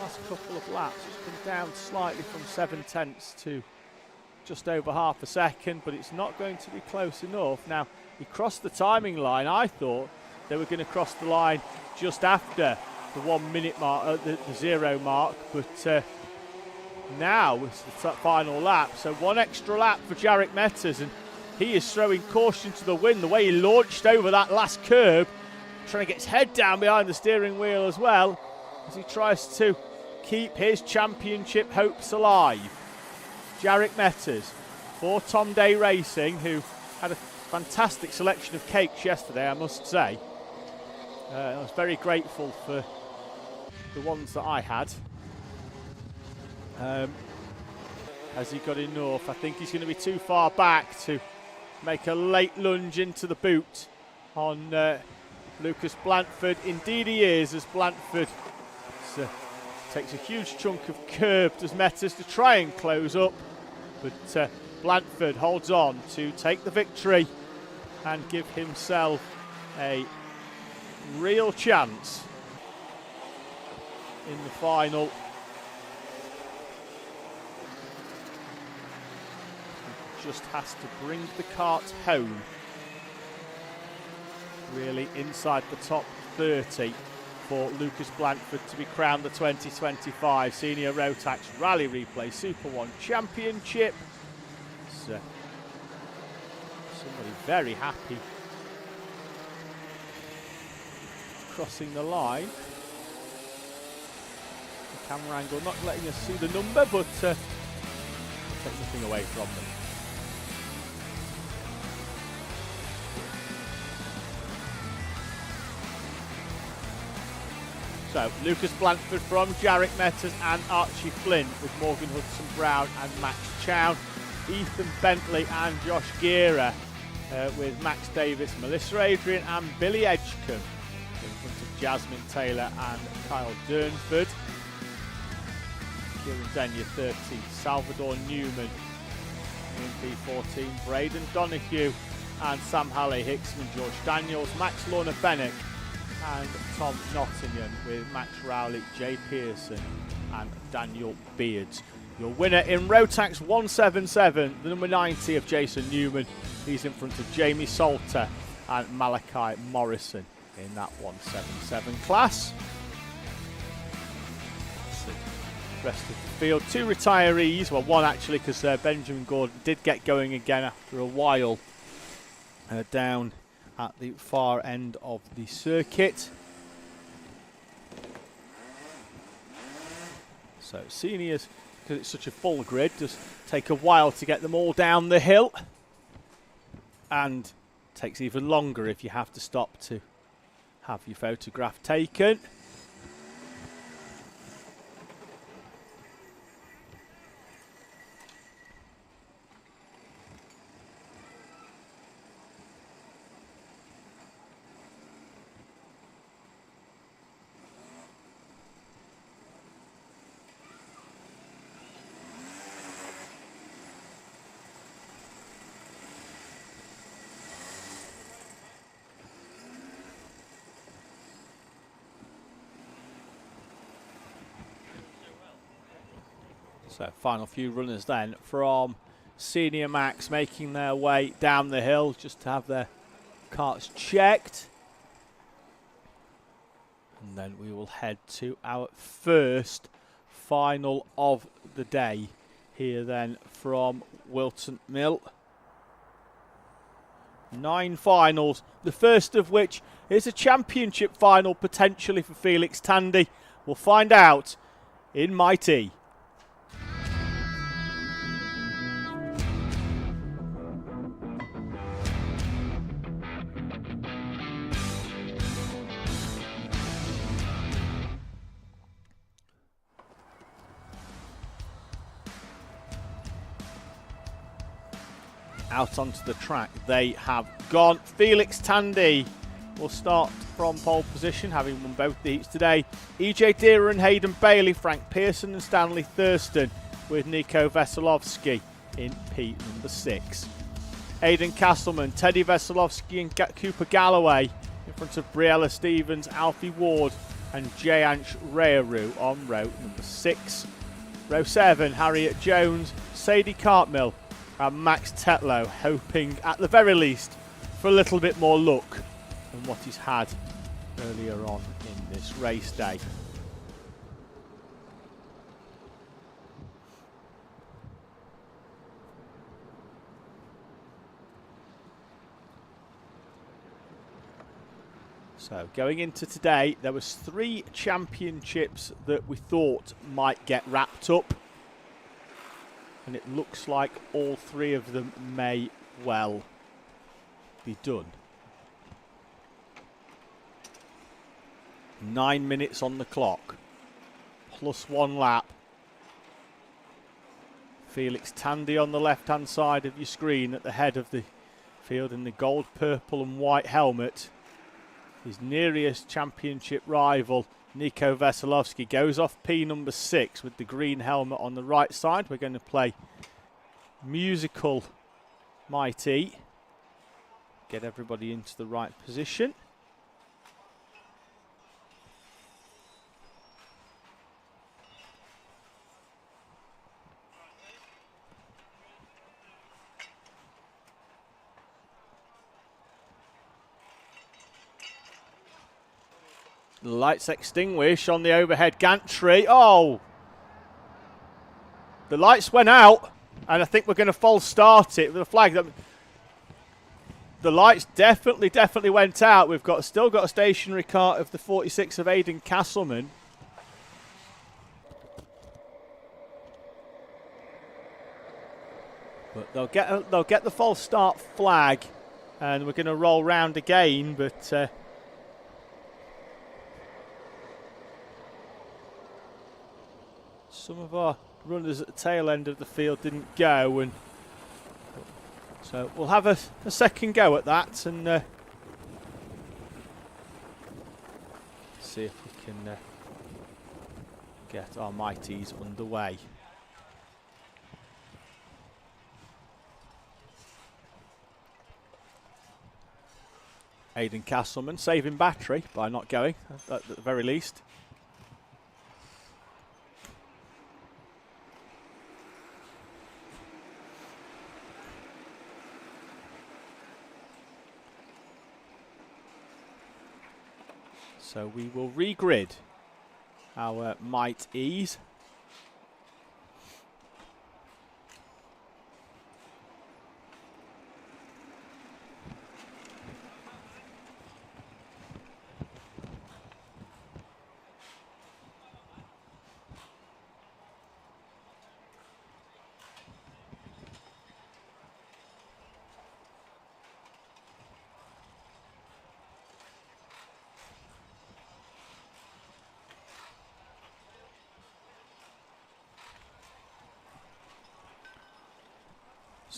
Last couple of laps, it's come down slightly from 7/10 to just over half a second, but it's not going to be close enough. Now, he crossed the timing line. I thought they were going to cross the line just after the 1 minute mark, the 0 mark, but now it's the final lap. So one extra lap for Jarek Metters, and he is throwing caution to the wind. The way he launched over that last curb, trying to get his head down behind the steering wheel as well, as he tries to keep his championship hopes alive. Jarek Metters for Tom Day Racing, who had a fantastic selection of cakes yesterday, I must say. I was very grateful for the ones that I had. Has he got enough? I think he's going to be too far back to make a late lunge into the boot on Lucas Blanford. Indeed he is, as Blanford takes a huge chunk of curb, does Metters, to try and close up, but Blanford holds on to take the victory and give himself a real chance in the final. Just has to bring the kart home, really, inside the top 30 for Lucas Blanford to be crowned the 2025 Senior Rotax Rally Replay Super One Championship. So, somebody very happy crossing the line. The camera angle not letting us see the number, but take nothing away from them. So, Lucas Blanford from Jarek Metters and Archie Flint, with Morgan Hudson-Brown and Max Chown. Ethan Bentley and Josh Geara with Max Davis, Melissa Adrian and Billy Edgecombe in front of Jasmine Taylor and Kyle Durnford. Kieran Denyer 30, Salvador Newman in P14, Braden Donahue and Sam Halley, Hickson, George Daniels, Max Lorna Bennick and Tom Nottingham, with Max Rowley, Jay Pearson and Daniel Beards. Your winner in Rotax 177, the number 90 of Jason Newman. He's in front of Jamie Salter and Malachi Morrison in that 177 class. Rest of the field, two retirees, well one actually, because Benjamin Gordon did get going again after a while down at the far end of the circuit. So seniors, because it's such a full grid, does take a while to get them all down the hill, and takes even longer if you have to stop to have your photograph taken. So final few runners then from Senior Max making their way down the hill just to have their carts checked. And then we will head to our first final of the day here then from Whilton Mill. 9 finals, the first of which is a championship final potentially for Felix Tandy. We'll find out in my tea. Out onto the track they have gone. Felix Tandy will start from pole position, having won both the heats today. EJ Deere and Hayden Bailey, Frank Pearson and Stanley Thurston, with Nico Veselovsky in P number 6. Aidan Castleman, Teddy Veselovsky and Cooper Galloway in front of Briella Stevens, Alfie Ward and Jayansh Rayaru on row number 6. Row 7, Harriet Jones, Sadie Cartmill and Max Tetlow, hoping at the very least for a little bit more luck than what he's had earlier on in this race day. So going into today, there was 3 championships that we thought might get wrapped up. And it looks like all 3 of them may well be done. 9 minutes on the clock, plus 1 lap. Felix Tandy on the left-hand side of your screen at the head of the field in the gold, purple and white helmet. His nearest championship rival, Nico Veselovsky, goes off P number 6 with the green helmet on the right side. We're going to play musical Mighty. Get everybody into the right position. The lights extinguish on the overhead gantry. Oh! The lights went out, and I think we're going to false start it with a flag. The lights definitely went out. We've still got a stationary car of the 46 of Aidan Castleman. But they'll get the false start flag, and we're going to roll round again, but some of our runners at the tail end of the field didn't go, and so we'll have a second go at that and see if we can get our mighties underway. Aidan Castleman saving battery by not going at the very least. So we will regrid our Might E's.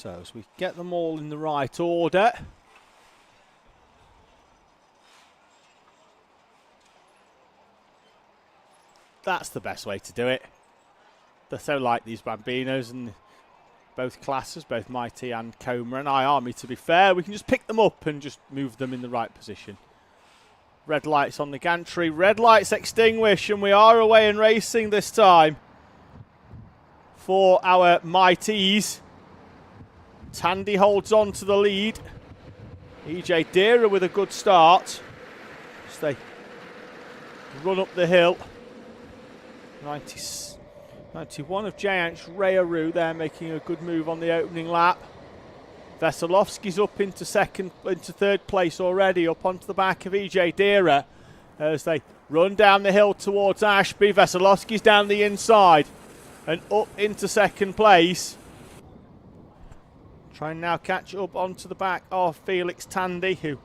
So as we get them all in the right order. That's the best way to do it. They're so like these Bambinos and both classes, both Mighty and Coma and IAME, to be fair. We can just pick them up and just move them in the right position. Red lights on the gantry, red lights extinguish, and we are away and racing this time for our Mighties. Tandy holds on to the lead. EJ Deera with a good start. As they run up the hill. 91 of Jayanch Rayaru there, making a good move on the opening lap. Veselovsky's up into third place already, up onto the back of EJ Deera as they run down the hill towards Ashby. Veselovsky's down the inside and up into second place. Trying now catch up onto the back of Felix Tandy, who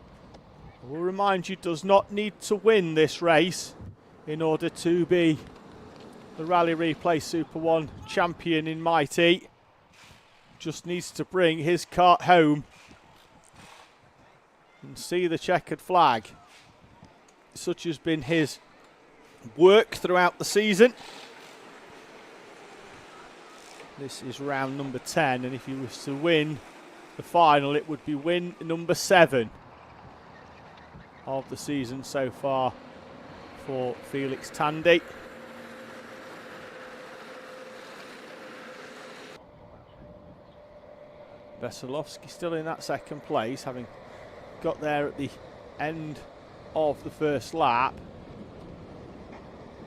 I will remind you does not need to win this race in order to be the Rally Replay Super One champion in Mighty. Just needs to bring his kart home and see the checkered flag. Such has been his work throughout the season. This is round number 10, and if he was to win the final, it would be win number 7 of the season so far for Felix Tandy. Veselovsky still in that second place, having got there at the end of the first lap.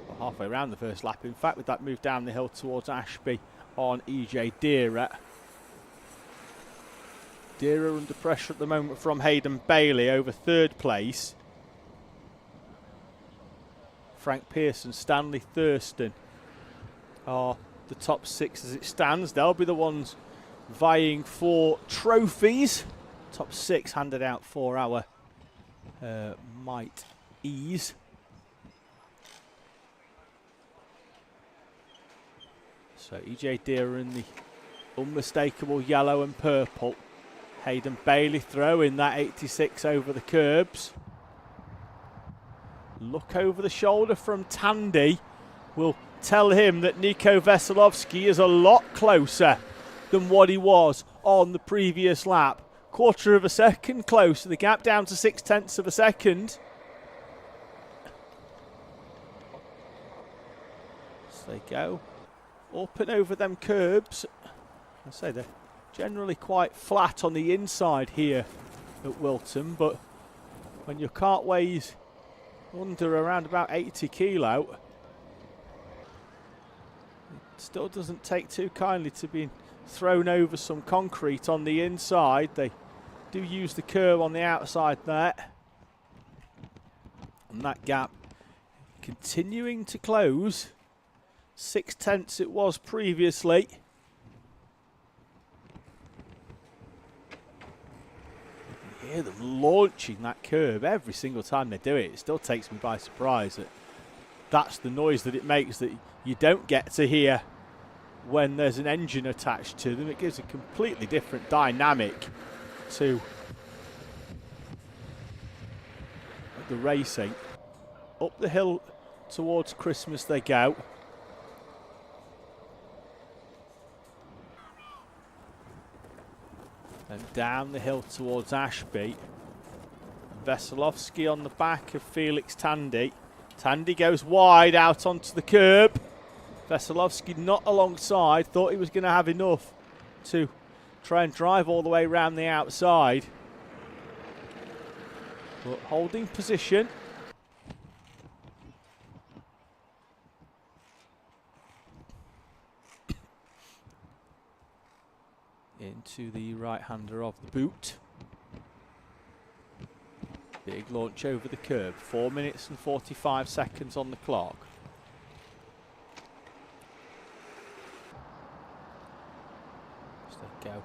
Well, halfway around the first lap, in fact, with that move down the hill towards Ashby on EJ Deera. Deera under pressure at the moment from Hayden Bailey over third place. Frank Pearson, Stanley Thurston are the top 6 as it stands. They'll be the ones vying for trophies. Top 6 handed out for our Might Ease. So EJ Deera in the unmistakable yellow and purple. Hayden Bailey throwing that 86 over the curbs. Look over the shoulder from Tandy will tell him that Nico Veselovsky is a lot closer than what he was on the previous lap. Quarter of a second closer, the gap down to 0.6 of a second. So they go up and over them curbs. I say they're generally quite flat on the inside here at Whilton, but when your cart weighs under around about 80 kilo, it still doesn't take too kindly to be thrown over some concrete on the inside. They do use the curb on the outside there, and that gap continuing to close. 0.6 it was previously. You hear them launching that curb every single time they do it. It still takes me by surprise that that's the noise that it makes that you don't get to hear when there's an engine attached to them. It gives a completely different dynamic to the racing. Up the hill towards Christmas they go. And down the hill towards Ashby. Veselovsky on the back of Felix Tandy. Tandy goes wide out onto the curb. Veselovsky not alongside, thought he was going to have enough to try and drive all the way around the outside. But holding position. Into the right-hander of the boot. Big launch over the curb. 4 minutes and 45 seconds on the clock. Go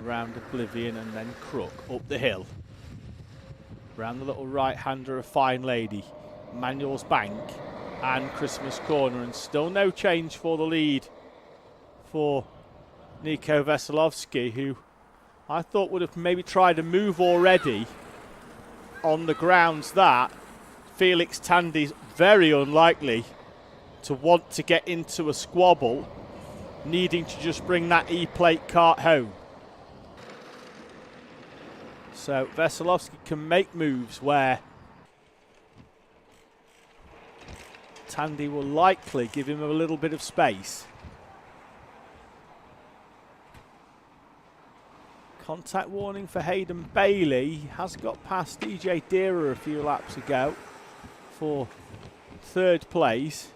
round Oblivion and then Crook up the hill, round the little right-hander of Fine Lady, Manuel's Bank and Christmas Corner, and still no change for the lead for Nico Veselovsky, who I thought would have maybe tried a move already, on the grounds that Felix Tandy's very unlikely to want to get into a squabble, needing to just bring that E-plate kart home. So Veselovsky can make moves where Tandy will likely give him a little bit of space. Contact warning for Hayden Bailey. He has got past DJ Deera a few laps ago for third place.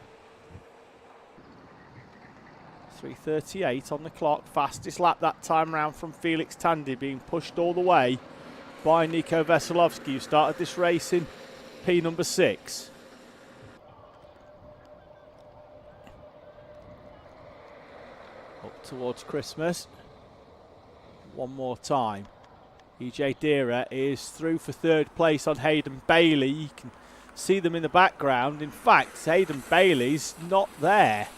3:38 on the clock. Fastest lap that time round from Felix Tandy, being pushed all the way by Nico Veselovsky, who started this race in P number 6. Up towards Christmas. One more time. EJ Deera is through for third place on Hayden Bailey. You can see them in the background. In fact, Hayden Bailey's not there.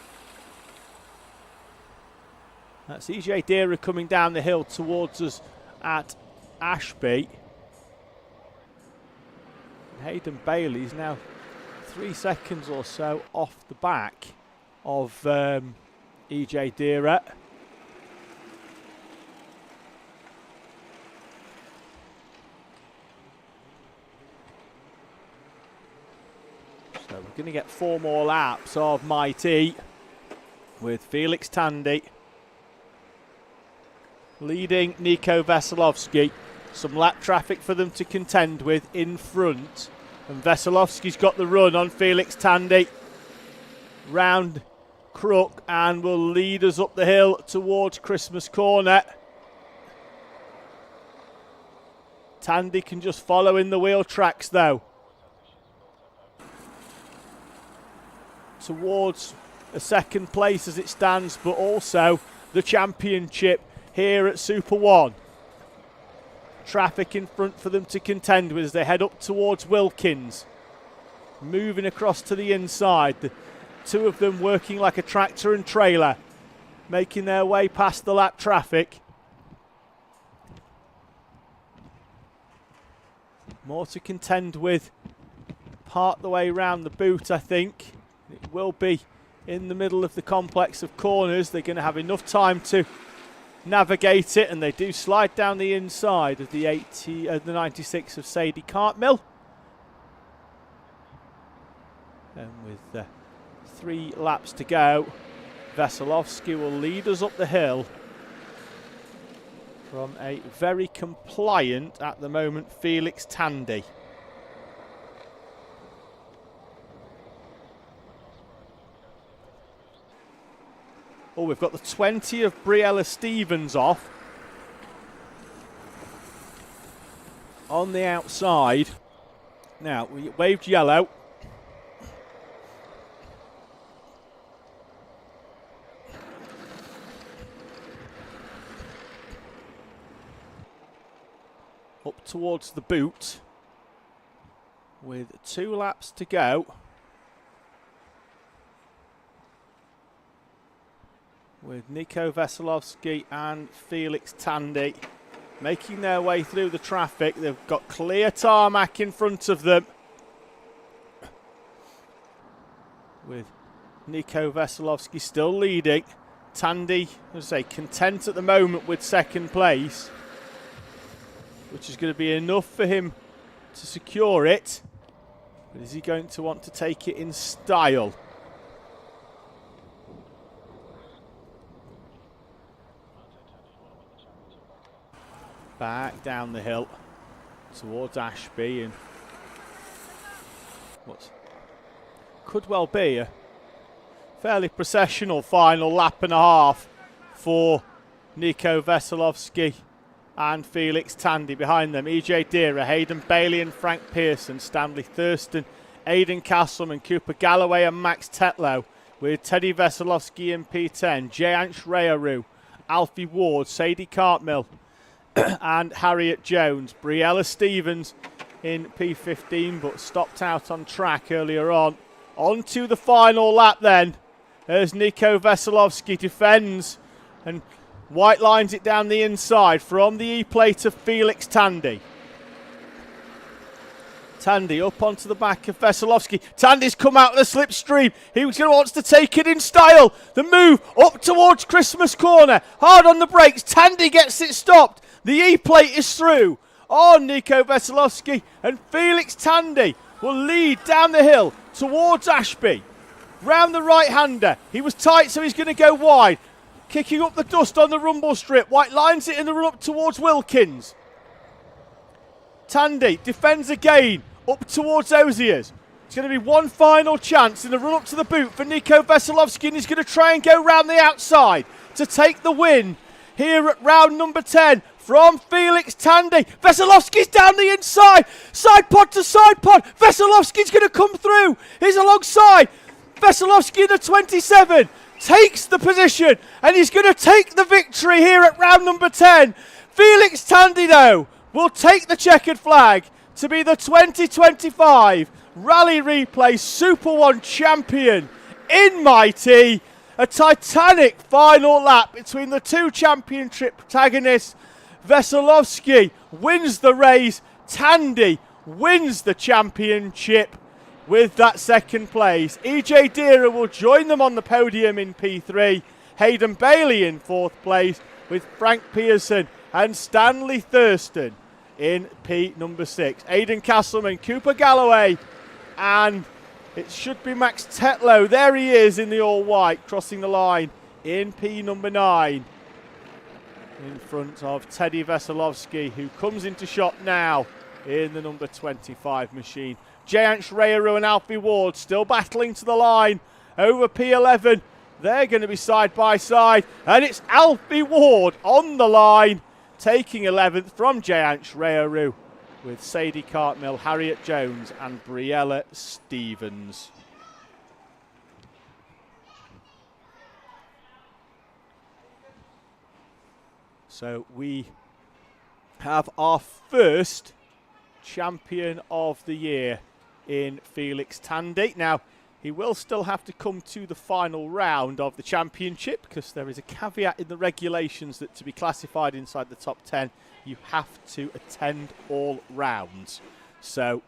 That's EJ Deera coming down the hill towards us at Ashby. Hayden Bailey's now 3 seconds or so off the back of EJ Deera. So we're going to get 4 more laps of Mighty with Felix Tandy leading Nico Veselovsky. Some lap traffic for them to contend with in front. And Veselovsky's got the run on Felix Tandy. Round Crook and will lead us up the hill towards Christmas Corner. Tandy can just follow in the wheel tracks though. Towards a second place as it stands, but also the championship here at SuperOne. Traffic in front for them to contend with as they head up towards Wilkins. Moving across to the inside. The two of them working like a tractor and trailer, making their way past the lap traffic. More to contend with part the way round the boot, I think. It will be in the middle of the complex of corners. They're going to have enough time to navigate it, and they do slide down the inside of the 96 of Sadie Cartmill. And with 3 laps to go, Veselovsky will lead us up the hill from a very compliant, at the moment, Felix Tandy. Oh, we've got the 20 of Briella Stevens off. On the outside. Now, we waved yellow. Up towards the boot. With 2 laps to go. With Nico Veselovsky and Felix Tandy making their way through the traffic. They've got clear tarmac in front of them. With Nico Veselovsky still leading. Tandy, as I say, content at the moment with second place, which is going to be enough for him to secure it. But is he going to want to take it in style? Back down the hill towards Ashby, and what could well be a fairly processional final lap and a half for Nico Veselovsky and Felix Tandy. Behind them, EJ Deera, Hayden Bailey and Frank Pearson, Stanley Thurston, Aidan Castleman, Cooper Galloway and Max Tetlow, with Teddy Veselovsky in P10, Jayansh Rayaru, Alfie Ward, Sadie Cartmill and Harriet Jones. Briella Stevens in P15, but stopped out on track earlier on. On to the final lap then, as Nico Veselovsky defends And White lines it down the inside from the E-plate to Felix Tandy. Tandy up onto the back of Veselovsky. Tandy's come out of the slipstream. He wants to take it in style. The move up towards Christmas corner. Hard on the brakes. Tandy gets it stopped. The E-plate is through on Nico Veselovsky. And Felix Tandy will lead down the hill towards Ashby. Round the right-hander. He was tight, so he's going to go wide. Kicking up the dust on the rumble strip. White lines it in the run up towards Wilkins. Tandy defends again. Up towards Oziers. It's going to be one final chance in the run up to the boot for Nico Veselovsky, and he's going to try and go round the outside to take the win here at round number 10 from Felix Tandy. Veselovsky's down the inside. Side pod to side pod. Veselovsky's going to come through. He's alongside. Veselovsky in the 27 takes the position, and he's going to take the victory here at round number 10. Felix Tandy, though, will take the checkered flag to be the 2025 Rally Replay Super One champion in Mighty. A titanic final lap between the two championship protagonists. Veselovsky wins the race. Tandy wins the championship with that second place. EJ Deera will join them on the podium in P3. Hayden Bailey in fourth place with Frank Pearson and Stanley Thurston in P number 6. Aidan Castleman, Cooper Galloway, and it should be Max Tetlow. There he is in the all-white, crossing the line in P number 9. In front of Teddy Veselovsky, who comes into shot now in the number 25 machine. Jayansh Rayaru and Alfie Ward still battling to the line over P11. They're going to be side by side, and it's Alfie Ward on the line, taking 11th from Jayansh Rayaru with Sadie Cartmill, Harriet Jones and Briella Stevens. So we have our first champion of the year in Felix Tandy. Now, he will still have to come to the final round of the championship because there is a caveat in the regulations that to be classified inside the top 10, you have to attend all rounds. So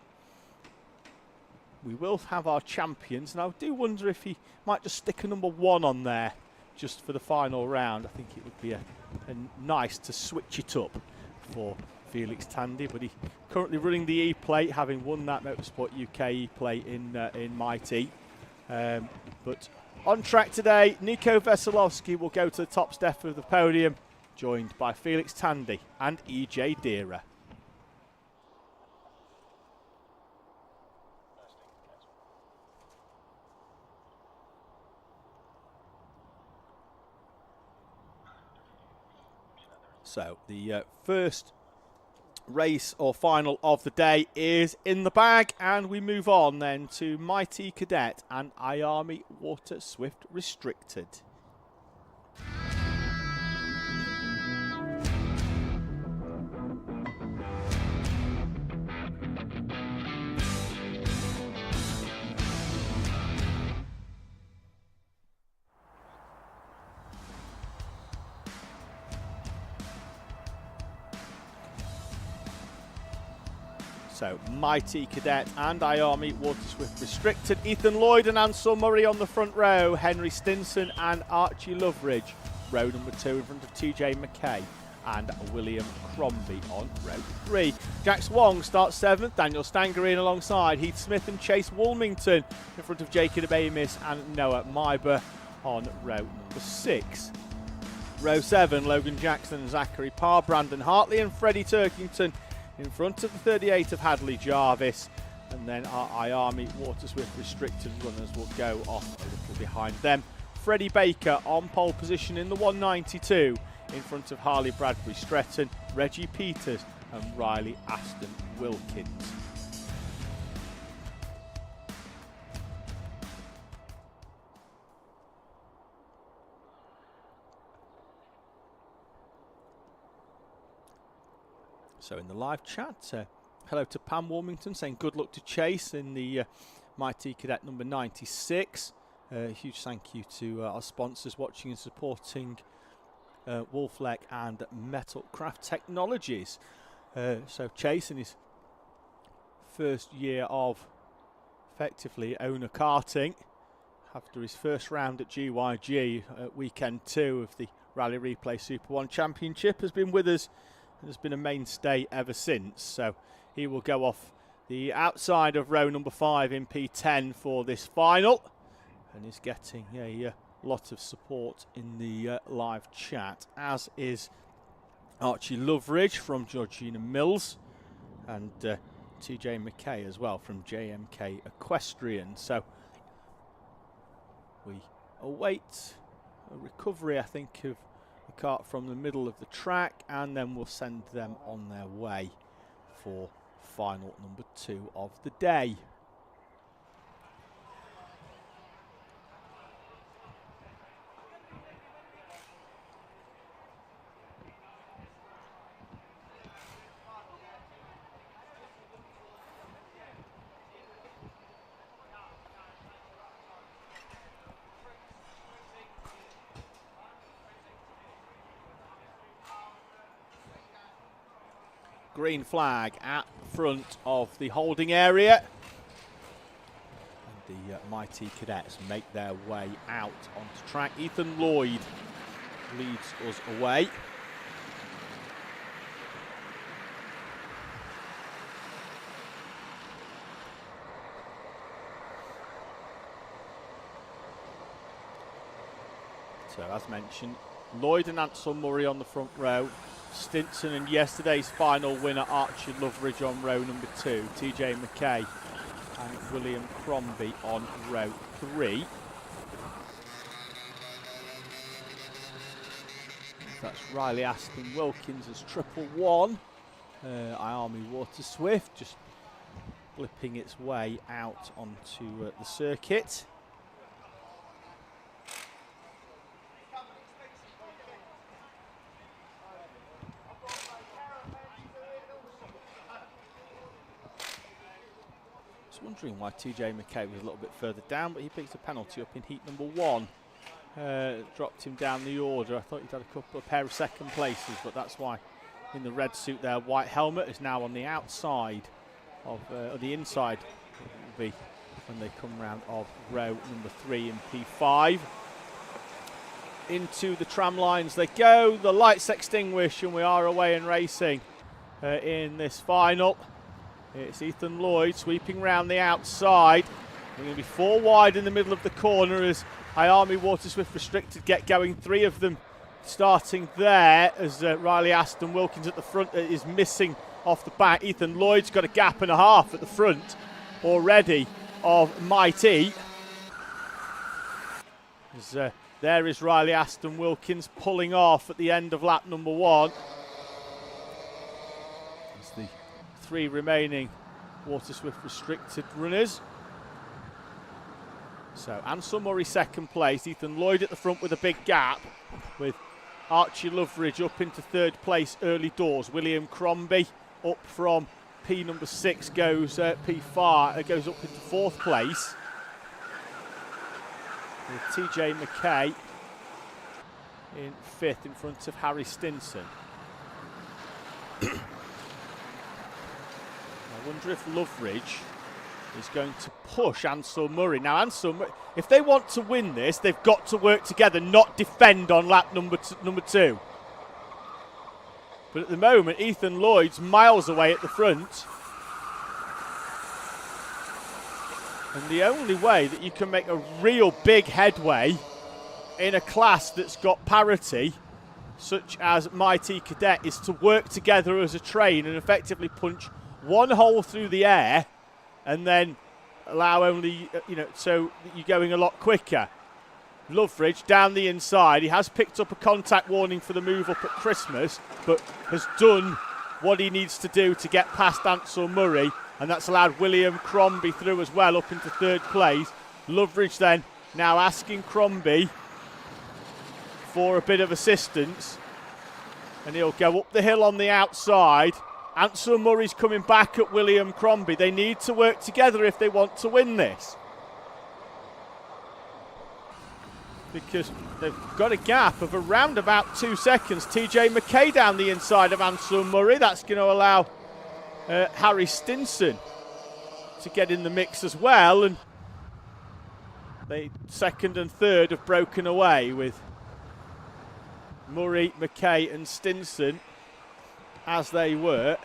we will have our champions. And I do wonder if he might just stick a number 1 on there just for the final round. I think it would be a nice to switch it up for Felix Tandy, but he currently running the E-plate, having won that Motorsport UK E-plate in Mighty. But on track today, Nico Veselovsky will go to the top step of the podium, joined by Felix Tandy and EJ Deera. So the first race or final of the day is in the bag, and we move on then to Mighty Cadet and IAME Water Swift Restricted. So, Mighty Cadet and IAME Water Swift Restricted. Ethan Lloyd and Ansel Murray on the front row. Henry Stinson and Archie Loveridge. Row number 2 in front of TJ McKay and William Crombie on row 3. Jax Wong starts 7th. Daniel Stangerine alongside Heath Smith and Chase Woolmington in front of Jacob Amis and Noah Myber on row number 6. Row 7, Logan Jackson and Zachary Parr, Brandon Hartley and Freddie Turkington in front of the 38 of Hadley Jarvis, and then our IAME Water Swift Restricted runners will go off a little behind them. Freddie Baker on pole position in the 192 in front of Harley Bradbury Stretton, Reggie Peters and Riley Aston Wilkins. So in the live chat, hello to Pam Warmington saying good luck to Chase in the Mighty Cadet number 96. Huge thank you to our sponsors watching and supporting Wolfleck and Metalcraft Technologies. So Chase in his first year of effectively owner karting after his first round at GYG at weekend 2 of the Rally Replay Super One Championship has been with us and has been a mainstay ever since. So he will go off the outside of row number 5 in P10 for this final, and is getting a lot of support in the live chat, as is Archie Loveridge from Georgina Mills and TJ McKay as well from JMK Equestrian. So we await a recovery, I think, of the kart from the middle of the track, and then we'll send them on their way for final number 2 of the day. Green flag at the front of the holding area. And the mighty cadets make their way out onto track. Ethan Lloyd leads us away. So as mentioned, Lloyd and Ansel Murray on the front row. Stinson and yesterday's final winner Archie Loveridge on row number 2, TJ McKay and William Crombie on row 3. That's Riley Aston Wilkins as triple one. IAME Water Swift just flipping its way out onto the circuit. Wondering why TJ McKay was a little bit further down, but he picked a penalty up in heat number 1. Dropped him down the order. I thought he'd had a pair of second places, but that's why in the red suit there, white helmet is now on the outside of, or the inside will be when they come round of row number 3 in P5. Into the tram lines they go, the lights extinguish, and we are away and racing in this final. It's Ethan Lloyd sweeping round the outside. We're going to be 4 wide in the middle of the corner as IAME Water Swift Restricted get going. 3 of them starting there as Riley Aston Wilkins at the front is missing off the back. Ethan Lloyd's got a gap and a half at the front already of Mighty. As, there is Riley Aston Wilkins pulling off at the end of lap number 1. As the 3 remaining Water Swift Restricted runners. So Ansel Murray second place, Ethan Lloyd at the front with a big gap, with Archie Loveridge up into 3rd place early doors. William Crombie up from P number 6 goes P5 goes up into 4th place. With TJ McKay in 5th in front of Harry Stinson. I wonder if Loveridge is going to push Ansel Murray. Now, Ansel Murray, if they want to win this, they've got to work together, not defend on lap number 2. But at the moment, Ethan Lloyd's miles away at the front. And the only way that you can make a real big headway in a class that's got parity, such as Mighty Cadet, is to work together as a train and effectively punch one hole through the air and then allow only, so you're going a lot quicker. Loveridge down the inside. He has picked up a contact warning for the move up at Christmas, but has done what he needs to do to get past Ansel Murray, and that's allowed William Crombie through as well up into 3rd place. Loveridge then now asking Crombie for a bit of assistance, and he'll go up the hill on the outside. Ansel Murray's coming back at William Crombie. They need to work together if they want to win this. because they've got a gap of around about 2 seconds. TJ McKay down the inside of Ansel Murray. That's going to allow Harry Stinson to get in the mix as well. And the second and third have broken away with Murray, McKay and Stinson as they were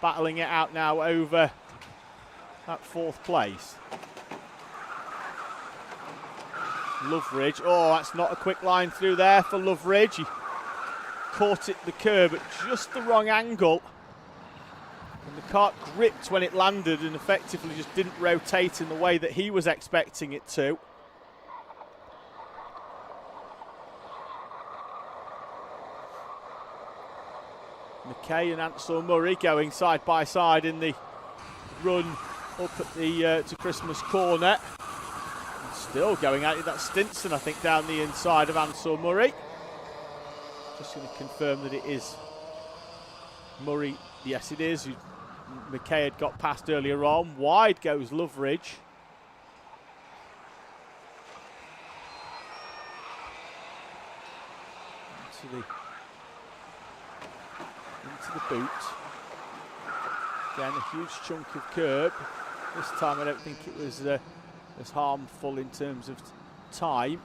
battling it out now over that 4th place. Loveridge, oh, that's not a quick line through there for Loveridge. He caught it the curb at just the wrong angle. And the kart gripped when it landed and effectively just didn't rotate in the way that he was expecting it to. McKay and Ansel Murray going side by side in the run up at the to Christmas corner. Still going at it, that's Stinson, I think, down the inside of Ansel Murray. Just going to confirm that it is Murray. Yes, it is. McKay had got past earlier on. Wide goes Loveridge. Into the boot. Again, a huge chunk of curb. This time I don't think it was as harmful in terms of time.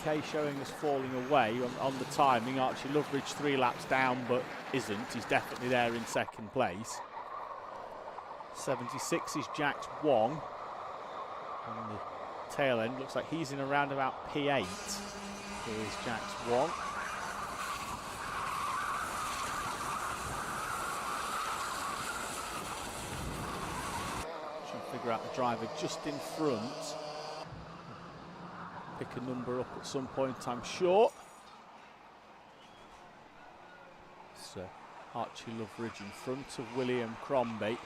McKay showing us falling away on the timing. Archie Loveridge 3 laps down, but isn't. He's definitely there in second place. 76 is Jax Wong. On the tail end, looks like he's in around about P8. Here's Jax Wong. Figure out the driver just in front. Pick a number up at some point, I'm sure. So Archie Loveridge in front of William Crombie.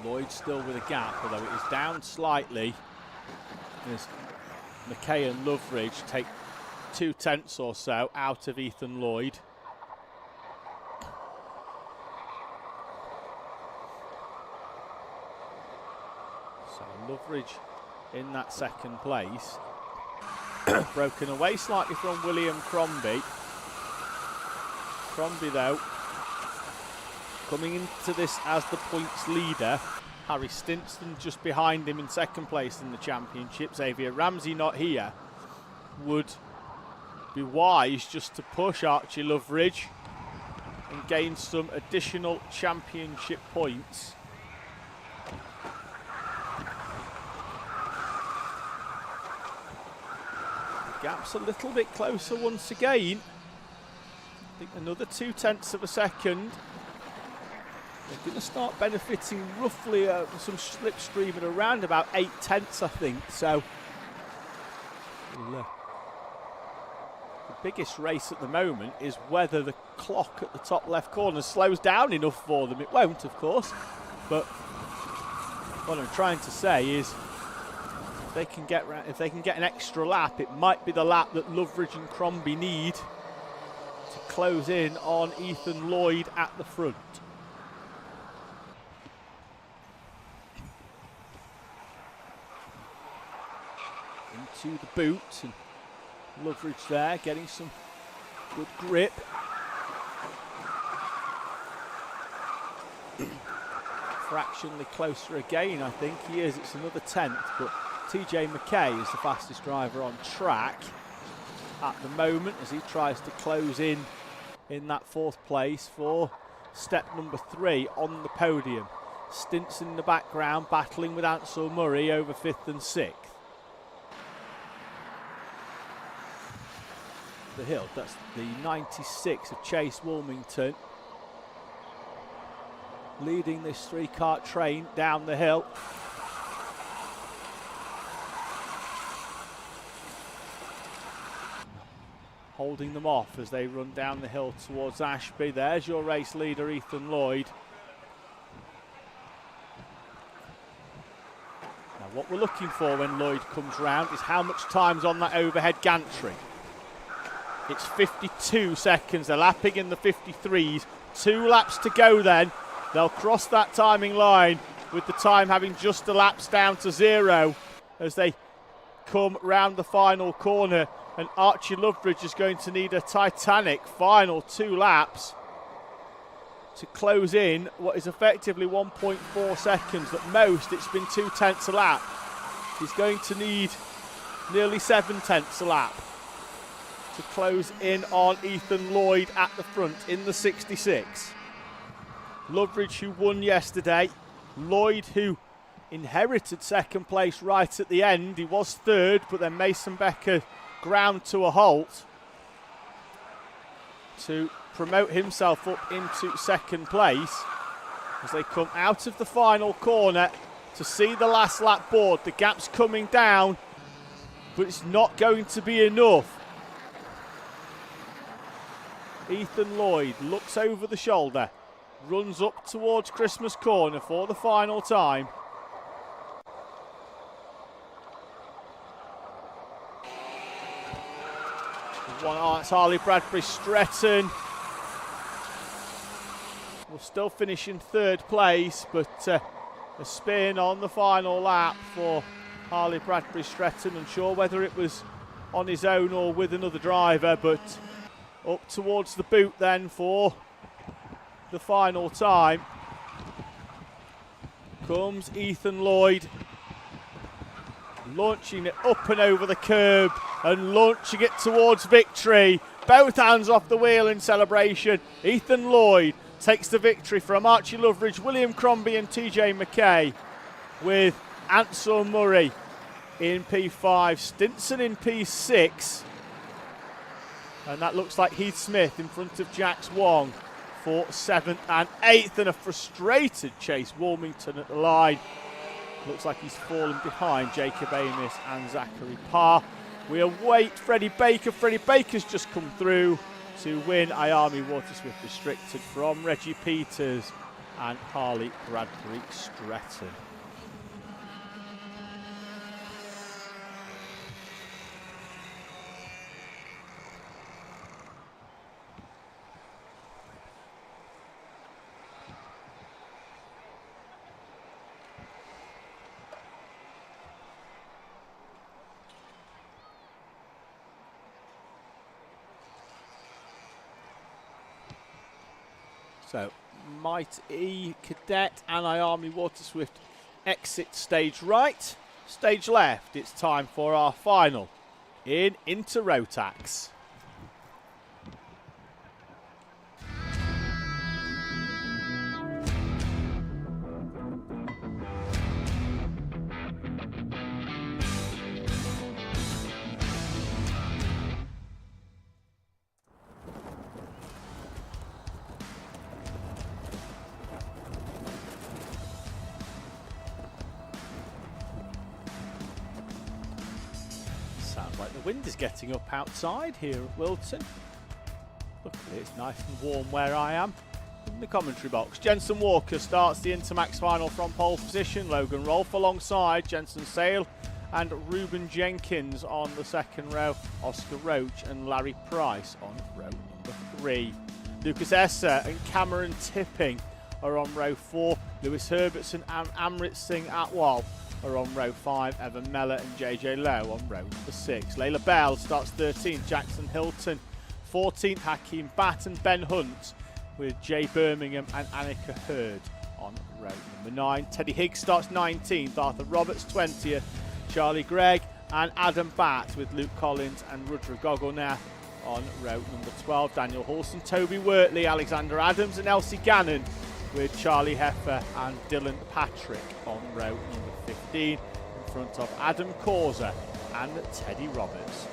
Lloyd still with a gap, although it is down slightly. There's McKay and Loveridge take 2/10 or so out of Ethan Lloyd. So Loveridge in that second place. Broken away slightly from William Crombie. Crombie, though, coming into this as the points leader. Harry Stinson just behind him in second place in the championship. Xavier Ramsey not here. Would be wise just to push Archie Loveridge and gain some additional championship points. The gap's a little bit closer once again. I think another 2/10 of a second. They're going to start benefiting roughly some slipstream at around about 8/10, I think. So the biggest race at the moment is whether the clock at the top left corner slows down enough for them. It won't, of course, but what I'm trying to say is if they can get an extra lap, it might be the lap that Loveridge and Crombie need to close in on Ethan Lloyd at the front. To the boot, and Loveridge there getting some good grip. Fractionally closer again, I think he is. It's another 10th, but TJ McKay is the fastest driver on track at the moment as he tries to close in that 4th place for step number 3 on the podium. Stinson in the background battling with Ansel Murray over 5th and 6th. The hill, that's the 96 of Chase Wilmington leading this 3-kart train down the hill. Holding them off as they run down the hill towards Ashby. There's your race leader, Ethan Lloyd. Now what we're looking for when Lloyd comes round is how much time's on that overhead gantry. It's 52 seconds. They're lapping in the 53s. 2 laps to go then. They'll cross that timing line with the time having just elapsed down to 0 as they come round the final corner. And Archie Lovebridge is going to need a titanic final 2 laps to close in what is effectively 1.4 seconds. At most, it's been 0.2 a lap. He's going to need nearly 0.7 a lap to close in on Ethan Lloyd at the front in the 66. Lovebridge, who won yesterday. Lloyd, who inherited second place right at the end. He was third, but then Mason Becker ground to a halt to promote himself up into second place as they come out of the final corner to see the last lap board. The gap's coming down, but it's not going to be enough. Ethan Lloyd looks over the shoulder, runs up towards Christmas Corner for the final time. It's Harley Bradbury Stretton. Will still finish in third place, but a spin on the final lap for Harley Bradbury Stretton. Unsure whether it was on his own or with another driver, but up towards the boot then for the final time comes Ethan Lloyd, launching it up and over the curb and launching it towards victory. Both hands off the wheel in celebration. Ethan Lloyd takes the victory from Archie Lovebridge, William Crombie and TJ McKay, with Ansel Murray in P5, Stinson in P6, and that looks like Heath Smith in front of Jax Wong for 7th and 8th, and a frustrated Chase Wilmington at the line. Looks like he's fallen behind Jacob Amos and Zachary Parr. We await Freddie Baker. Freddie Baker's just come through to win IAME Watersmith Restricted from Reggie Peters and Harley Bradbury Stretton. So, Might E, Cadet and IAME Waterswift exit stage right. Stage left, it's time for our final in Rotax. Sounds like the wind is getting up outside here at Whilton. Luckily it's nice and warm where I am in the commentary box. Jensen Walker starts the Intermax Final from pole position. Logan Rolfe alongside Jensen Sale and Ruben Jenkins on the second row. Oscar Roach and Larry Price on row number 3. Lucas Esser and Cameron Tipping are on row 4. Lewis Herbertson and Amrit Singh Atwal are on row 5, Evan Mellor and JJ Lowe on row number 6. Layla Bell starts 13th, Jackson Hilton 14th, Hakeem Batt and Ben Hunt with Jay Birmingham and Annika Hurd on row number 9. Teddy Higgs starts 19th, Arthur Roberts 20th, Charlie Gregg and Adam Batt with Luke Collins and Rudra Gogonath on row number 12. Daniel Halson, Toby Wortley, Alexander Adams and Elsie Gannon with Charlie Heffer and Dylan Patrick on row number 15 in front of Adam Causer and Teddy Roberts.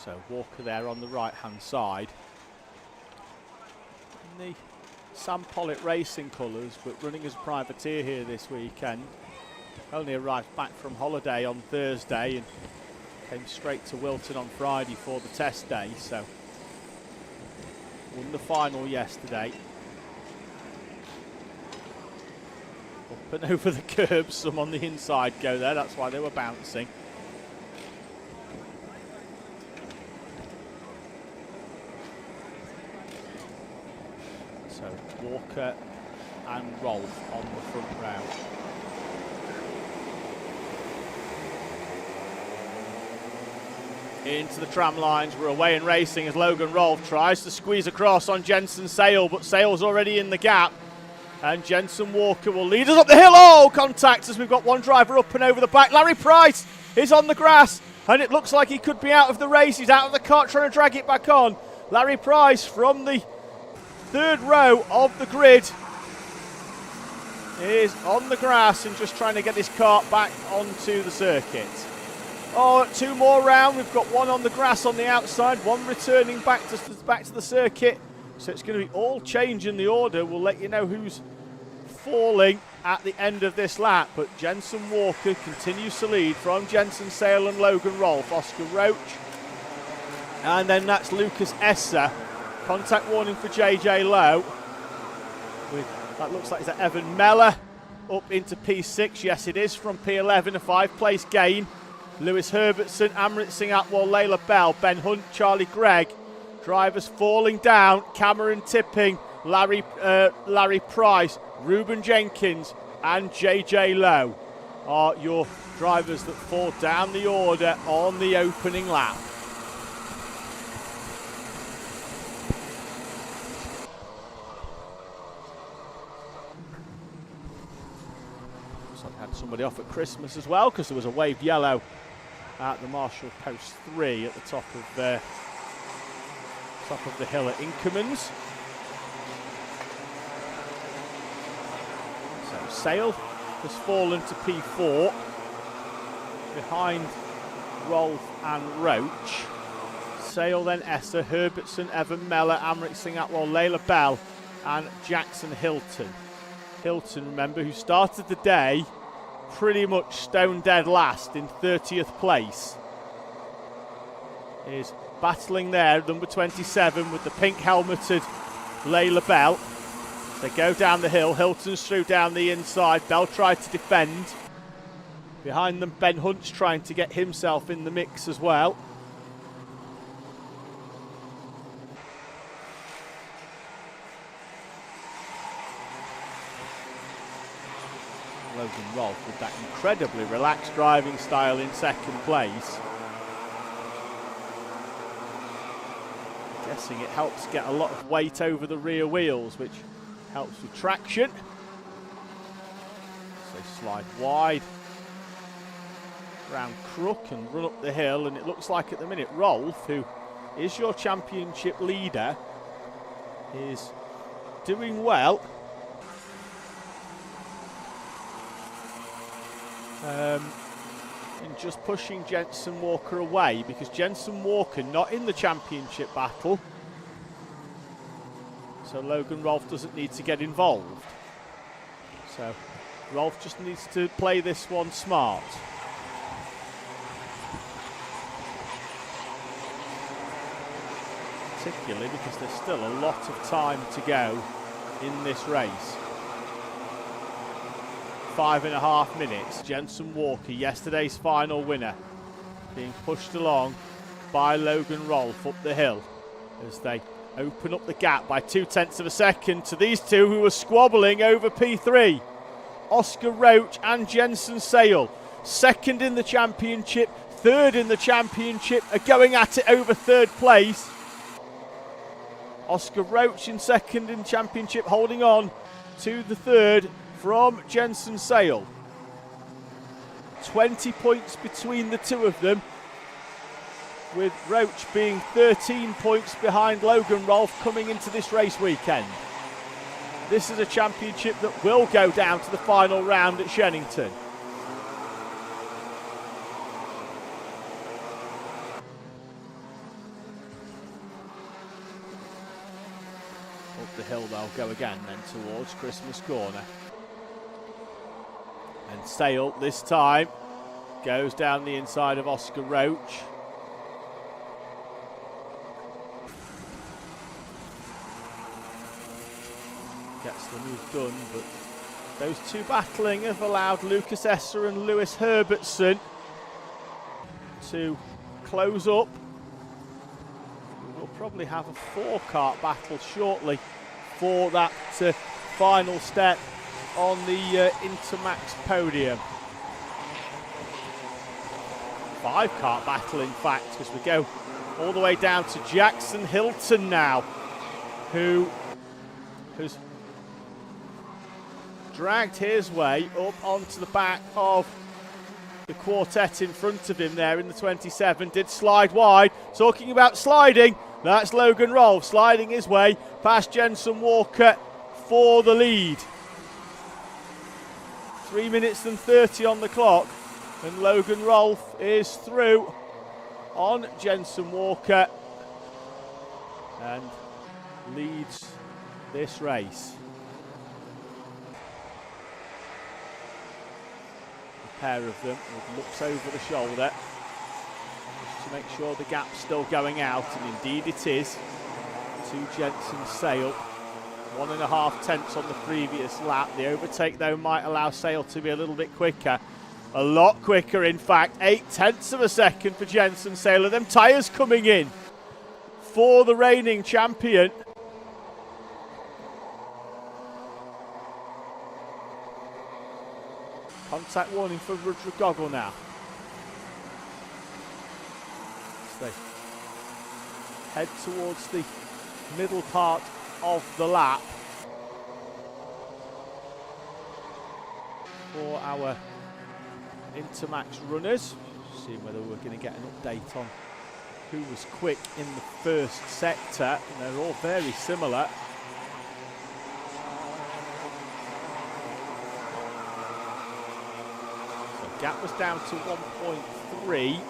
So Walker there on the right hand side. Sam Pollitt Racing colours, but running as privateer here this weekend. Only arrived back from holiday on Thursday and came straight to Whilton on Friday for the test day, so won the final yesterday. Up and over the curb, some on the inside go there, that's why they were bouncing. So Walker and Rolf on the front row. Into the tram lines, we're away in racing as Logan Rolf tries to squeeze across on Jensen Sale, but Sale's already in the gap. And Jensen Walker will lead us up the hill. Oh, contact as we've got one driver up and over the back. Larry Price is on the grass, and it looks like he could be out of the race. He's out of the cart trying to drag it back on. Larry Price from the third row of the grid is on the grass and just trying to get his cart back onto the circuit. Oh, 2 more round. We've got one on the grass on the outside, one returning back to the circuit. So it's going to be all change in the order. We'll let you know who's falling at the end of this lap. But Jensen Walker continues to lead from Jensen Sale and Logan Rolf. Oscar Roach. And then that's Lucas Esser. Contact warning for JJ Lowe. That looks like it's Evan Meller up into P6. Yes, it is from P11, a 5-place gain. Lewis Herbertson, Amrit Singh Atwal, Layla Bell, Ben Hunt, Charlie Gregg. Drivers falling down, Cameron Tipping, Larry Price, Ruben Jenkins and JJ Lowe are your drivers that fall down the order on the opening lap. So I had somebody off at Christmas as well because there was a waved yellow at the Marshall Post 3 at the top of the hill at Inkermans. So Sale has fallen to P4 behind Rolf and Roach. Sale, then Esser, Herbertson, Evan Meller, Amrit Singh Atwal, Layla Bell and Jackson Hilton. Hilton, remember, who started the day pretty much stone dead last in 30th place, is battling there, number 27 with the pink helmeted Layla Bell. They go down the hill, Hilton's through down the inside, Bell tried to defend. Behind them Ben Hunt's trying to get himself in the mix as well. Logan Rolf with that incredibly relaxed driving style in second place. Guessing it helps get a lot of weight over the rear wheels, which helps with traction. So slide wide round Crook and run up the hill, and it looks like at the minute Rolf, who is your championship leader, is doing well. And just pushing Jensen Walker away, because Jensen Walker not in the championship battle, so Logan Rolf doesn't need to get involved. So Rolf just needs to play this one smart. Particularly because there's still a lot of time to go in this race. 5.5 minutes. Jensen Walker, yesterday's final winner, being pushed along by Logan Rolf up the hill as they open up the gap by 0.2 of a second to these two who were squabbling over P3. Oscar Roach and Jensen Sale, second in the championship, third in the championship, are going at it over third place. Oscar Roach in second in championship, holding on to the third from Jensen Sale. 20 points between the two of them, with Roach being 13 points behind Logan Rolf coming into this race weekend. This is a championship that will go down to the final round at Shennington. Up the hill they'll go again then towards Christmas Corner. And Sale this time goes down the inside of Oscar Roach. Gets the move done, but those two battling have allowed Lucas Esser and Lewis Herbertson to close up. We'll probably have a 4-kart battle shortly for that final step on the Intermax podium. 5-kart battle, in fact, because we go all the way down to Jackson Hilton now, who has dragged his way up onto the back of the quartet in front of him there in the 27. Did slide wide. Talking about sliding, that's Logan Rolfe sliding his way past Jensen Walker for the lead. 3 minutes and 30 on the clock, and Logan Rolfe is through on Jensen Walker and leads this race. A pair of them with looks over the shoulder just to make sure the gap's still going out, and indeed it is to Jensen Sale. 1.5 tenths on the previous lap. The overtake though might allow Sale to be a little bit quicker. A lot quicker, in fact. 8 tenths of a second for Jensen Sale. Them tyres coming in for the reigning champion. Contact warning for Rudra Goggle now. So they head towards the middle part of the lap for our Intermax runners. Seeing whether we're going to get an update on who was quick in the first sector. And they're all very similar. So gap was down to 1.3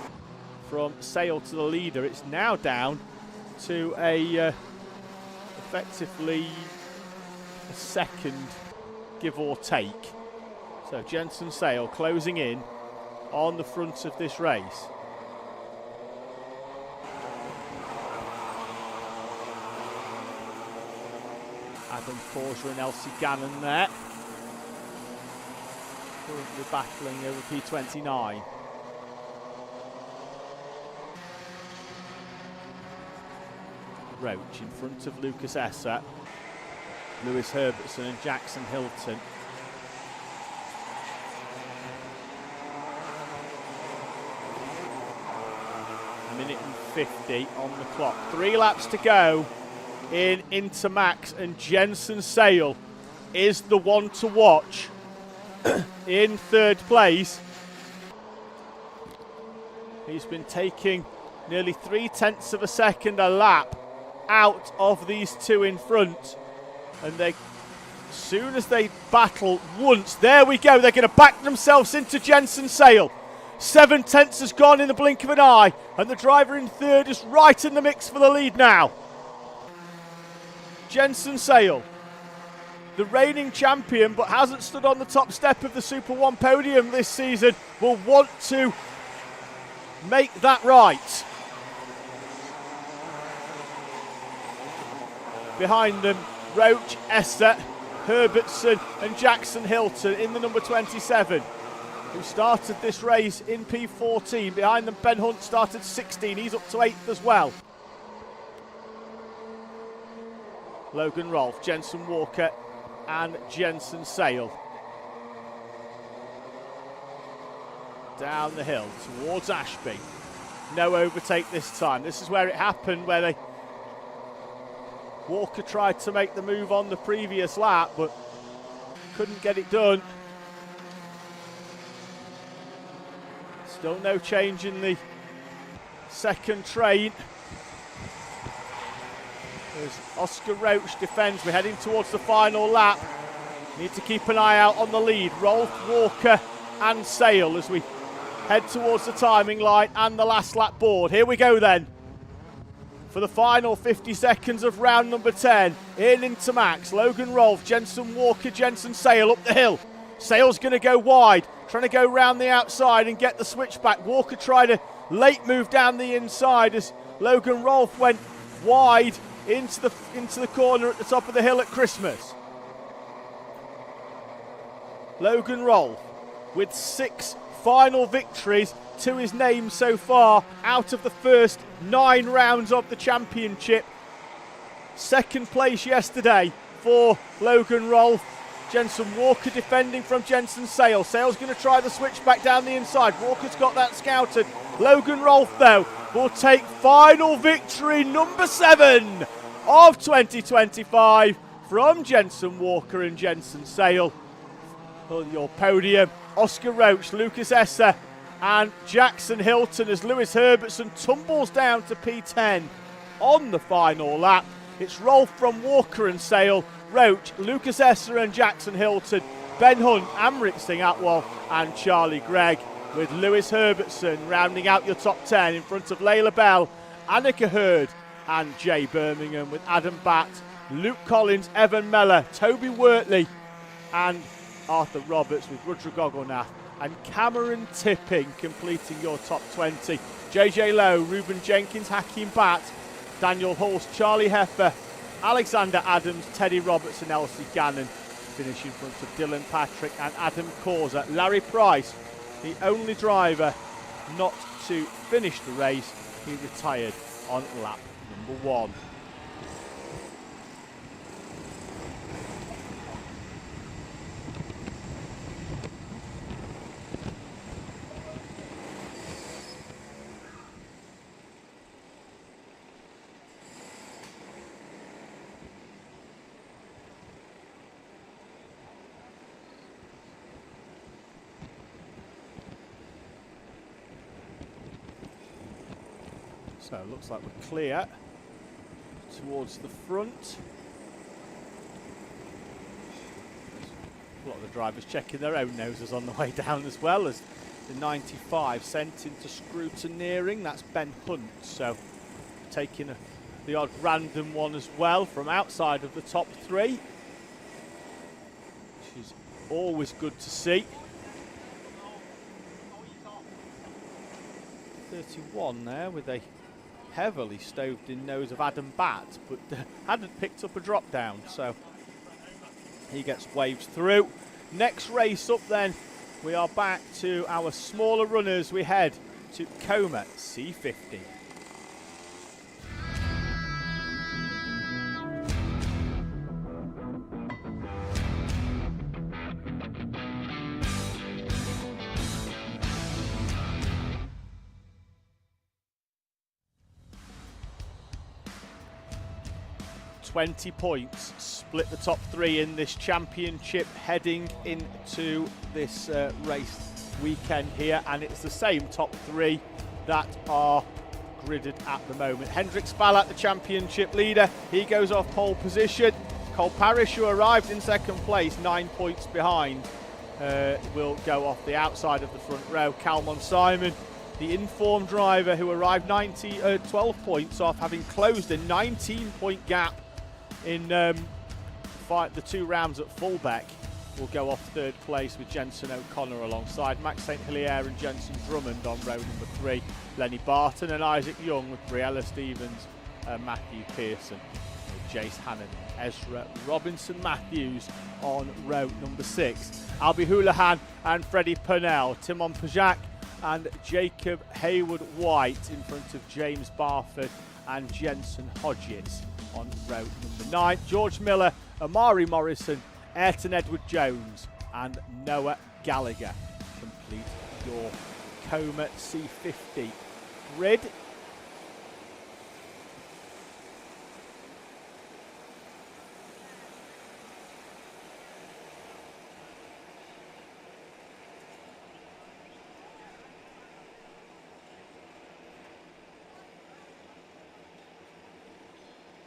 from Sale to the leader. It's now down to a effectively a second, give or take. So Jensen Sale closing in on the front of this race. Adam Forser and Elsie Gannon there. Currently battling over P29. Roach in front of Lucas Esser, Lewis Herbertson and Jackson Hilton. A minute and 50 on the clock. 3 laps to go in Intermax, and Jensen Sale is the one to watch in 3rd place. He's been taking nearly 3 tenths of a second a lap out of these two in front, and they, as soon as they battle once, there we go, they're going to back themselves into Jensen Sale. 7 tenths has gone in the blink of an eye, and the driver in 3rd is right in the mix for the lead now. Jensen Sale, the reigning champion but hasn't stood on the top step of the SuperOne podium this season, will want to make that right. Behind them, Roach, Esser, Herbertson and Jackson Hilton in the number 27, who started this race in P14. Behind them, Ben Hunt started 16. He's up to 8th as well. Logan Rolfe, Jensen Walker and Jensen Sale. Down the hill towards Ashby. No overtake this time. This is where it happened, where they Walker tried to make the move on the previous lap, but couldn't get it done. Still no change in the second train. As Oscar Roach defends, we're heading towards the final lap. Need to keep an eye out on the lead. Rolfe, Walker and Sale as we head towards the timing line and the last lap board. Here we go then. for the final 50 seconds of round number 10 in Intermax. Logan Rolfe, Jensen Walker, Jensen Sale up the hill. Sale's going to go wide, trying to go round the outside and get the switchback. Walker tried a late move down the inside as Logan Rolfe went wide into the corner at the top of the hill at Christmas. Logan Rolfe with 6 final victories to his name so far out of the first 9 rounds of the championship. Second place yesterday for Logan Rolfe. Jensen Walker defending from Jensen Sale. Sale's going to try the switchback down the inside. Walker's got that scouted. Logan Rolfe, though, will take final victory number 7 of 2025 from Jensen Walker and Jensen Sale. On your podium, Oscar Roach, Lucas Esser and Jackson Hilton as Lewis Herbertson tumbles down to P10 on the final lap. It's Rolfe from Walker and Sale, Roach, Lucas Esser and Jackson Hilton, Ben Hunt, Amrit Singh Atwal and Charlie Gregg, with Lewis Herbertson rounding out your top 10 in front of Layla Bell, Annika Hurd and Jay Birmingham, with Adam Batt, Luke Collins, Evan Meller, Toby Wortley and Arthur Roberts, with Rudra Gogonath and Cameron Tipping completing your top 20. JJ Lowe, Ruben Jenkins, Hakeem Batt, Daniel Hulse, Charlie Heffer, Alexander Adams, Teddy Roberts and Elsie Gannon finish in front of Dylan Patrick and Adam Causa. Larry Price, the only driver not to finish the race, he retired on lap number 1. So it looks like we're clear towards the front. A lot of the drivers checking their own noses on the way down as well, as the 95 sent into scrutineering. That's Ben Hunt, so taking the odd random one as well from outside of the top 3, which is always good to see. 31 there with a heavily stoved in nose of Adam Batt, but hadn't picked up a drop down, so he gets waved through. Next race up then, we are back to our smaller runners. We head to Coma C50. $20 points split the top 3 in this championship heading into this race weekend here, and it's the same top 3 that are gridded at the moment. Hendrik Spallat, the championship leader, he goes off pole position. Cole Parrish, who arrived in second place 9 points behind, will go off the outside of the front row. Calmon Simon, the informed driver, who arrived 12 points off, having closed a 19-point gap in the 2 rounds at Fullbeck, will go off third place with Jensen O'Connor alongside Max St Hilaire and Jensen Drummond on row number 3. Lenny Barton and Isaac Young with Briella Stevens and Matthew Pearson, with Jace Hannon, Ezra Robinson Matthews on row number 6. Albie Houlihan and Freddie Purnell, Timon Pajak and Jacob Hayward White in front of James Barford and Jensen Hodges on row number 9. George Miller, Amari Morrison, Ayrton Edward Jones and Noah Gallagher complete your Coma C50 grid.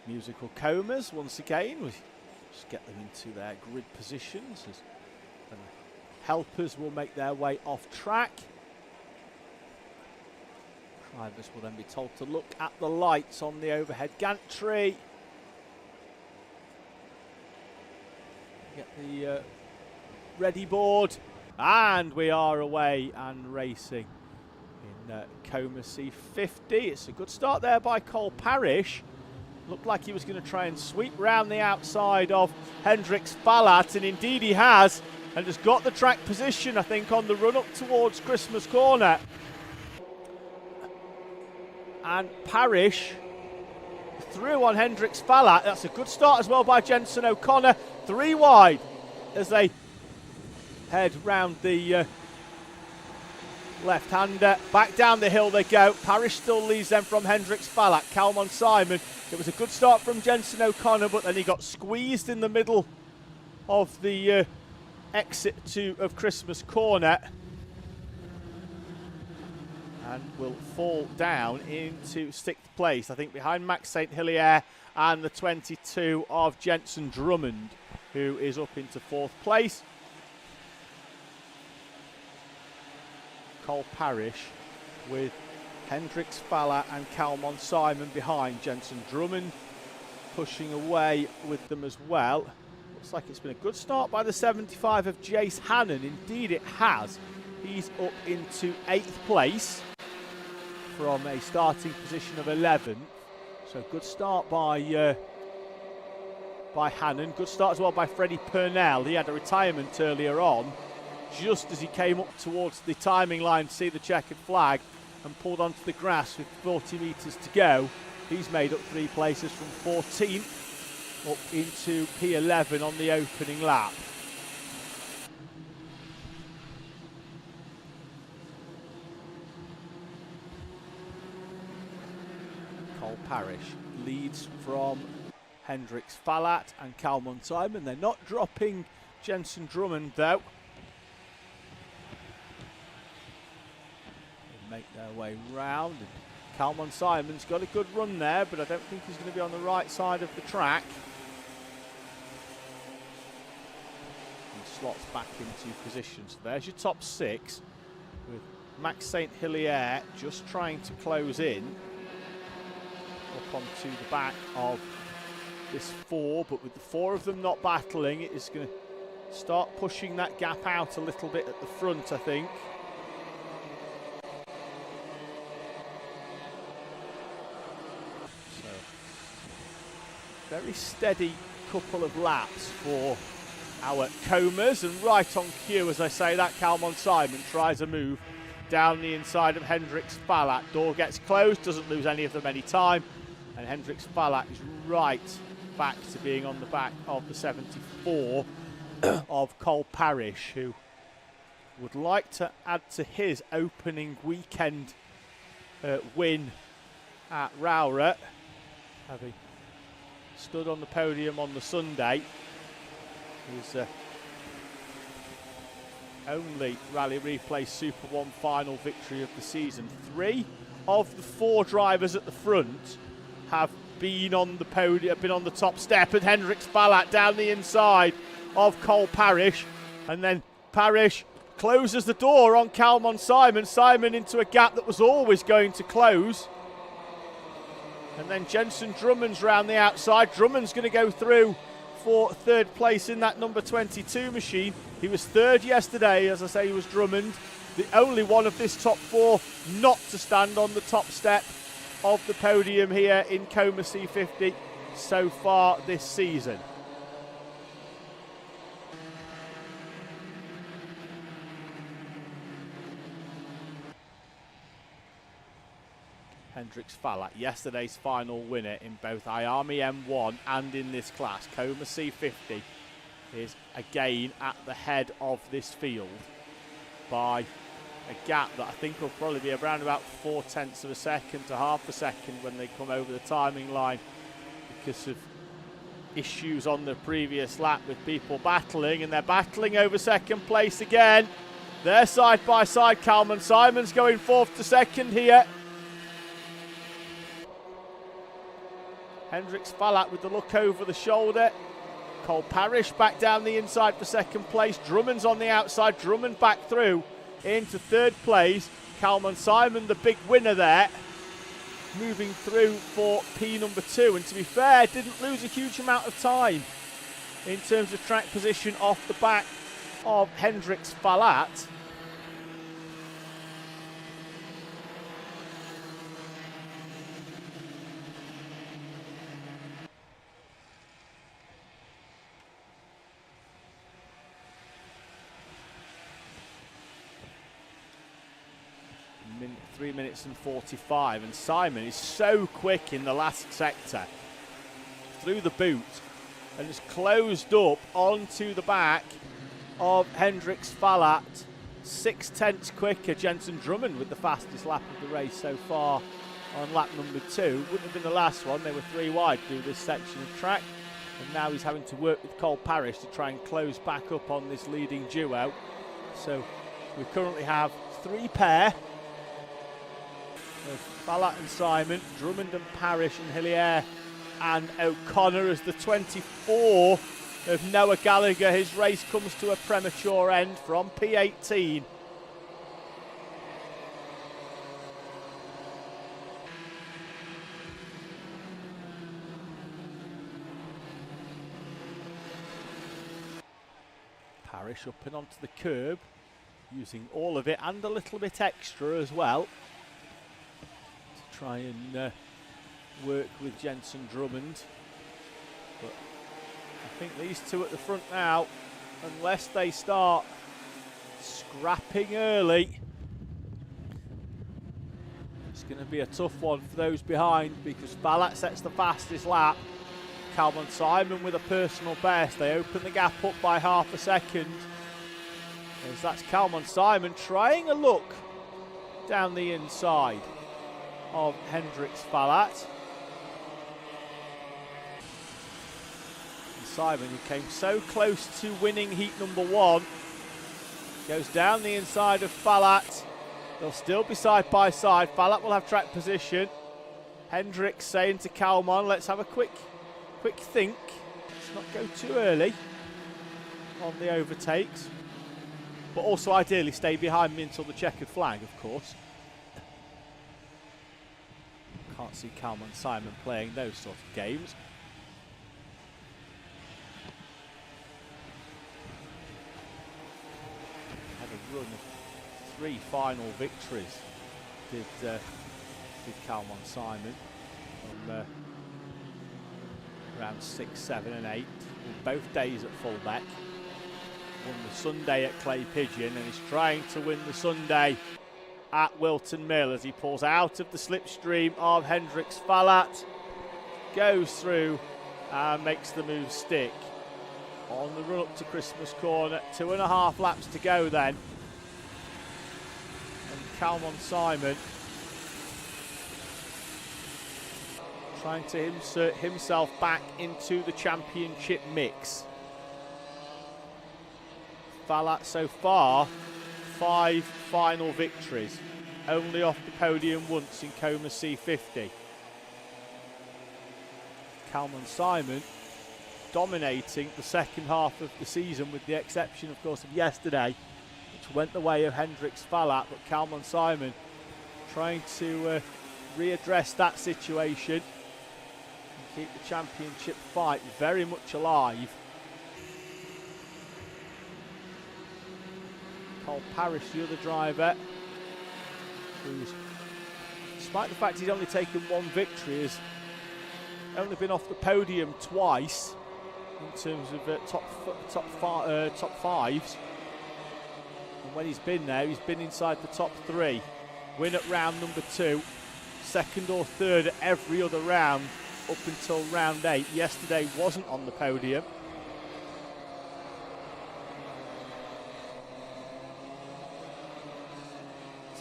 Musical comas once again. We just get them into their grid positions as helpers will make their way off track. Drivers will then be told to look at the lights on the overhead gantry. Get the ready board, and we are away and racing in Coma C50. It's a good start there by Cole Parrish. Looked like he was going to try and sweep round the outside of Hendrix Fallat, and indeed he has, and has got the track position, I think, on the run up towards Christmas Corner. And Parrish through on Hendrix Fallat. That's a good start as well by Jensen O'Connor. 3 wide as they head round the left-hander. Back down the hill they go. Parrish still leads them from Hendrix Fallat. Calmon Simon. It was a good start from Jensen O'Connor, but then he got squeezed in the middle of the exit of Christmas Corner and will fall down into 6th place, I think, behind Max St. Hilaire and the 22 of Jensen Drummond, who is up into 4th place. Cole Parrish with Hendrix Fallat and Calmon Simon behind. Jensen Drummond pushing away with them as well. Looks like it's been a good start by the 75 of Jace Hannon. Indeed it has. He's up into 8th place from a starting position of 11th. So good start by Hannon. Good start as well by Freddie Purnell. He had a retirement earlier on, just as he came up towards the timing line to see the checkered flag and pulled onto the grass with 40 metres to go. He's made up 3 places from 14th up into P11 on the opening lap. Cole Parrish leads from Hendrix Fallat and Calmon Simon. They're not dropping Jensen Drummond though. They make their way round. And Calmon Simon's got a good run there, but I don't think he's going to be on the right side of the track. And slots back into position. So there's your top 6 with Max St. Hilaire just trying to close in up onto the back of this 4, but with the 4 of them not battling, it is going to start pushing that gap out a little bit at the front, I think. So, very steady couple of laps for our Comas, and right on cue, as I say that, Calmon Simon tries a move down the inside of Hendrix Fallat. Door gets closed, doesn't lose any of them any time, and Hendrix Fallat is right back to being on the back of the 74 of Cole Parrish, who would like to add to his opening weekend win at Rowrah, having stood on the podium on the Sunday. His only Rally Replay SuperOne Final victory of the season. 3 of the 4 drivers at the front have been on the podium, been on the top step, and Hendrix Fallat down the inside of Cole Parrish, and then Parrish closes the door on Calmon Simon. Simon into a gap that was always going to close, and then Jensen Drummond's round the outside. Drummond's going to go through for 3rd place in that number 22 machine. He was 3rd yesterday, as I say, he was Drummond, the only one of this top 4 not to stand on the top step of the podium here in Coma C50 so far this season. Hendrix Fallat, yesterday's final winner in both IAME M1 and in this class. Coma C50 is again at the head of this field by a gap that I think will probably be around about 0.4 of a second to half a second when they come over the timing line, because of issues on the previous lap with people battling, and they're battling over 2nd place again. They're side by side. Calmon Simon's going 4th to 2nd here. Hendrix Fallat with the look over the shoulder. Cole Parrish back down the inside for 2nd place. Drummond's on the outside. Drummond back through. into third place. Kalman Simon, the big winner there, moving through for P number 2. And to be fair, didn't lose a huge amount of time in terms of track position off the back of Hendrix Falat. In 3 minutes and 45, and Simon is so quick in the last sector through the boot and is closed up onto the back of Hendrix Falat. 6/10 quicker. Jensen Drummond with the fastest lap of the race so far on lap number 2. Wouldn't have been the last one. They were 3 wide through this section of track, and now he's having to work with Cole Parrish to try and close back up on this leading duo. So we currently have 3 pair of Falat and Simon, Drummond and Parrish, and Hillier and O'Connor as the 24 of Noah Gallagher. His race comes to a premature end from P18. Parrish up and onto the curb, using all of it and a little bit extra as well to try and work with Jensen Drummond. But I think these two at the front now, unless they start scrapping early, it's going to be a tough one for those behind, because Falat sets the fastest lap. Kalman Simon with a personal best. They open the gap up by half a second. As that's Kalman Simon trying a look down the inside of Hendrix Falat. Simon, who came so close to winning heat number 1, goes down the inside of Falat. They'll still be side by side. Falat will have track position. Hendrix saying to Kalman, let's have a quick think. Let's not go too early on the overtakes, but also ideally stay behind me until the checkered flag, of course. Can't see Kalman Simon playing those sort of games. Run of 3 final victories did Kalman Simon on round 6, 7 and 8, both days at Fullbeck. Won the Sunday at Clay Pigeon and is trying to win the Sunday at Whilton Mill as he pulls out of the slipstream of Hendrix Falat, goes through and makes the move stick on the run up to Christmas Corner. 2.5 laps to go then. Kalman Simon trying to insert himself back into the championship mix. Falat so far 5 final victories, only off the podium once in Coma's C50. Kalman Simon dominating the second half of the season, with the exception of course of yesterday, which went the way of Hendrix Falat, but Kalman Simon trying to readdress that situation and keep the championship fight very much alive. Cole Parrish, the other driver, who's, despite the fact he's only taken 1 victory, has only been off the podium twice in terms of top fives. And when he's been there, he's been inside the top 3. Win at round number 2, 2nd or 3rd at every other round up until round 8. Yesterday wasn't on the podium.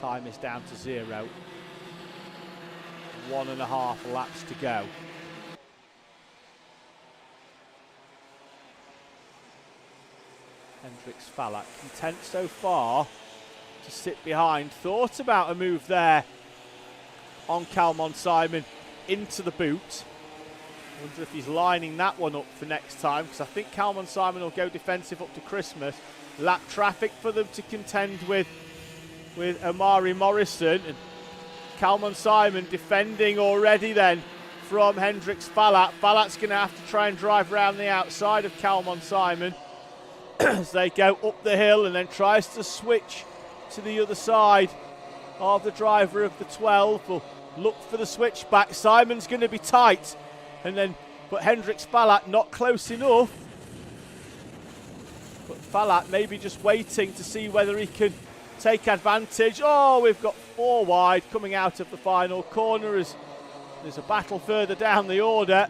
Time is down to 0. 1.5 laps to go. Hendrix Falat content so far to sit behind. Thought about a move there on Kalman Simon into the boot. Wonder if he's lining that one up for next time, because I think Kalman Simon will go defensive up to Christmas. Lap traffic for them to contend with with Amari Morrison. And Kalman Simon defending already then from Hendrix Falat. Falat's going to have to try and drive around the outside of Kalman Simon as they go up the hill, and then tries to switch to the other side of the driver of the 12. Will look for the switchback. Simon's going to be tight, but Hendrix Falat not close enough. But Falat maybe just waiting to see whether he can take advantage. Oh, we've got 4 wide coming out of the final corner as there's a battle further down the order.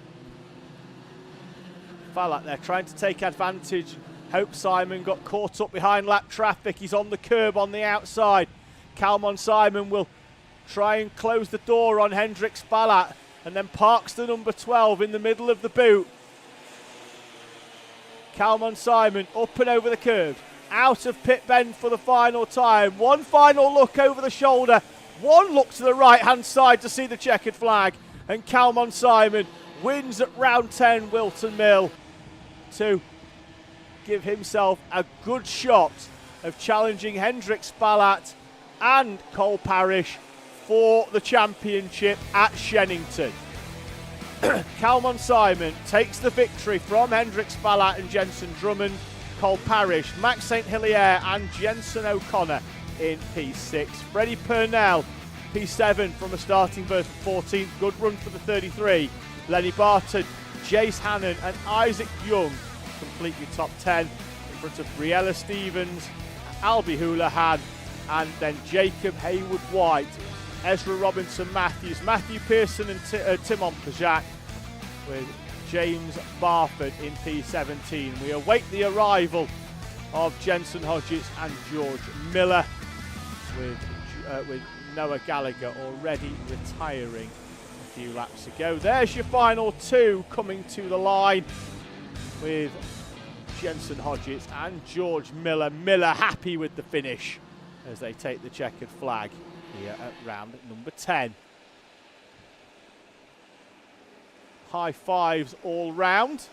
Falat there trying to take advantage. Hope Simon got caught up behind lap traffic. He's on the curb on the outside. Kalman Simon will try and close the door on Hendrix Falat and then parks the number 12 in the middle of the boot. Kalman Simon up and over the curve, out of pit bend for the final time. One final look over the shoulder, one look to the right hand side to see the checkered flag, and Kalman Simon wins at round 10 Whilton Mill to give himself a good shot of challenging Hendrix Falat and Cole Parrish for the championship at Shennington. Kalman Simon takes the victory from Hendrix Falat and Jensen Drummond, Cole Parrish, Max St Hilaire and Jensen O'Connor in P6. Freddie Purnell, P7 from a starting berth of 14th. Good run for the 33. Lenny Barton, Jace Hannon and Isaac Young complete your top 10 in front of Briella Stevens, Albie Houlihan, and then Jacob Haywood White, Ezra Robinson Matthews, Matthew Pearson and Timon Pajak, with James Barford in P17. We await the arrival of Jensen Hodgetts and George Miller, with Noah Gallagher already retiring a few laps ago. There's your final 2 coming to the line, with Jensen Hodgetts and George Miller. Miller happy with the finish as they take the checkered flag here at round number 10. High fives all round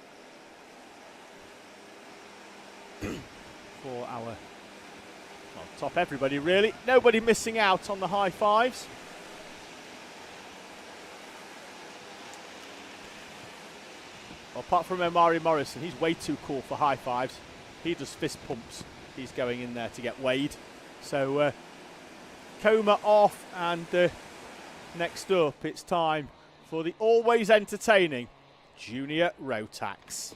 for our top everybody really. Nobody missing out on the high fives. Apart from Amari Morrison, he's way too cool for high fives. He does fist pumps. He's going in there to get weighed. So Coma off, and next up it's time for the always entertaining Junior Rotax.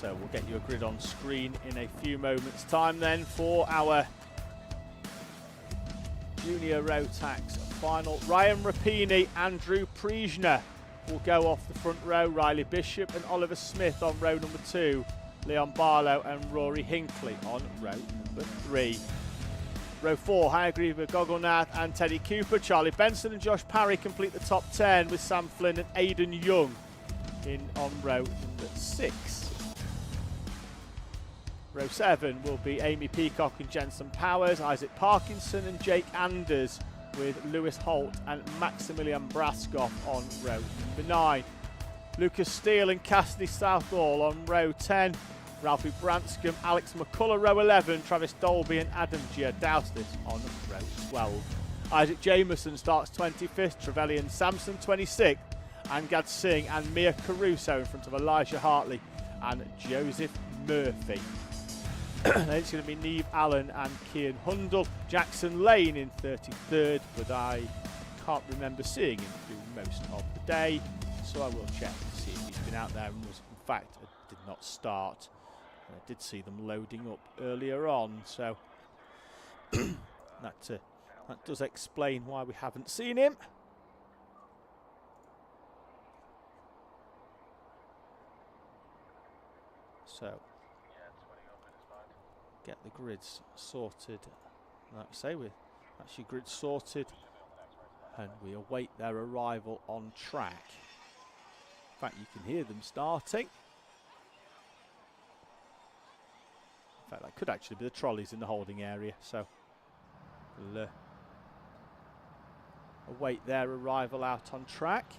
So we'll get you a grid on screen in a few moments time then for our Junior Rotax final. Ryan Rapini, Andrew Priesner will go off the front row. Riley Bishop and Oliver Smith on row number 2. Leon Barlow and Rory Hinckley on row number 3. Row 4, Hayagriva Gogolnath and Teddy Cooper. Charlie Benson and Josh Parry complete the top 10, with Sam Flynn and Aidan Young on row number 6. Row 7 will be Amy Peacock and Jensen Powers, Isaac Parkinson and Jake Anders, with Lewis Holt and Maximilian Braskoff on row number 9. Lucas Steele and Cassidy Southall on row 10. Ralphie Branscombe, Alex McCullough row 11, Travis Dolby and Adam Giardoustis on row 12. Isaac Jameson starts 25th, Trevelyan Sampson 26th, Angad Singh and Mia Caruso in front of Elijah Hartley and Joseph Murphy. Then it's going to be Neve Allen and Kian Hundle. Jackson Lane in 33rd, but I can't remember seeing him through most of the day, so I will check to see if he's been out there and was, in fact, did not start. I did see them loading up earlier on, so that does explain why we haven't seen him. So get the grids sorted. Like I say, that's your grid sorted And we await their arrival on track. In fact, you can hear them starting. In fact, that could actually be the trolleys in the holding area. So we'll await their arrival out on track.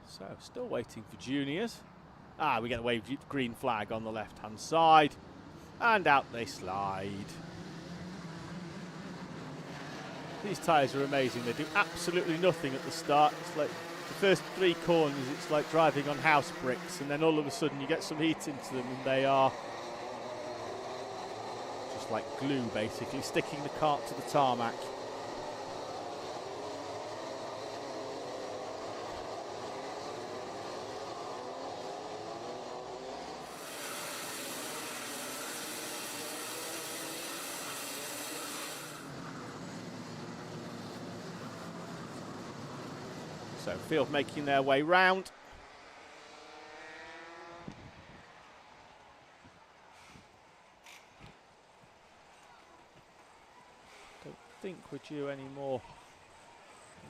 So, still waiting for juniors. We get the wave green flag on the left-hand side. And out they slide. These tyres are amazing. They do absolutely nothing at the start. It's like the first 3 corners, it's like driving on house bricks. And then all of a sudden you get some heat into them and they are just like glue, basically, sticking the kart to the tarmac. So field making their way round. Don't think we're due any more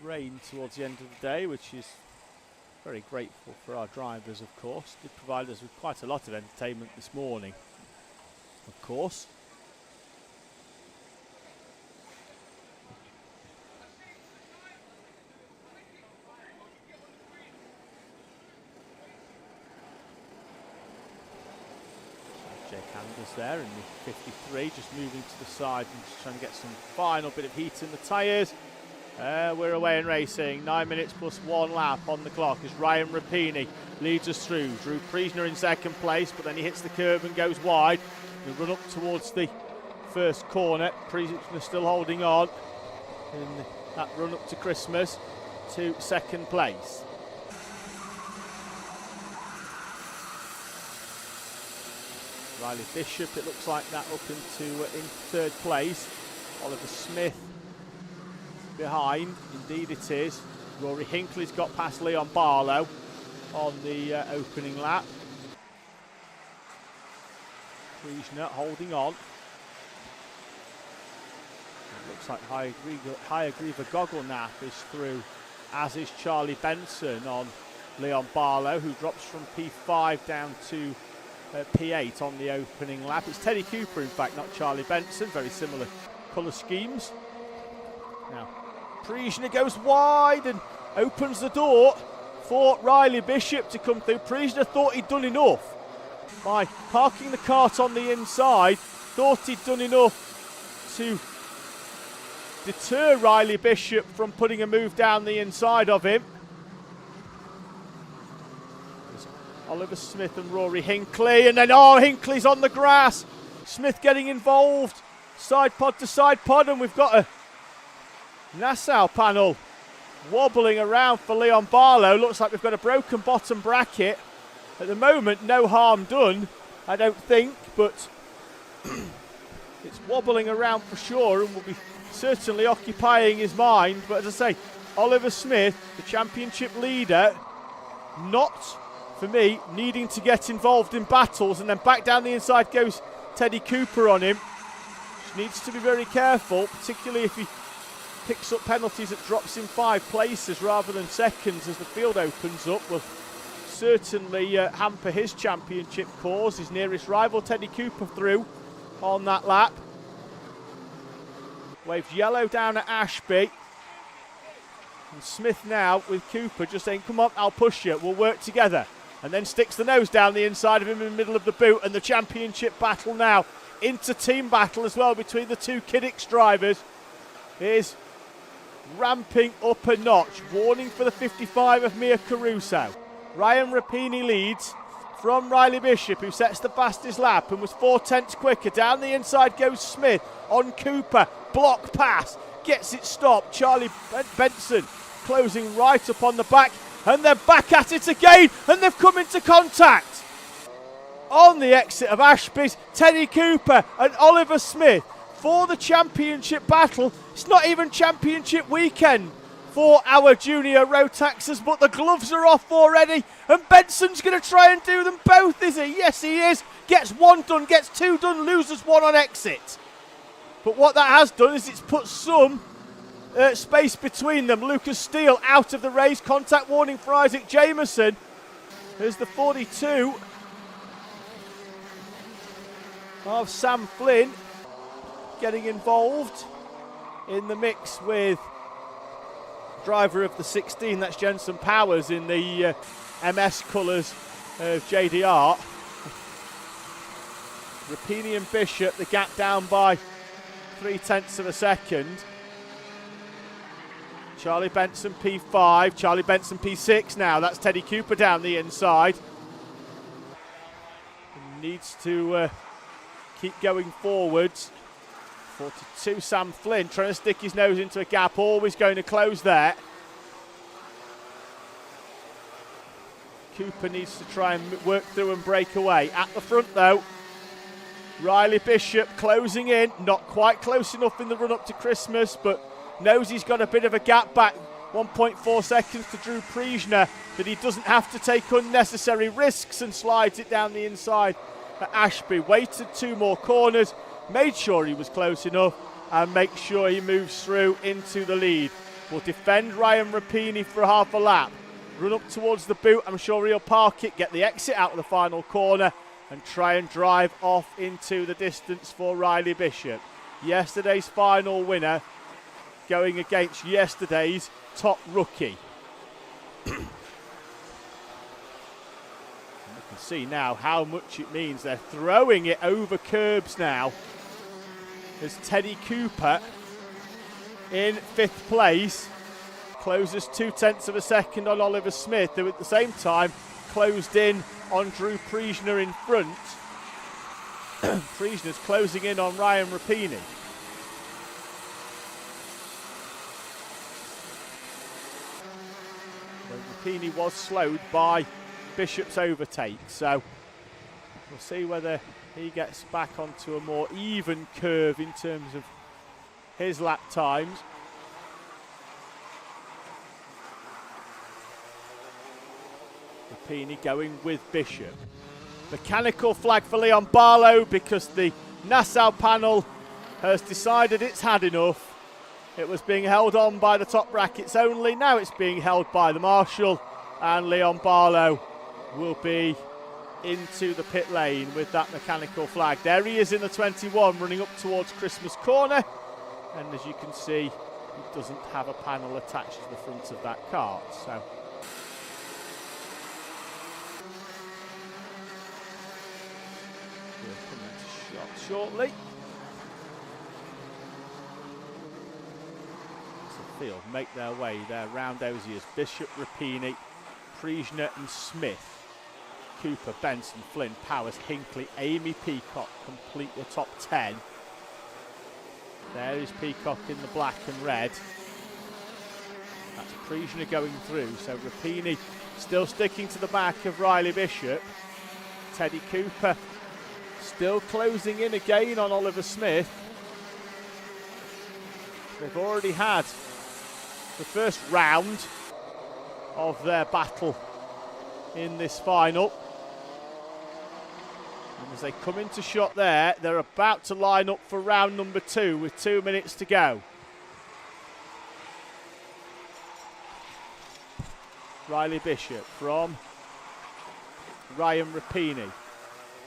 rain towards the end of the day, which is very grateful for our drivers, of course. Did provide us with quite a lot of entertainment this morning, of course. There in the 53, just moving to the side and just trying to get some final bit of heat in the tyres. We're away and racing. 9 minutes plus 1 lap on the clock as Ryan Rapini leads us through. Drew Priesner in second place, but then he hits the curb and goes wide. We run up towards the first corner. Priesner still holding on in that run up to Christmas to second place. Riley Bishop, it looks like that, up into in third place. Oliver Smith behind, indeed it is. Rory Hinckley's got past Leon Barlow on the opening lap. Priesner holding on. It looks like High Agreeva Goggle Nap is through, as is Charlie Benson on Leon Barlow, who drops from P5 down to P8 on the opening lap. It's Teddy Cooper, in fact, not Charlie Benson. Very similar colour schemes. Now, Priesner goes wide and opens the door for Riley Bishop to come through. Priesner thought he'd done enough by parking the kart on the inside. Thought he'd done enough to deter Riley Bishop from putting a move down the inside of him. Oliver Smith and Rory Hinckley, and then Hinckley's on the grass. Smith getting involved, side pod to side pod, and we've got a Nassau panel wobbling around for Leon Barlow. Looks like we've got a broken bottom bracket. At the moment, no harm done, I don't think, but it's wobbling around for sure and will be certainly occupying his mind. But as I say, Oliver Smith, the championship leader, not, for me, needing to get involved in battles, and then back down the inside goes Teddy Cooper on him. Just needs to be very careful, particularly if he picks up penalties that drops in 5 places rather than seconds as the field opens up. Will certainly hamper his championship cause. His nearest rival, Teddy Cooper, through on that lap. Waves yellow down at Ashby. And Smith now with Cooper just saying, come on, I'll push you, we'll work together. And then sticks the nose down the inside of him in the middle of the boot, and the championship battle now into team battle as well between the two Kiddix drivers is ramping up a notch. Warning for the 55 of Mia Caruso. Ryan Rapini leads from Riley Bishop, who sets the fastest lap and was 4/10 quicker. Down the inside goes Smith on Cooper. Block pass, gets it stopped. Charlie Benson closing right up on the back, and they're back at it again, and they've come into contact. On the exit of Ashby's, Teddy Cooper and Oliver Smith for the championship battle. It's not even championship weekend for our junior Rotaxers, but the gloves are off already, and Benson's going to try and do them both, is he? Yes, he is. Gets one done, gets two done, loses one on exit. But what that has done is it's put some space between them. Lucas Steele out of the race. Contact warning for Isaac Jameson. There's the 42 of Sam Flynn getting involved in the mix with driver of the 16, that's Jensen Powers in the MS colours of JDR. Rapini and Bishop, the gap down by 0.3 of a second. Charlie Benson P5, Charlie Benson P6 now, that's Teddy Cooper down the inside. Needs to keep going forwards. 42 Sam Flynn trying to stick his nose into a gap, always going to close there. Cooper needs to try and work through and break away. At the front though, Riley Bishop closing in, not quite close enough in the run up to Christmas, but knows he's got a bit of a gap back. 1.4 seconds to Drew Priesner, that he doesn't have to take unnecessary risks, and slides it down the inside at Ashby. Waited 2 more corners, made sure he was close enough, and make sure he moves through into the lead. Will defend Ryan Rapini for half a lap. Run up towards the boot, I'm sure he'll park it, get the exit out of the final corner, and try and drive off into the distance for Riley Bishop. Yesterday's final winner going against yesterday's top rookie. You can see now how much it means. They're throwing it over curbs now. There's Teddy Cooper in 5th place. Closes 0.2 of a second on Oliver Smith, who at the same time closed in on Drew Priesner in front. Priesner's closing in on Ryan Rapini. Rapini was slowed by Bishop's overtake, so we'll see whether he gets back onto a more even curve in terms of his lap times. Rapini going with Bishop. Mechanical flag for Leon Barlow because the Nassau panel has decided it's had enough. It was being held on by the top brackets only. Now it's being held by the marshal, and Leon Barlow will be into the pit lane with that mechanical flag. There he is in the 21, running up towards Christmas corner, and as you can see, he doesn't have a panel attached to the front of that cart. So we'll come into shot shortly. Field make their way there round Osiers. Bishop, Rapini, Priesner and Smith. Cooper, Benson, Flynn, Powers, Hinckley, Amy Peacock complete the top 10. There is Peacock in the black and red. That's Priesner going through, so Rapini still sticking to the back of Riley Bishop. Teddy Cooper still closing in again on Oliver Smith. They've already had the first round of their battle in this final. And as they come into shot there, they're about to line up for round number 2 with 2 minutes to go. Riley Bishop from Ryan Rapini.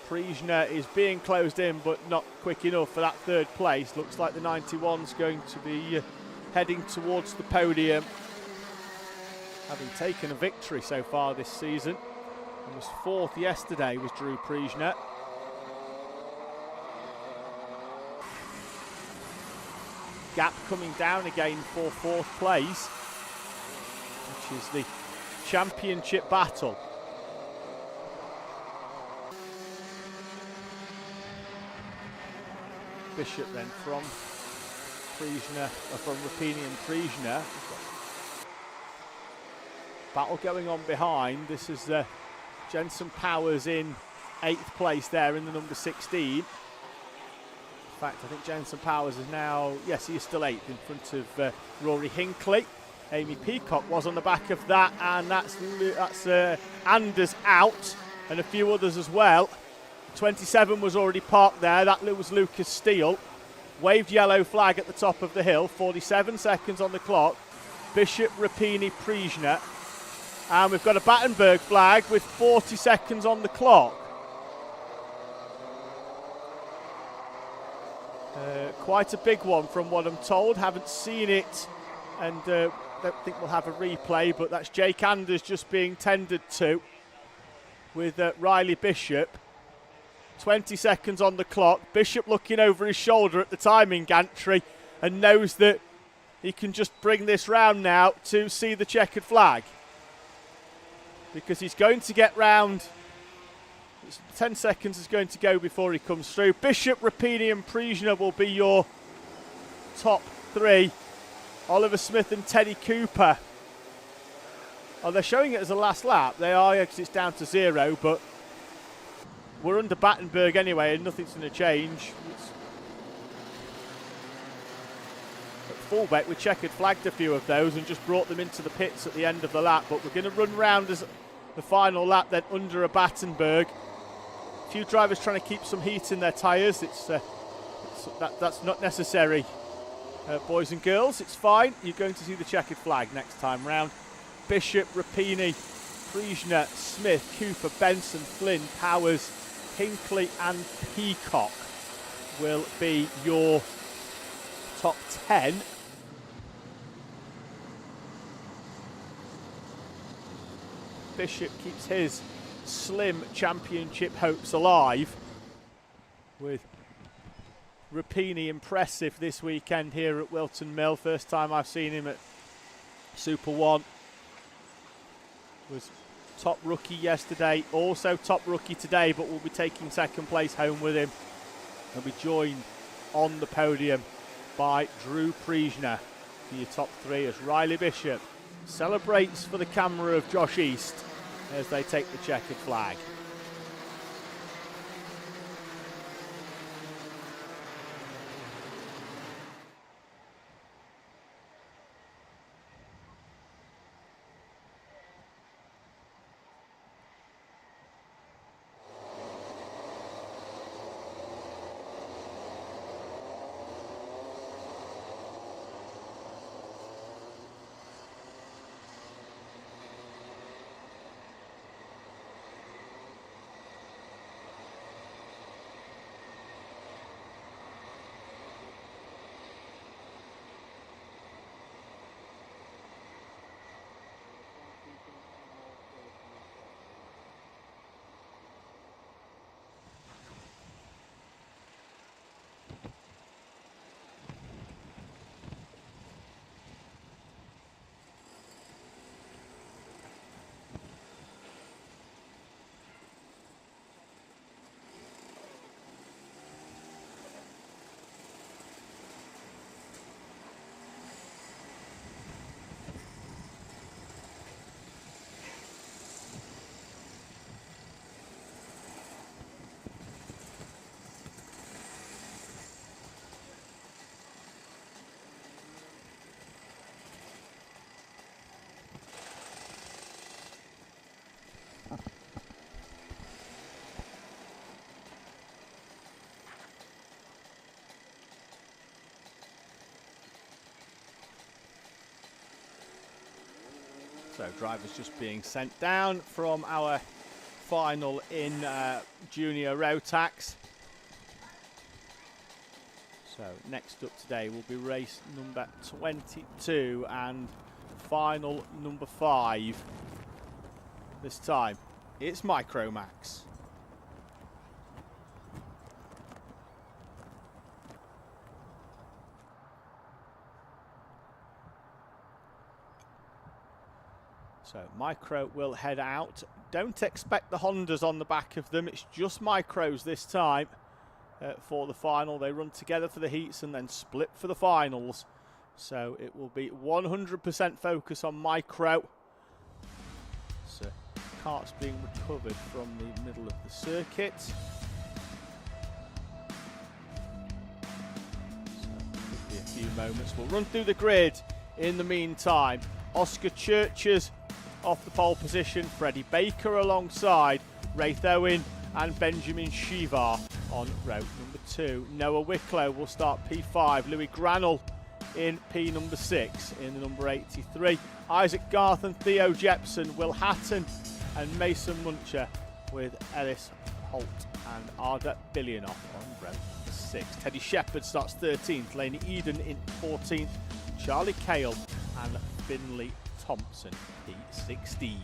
Priesner is being closed in but not quick enough for that 3rd place. Looks like the 91's going to be heading towards the podium, having taken a victory so far this season. He was 4th yesterday, was Drew Priesner. Gap coming down again for 4th place, which is the championship battle. Bishop then from Priesner, from Rapini and Priesner. Battle going on behind. This is Jensen Powers in 8th place there in the number 16. In fact, I think Jensen Powers is now, yes, he is still 8th in front of Rory Hinckley. Amy Peacock was on the back of that, and that's Anders out, and a few others as well. 27 was already parked there. That was Lucas Steele. Waved yellow flag at the top of the hill. 47 seconds on the clock. Bishop, Rapini, Priesner. And we've got a Battenberg flag with 40 seconds on the clock. Quite a big one from what I'm told. Haven't seen it, and don't think we'll have a replay, but that's Jake Anders just being tended to with Riley Bishop. 20 seconds on the clock. Bishop looking over his shoulder at the timing gantry and knows that he can just bring this round now to see the checkered flag, because he's going to get round. 10 seconds is going to go before he comes through. Bishop, Rapini and Priesner will be your top 3. Oliver Smith and Teddy Cooper. Oh, they're showing it as a last lap. They are, because it's down to 0, but we're under Battenberg anyway, and nothing's going to change. At fullback, we checkered flagged a few of those and just brought them into the pits at the end of the lap, but we're going to run round as the final lap then under a Battenberg. A few drivers trying to keep some heat in their tyres. That's not necessary, boys and girls. It's fine. You're going to see the checkered flag next time round. Bishop, Rapini, Priesner, Smith, Cooper, Benson, Flynn, Powers, Hinckley and Peacock will be your top 10. Bishop keeps his slim championship hopes alive, with Rapini impressive this weekend here at Whilton Mill. First time I've seen him at SuperOne. Was top rookie yesterday, also top rookie today, but will be taking second place home with him. He'll be joined on the podium by Drew Priesner for your top 3 as Riley Bishop celebrates for the camera of Josh East as they take the checkered flag. So drivers just being sent down from our final in Junior Rotax. So next up today will be race number 22 and final number 5. This time it's Micromax. So Micro will head out. Don't expect the Hondas on the back of them. It's just Micros this time. for the final. They run together for the heats and then split for the finals. So it will be 100% focus on Micro. So kart's being recovered from the middle of the circuit. So could be a few moments. We'll run through the grid in the meantime. Oscar Churches off the pole position. Freddie Baker alongside Raith Owen and Benjamin Shivar on route number 2. Noah Wicklow will start P5. Louis Granell in P number 6 in the number 83. Isaac Garth and Theo Jepson, Will Hatton and Mason Muncher with Ellis Holt and Arda Bilionoff on route number 6. Teddy Shepherd starts 13th. Laney Eden in 14th. Charlie Cale and Finley Thompson P16.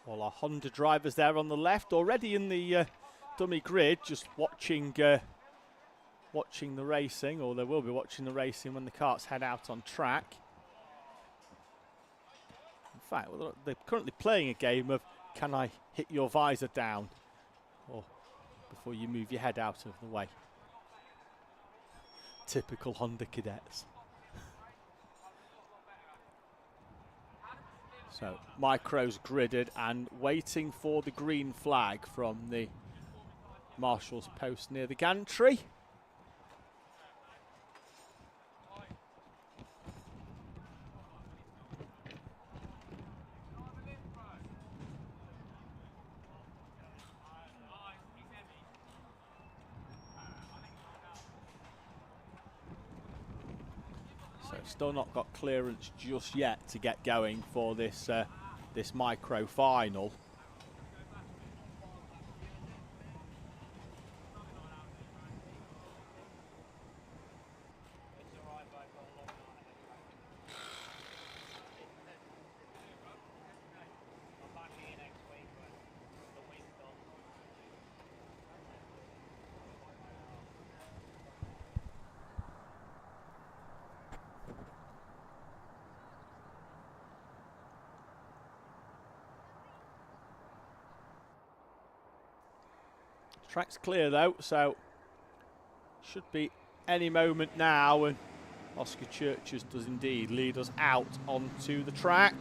All our Honda drivers there on the left, already in the dummy grid, just watching watching the racing, or they will be watching the racing when the karts head out on track. In fact, they're currently playing a game of can I hit your visor down, or before you move your head out of the way. Typical Honda cadets. So Micro's gridded and waiting for the green flag from the marshal's post near the gantry. Still not got clearance just yet to get going for this this Micro final. Track's clear though, so should be any moment now, and Oscar Churches does indeed lead us out onto the track.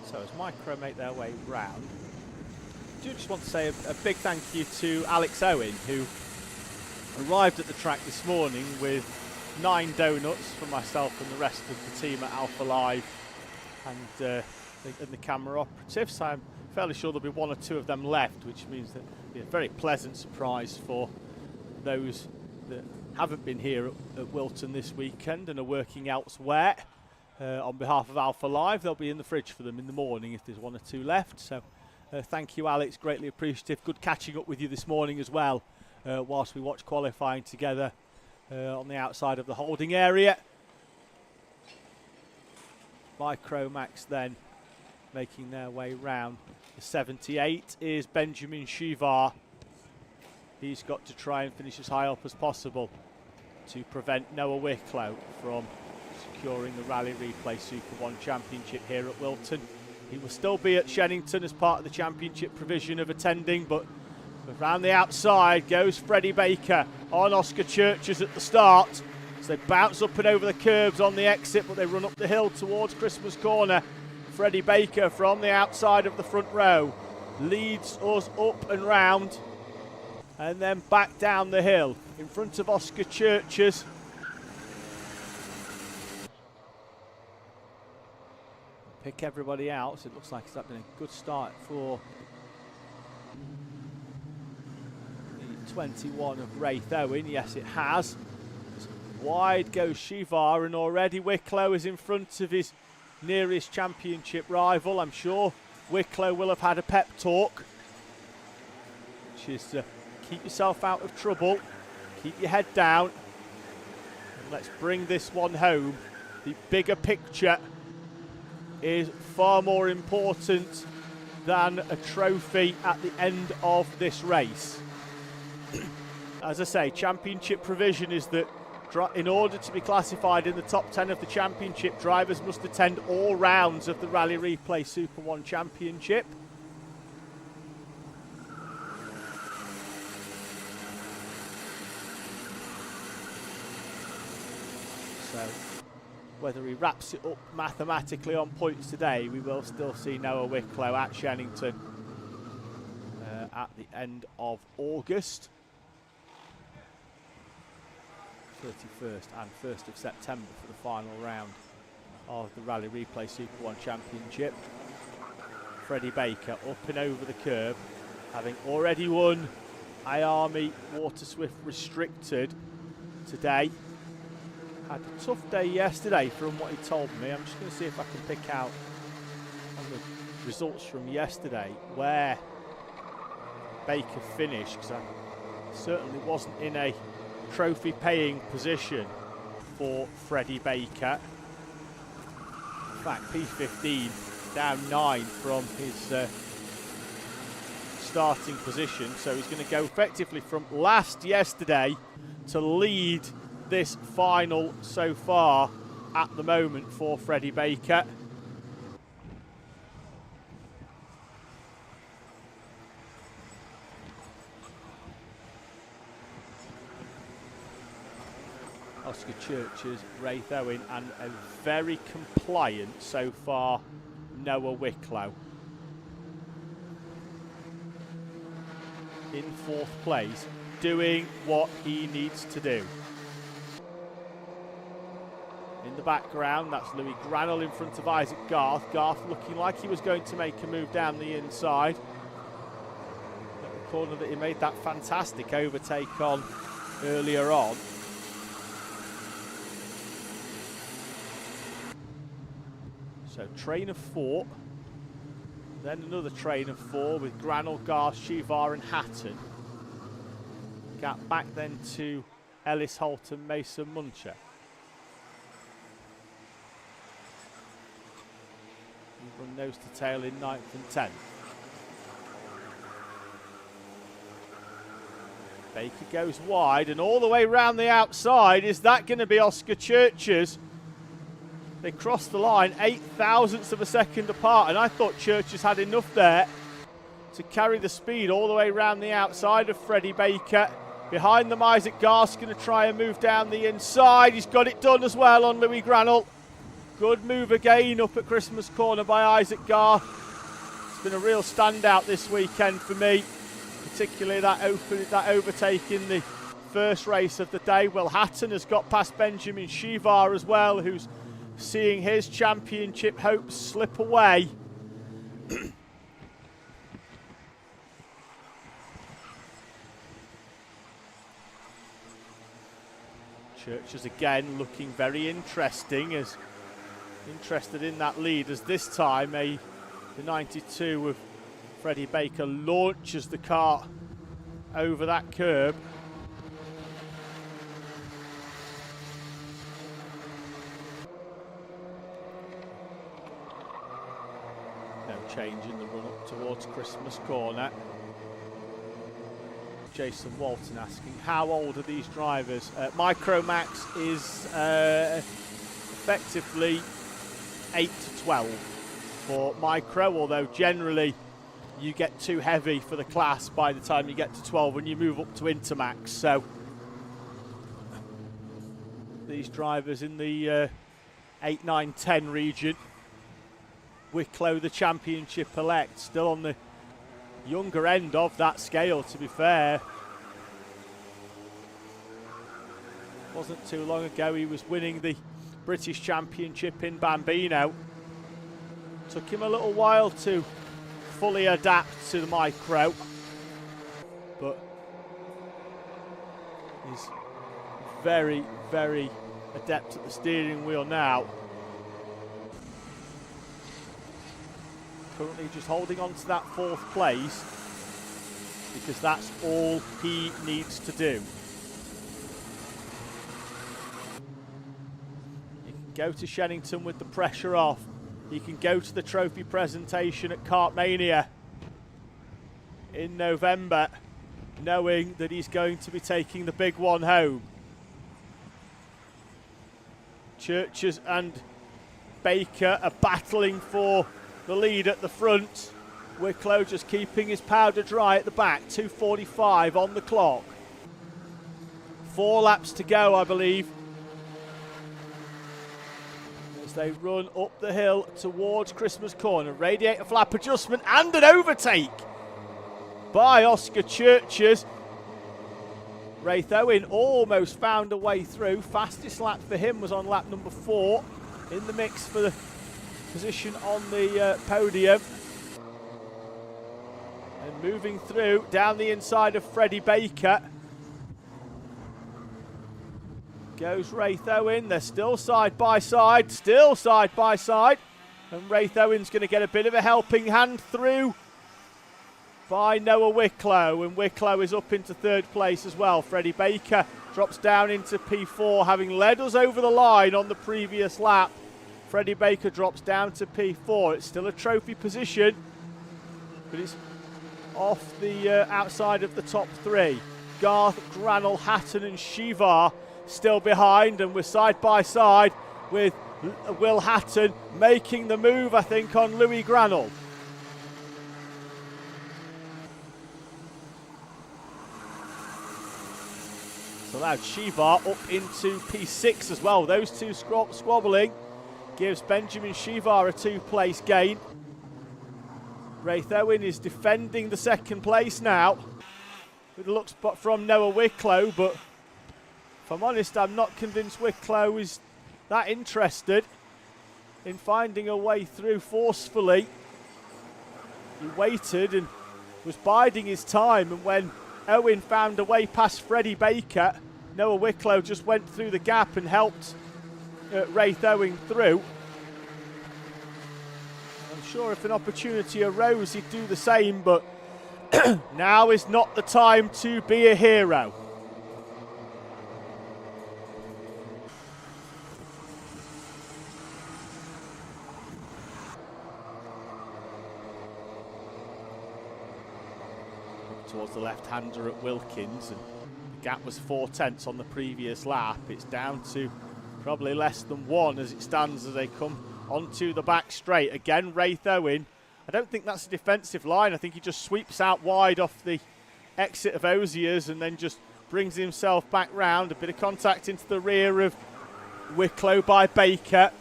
So as Micro make their way round, I do just want to say a big thank you to Alex Owen, who arrived at the track this morning with 9 donuts for myself and the rest of the team at Alpha Live and the camera operatives. I'm fairly sure there'll be 1 or 2 of them left, which means that it'll be a very pleasant surprise for those that haven't been here at Whilton this weekend and are working elsewhere. On behalf of Alpha Live, they'll be in the fridge for them in the morning if there's 1 or 2 left. So thank you, Alex, greatly appreciative. Good catching up with you this morning as well, whilst we watch qualifying together on the outside of the holding area. Micromax then making their way round. The 78 is Benjamin Shivar. He's got to try and finish as high up as possible to prevent Noah Wicklow from securing the Rally Replay SuperOne Championship here at Whilton. He will still be at Shennington as part of the championship provision of attending, but around the outside goes Freddie Baker on Oscar Churches at the start. So they bounce up and over the curbs on the exit, but they run up the hill towards Christmas Corner. Freddie Baker from the outside of the front row leads us up and round and then back down the hill in front of Oscar Churches. Pick everybody out, so it looks like it's been a good start for the 21 of Raith Owen. Yes, it has. Wide goes Shivar, and already Wicklow is in front of his nearest championship rival. I'm sure Wicklow will have had a pep talk, which is keep yourself out of trouble, keep your head down, and let's bring this one home. The bigger picture is far more important than a trophy at the end of this race. As I say, championship provision is that in order to be classified in the top 10 of the championship, drivers must attend all rounds of the Rally Replay Super One Championship. So whether he wraps it up mathematically on points today, we will still see Noah Wicklow at Shennington at the end of August. 31st and 1st of September for the final round of the Rally Replay Super One Championship. Freddie Baker up and over the curb, having already won IAME Water Swift Restricted today. Had a tough day yesterday from what he told me. I'm just going to see if I can pick out on the results from yesterday where Baker finished, because I certainly wasn't in a trophy paying position for Freddie Baker. In fact, P15 down 9 from his starting position, so he's going to go effectively from last yesterday to lead this final so far at the moment for Freddie Baker. Oscar Churches, Wraith Owen, and a very compliant so far Noah Wicklow. In 4th place, doing what he needs to do. In the background, that's Louis Granell in front of Isaac Garth. Garth looking like he was going to make a move down the inside. At the corner that he made that fantastic overtake on earlier on. So train of 4, then another train of 4 with Granell, Garth, Shivar and Hatton. Gap back then to Ellis, Holt and Mason Muncher. From nose to tail in 9th and 10th. Baker goes wide and all the way round the outside. Is that going to be Oscar Churches? They crossed the line 0.08 of a second apart, and I thought Churches had enough there to carry the speed all the way round the outside of Freddie Baker. Behind them, Isaac Garth's going to try and move down the inside. He's got it done as well on Louis Granell. Good move again up at Christmas Corner by Isaac Garth. It's been a real standout this weekend for me, particularly that overtake in the first race of the day. Will Hatton has got past Benjamin Shivar as well, who's seeing his championship hopes slip away. Churches again looking very interesting, as interested in that lead, as this time the 92 of Freddie Baker launches the car over that curb. No change in the run up towards Christmas Corner. Jason Walton asking, how old are these drivers? Micromax is effectively 8 to 12 for Micro, although generally you get too heavy for the class by the time you get to 12 when you move up to Intermax. So these drivers in the 8, 9, 10 region. Wicklow, the championship elect, still on the younger end of that scale, to be fair. Wasn't too long ago he was winning the British Championship in Bambino. Took him a little while to fully adapt to the Micro, but he's very, very adept at the steering wheel now. Currently just holding on to that 4th place, because that's all he needs to do. He can go to Shennington with the pressure off, he can go to the trophy presentation at Kartmania in November, knowing that he's going to be taking the big one home. Churches and Baker are battling for the lead at the front. Wicklow just keeping his powder dry at the back. 2:45 on the clock. 4 laps to go, I believe, as they run up the hill towards Christmas Corner. Radiator flap adjustment and an overtake by Oscar Churches. Raith Owen almost found a way through. Fastest lap for him was on lap number 4, in the mix for the position on the podium. And moving through down the inside of Freddie Baker goes Raith Owen. They're still side by side, and Raith Owen's going to get a bit of a helping hand through by Noah Wicklow, and Wicklow is up into 3rd place as well. Freddie Baker drops down into P4, having led us over the line on the previous lap. Freddie Baker drops down to P4. It's still a trophy position, but it's off the outside of the top 3. Garth, Granell, Hatton and Shivar still behind, and we're side by side with Will Hatton making the move, I think, on Louis Granell. So allowed Shivar up into P6 as well. Those two squabbling gives Benjamin Shivar a 2-place gain. Raith Owen is defending the 2nd place now. Good looks from Noah Wicklow, but if I'm honest, I'm not convinced Wicklow is that interested in finding a way through forcefully. He waited and was biding his time, and when Owen found a way past Freddie Baker, Noah Wicklow just went through the gap and helped Raith Owen through. I'm sure if an opportunity arose, he'd do the same, but now is not the time to be a hero. Towards the left-hander at Wilkins, and the gap was 4/10 on the previous lap. It's down to probably less than 1 as it stands as they come onto the back straight. Again, Raith Owen. I don't think that's a defensive line. I think he just sweeps out wide off the exit of Osiers and then just brings himself back round. A bit of contact into the rear of Wicklow by Baker.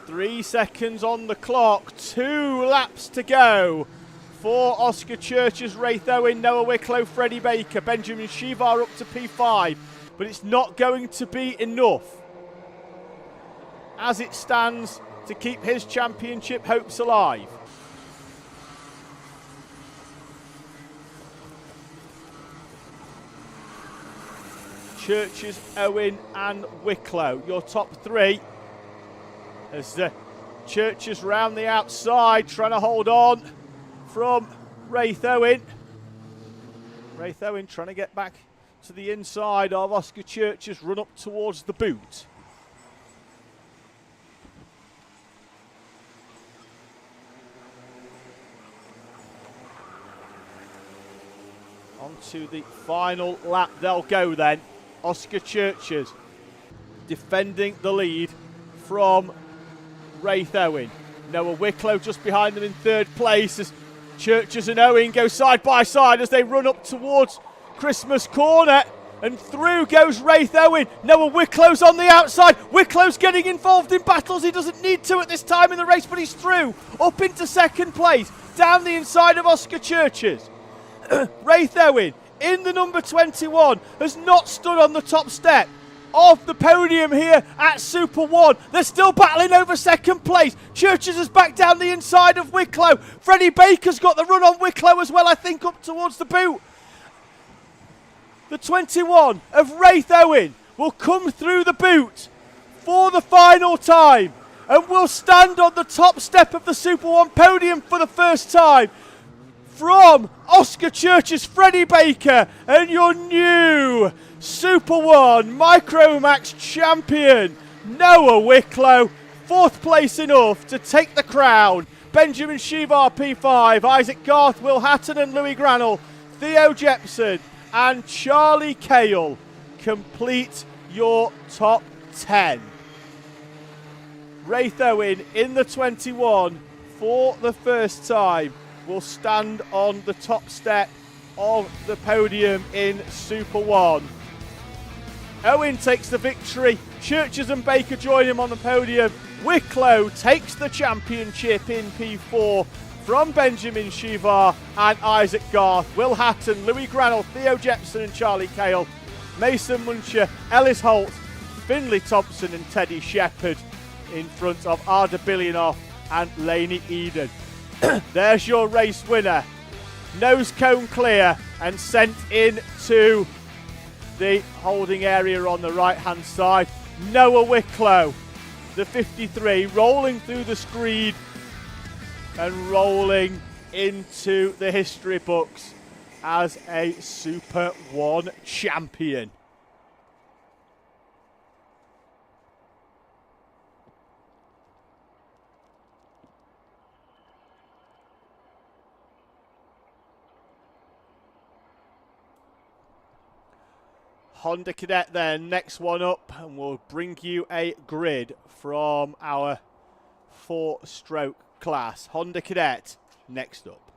3 seconds on the clock, 2 laps to go for Oscar Churches, Raith Owen, Noah Wicklow, Freddie Baker, Benjamin Shivar up to P5, but it's not going to be enough as it stands to keep his championship hopes alive. Churches, Owen and Wicklow, your top 3, as the Churches round the outside trying to hold on from Raith Owen. Raith Owen trying to get back to the inside of Oscar Churches, run up towards the boot. On to the final lap they'll go then. Oscar Churches defending the lead from Raith Owen. Noah Wicklow just behind them in 3rd place as Churches and Owen go side by side as they run up towards Christmas Corner, and through goes Raith Owen. Noah Wicklow's on the outside. Wicklow's getting involved in battles he doesn't need to at this time in the race, but he's through, up into 2nd place, down the inside of Oscar Churches. Raith Owen, in the number 21, has not stood on the top step of the podium here at SuperOne. They're still battling over 2nd place. Churches is back down the inside of Wicklow. Freddie Baker's got the run on Wicklow as well, I think, up towards the boot. The 21 of Raith Owen will come through the boot for the final time and will stand on the top step of the SuperOne podium for the first time. From Oscar Churches, Freddie Baker, and your new SuperOne Micromax champion, Noah Wicklow. 4th place enough to take the crown. Benjamin Shivar P5, Isaac Garth, Will Hatton and Louis Granell, Theo Jepson and Charlie Cale complete your top 10. Raith Owen in the 21 for the first time will stand on the top step of the podium in Super One. Owen takes the victory. Churches and Baker join him on the podium. Wicklow takes the championship in P4 from Benjamin Shivar and Isaac Garth, Will Hatton, Louis Granell, Theo Jepson and Charlie Cale, Mason Muncher, Ellis Holt, Finley Thompson and Teddy Shepherd in front of Arda Bilionoff and Laney Eden. There's your race winner. Nose cone clear and sent into the holding area on the right hand side. Noah Wicklow, the 53, rolling through the screen and rolling into the history books as a Super One champion. Honda Cadet then, next one up, and we'll bring you a grid from our 4-stroke class. Honda Cadet, next up.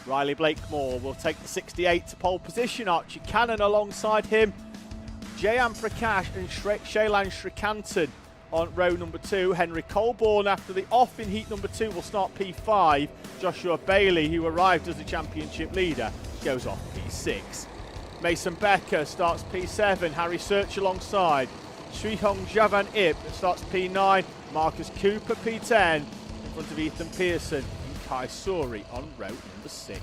Riley Blakemore will take the 68 to pole position. Archie Cannon alongside him. Jayan Prakash and Shailan Srikantan on row number 2. Henry Colborne after the off in heat number 2 will start P5. Joshua Bailey, who arrived as the championship leader, goes off P6. Mason Becker starts P7. Harry Search alongside. Srihong Javan Ip starts P9. Marcus Cooper P10 in front of Ethan Pearson and Kai Sori on row number 6.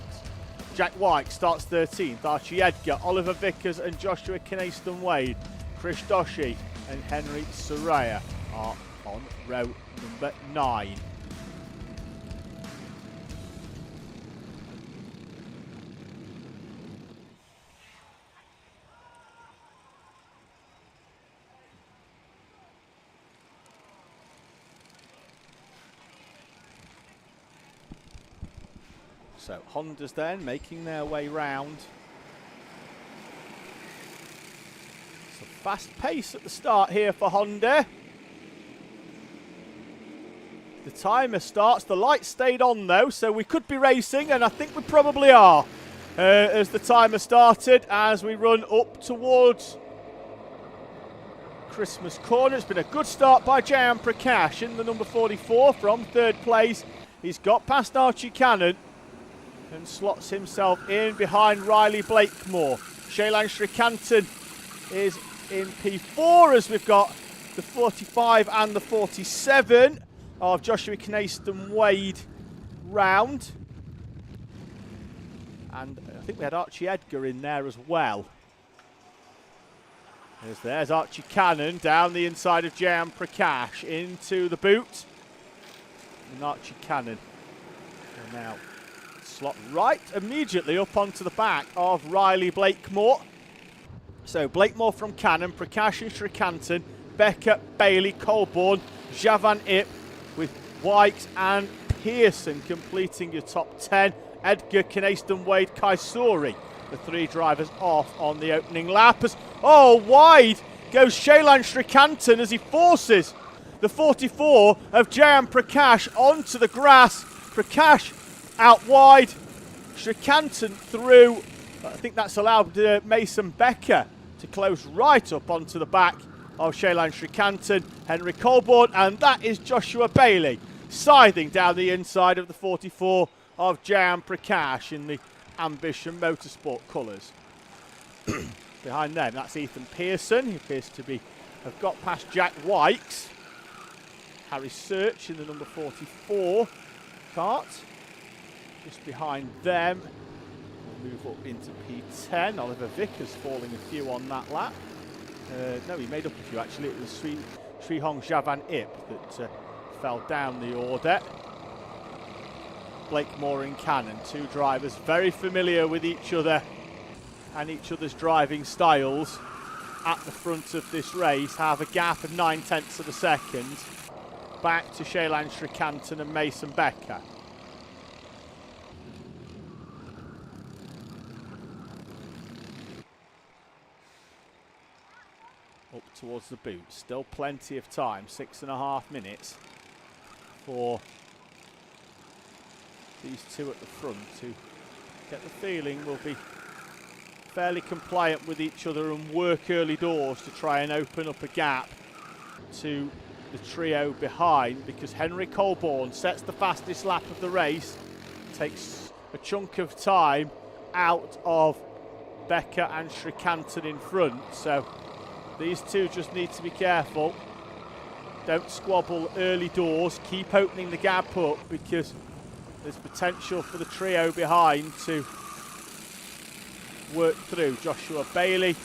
Jack White starts 13th. Archie Edgar, Oliver Vickers and Joshua Kinnaston Wade. Krish Doshi and Henry Soraya are on row number 9. So Honda's then making their way round. It's a fast pace at the start here for Honda. The timer starts, the lights stayed on though, so we could be racing, and I think we probably are. As the timer started, as we run up towards Christmas Corner. It's been a good start by Jayan Prakash in the number 44 from 3rd place. He's got past Archie Cannon and slots himself in behind Riley Blakemore. Shailan Srikantan is in P4 as we've got the 45 and the 47 of Joshua Kinnaston Wade round. And I think we had Archie Edgar in there as well. There's Archie Cannon down the inside of Jayan Prakash into the boot. And Archie Cannon will now slot right immediately up onto the back of Riley Blakemore. So Blakemore from Cannon, Prakash and Srikantan, Becker, Bailey, Colborne, Javan Ip with White and Pearson completing your top 10. Edgar, Kinnaston Wade, Kaisori, the 3 drivers off on the opening lap. Wide goes Shailan Srikantan as he forces the 44 of Jayan Prakash onto the grass. Prakash out wide, Srikantan through. I think that's allowed Mason Becker to close right up onto the back of Shailan Srikantan, Henry Colborne, and that is Joshua Bailey scything down the inside of the 44 of Jayan Prakash in the Ambition Motorsport colours. Behind them, that's Ethan Pearson, who appears to have got past Jack Wykes. Harry Search in the number 44 cart. Just behind them, we'll move up into P10. Oliver Vickers falling a few on that lap. No, he made up a few actually. It was Srihong Javan Ip that fell down the order. Blakemore and Cannon, 2 drivers very familiar with each other and each other's driving styles at the front of this race have a gap of 9/10 of a second back to Shaylan Srikantan and Mason Becker. Up towards the boot, still plenty of time, 6.5 minutes for these two at the front, who get the feeling will be fairly compliant with each other and work early doors to try and open up a gap to the trio behind, because Henry Colborne sets the fastest lap of the race, takes a chunk of time out of Becker and Srikantan in front. So these two just need to be careful. Don't squabble early doors, keep opening the gap up, because there's potential for the trio behind to work through. Joshua Bailey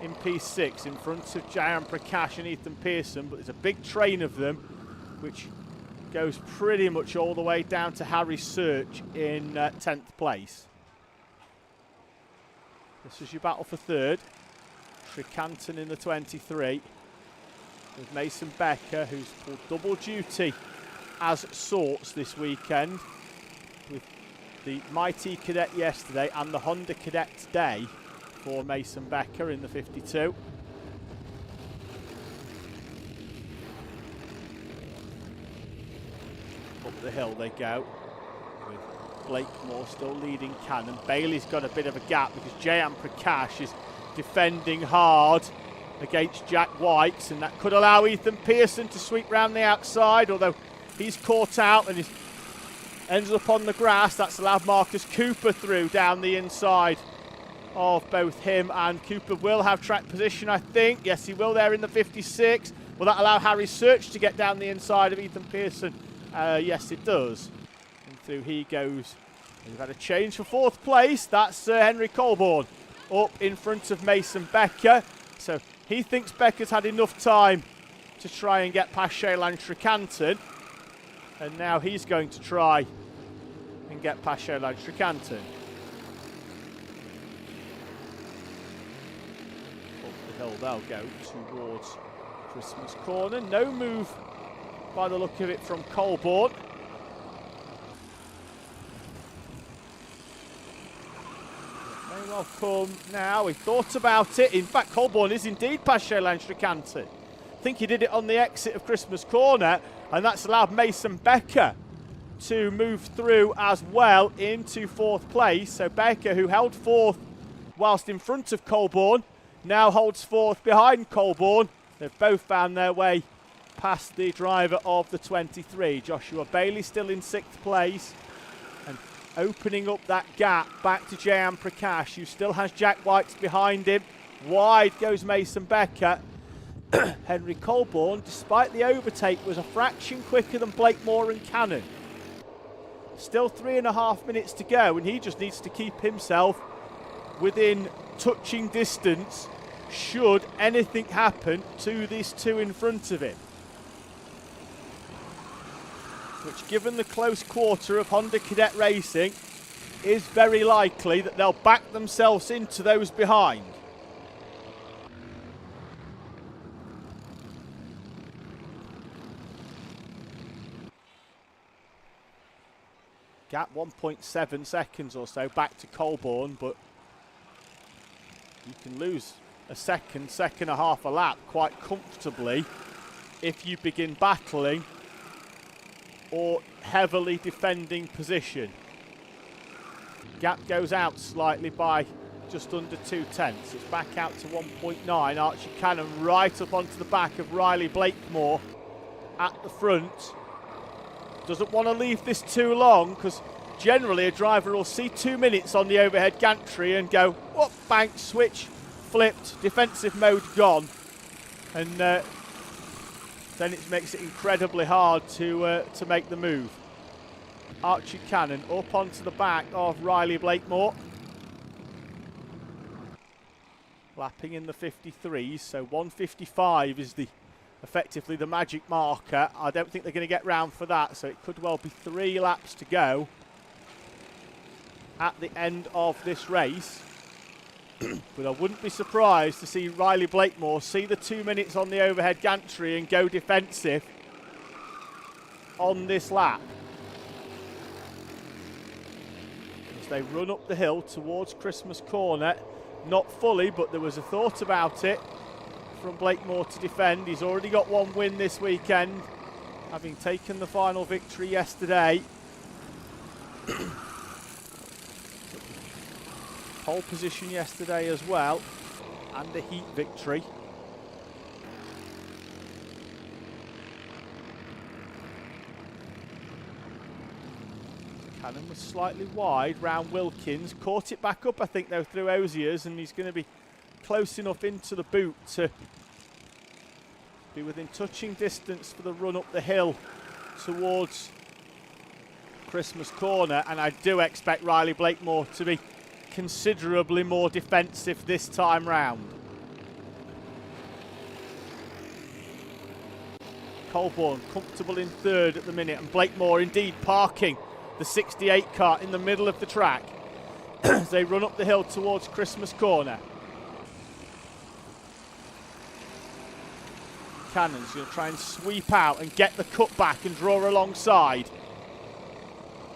in P6 in front of Jayan Prakash and Ethan Pearson, but there's a big train of them which goes pretty much all the way down to Harry Search in 10th place. This is your battle for third. Srikantan in the 23 with Mason Becker, who's pulled double duty as sorts this weekend with the Mighty Cadet yesterday and the Honda Cadet today for Mason Becker in the 52. Up the hill they go, with Blakemore still leading Cannon. Bailey's got a bit of a gap because Jayan Prakash is defending hard against Jack Whites, and that could allow Ethan Pearson to sweep round the outside, although he's caught out and ends up on the grass. That's allowed Marcus Cooper through down the inside of both him, and Cooper will have track position, I think. Yes, he will there in the 56. Will that allow Harry Search to get down the inside of Ethan Pearson? Yes, it does. And through he goes. We've had a change for fourth place. That's Henry Colborne up in front of Mason Becker. So he thinks Becker's had enough time to try and get past Shaylan Srikantan. And now he's going to try and get past Shaylan Srikantan. Hill they'll go towards Christmas Corner. No move by the look of it from Colborne. It may well come now. He thought about it. In fact, Colborne is indeed past Shaylan Srikantan. I think he did it on the exit of Christmas Corner, and that's allowed Mason Becker to move through as well into fourth place. So Becker, who held fourth whilst in front of Colborne, now holds fourth behind Colborne. They've both found their way past the driver of the 23. Joshua Bailey still in sixth place and opening up that gap back to Jayan Prakash, who still has Jack Whites behind him. Wide goes Mason Becker. Henry Colborne, despite the overtake, was a fraction quicker than Blakemore and Cannon. Still 3.5 minutes to go, and he just needs to keep himself within touching distance should anything happen to these two in front of him. Which, given the close quarter of Honda Cadet Racing, is very likely that they'll back themselves into those behind. Gap 1.7 seconds or so back to Colborne, but you can lose a second and a half a lap quite comfortably if you begin battling or heavily defending position. Gap goes out slightly by just under 2/10. It's back out to 1.9. Archie Cannon right up onto the back of Riley Blakemore at the front. Doesn't want to leave this too long, because generally a driver will see 2 minutes on the overhead gantry and go, whoop, bank, switch, flipped, defensive mode gone. And then it makes it incredibly hard to make the move. Archie Cannon up onto the back of Riley Blakemore. Lapping in the 53s, so 1:55 is effectively the magic marker. I don't think they're going to get round for that, so it could well be 3 laps to go at the end of this race. But I wouldn't be surprised to see Riley Blakemore see the 2 minutes on the overhead gantry and go defensive on this lap. As they run up the hill towards Christmas Corner, not fully, but there was a thought about it from Blakemore to defend. He's already got one win this weekend, having taken the final victory yesterday. Pole position yesterday as well, and a heat victory. Cannon was slightly wide round Wilkins, caught it back up I think though through Osiers, and he's going to be close enough into the boot to be within touching distance for the run up the hill towards Christmas Corner, and I do expect Riley Blakemore to be considerably more defensive this time round. Colborne comfortable in third at the minute, and Blakemore indeed parking the 68 car in the middle of the track as they run up the hill towards Christmas Corner. Cannon's going to try and sweep out and get the cut back and draw alongside.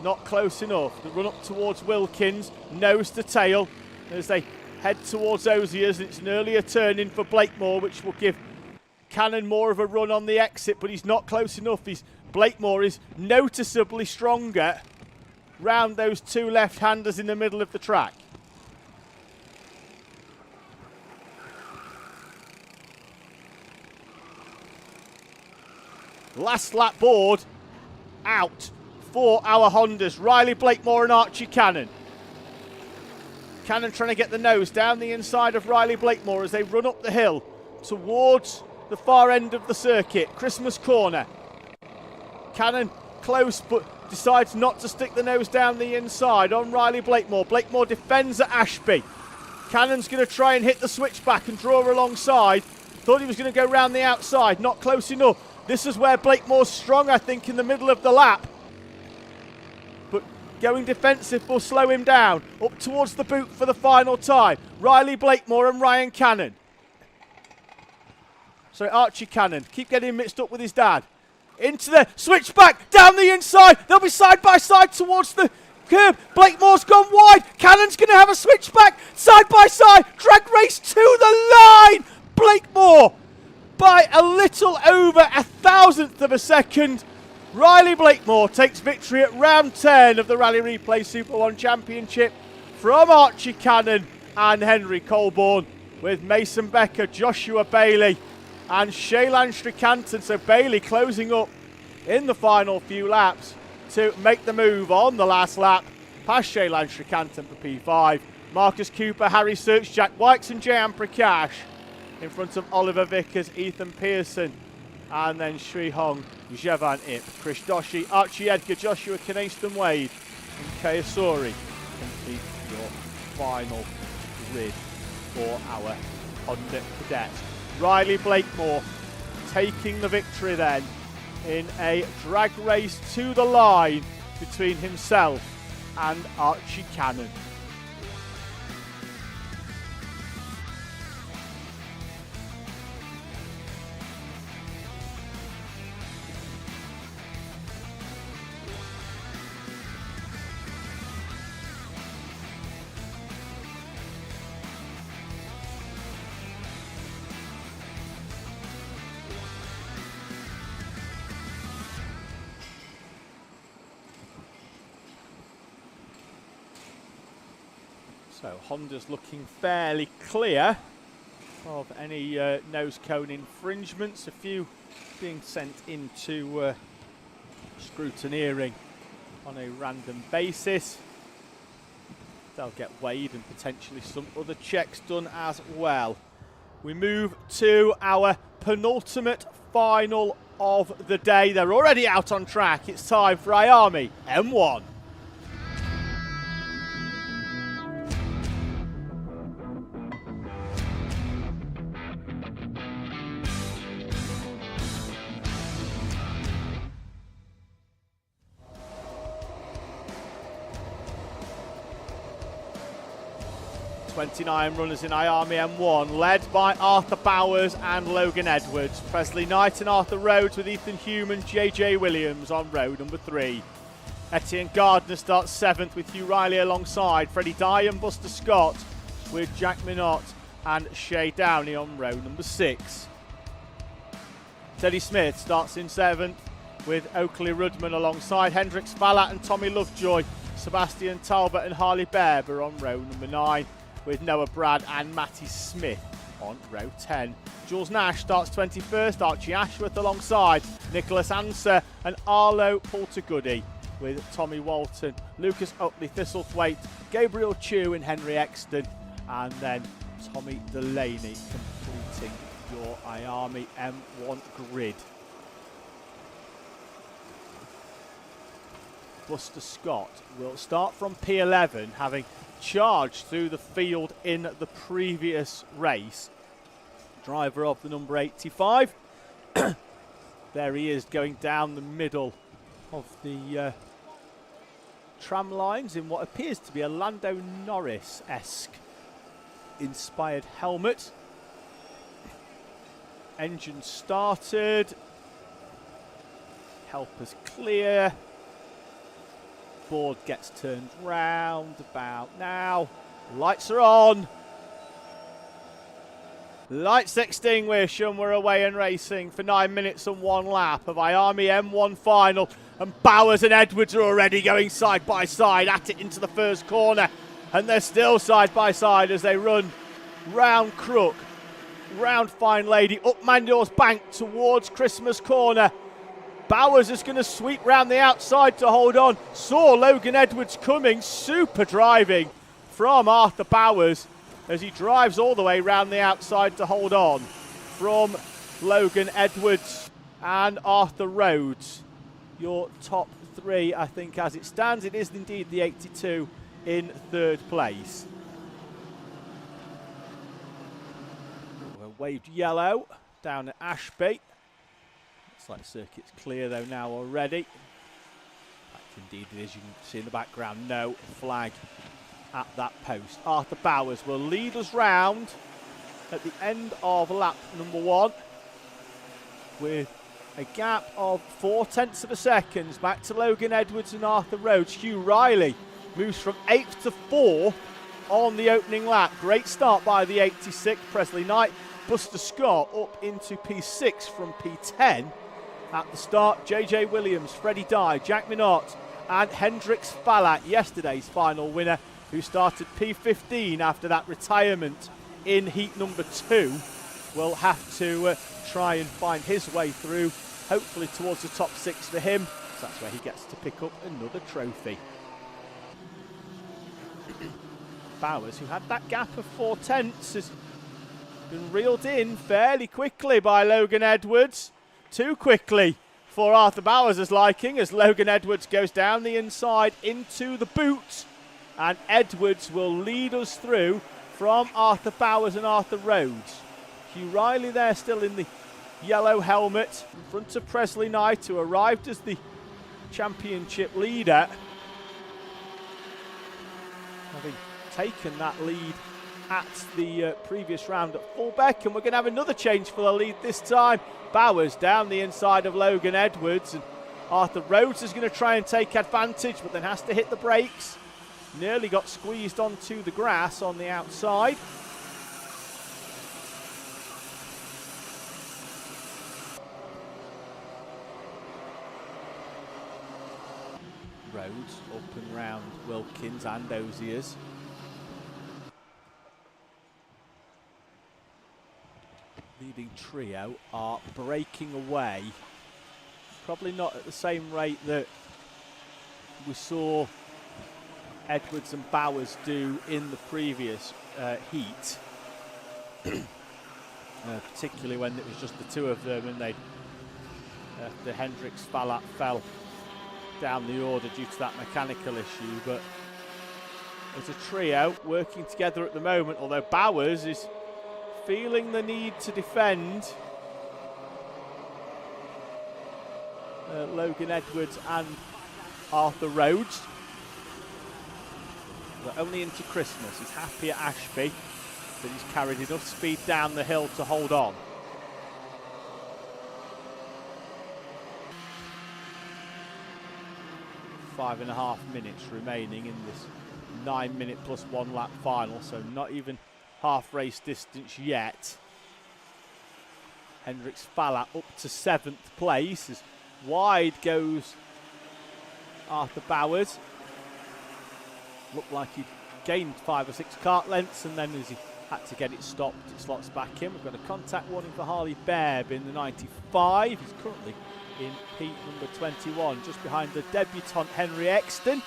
Not close enough. The run up towards Wilkins, nose to tail as they head towards Osiers. It's an earlier turn in for Blakemore, which will give Cannon more of a run on the exit, but he's not close enough. Blakemore is noticeably stronger round those two left-handers in the middle of the track. Last lap board out for our Hondas, Riley Blakemore and Archie Cannon. Cannon trying to get the nose down the inside of Riley Blakemore as they run up the hill towards the far end of the circuit, Christmas Corner. Cannon close, but decides not to stick the nose down the inside on Riley Blakemore. Blakemore defends at Ashby. Cannon's going to try and hit the switchback and draw alongside. Thought he was going to go round the outside, not close enough. This is where Blakemore's strong, I think, in the middle of the lap. But going defensive will slow him down. Up towards the boot for the final time. Riley Blakemore and Ryan Cannon. Sorry, Archie Cannon. Keep getting mixed up with his dad. Into the switchback, down the inside. They'll be side by side towards the curb. Blakemore's gone wide. Cannon's going to have a switchback. Side by side. Drag race to the line. Blakemore by a little over 1,000th of a second. Riley Blakemore takes victory at round 10 of the Rally Replay Super One Championship from Archie Cannon and Henry Colborne, with Mason Becker, Joshua Bailey and Shaylan Stricanton. So Bailey closing up in the final few laps to make the move on the last lap past Shaylan Stricanton for P5. Marcus Cooper, Harry Search, Jack Wykes and Jayan Prakash in front of Oliver Vickers, Ethan Pearson, and then Sri Hong, Jevan Ip, Chris Doshi, Archie Edgar, Joshua Knayston Wade and Kayasuri complete your final grid for our Honda Cadet. Riley Blakemore taking the victory then in a drag race to the line between himself and Archie Cannon. So Honda's looking fairly clear of any nose cone infringements. A few being sent into scrutineering on a random basis. They'll get weighed and potentially some other checks done as well. We move to our penultimate final of the day. They're already out on track. It's time for IAME M1. 29 runners in IAME M1, led by Arthur Bowers and Logan Edwards. Presley Knight and Arthur Rhodes with Ethan Hume and JJ Williams on row number 3. Etienne Gardner starts 7th with Hugh Riley alongside. Freddie Dye and Buster Scott with Jack Minott and Shay Downey on row number 6. Teddy Smith starts in 7th with Oakley Rudman alongside Hendrix Fallat and Tommy Lovejoy. Sebastian Talbot and Harley Berber on row number 9 with Noah Brad and Matty Smith on row 10. Jules Nash starts 21st, Archie Ashworth alongside Nicholas Anser and Arlo Portagoody with Tommy Walton, Lucas Utley Thistlethwaite, Gabriel Chew and Henry Exton, and then Tommy Delaney completing your IAME M1 grid. Buster Scott will start from P11, having charged through the field in the previous race. Driver of the number 85. There he is, going down the middle of the tram lines in what appears to be a Lando Norris-esque inspired helmet. Engine started. Helpers clear. Board gets turned round about now. Lights are on. Lights extinguished and we're away and racing for 9 minutes and 1 lap of IAME M1 Final. And Bowers and Edwards are already going side by side at it into the first corner. And they're still side by side as they run round Crook, round Fine Lady, up Mandor's Bank towards Christmas Corner. Bowers is going to sweep round the outside to hold on. Saw Logan Edwards coming, super driving from Arthur Bowers as he drives all the way round the outside to hold on from Logan Edwards and Arthur Rhodes. Your top 3, I think, as it stands. It is indeed the 82 in 3rd place. We're waved yellow down at Ashby. Looks like circuit's clear though now already. Indeed it is, you can see in the background, no flag at that post. Arthur Bowers will lead us round at the end of lap number 1 with a gap of 0.4 of a second back to Logan Edwards and Arthur Rhodes. Hugh Riley moves from 8th to 4th on the opening lap. Great start by the 86, Presley Knight. Buster Scott up into P6 from P10. At the start, JJ Williams, Freddie Dye, Jack Minott and Hendrix Fallat, yesterday's final winner, who started P15 after that retirement in heat number 2, will have to try and find his way through, hopefully towards the top 6 for him. So that's where he gets to pick up another trophy. Bowers, who had that gap of 0.4, has been reeled in fairly quickly by Logan Edwards. Too quickly for Arthur Bowers' liking as Logan Edwards goes down the inside into the boot. And Edwards will lead us through from Arthur Bowers and Arthur Rhodes. Hugh Riley there still in the yellow helmet in front of Presley Knight, who arrived as the championship leader, having taken that lead at the previous round at fullback. And we're going to have another change for the lead this time. Bowers down the inside of Logan Edwards, and Arthur Rhodes is going to try and take advantage, but then has to hit the brakes. Nearly got squeezed onto the grass on the outside. Rhodes up and round Wilkins and Oziers. Leading trio are breaking away. Probably not at the same rate that we saw Edwards and Bowers do in the previous heat. Particularly when it was just the two of them and the Hendrix Fallat fell down the order due to that mechanical issue. But as a trio working together at the moment, although Bowers is feeling the need to defend Logan Edwards and Arthur Rhodes. But only into Christmas. He's happy at Ashby, but he's carried enough speed down the hill to hold on. Five and a half minutes remaining in this 9 minute plus 1 lap final, so not even half race distance yet. Hendrix Fallat up to 7th place. As wide goes Arthur Bowers. Looked like he'd gained 5 or 6 kart lengths, and then as he had to get it stopped, it slots back in. We've got a contact warning for Harley Baird in the 95. He's currently in Heat number 21, just behind the debutant Henry Exton,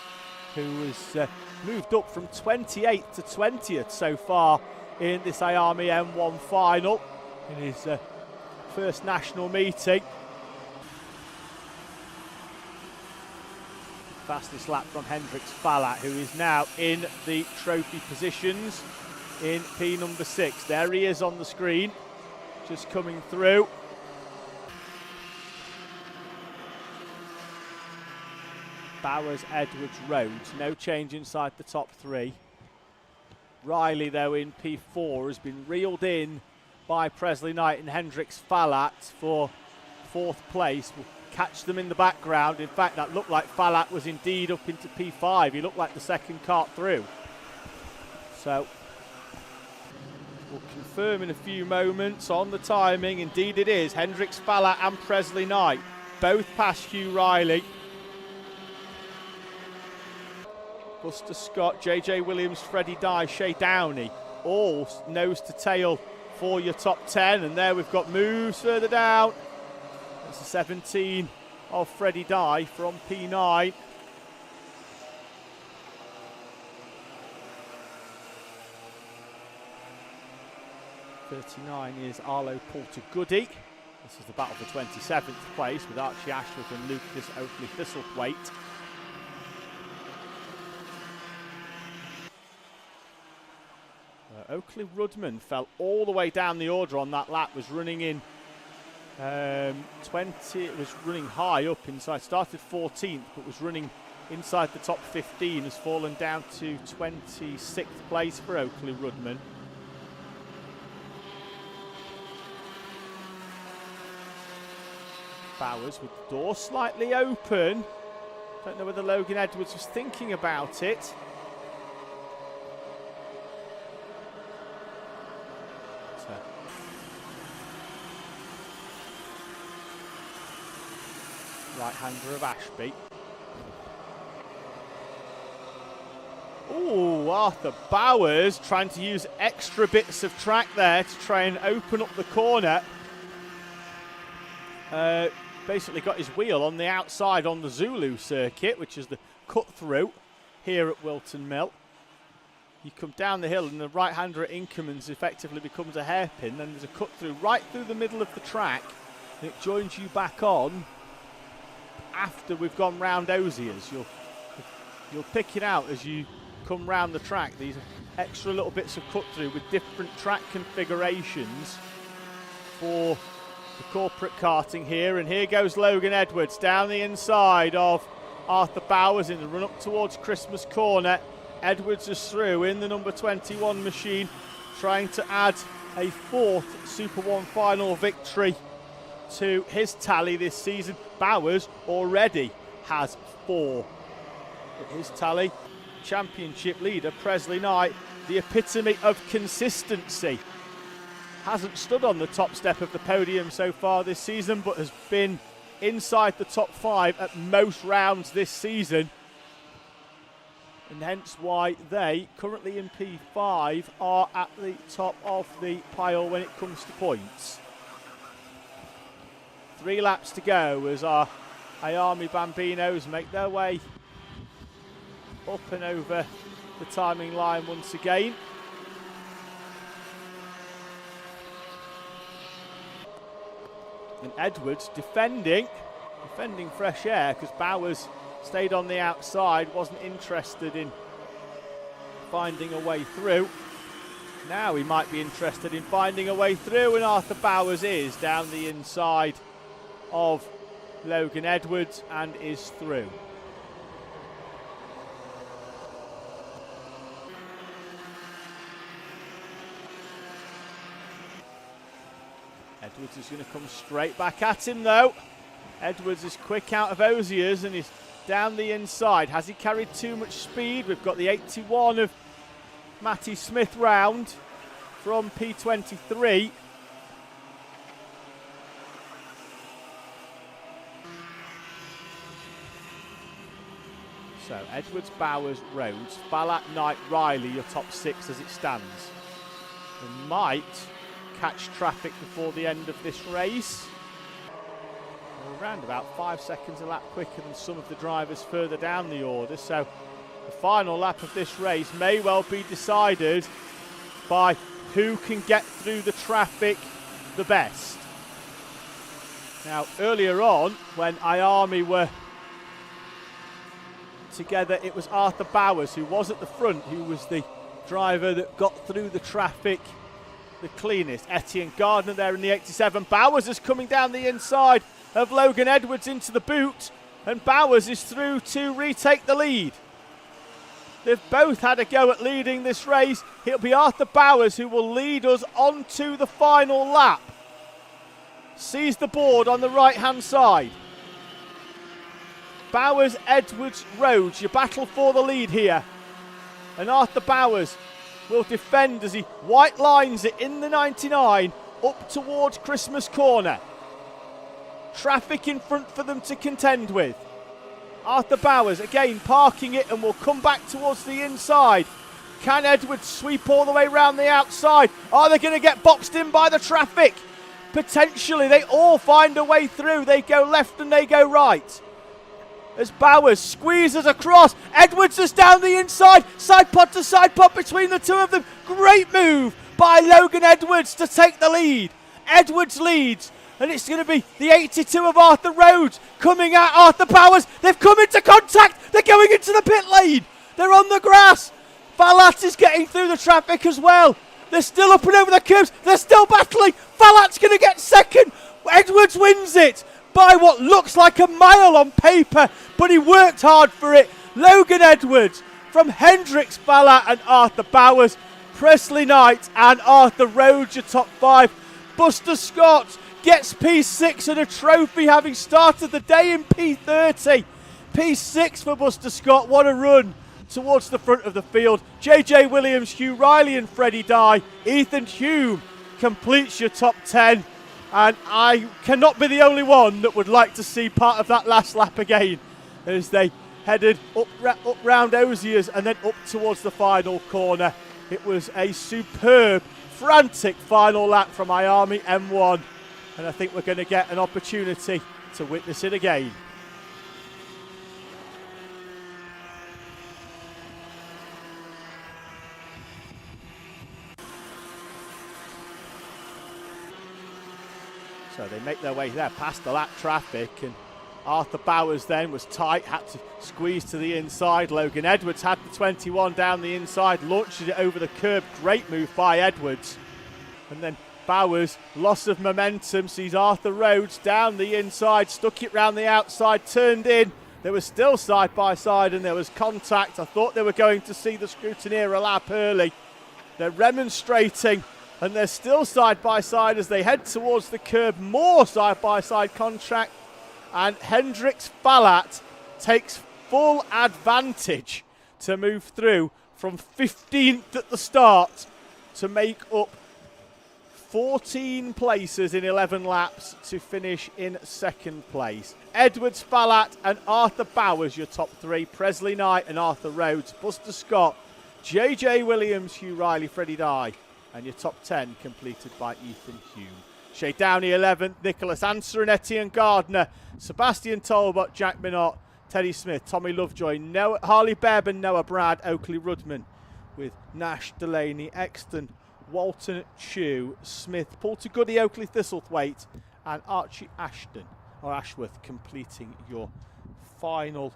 who has moved up from 28th to 20th so far in this IAME M1 Final in his first national meeting. Fastest lap from Hendrix Fallat, who is now in the trophy positions in P number 6. There he is on the screen, just coming through. Bowers, Edwards, Rhodes, no change inside the top 3. Riley, though, in P4 has been reeled in by Presley Knight and Hendrix Fallat for 4th place. We'll catch them in the background. In fact, that looked like Fallat was indeed up into P5. He looked like the second kart through. So we'll confirm in a few moments on the timing. Indeed it is. Hendrix Fallat and Presley Knight both past Hugh Riley. Buster Scott, JJ Williams, Freddie Dye, Shea Downey, all nose to tail for your top 10. And there we've got moves further down. That's the 17 of Freddie Dye from P9. '39 is Arlo Poulter Goody. This is the battle for 27th place with Archie Ashworth and Lucas Oakley Thistlethwaite. Oakley Rudman fell all the way down the order on that lap, was running in 20, it was running high up inside, started 14th but was running inside the top 15, has fallen down to 26th place for Oakley Rudman. Bowers with the door slightly open. Don't know whether Logan Edwards was thinking about it. Right-hander of Ashby. Oh, Arthur Bowers trying to use extra bits of track there to try and open up the corner. Basically got his wheel on the outside on the Zulu circuit, which is the cut-through here at Whilton Mill. You come down the hill and the right-hander at Inkerman's effectively becomes a hairpin. Then there's a cut-through right through the middle of the track, and it joins you back on after we've gone round Ozier's. You'll pick it out as you come round the track. These are extra little bits of cut-through with different track configurations for the corporate karting here. And here goes Logan Edwards down the inside of Arthur Bowers in the run up towards Christmas Corner. Edwards is through in the number 21 machine, trying to add a 4th SuperOne Final victory to his tally this season. Bowers already has 4 at his tally. Championship leader Presley Knight, the epitome of consistency, hasn't stood on the top step of the podium so far this season, but has been inside the top 5 at most rounds this season, and hence why they, currently in P5, are at the top of the pile when it comes to points. 3 laps to go as our IAME Bambinos make their way up and over the timing line once again. And Edwards defending fresh air, because Bowers stayed on the outside, wasn't interested in finding a way through. Now he might be interested in finding a way through, and Arthur Bowers is down the inside of Logan Edwards and is through. Edwards is going to come straight back at him though. Edwards is quick out of Ozier's and he's down the inside. Has he carried too much speed? We've got the 81 of Matty Smith round from P23. So Edwards, Bowers, Rhodes, Falat, Knight, Riley, your top 6 as it stands. They might catch traffic before the end of this race. We're around about 5 seconds a lap quicker than some of the drivers further down the order. So the final lap of this race may well be decided by who can get through the traffic the best. Now, earlier on, when IAME were together, it was Arthur Bowers who was at the front, who was the driver that got through the traffic the cleanest. Etienne Gardner there in the 87. Bowers is coming down the inside of Logan Edwards into the boot, and Bowers is through to retake the lead. They've both had a go at leading this race. It'll be Arthur Bowers who will lead us onto the final lap. Sees the board on the right hand side. Bowers, Edwards, Rhodes, your battle for the lead here. And Arthur Bowers will defend as he white lines it in the 99 up towards Christmas Corner. Traffic in front for them to contend with. Arthur Bowers again parking it and will come back towards the inside. Can Edwards sweep all the way around the outside? Are they going to get boxed in by the traffic? Potentially. They all find a way through. They go left and they go right. As Bowers squeezes across, Edwards is down the inside, side pod to side pod between the two of them. Great move by Logan Edwards to take the lead. Edwards leads, and it's going to be the 82 of Arthur Rhodes coming at Arthur Bowers. They've come into contact, they're going into the pit lane. They're on the grass. Falat is getting through the traffic as well. They're still up and over the curbs, they're still battling. Falat's going to get second. Edwards wins it by what looks like a mile on paper, but he worked hard for it. Logan Edwards from Hendricks, Falat and Arthur Bowers. Presley Knight and Arthur Rhodes, your top 5. Buster Scott gets P6 and a trophy, having started the day in P30. P6 for Buster Scott, what a run towards the front of the field. JJ Williams, Hugh Riley and Freddie Dye. Ethan Hume completes your top 10. And I cannot be the only one that would like to see part of that last lap again as they headed up round Ozier's and then up towards the final corner. It was a superb, frantic final lap from IAME M1, and I think we're going to get an opportunity to witness it again. So they make their way there past the lap traffic, and Arthur Bowers then was tight, had to squeeze to the inside. Logan Edwards had the 21 down the inside, launched it over the curb. Great move by Edwards. And then Bowers, loss of momentum, sees Arthur Rhodes down the inside, stuck it round the outside, turned in. They were still side by side and there was contact. I thought they were going to see the scrutineer a lap early. They're remonstrating. And they're still side by side as they head towards the curb. More side by side contact. And Hendricks Falat takes full advantage to move through from 15th at the start to make up 14 places in 11 laps to finish in second place. Edwards, Falat and Arthur Bowers, your top 3. Presley Knight and Arthur Rhodes. Buster Scott, JJ Williams, Hugh Riley, Freddie Dye. And your top 10 completed by Ethan Hume. Shea Downey 11th, Nicholas Answer and Etienne Gardner, Sebastian Tolbot, Jack Minot, Teddy Smith, Tommy Lovejoy, Noah, Harley Bebb and Noah Brad, Oakley Rudman, with Nash, Delaney, Exton, Walton, Chew, Smith, Poulter Goody, Oakley Thistlethwaite and Archie Ashton, or Ashworth, completing your final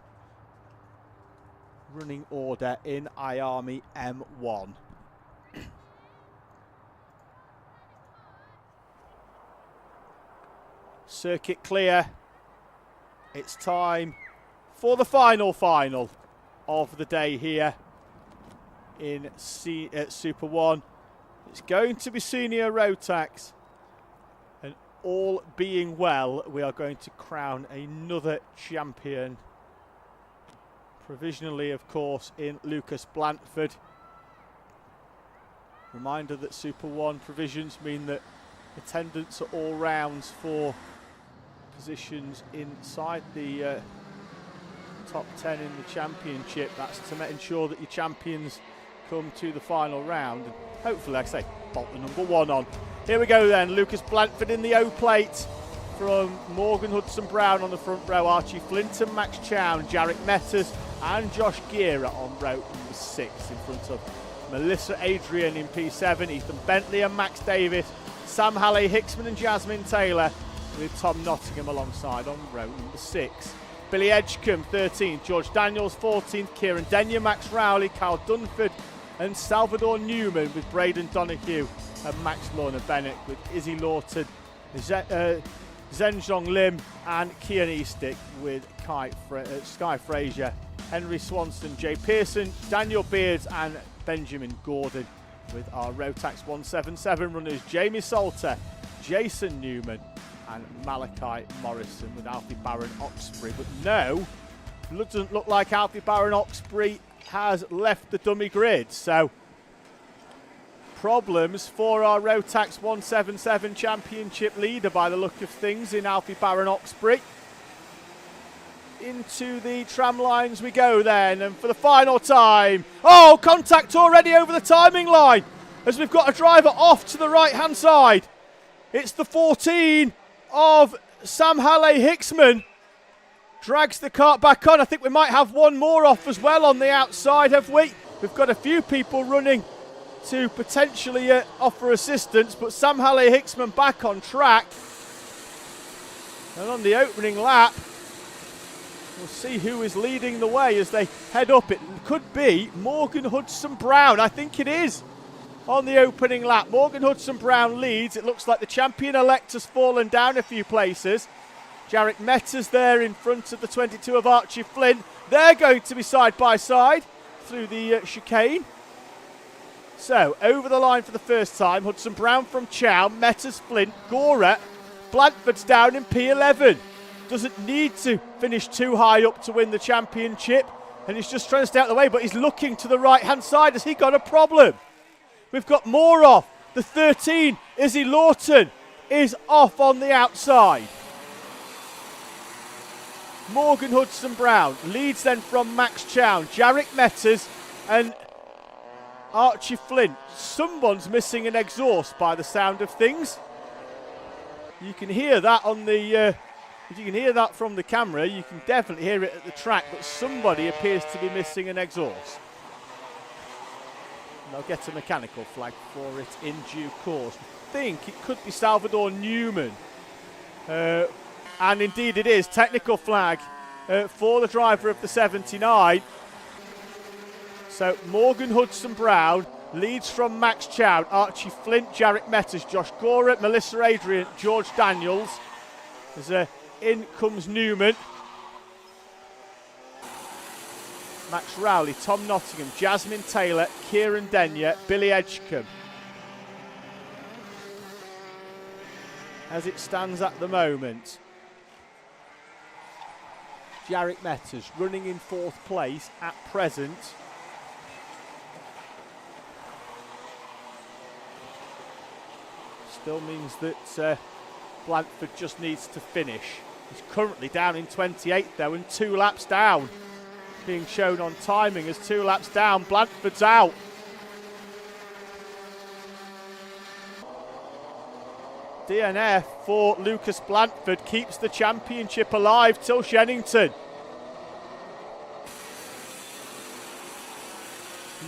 running order in IAME M1. Circuit clear. It's time for the final of the day here in Super One. It's going to be Senior Rotax and all being well, we are going to crown another champion. Provisionally, of course, in Lucas Blanford. Reminder that Super One provisions mean that attendance at all rounds for positions inside the top 10 in the championship. That's to ensure that your champions come to the final round. And hopefully, like I say, bolt the number 1 on. Here we go then, Lucas Blanford in the O plate from Morgan Hudson-Brown on the front row, Archie Flint and Max Chown, Jarek Metters and Josh Gira on row number 6 in front of Melissa Adrian in P7, Ethan Bentley and Max Davis, Sam Halley, Hicksman and Jasmine Taylor, with Tom Nottingham alongside on row number 6. Billy Edgecombe 13th, George Daniels 14th, Kieran Denyer, Max Rowley, Kyle Dunford and Salvador Newman with Braden Donahue and Max Lorna Bennett with Izzy Lawton, Zhenjong Lim and Kian Eastick with Sky Frazier, Henry Swanson, Jay Pearson, Daniel Beards and Benjamin Gordon, with our Rotax 177 runners Jamie Salter, Jason Newman and Malachi Morrison, with Alfie Barron Oxbury. But no, doesn't look like Alfie Barron Oxbury has left the dummy grid. So problems for our Rotax 177 championship leader by the look of things in Alfie Barron Oxbury. Into the tram lines we go then, and for the final time, oh, contact already over the timing line as we've got a driver off to the right hand side. It's the 14 of Sam Halley Hicksman, drags the cart back on. I think we might have one more off as well on the outside, have we? We've got a few people running to potentially offer assistance, but Sam Halley Hicksman back on track. And on the opening lap, we'll see who is leading the way as they head up. It could be Morgan Hudson-Brown. I think it is on the opening lap. Morgan Hudson-Brown leads. It looks like the champion-elect has fallen down a few places. Jarek Metters there in front of the 22 of Archie Flint. They're going to be side by side through the chicane. So, over the line for the first time, Hudson-Brown from Chow, Metters, Flint, Gora, Blanford's down in P11. Doesn't need to finish too high up to win the championship, and he's just trying to stay out of the way, but he's looking to the right-hand side. Has he got a problem? We've got more off. The 13, Izzy Lawton, is off on the outside. Morgan Hudson-Brown leads then from Max Chown, Jarek Metters and Archie Flint. Someone's missing an exhaust by the sound of things. You can hear that on the... if you can hear that from the camera, you can definitely hear it at the track, but somebody appears to be missing an exhaust. And they'll get a mechanical flag for it in due course. I think it could be Salvador Newman. And indeed it is. Technical flag for the driver of the 79. So Morgan Hudson-Brown leads from Max Chown, Archie Flint, Jarek Metters, Josh Gora, Melissa Adrian, George Daniels. There's in comes Newman. Max Rowley, Tom Nottingham, Jasmine Taylor, Kieran Denyer, Billy Edgecombe. As it stands at the moment, Jarek Metters running in 4th place at present. Still means that Blanford just needs to finish. He's currently down in 28th though, and 2 laps down. Being shown on timing as 2 laps down. Blanford's out. DNF for Lucas Blanford keeps the championship alive till Shennington.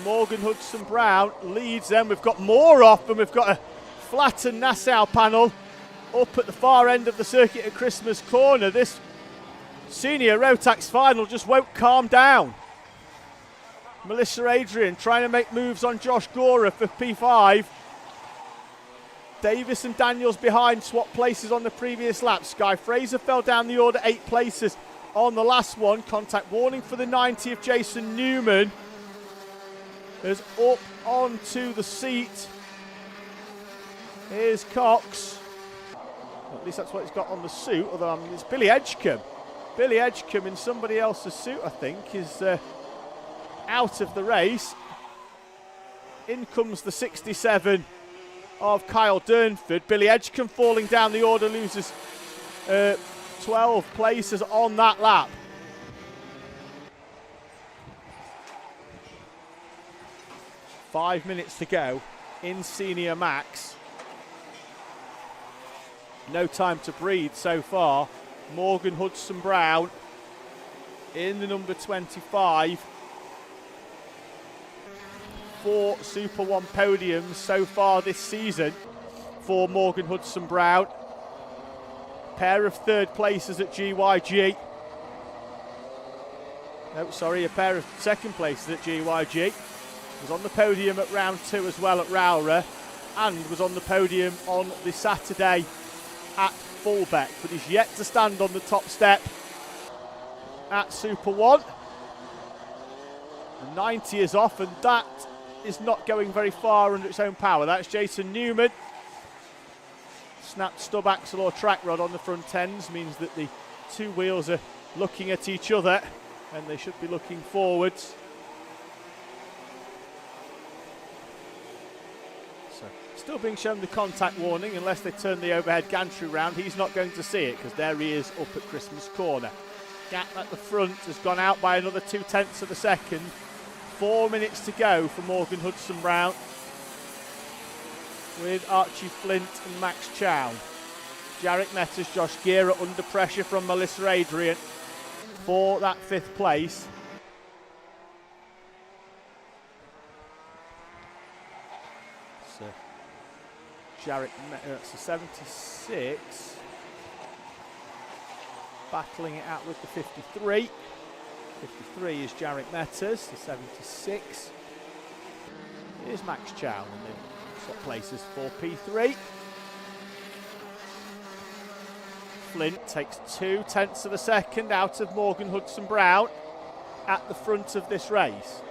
Morgan Hudson-Brown leads then. We've got more off, and we've got a flattened Nassau panel up at the far end of the circuit at Christmas Corner. This senior Rotax final just won't calm down. Melissa Adrian trying to make moves on Josh Gora for P5. Davis and Daniels behind, swap places on the previous lap. Sky Fraser fell down the order 8 places on the last one. Contact warning for the 90 of Jason Newman. Is up onto the seat. Here's Cox. At least that's what he's got on the suit, although it's Billy Edgecombe. Billy Edgecombe in somebody else's suit, I think, is out of the race. In comes the 67 of Kyle Durnford. Billy Edgecombe falling down the order, loses 12 places on that lap. Five minutes to go in Senior Max. No time to breathe so far. Morgan Hudson-Brown in the number 25. 4 Super One podiums so far this season for Morgan Hudson-Brown. Pair of third places at GYG. No, sorry, a pair of second places at GYG. Was on the podium at round 2 as well at Rowrah, and was on the podium on the Saturday at Fulbeck, but he's yet to stand on the top step at Super One. The 90 is off, and that is not going very far under its own power. That's Jason Newman. Snapped stub axle or track rod on the front ends means that the two wheels are looking at each other, and they should be looking forwards. So still being shown the contact warning unless they turn the overhead gantry round. He's not going to see it because there he is up at Christmas corner. Gap at the front has gone out by another 0.2 of a second. 4 minutes to go for Morgan Hudson-Brown with Archie Flint and Max Chow. Jarek Metters, Josh Gear are under pressure from Melissa Adrian for that 5th place. So Jarek Metters, 76, battling it out with the 53. 53 is Jarek Metters, the 76. Here's Max Chow in the swap places for P3. Flint takes 0.2 of a second out of Morgan Hudson-Brown at the front of this race.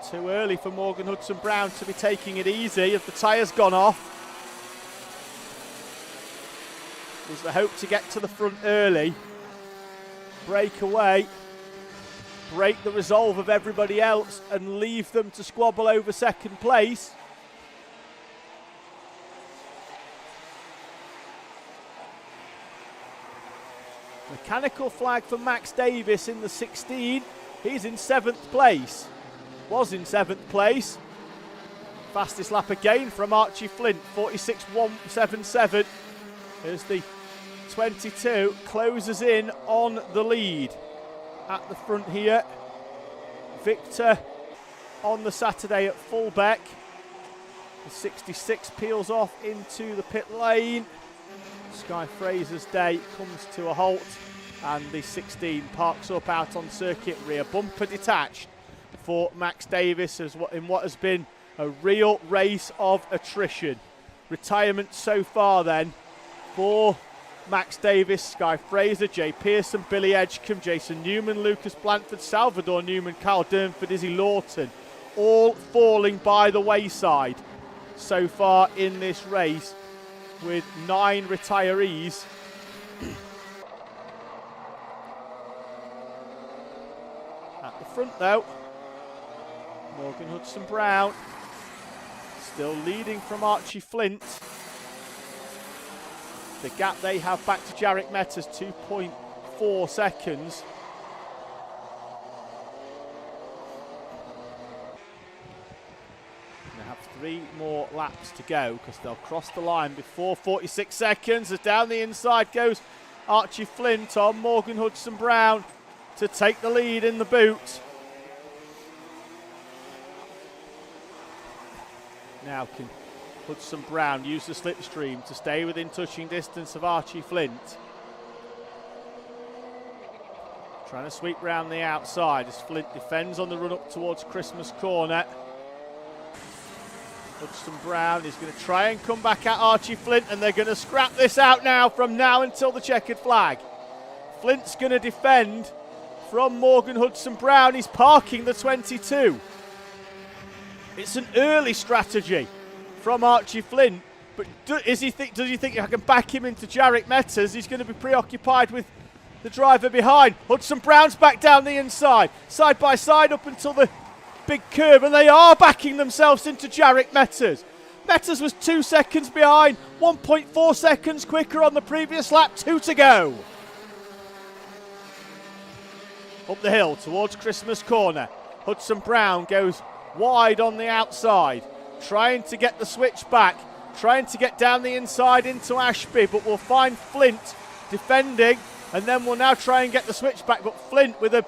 Too early for Morgan Hudson-Brown to be taking it easy as the tyre's gone off. Was the hope to get to the front early, break away, break the resolve of everybody else and leave them to squabble over second place. Mechanical flag for Max Davis in the 16. He's in 7th place. Was in 7th place. Fastest lap again from Archie Flint, 46.177. As the 22 closes in on the lead. At the front here, Victor on the Saturday at Fulbeck. The 66 peels off into the pit lane. Sky Fraser's day comes to a halt, and the 16 parks up out on circuit, rear bumper detached for Max Davis in what has been a real race of attrition. Retirement so far then for Max Davis, Sky Fraser, Jay Pearson, Billy Edgecombe, Jason Newman, Lucas Blanford, Salvador Newman, Carl Durnford, Izzy Lawton, all falling by the wayside so far in this race, with 9 retirees. At the front though, Morgan Hudson-Brown still leading from Archie Flint. The gap they have back to Jarek Metters, 2.4 seconds. They have 3 more laps to go because they'll cross the line before 46 seconds. As down the inside goes Archie Flint on Morgan Hudson-Brown to take the lead in the boot. Now can Hudson-Brown use the slipstream to stay within touching distance of Archie Flint. Trying to sweep round the outside as Flint defends on the run up towards Christmas corner. Hudson-Brown is going to try and come back at Archie Flint, and they're going to scrap this out now from now until the checkered flag. Flint's going to defend from Morgan Hudson-Brown. He's parking the 22. It's an early strategy from Archie Flint But does he think I can back him into Jarek Metters? He's going to be preoccupied with the driver behind. Hudson Brown's back down the inside, side by side up until the big curve, and they are backing themselves into Jarek Metters. Metters was 2 seconds behind, 1.4 seconds quicker on the previous lap, 2 to go. Up the hill towards Christmas Corner. Hudson Brown goes wide on the outside, trying to get the switch back, trying to get down the inside into Ashby, but we'll find Flint defending, and then we'll now try and get the switch back, but Flint with a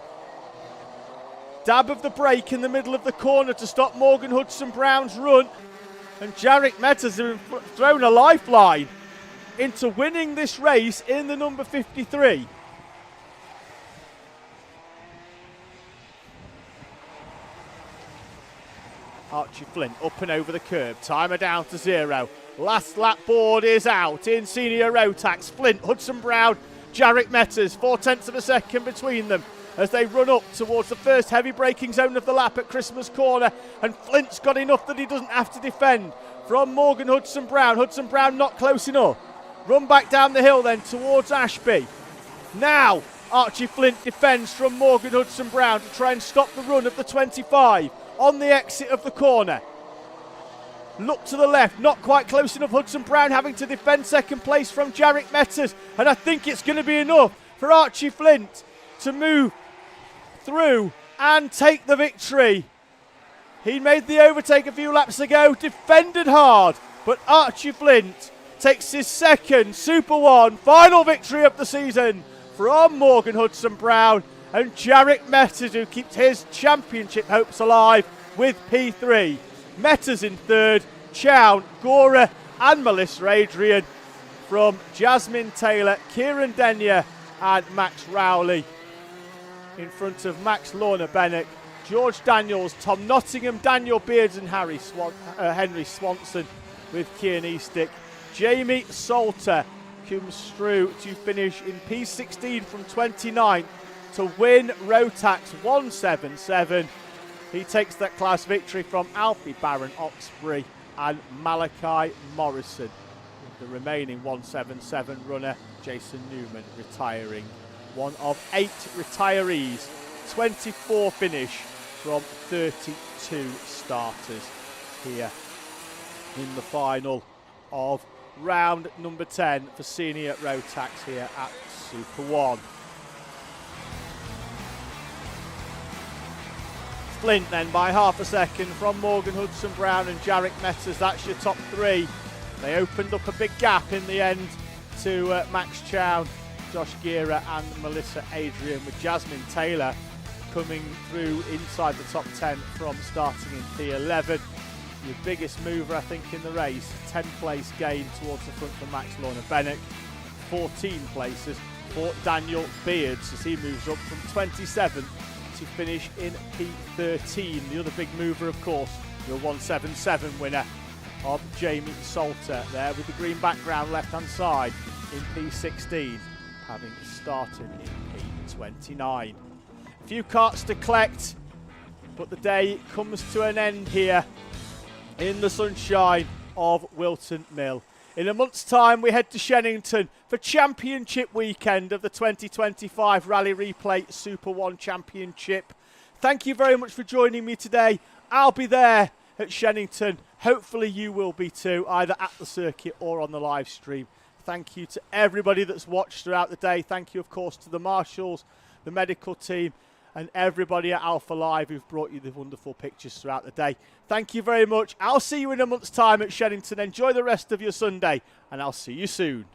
dab of the brake in the middle of the corner to stop Morgan Hudson Brown's run, and Jarek Metters has thrown a lifeline into winning this race in the number 53. Archie Flint up and over the curb, timer down to 0. Last lap board is out in senior Rotax. Flint, Hudson Brown, Jarek Metters, 0.4 of a second between them as they run up towards the first heavy braking zone of the lap at Christmas Corner, and Flint's got enough that he doesn't have to defend from Morgan Hudson Brown. Hudson Brown not close enough. Run back down the hill then towards Ashby. Now Archie Flint defends from Morgan Hudson Brown to try and stop the run of the 25 on the exit of the corner. Look to the left, not quite close enough. Hudson Brown having to defend second place from Jarek Metters, and I think it's going to be enough for Archie Flint to move through and take the victory. He made the overtake a few laps ago, defended hard, but Archie Flint takes his second Super One final victory of the season from Morgan Hudson Brown, and Jarek Metters, who keeps his championship hopes alive with P3. Metters in third, Chown, Gora and Melissa Adrian from Jasmine Taylor, Kieran Denyer and Max Rowley. In front of Max Lorna-Bennock, George Daniels, Tom Nottingham, Daniel Beards and Henry Swanson with Kieran Eastick. Jamie Salter comes through to finish in P16 from 29 to win Rotax 177. He takes that class victory from Alfie Barron Oxbury and Malachi Morrison. The remaining 177 runner, Jason Newman, retiring. One of 8 retirees, 24 finish from 32 starters here in the final of round number 10 for senior Rotax here at Super One. Flint then by half a second from Morgan Hudson Brown and Jarek Metters. That's your top 3. They opened up a big gap in the end to Max Chown, Josh Gira and Melissa Adrian, with Jasmine Taylor coming through inside the top 10 from starting in P11. Your biggest mover, I think, in the race. 10 place gain towards the front for Max Lorna-Bennock. 14 places for Daniel Beards as he moves up from 27th to finish in P13. The other big mover, of course, your 177 winner of Jamie Salter there with the green background left-hand side in P16, having started in P29. A few carts to collect, but the day comes to an end here in the sunshine of Whilton Mill. In a month's time, we head to Shennington for Championship weekend of the 2025 Rally Replay Super One Championship. Thank you very much for joining me today. I'll be there at Shennington. Hopefully you will be too, either at the circuit or on the live stream. Thank you to everybody that's watched throughout the day. Thank you, of course, to the marshals, the medical team, and everybody at Alpha Live who've brought you the wonderful pictures throughout the day. Thank you very much. I'll see you in a month's time at Shennington. Enjoy the rest of your Sunday, and I'll see you soon.